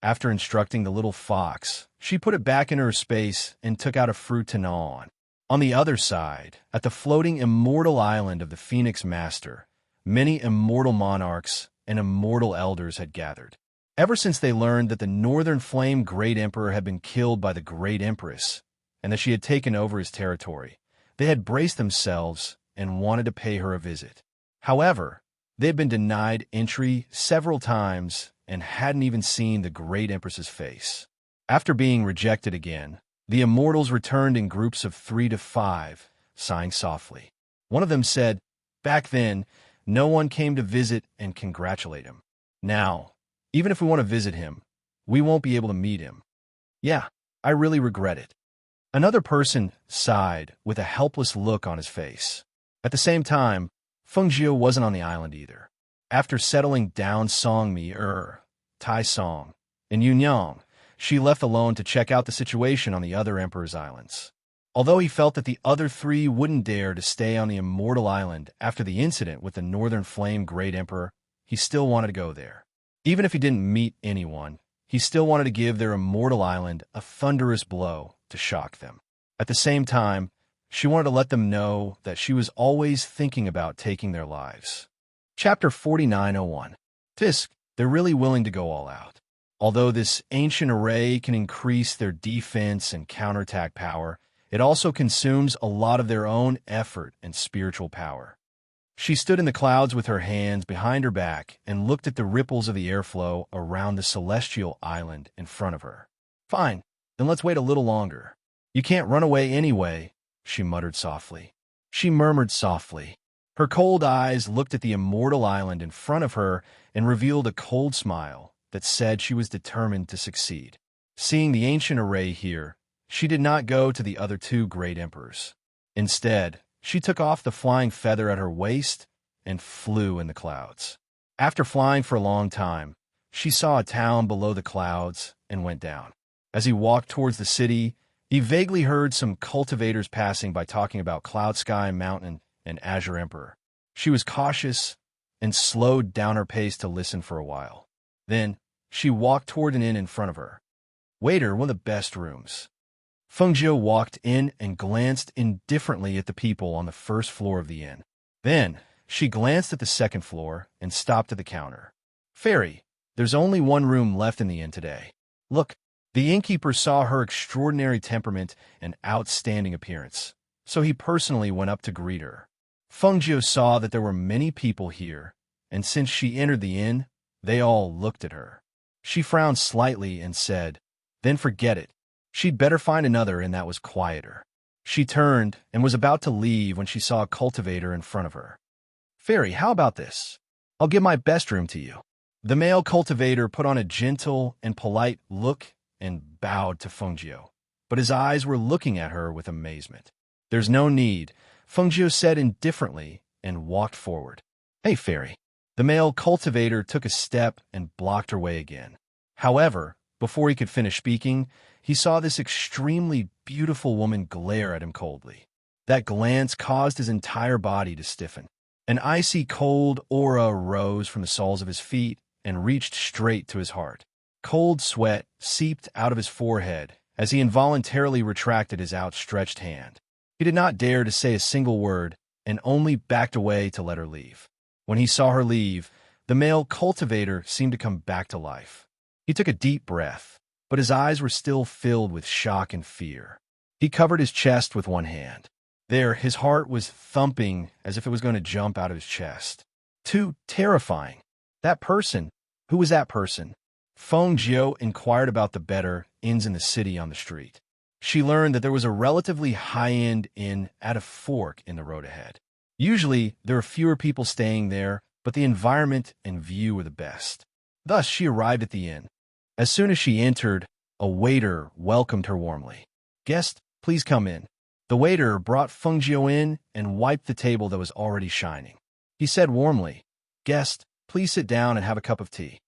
After instructing the little fox, she put it back in her space and took out a fruit to gnaw on. On the other side, at the floating immortal island of the Phoenix Master, many immortal monarchs and immortal elders had gathered. Ever since they learned that the Northern Flame Great Emperor had been killed by the Great Empress, and that she had taken over his territory, they had braced themselves and wanted to pay her a visit. However, they had been denied entry several times and hadn't even seen the Great Empress's face. After being rejected again, the immortals returned in groups of 3 to 5, sighing softly. One of them said, "Back then, no one came to visit and congratulate him. Now, even if we want to visit him, we won't be able to meet him. Yeah, I really regret it." Another person sighed with a helpless look on his face. At the same time, Fengjiu wasn't on the island either. After settling down Songmi, Tai Song, and Yunyang, she left alone to check out the situation on the other Emperor's islands. Although he felt that the other 3 wouldn't dare to stay on the Immortal Island after the incident with the Northern Flame Great Emperor, he still wanted to go there. Even if he didn't meet anyone, he still wanted to give their Immortal Island a thunderous blow to shock them. At the same time, she wanted to let them know that she was always thinking about taking their lives. Chapter 4901. They're really willing to go all out. Although this ancient array can increase their defense and counterattack power, it also consumes a lot of their own effort and spiritual power. She stood in the clouds with her hands behind her back and looked at the ripples of the airflow around the celestial island in front of her. "Fine, then let's wait a little longer. You can't run away anyway," she muttered softly. She murmured softly. Her cold eyes looked at the immortal island in front of her and revealed a cold smile that said she was determined to succeed. Seeing the ancient array here, she did not go to the other 2 great emperors. Instead, she took off the flying feather at her waist and flew in the clouds. After flying for a long time, she saw a town below the clouds and went down. As he walked towards the city, he vaguely heard some cultivators passing by talking about Cloud Sky Mountain and Azure Emperor. She was cautious and slowed down her pace to listen for a while. Then, she walked toward an inn in front of her. "Waiter, one of the best rooms." Fengjiu walked in and glanced indifferently at the people on the first floor of the inn. Then, she glanced at the second floor and stopped at the counter. "Fairy, there's only one room left in the inn today. Look." The innkeeper saw her extraordinary temperament and outstanding appearance, so he personally went up to greet her. Fengjiu saw that there were many people here, and since she entered the inn, they all looked at her. She frowned slightly and said, "Then forget it. She'd better find another inn that was quieter." She turned and was about to leave when she saw a cultivator in front of her. "Fairy, how about this? I'll give my best room to you." The male cultivator put on a gentle and polite look and bowed to Fengjiu, but his eyes were looking at her with amazement. "There's no need," Fengjiu said indifferently and walked forward. "Hey, Fairy." The male cultivator took a step and blocked her way again. However, before he could finish speaking, he saw this extremely beautiful woman glare at him coldly. That glance caused his entire body to stiffen. An icy cold aura rose from the soles of his feet and reached straight to his heart. Cold sweat seeped out of his forehead as he involuntarily retracted his outstretched hand. He did not dare to say a single word and only backed away to let her leave. When he saw her leave, the male cultivator seemed to come back to life. He took a deep breath, but his eyes were still filled with shock and fear. He covered his chest with one hand. There, his heart was thumping as if it was going to jump out of his chest. Too terrifying. That person. Who was that person? Fengjiu inquired about the better inns in the city on the street. She learned that there was a relatively high-end inn at a fork in the road ahead. Usually, there are fewer people staying there, but the environment and view were the best. Thus, she arrived at the inn. As soon as she entered, a waiter welcomed her warmly. "Guest, please come in." The waiter brought Fengjiu in and wiped the table that was already shining. He said warmly, "Guest, please sit down and have a cup of tea."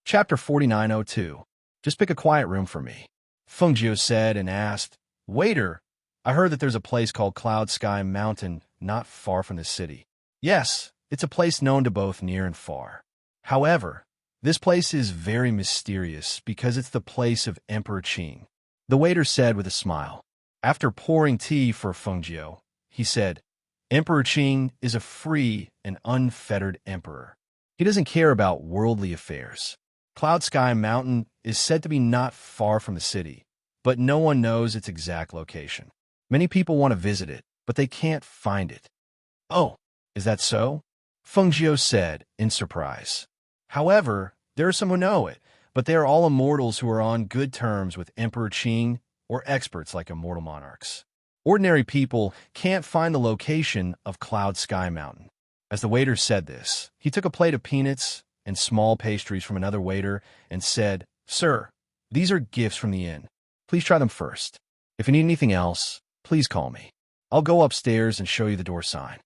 Chapter 4902. "Just pick a quiet room for me," Fengjiu said and asked, "Waiter, I heard that there's a place called Cloud Sky Mountain not far from the city." "Yes, it's a place known to both near and far. However, this place is very mysterious because it's the place of Emperor Qing," the waiter said with a smile. After pouring tea for Fengjiu, he said, "Emperor Qing is a free and unfettered emperor. He doesn't care about worldly affairs. Cloud Sky Mountain is said to be not far from the city, but no one knows its exact location. Many people want to visit it, but they can't find it." "Oh, is that so?" Fengjiu said in surprise. "However, there are some who know it, but they are all immortals who are on good terms with Emperor Qing or experts like immortal monarchs. Ordinary people can't find the location of Cloud Sky Mountain. As the waiter said this, he took a plate of peanuts and small pastries from another waiter and said, "Sir, these are gifts from the inn. Please try them first. If you need anything else, please call me. I'll go upstairs and show you the door sign."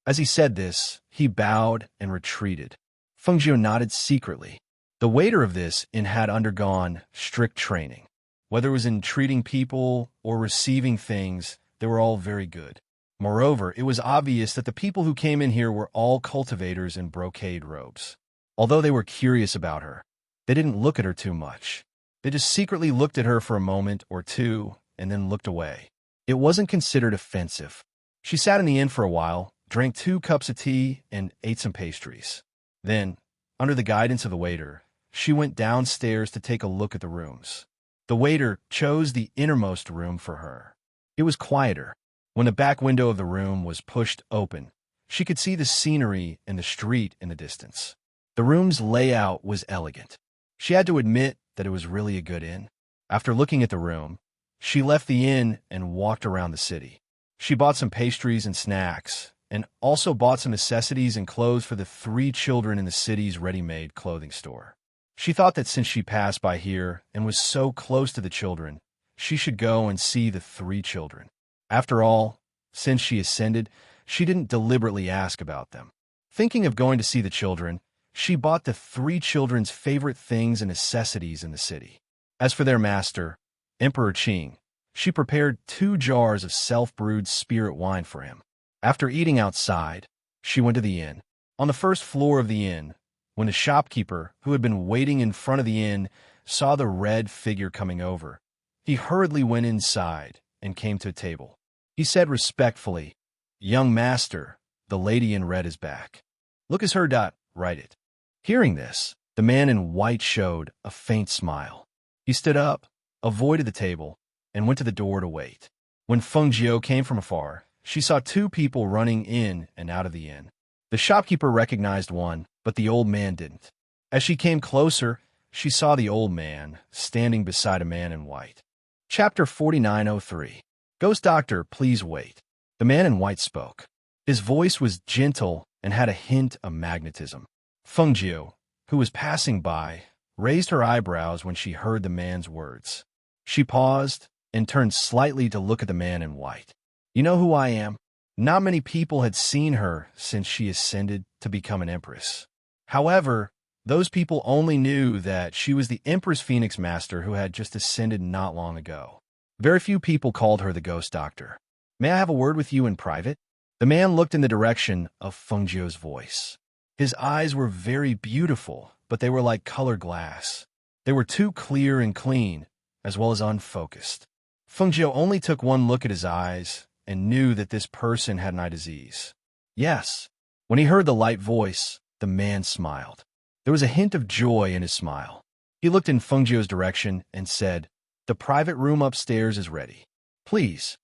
As he said this, he bowed and retreated. Feng Jiu nodded secretly. The waiter of this inn had undergone strict training. Whether it was in treating people or receiving things, they were all very good. Moreover, it was obvious that the people who came in here were all cultivators in brocade robes. Although they were curious about her, they didn't look at her too much. They just secretly looked at her for a moment or two and then looked away. It wasn't considered offensive. She sat in the inn for a while, drank 2 cups of tea, and ate some pastries. Then, under the guidance of the waiter, she went downstairs to take a look at the rooms. The waiter chose the innermost room for her. It was quieter. When the back window of the room was pushed open, she could see the scenery and the street in the distance. The room's layout was elegant. She had to admit that it was really a good inn. After looking at the room, she left the inn and walked around the city. She bought some pastries and snacks, and also bought some necessities and clothes for the 3 children in the city's ready-made clothing store. She thought that since she passed by here and was so close to the children, she should go and see the 3 children. After all, since she ascended, she didn't deliberately ask about them. Thinking of going to see the children, she bought the 3 children's favorite things and necessities in the city. As for their master, Emperor Qing, she prepared 2 jars of self-brewed spirit wine for him. After eating outside, she went to the inn. On the first floor of the inn, when the shopkeeper, who had been waiting in front of the inn, saw the red figure coming over, he hurriedly went inside and came to a table. He said respectfully, "Young master, the lady in red is back. Look as her dot, write it." Hearing this, the man in white showed a faint smile. He stood up, avoided the table, and went to the door to wait. When Feng Jiu came from afar, she saw 2 people running in and out of the inn. The shopkeeper recognized one, but the old man didn't. As she came closer, she saw the old man standing beside a man in white. Chapter 4903. "Ghost Doctor, please wait." The man in white spoke. His voice was gentle and had a hint of magnetism. Feng Jiu, who was passing by, raised her eyebrows when she heard the man's words. She paused and turned slightly to look at the man in white. "You know who I am?" Not many people had seen her since she ascended to become an empress. However, those people only knew that she was the Empress Phoenix Master who had just ascended not long ago. Very few people called her the Ghost Doctor. "May I have a word with you in private?" The man looked in the direction of Feng Jiu's voice. His eyes were very beautiful, but they were like colored glass. They were too clear and clean, as well as unfocused. Feng Jiu only took one look at his eyes and knew that this person had an eye disease. "Yes." When he heard the light voice, the man smiled. There was a hint of joy in his smile. He looked in Feng Jiu's direction and said, "The private room upstairs is ready. Please."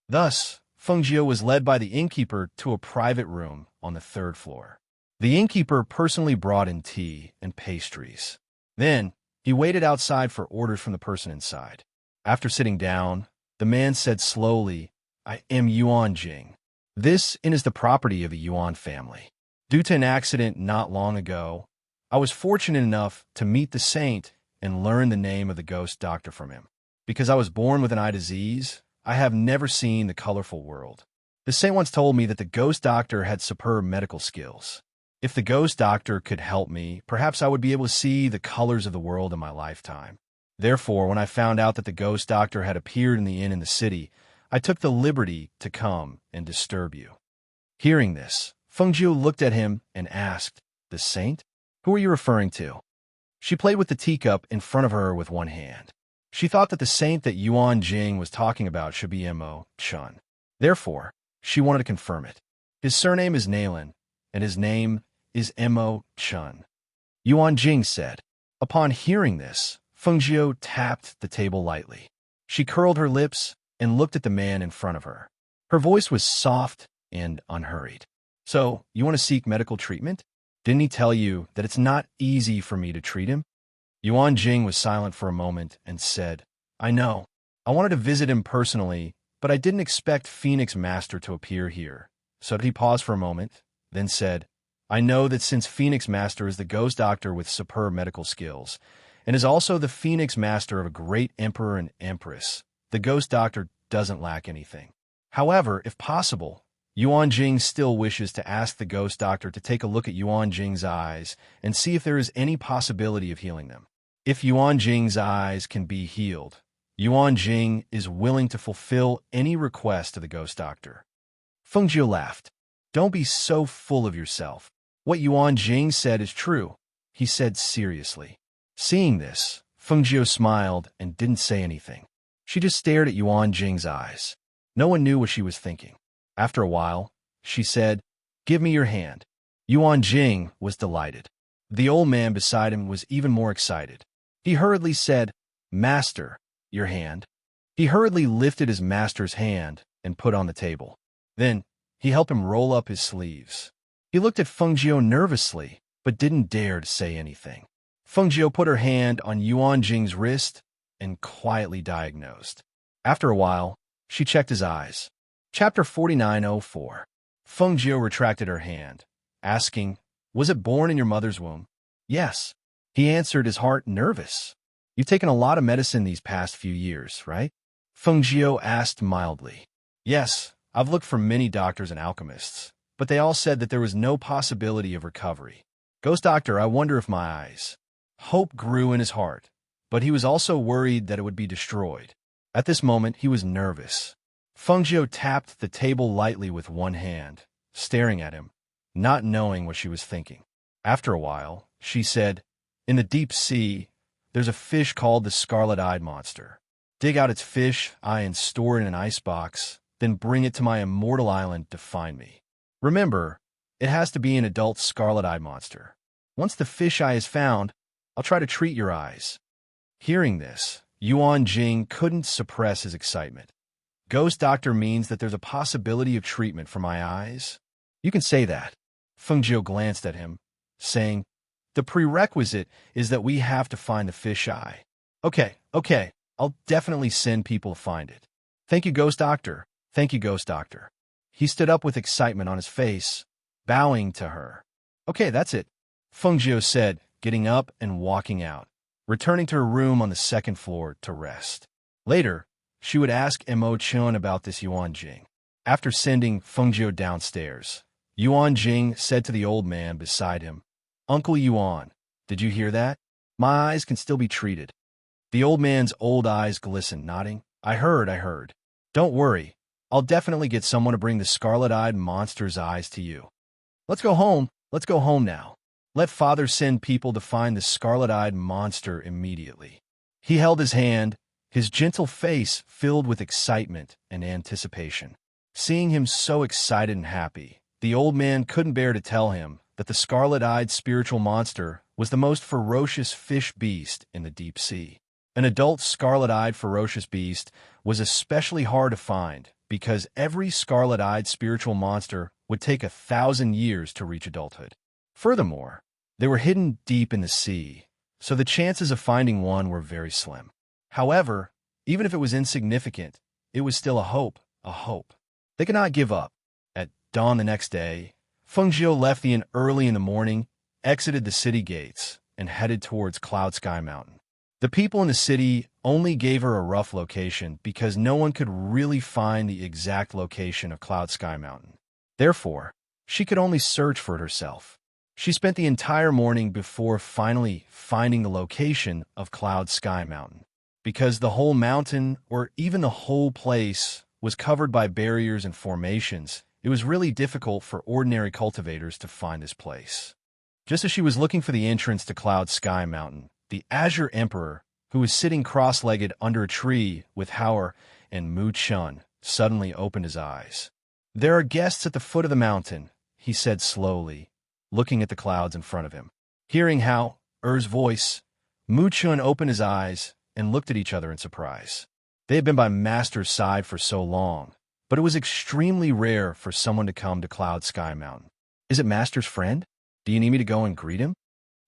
Thus, Feng Jiu was led by the innkeeper to a private room on the 3rd floor. The innkeeper personally brought in tea and pastries. Then, he waited outside for orders from the person inside. After sitting down, the man said slowly, "I am Yuan Jing. This inn is the property of the Yuan family. Due to an accident not long ago, I was fortunate enough to meet the saint and learn the name of the Ghost Doctor from him. Because I was born with an eye disease, I have never seen the colorful world. The saint once told me that the Ghost Doctor had superb medical skills. If the Ghost Doctor could help me, perhaps I would be able to see the colors of the world in my lifetime. Therefore, when I found out that the Ghost Doctor had appeared in the inn in the city, I took the liberty to come and disturb you." Hearing this, Feng Jiu looked at him and asked, "The saint? Who are you referring to?" She played with the teacup in front of her with one hand. She thought that the saint that Yuan Jing was talking about should be Mo Chun. Therefore, she wanted to confirm it. His surname is Nalen, and his name is Mo Chun. Yuan Jing said. Upon hearing this, Feng Jiu tapped the table lightly. She curled her lips and looked at the man in front of her. Her voice was soft and unhurried. "So, you want to seek medical treatment? Didn't he tell you that it's not easy for me to treat him?" Yuan Jing was silent for a moment and said, I know. I wanted to visit him personally, but I didn't expect Phoenix Master to appear here. So he paused for a moment, then said, I know that since Phoenix Master is the ghost doctor with superb medical skills, and is also the Phoenix Master of a great emperor and empress, the ghost doctor doesn't lack anything. However, if possible, Yuan Jing still wishes to ask the ghost doctor to take a look at Yuan Jing's eyes and see if there is any possibility of healing them. If Yuan Jing's eyes can be healed, Yuan Jing is willing to fulfill any request of the ghost doctor. Feng Jiu laughed. Don't be so full of yourself. What Yuan Jing said is true, he said seriously. Seeing this, Feng Jiu smiled and didn't say anything. She just stared at Yuan Jing's eyes. No one knew what she was thinking. After a while, she said, Give me your hand. Yuan Jing was delighted. The old man beside him was even more excited. He hurriedly said, Master, your hand. He hurriedly lifted his master's hand and put on the table. Then, he helped him roll up his sleeves. He looked at Feng Jiu nervously, but didn't dare to say anything. Feng Jiu put her hand on Yuan Jing's wrist and quietly diagnosed. After a while, she checked his eyes. Chapter 4904. Feng Jiu retracted her hand, asking, Was it born in your mother's womb? Yes. He answered, his heart nervous. You've taken a lot of medicine these past few years, right? Feng Jiu asked mildly. Yes, I've looked for many doctors and alchemists, but they all said that there was no possibility of recovery. Ghost Doctor, I wonder if my eyes. Hope grew in his heart, but he was also worried that it would be destroyed. At this moment, he was nervous. Feng Jiu tapped the table lightly with one hand, staring at him, not knowing what she was thinking. After a while, she said, In the deep sea, there's a fish called the scarlet-eyed monster. Dig out its fish eye and store it in an icebox, then bring it to my immortal island to find me. Remember, it has to be an adult scarlet-eyed monster. Once the fish eye is found, I'll try to treat your eyes. Hearing this, Yuan Jing couldn't suppress his excitement. Ghost Doctor means that there's a possibility of treatment for my eyes? You can say that. Feng Jiu glanced at him, saying, The prerequisite is that we have to find the fish eye. Okay, I'll definitely send people to find it. Thank you, Ghost Doctor. Thank you, Ghost Doctor. He stood up with excitement on his face, bowing to her. Okay, that's it, Feng Jiu said, getting up and walking out, returning to her room on the second floor to rest. Later, she would ask Mo Chun about this Yuan Jing. After sending Feng Jiu downstairs, Yuan Jing said to the old man beside him, Uncle Yuan, did you hear that? My eyes can still be treated. The old man's old eyes glistened, nodding. I heard. Don't worry. I'll definitely get someone to bring the scarlet-eyed monster's eyes to you. Let's go home now. Let Father send people to find the scarlet-eyed monster immediately. He held his hand, his gentle face filled with excitement and anticipation. Seeing him so excited and happy, the old man couldn't bear to tell him that the scarlet-eyed spiritual monster was the most ferocious fish beast in the deep sea. An adult scarlet-eyed ferocious beast was especially hard to find because every scarlet-eyed spiritual monster would take 1,000 years to reach adulthood. Furthermore, they were hidden deep in the sea, so the chances of finding one were very slim. However, even if it was insignificant, it was still a hope. They could not give up. At dawn the next day, Feng Jiu left the inn early in the morning, exited the city gates, and headed towards Cloud Sky Mountain. The people in the city only gave her a rough location because no one could really find the exact location of Cloud Sky Mountain. Therefore, she could only search for it herself. She spent the entire morning before finally finding the location of Cloud Sky Mountain. Because the whole mountain, or even the whole place, was covered by barriers and formations, it was really difficult for ordinary cultivators to find this place. Just as she was looking for the entrance to Cloud Sky Mountain, the Azure Emperor, who was sitting cross-legged under a tree with Hauer and Mu Chun, suddenly opened his eyes. There are guests at the foot of the mountain, he said slowly, looking at the clouds in front of him. Hearing Hauer's voice, Mu Chun opened his eyes and looked at each other in surprise. They had been by Master's side for so long, but it was extremely rare for someone to come to Cloud Sky Mountain. Is it Master's friend? Do you need me to go and greet him?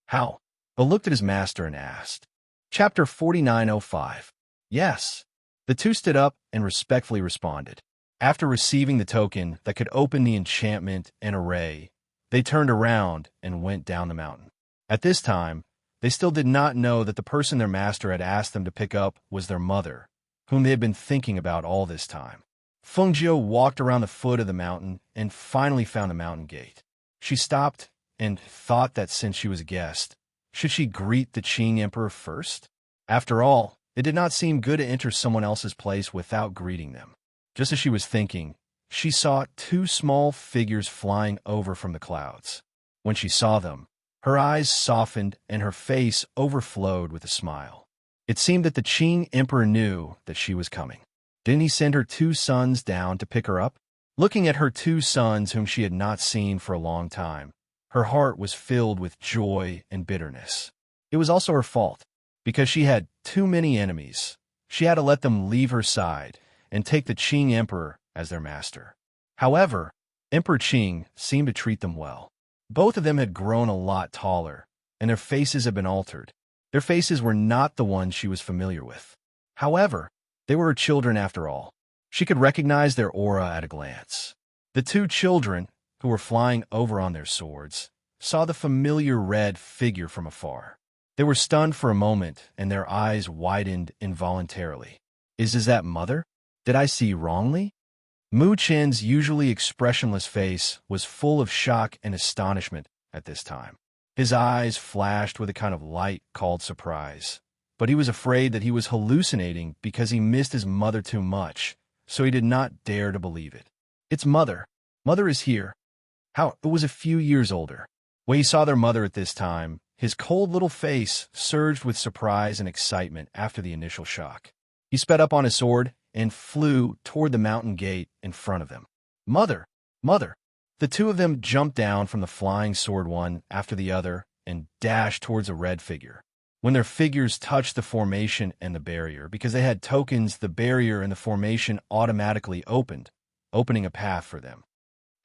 How? but looked at his master and asked. Chapter 4905. Yes. The two stood up and respectfully responded. After receiving the token that could open the enchantment and array, they turned around and went down the mountain. At this time, they still did not know that the person their master had asked them to pick up was their mother, whom they had been thinking about all this time. Fengjiu walked around the foot of the mountain and finally found the mountain gate. She stopped and thought that since she was a guest, should she greet the Qing Emperor first? After all, it did not seem good to enter someone else's place without greeting them. Just as she was thinking, she saw two small figures flying over from the clouds. When she saw them, her eyes softened and her face overflowed with a smile. It seemed that the Qing Emperor knew that she was coming. Didn't he send her two sons down to pick her up? Looking at her two sons whom she had not seen for a long time, her heart was filled with joy and bitterness. It was also her fault, because she had too many enemies. She had to let them leave her side and take the Qing Emperor as their master. However, Emperor Qing seemed to treat them well. Both of them had grown a lot taller, and their faces had been altered. Their faces were not the ones she was familiar with. However, they were her children after all. She could recognize their aura at a glance. The two children, who were flying over on their swords, saw the familiar red figure from afar. They were stunned for a moment, and their eyes widened involuntarily. Is that mother? Did I see wrongly? Mu Chen's usually expressionless face was full of shock and astonishment at this time. His eyes flashed with a kind of light called surprise. But he was afraid that he was hallucinating because he missed his mother too much, so he did not dare to believe it. It's mother. Mother is here. How? It was a few years older. When he saw their mother at this time, his cold little face surged with surprise and excitement after the initial shock. He sped up on his sword and flew toward the mountain gate in front of them. Mother! Mother! The two of them jumped down from the flying sword one after the other and dashed towards a red figure. When their figures touched the formation and the barrier, because they had tokens, the barrier and the formation automatically opened, opening a path for them.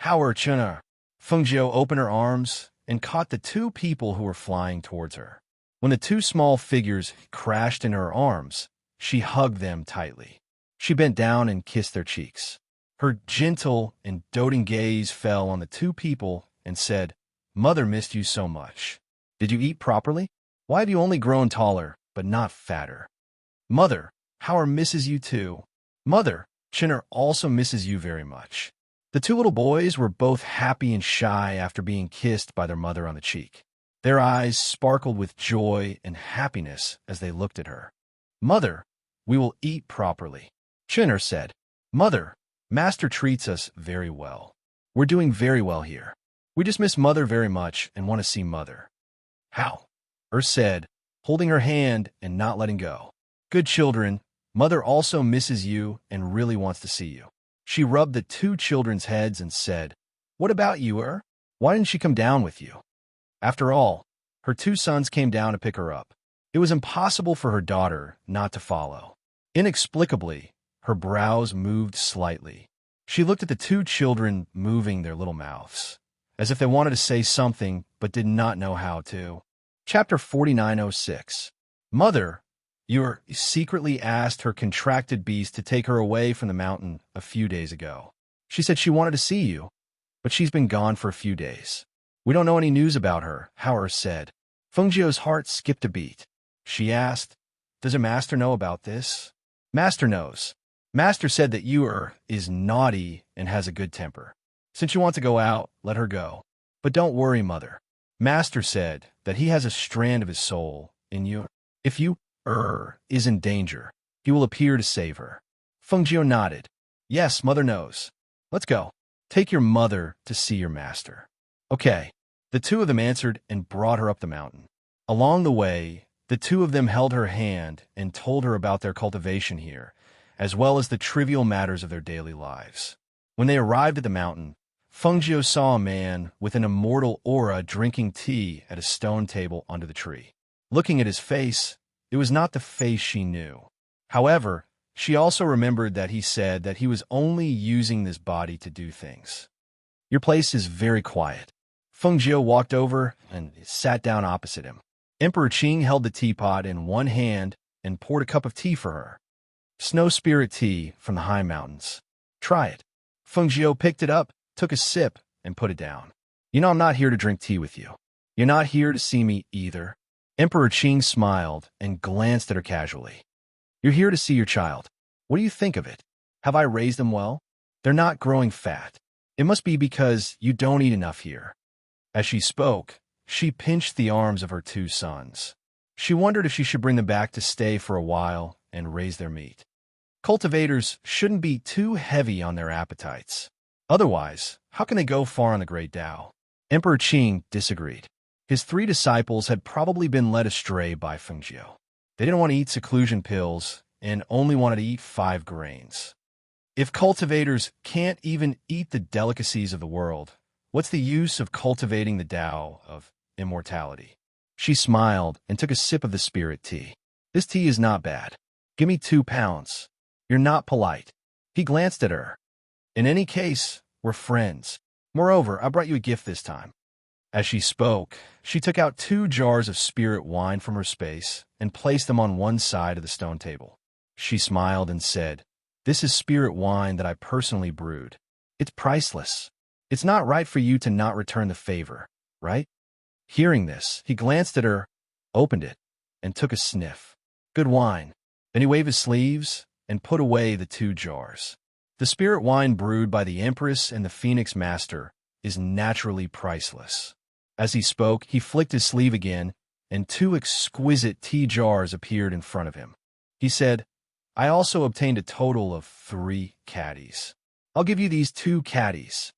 Howard Chena! Fengjiu opened her arms and caught the two people who were flying towards her. When the two small figures crashed in her arms, she hugged them tightly. She bent down and kissed their cheeks. Her gentle and doting gaze fell on the two people and said, Mother missed you so much. Did you eat properly? Why have you only grown taller, but not fatter? Mother, Howard misses you too. Mother, Chinner also misses you very much. The two little boys were both happy and shy after being kissed by their mother on the cheek. Their eyes sparkled with joy and happiness as they looked at her. Mother, we will eat properly. Chinner said, Mother, Master treats us very well. We're doing very well here. We just miss Mother very much and want to see Mother. How? Said, holding her hand and not letting go. Good children, Mother also misses you and really wants to see you. She rubbed the two children's heads and said, What about you, Why didn't she come down with you? After all, her two sons came down to pick her up. It was impossible for her daughter not to follow. Inexplicably, her brows moved slightly. She looked at the two children moving their little mouths, as if they wanted to say something but did not know how to. Chapter 4906. Mother, you secretly asked her contracted beast to take her away from the mountain a few days ago. She said she wanted to see you, but she's been gone for a few days. We don't know any news about her, Howard said. Fengjiu's heart skipped a beat. She asked, Does a master know about this? Master knows. Master said that you is naughty and has a good temper. Since you want to go out, let her go. But don't worry, Mother. Master said that he has a strand of his soul in you. If you, is in danger, he will appear to save her. Fengjiu nodded. Yes, Mother knows. Let's go. Take your mother to see your master. Okay. The two of them answered and brought her up the mountain. Along the way, the two of them held her hand and told her about their cultivation here, as well as the trivial matters of their daily lives. When they arrived at the mountain, Fengjiu saw a man with an immortal aura drinking tea at a stone table under the tree. Looking at his face, it was not the face she knew. However, she also remembered that he said that he was only using this body to do things. Your place is very quiet. Fengjiu walked over and sat down opposite him. Emperor Qing held the teapot in one hand and poured a cup of tea for her. Snow spirit tea from the high mountains. Try it. Feng Jiu picked it up, took a sip, and put it down. You know I'm not here to drink tea with you. You're not here to see me either. Emperor Qing smiled and glanced at her casually. You're here to see your child. What do you think of it? Have I raised them well? They're not growing fat. It must be because you don't eat enough here. As she spoke, she pinched the arms of her two sons. She wondered if she should bring them back to stay for a while and raise their meat. Cultivators shouldn't be too heavy on their appetites. Otherwise, how can they go far on the Great Tao? Emperor Qing disagreed. His three disciples had probably been led astray by Feng Jiu. They didn't want to eat seclusion pills and only wanted to eat 5 grains. If cultivators can't even eat the delicacies of the world, what's the use of cultivating the Tao of immortality? She smiled and took a sip of the spirit tea. This tea is not bad. Give me 2 pounds. You're not polite. He glanced at her. In any case, we're friends. Moreover, I brought you a gift this time. As she spoke, she took out 2 jars of spirit wine from her space and placed them on one side of the stone table. She smiled and said, "This is spirit wine that I personally brewed. It's priceless. It's not right for you to not return the favor, right?" Hearing this, he glanced at her, opened it, and took a sniff. Good wine. Then he waved his sleeves and put away the 2 jars. The spirit wine brewed by the Empress and the Phoenix Master is naturally priceless. As he spoke, he flicked his sleeve again, and 2 exquisite tea jars appeared in front of him. He said, "I also obtained a total of 3 caddies. I'll give you these 2 caddies."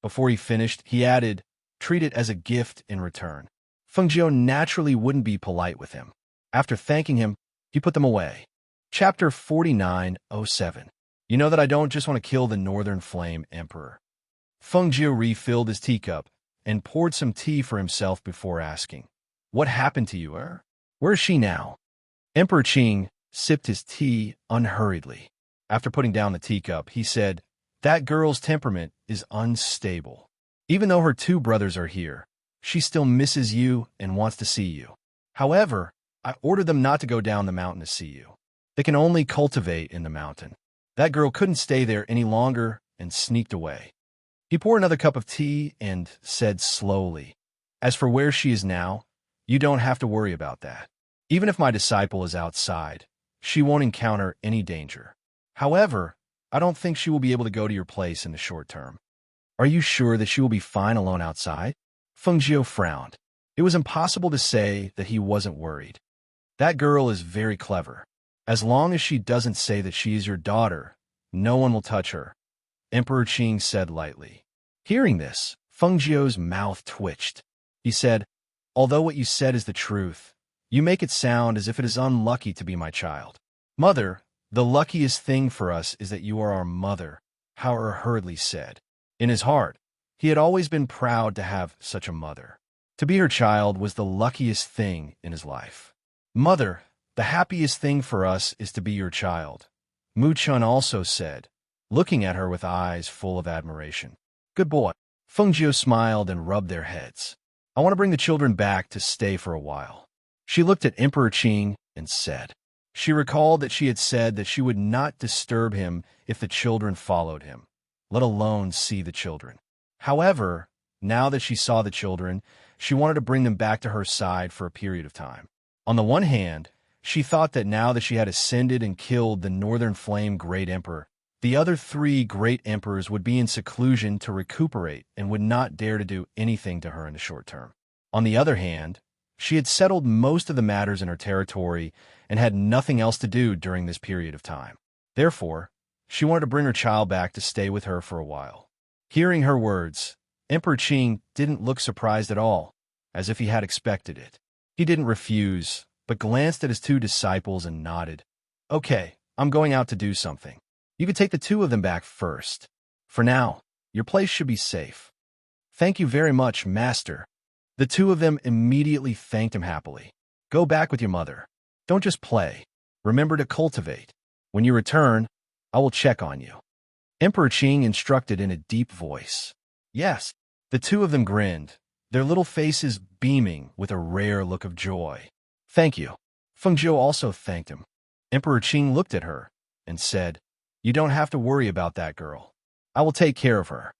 Before he finished, he added, "Treat it as a gift in return." Feng Jiu naturally wouldn't be polite with him. After thanking him, he put them away. Chapter 49:07. You know that I don't just want to kill the Northern Flame Emperor. Feng Jiu refilled his teacup and poured some tea for himself before asking, "What happened to you, Where is she now?" Emperor Qing sipped his tea unhurriedly. After putting down the teacup, he said, "That girl's temperament is unstable. Even though her 2 brothers are here, she still misses you and wants to see you. However, I ordered them not to go down the mountain to see you. They can only cultivate in the mountain." That girl couldn't stay there any longer and sneaked away. He poured another cup of tea and said slowly, "As for where she is now, you don't have to worry about that. Even if my disciple is outside, she won't encounter any danger. However, I don't think she will be able to go to your place in the short term." "Are you sure that she will be fine alone outside?" Feng Jiu frowned. It was impossible to say that he wasn't worried. That girl is very clever. As long as she doesn't say that she is your daughter, no one will touch her," Emperor Qing said lightly. Hearing this, Feng Jiu's mouth twitched. He said, "Although what you said is the truth, you make it sound as if it is unlucky to be my child. Mother, the luckiest thing for us is that you are our mother," Howard hurriedly said. In his heart, he had always been proud to have such a mother. To be her child was the luckiest thing in his life. "Mother, the happiest thing for us is to be your child," Mu Chun also said, looking at her with eyes full of admiration. "Good boy." Feng Jiu smiled and rubbed their heads. "I want to bring the children back to stay for a while." She looked at Emperor Qing and said. She recalled that she had said that she would not disturb him if the children followed him, let alone see the children. However, now that she saw the children, she wanted to bring them back to her side for a period of time. On the one hand, she thought that now that she had ascended and killed the Northern Flame Great Emperor, the other 3 great emperors would be in seclusion to recuperate and would not dare to do anything to her in the short term. On the other hand, she had settled most of the matters in her territory and had nothing else to do during this period of time. Therefore, she wanted to bring her child back to stay with her for a while. Hearing her words, Emperor Qing didn't look surprised at all, as if he had expected it. He didn't refuse, but glanced at his 2 disciples and nodded. "Okay, I'm going out to do something. You could take the 2 of them back first. For now, your place should be safe." "Thank you very much, Master." The 2 of them immediately thanked him happily. "Go back with your mother. Don't just play. Remember to cultivate. When you return, I will check on you." Emperor Qing instructed in a deep voice. "Yes." The 2 of them grinned, their little faces beaming with a rare look of joy. "Thank you." Feng Zhou also thanked him. Emperor Qing looked at her and said, "You don't have to worry about that girl. I will take care of her."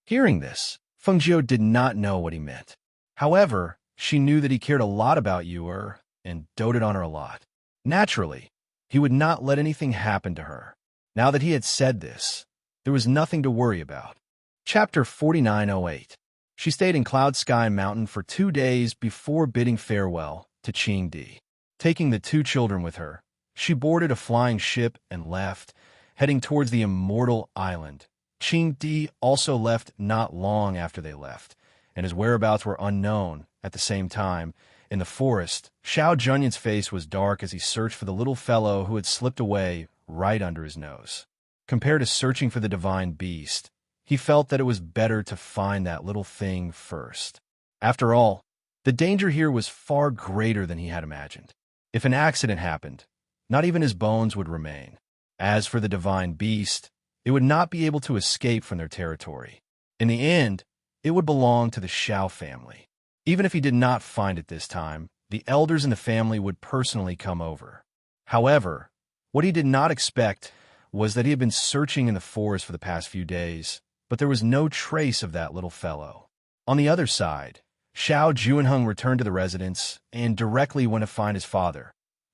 Hearing this, Feng Zhou did not know what he meant. However, she knew that he cared a lot about Yuer and doted on her a lot. Naturally, he would not let anything happen to her. Now that he had said this, there was nothing to worry about. Chapter 4908. She stayed in Cloud Sky Mountain for 2 days before bidding farewell to Qing Di. Taking the 2 children with her, she boarded a flying ship and left, heading towards the Immortal Island. Qing Di also left not long after they left, and his whereabouts were unknown. At the same time, in the forest, Xiao Junyin's face was dark as he searched for the little fellow who had slipped away right under his nose. Compared to searching for the divine beast, he felt that it was better to find that little thing first. After all, the danger here was far greater than he had imagined. If an accident happened, not even his bones would remain. As for the divine beast, it would not be able to escape from their territory. In the end, it would belong to the Xiao family. Even if he did not find it this time, the elders in the family would personally come over. However, what he did not expect was that he had been searching in the forest for the past few days, but there was no trace of that little fellow. On the other side, Xiao Juanheng returned to the residence and directly went to find his father,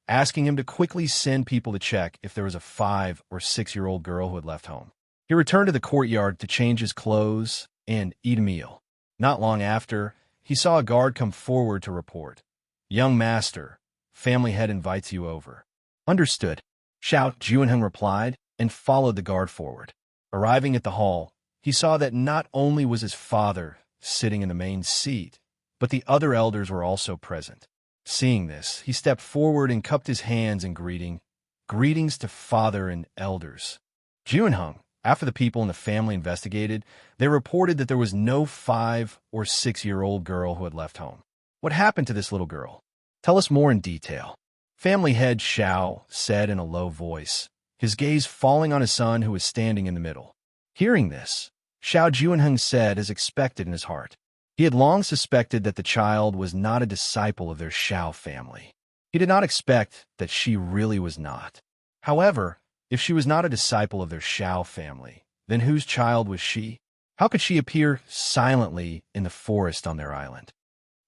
asking him to quickly send people to check if there was a 5 or 6-year-old girl who had left home. He returned to the courtyard to change his clothes and eat a meal. Not long after, he saw a guard come forward to report. "Young master, family head invites you over." "Understood," Xiao Juanheng replied and followed the guard forward. Arriving at the hall, he saw that not only was his father sitting in the main seat, but the other elders were also present. Seeing this, he stepped forward and cupped his hands in greeting. "Greetings to father and elders." Juanheng, after the people in the family investigated, they reported that there was no 5 or 6-year-old girl who had left home. "What happened to this little girl? Tell us more in detail." Family head Xiao said in a low voice, his gaze falling on his son who was standing in the middle. Hearing this, Xiao Juanheng said as expected in his heart. He had long suspected that the child was not a disciple of their Xiao family. He did not expect that she really was not. However, if she was not a disciple of their Xiao family, then whose child was she? How could she appear silently in the forest on their island?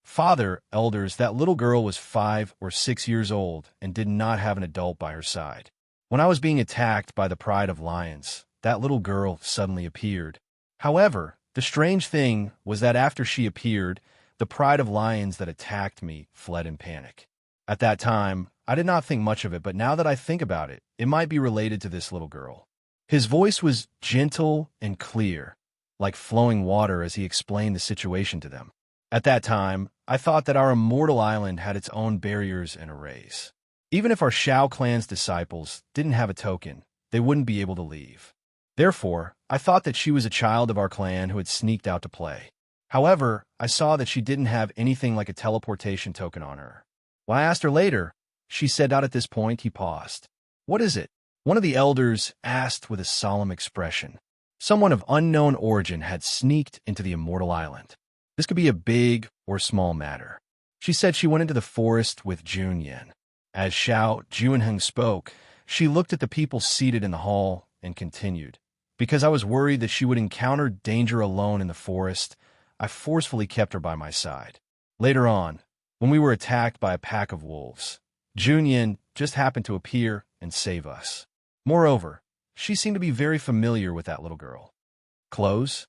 "Father, elders, that little girl was 5 or 6 years old and did not have an adult by her side. When I was being attacked by the Pride of Lions, that little girl suddenly appeared. However, the strange thing was that after she appeared, the Pride of Lions that attacked me fled in panic. At that time, I did not think much of it, but now that I think about it, it might be related to this little girl." His voice was gentle and clear, like flowing water as he explained the situation to them. "At that time, I thought that our immortal island had its own barriers and arrays. Even if our Xiao clan's disciples didn't have a token, they wouldn't be able to leave. Therefore, I thought that she was a child of our clan who had sneaked out to play. However, I saw that she didn't have anything like a teleportation token on her. When I asked her later, she said out at this point he paused. "What is it?" One of the elders asked with a solemn expression. Someone of unknown origin had sneaked into the immortal island. This could be a big or small matter. She said she went into the forest with Junyan. As Xiao Juanheng spoke, she looked at the people seated in the hall and continued. "Because I was worried that she would encounter danger alone in the forest, I forcefully kept her by my side. Later on, when we were attacked by a pack of wolves, Junyan just happened to appear and save us. Moreover, she seemed to be very familiar with that little girl." Close.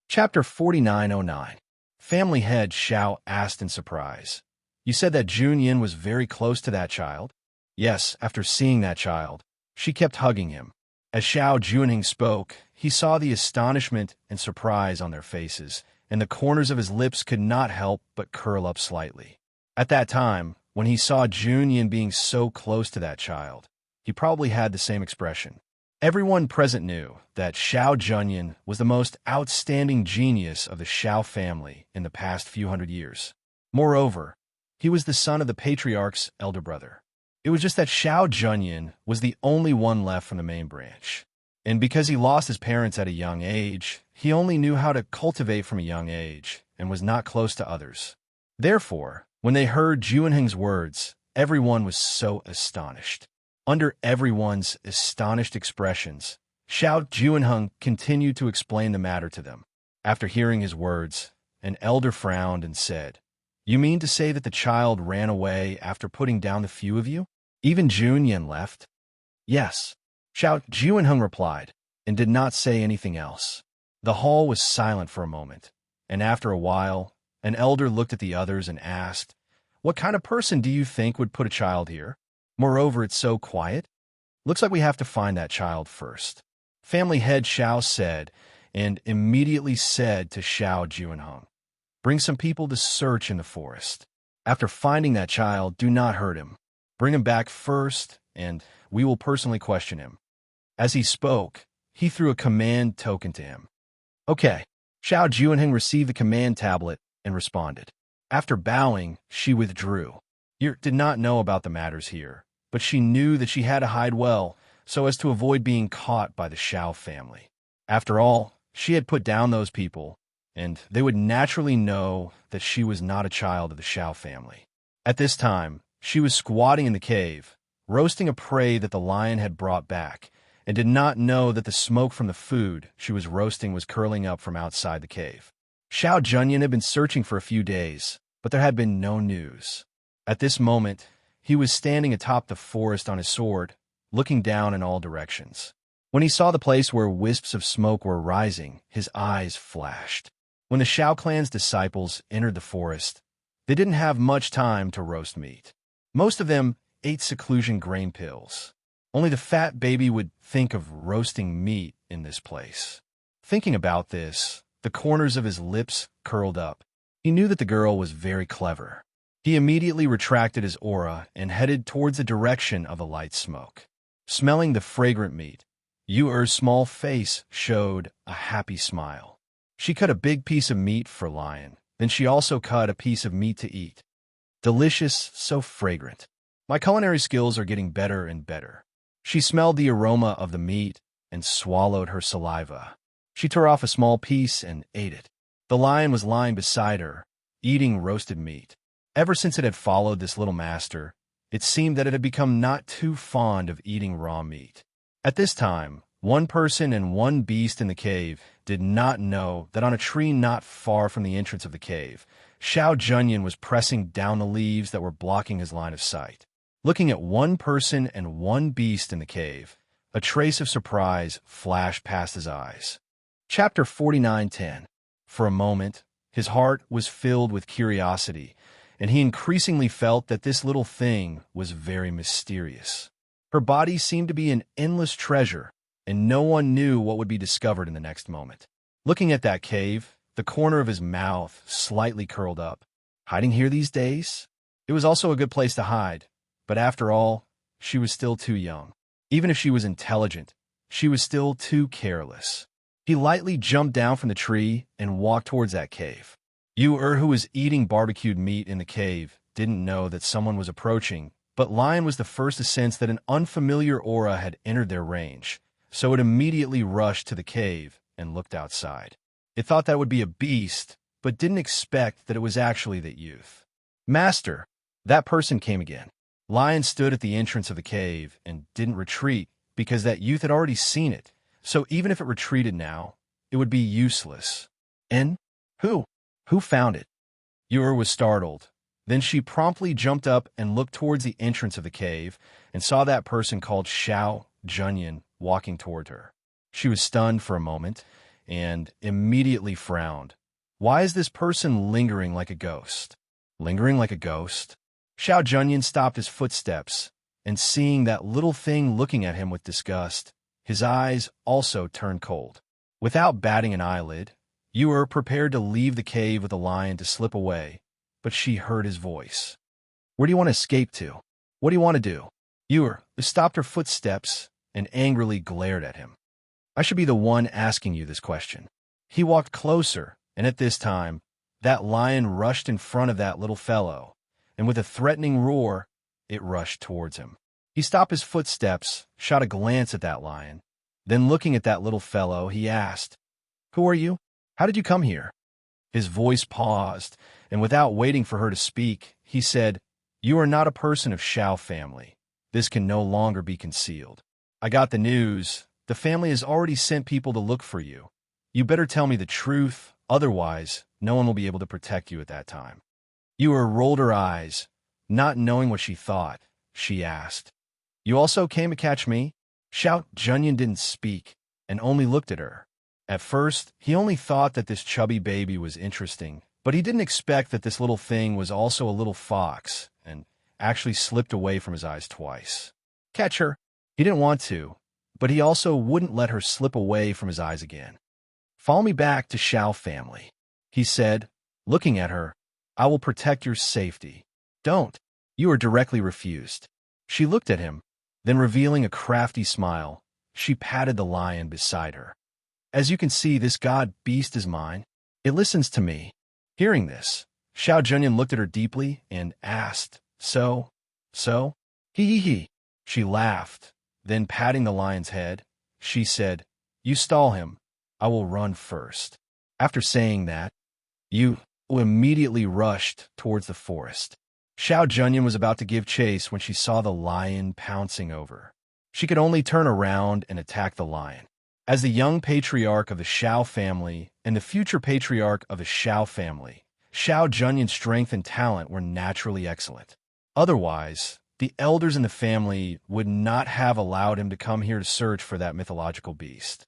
Chapter 4909. Family head Xiao asked in surprise. "You said that Junyan was very close to that child?" "Yes, after seeing that child, she kept hugging him." As Xiao Juanheng spoke, he saw the astonishment and surprise on their faces, and the corners of his lips could not help but curl up slightly. At that time, when he saw Junyan being so close to that child, he probably had the same expression. Everyone present knew that Xiao Junyan was the most outstanding genius of the Xiao family in the past few hundred years. Moreover, he was the son of the patriarch's elder brother. It was just that Xiao Junyan was the only one left from the main branch. And because he lost his parents at a young age, he only knew how to cultivate from a young age, and was not close to others. Therefore, when they heard Juanheng's words, everyone was so astonished. Under everyone's astonished expressions, Xiao Juanheng continued to explain the matter to them. After hearing his words, an elder frowned and said, "You mean to say that the child ran away after putting down the few of you? Even Junyan left?" "Yes," Xiao Juanheng replied, and did not say anything else. The hall was silent for a moment, and after a while, an elder looked at the others and asked, "What kind of person do you think would put a child here? Moreover, it's so quiet. Looks like we have to find that child first." Family head Xiao said, and immediately said to Xiao Juanheng, "Bring some people to search in the forest. After finding that child, do not hurt him. Bring him back first, and we will personally question him." As he spoke, he threw a command token to him. "Okay." Xiao Juanheng received the command tablet and responded. After bowing, she withdrew. Yer did not know about the matters here, but she knew that she had to hide well so as to avoid being caught by the Xiao family. After all, she had put down those people, and they would naturally know that she was not a child of the Xiao family. At this time, she was squatting in the cave, roasting a prey that the lion had brought back, and did not know that the smoke from the food she was roasting was curling up from outside the cave. Xiao Junyan had been searching for a few days, but there had been no news. At this moment, he was standing atop the forest on his sword, looking down in all directions. When he saw the place where wisps of smoke were rising, his eyes flashed. When the Xiao clan's disciples entered the forest, they didn't have much time to roast meat. Most of them ate seclusion grain pills. Only the fat baby would think of roasting meat in this place. Thinking about this, the corners of his lips curled up. He knew that the girl was very clever. He immediately retracted his aura and headed towards the direction of the light smoke. Smelling the fragrant meat, Yuer's small face showed a happy smile. She cut a big piece of meat for Lion. Then she also cut a piece of meat to eat. Delicious, so fragrant. My culinary skills are getting better and better. She smelled the aroma of the meat and swallowed her saliva. She tore off a small piece and ate it. The lion was lying beside her, eating roasted meat. Ever since it had followed this little master, it seemed that it had become not too fond of eating raw meat. At this time, one person and one beast in the cave did not know that on a tree not far from the entrance of the cave, Xiao Junyan was pressing down the leaves that were blocking his line of sight. Looking at one person and one beast in the cave, a trace of surprise flashed past his eyes. Chapter 49:10. For a moment, his heart was filled with curiosity, and he increasingly felt that this little thing was very mysterious. Her body seemed to be an endless treasure, and no one knew what would be discovered in the next moment. Looking at that cave, the corner of his mouth slightly curled up. Hiding here these days? It was also a good place to hide, but after all, she was still too young. Even if she was intelligent, she was still too careless. He lightly jumped down from the tree and walked towards that cave. Yuer, who was eating barbecued meat in the cave, didn't know that someone was approaching, but Lion was the first to sense that an unfamiliar aura had entered their range, so it immediately rushed to the cave and looked outside. It thought that would be a beast, but didn't expect that it was actually that youth. "Master!" That person came again. Lion stood at the entrance of the cave and didn't retreat because that youth had already seen it, so even if it retreated now, it would be useless. "And who? Who found it?" Yuer was startled. Then she promptly jumped up and looked towards the entrance of the cave and saw that person called Xiao Junyan walking toward her. She was stunned for a moment and immediately frowned. Why is this person lingering like a ghost? Lingering like a ghost? Xiao Junyan stopped his footsteps, and seeing that little thing looking at him with disgust, his eyes also turned cold. Without batting an eyelid, Yuer prepared to leave the cave with the lion to slip away, but she heard his voice. "Where do you want to escape to? What do you want to do?" Yuer stopped her footsteps and angrily glared at him. "I should be the one asking you this question." He walked closer, and at this time, that lion rushed in front of that little fellow, and with a threatening roar, it rushed towards him. He stopped his footsteps, shot a glance at that lion. Then looking at that little fellow, he asked, "Who are you? How did you come here?" His voice paused, and without waiting for her to speak, he said, "You are not a person of Shao family. This can no longer be concealed. I got the news. The family has already sent people to look for you. You better tell me the truth, otherwise no one will be able to protect you at that time." Yue rolled her eyes, not knowing what she thought. She asked, "You also came to catch me?" Xiao Junyan didn't speak, and only looked at her. At first, he only thought that this chubby baby was interesting, but he didn't expect that this little thing was also a little fox, and actually slipped away from his eyes twice. Catch her. He didn't want to, but he also wouldn't let her slip away from his eyes again. "Follow me back to Shao family," he said, looking at her. "I will protect your safety." "Don't." You are directly refused. She looked at him, then revealing a crafty smile, she patted the lion beside her. "As you can see, this god beast is mine. It listens to me." Hearing this, Xiao Junyan looked at her deeply and asked, So? He. She laughed, then patting the lion's head, she said, "You stall him. I will run first." After saying that, Yu immediately rushed towards the forest. Xiao Junyan was about to give chase when she saw the lion pouncing over. She could only turn around and attack the lion. As the young patriarch of the Shao family and the future patriarch of the Shao family, Xiao Junyan's strength and talent were naturally excellent. Otherwise, the elders in the family would not have allowed him to come here to search for that mythological beast.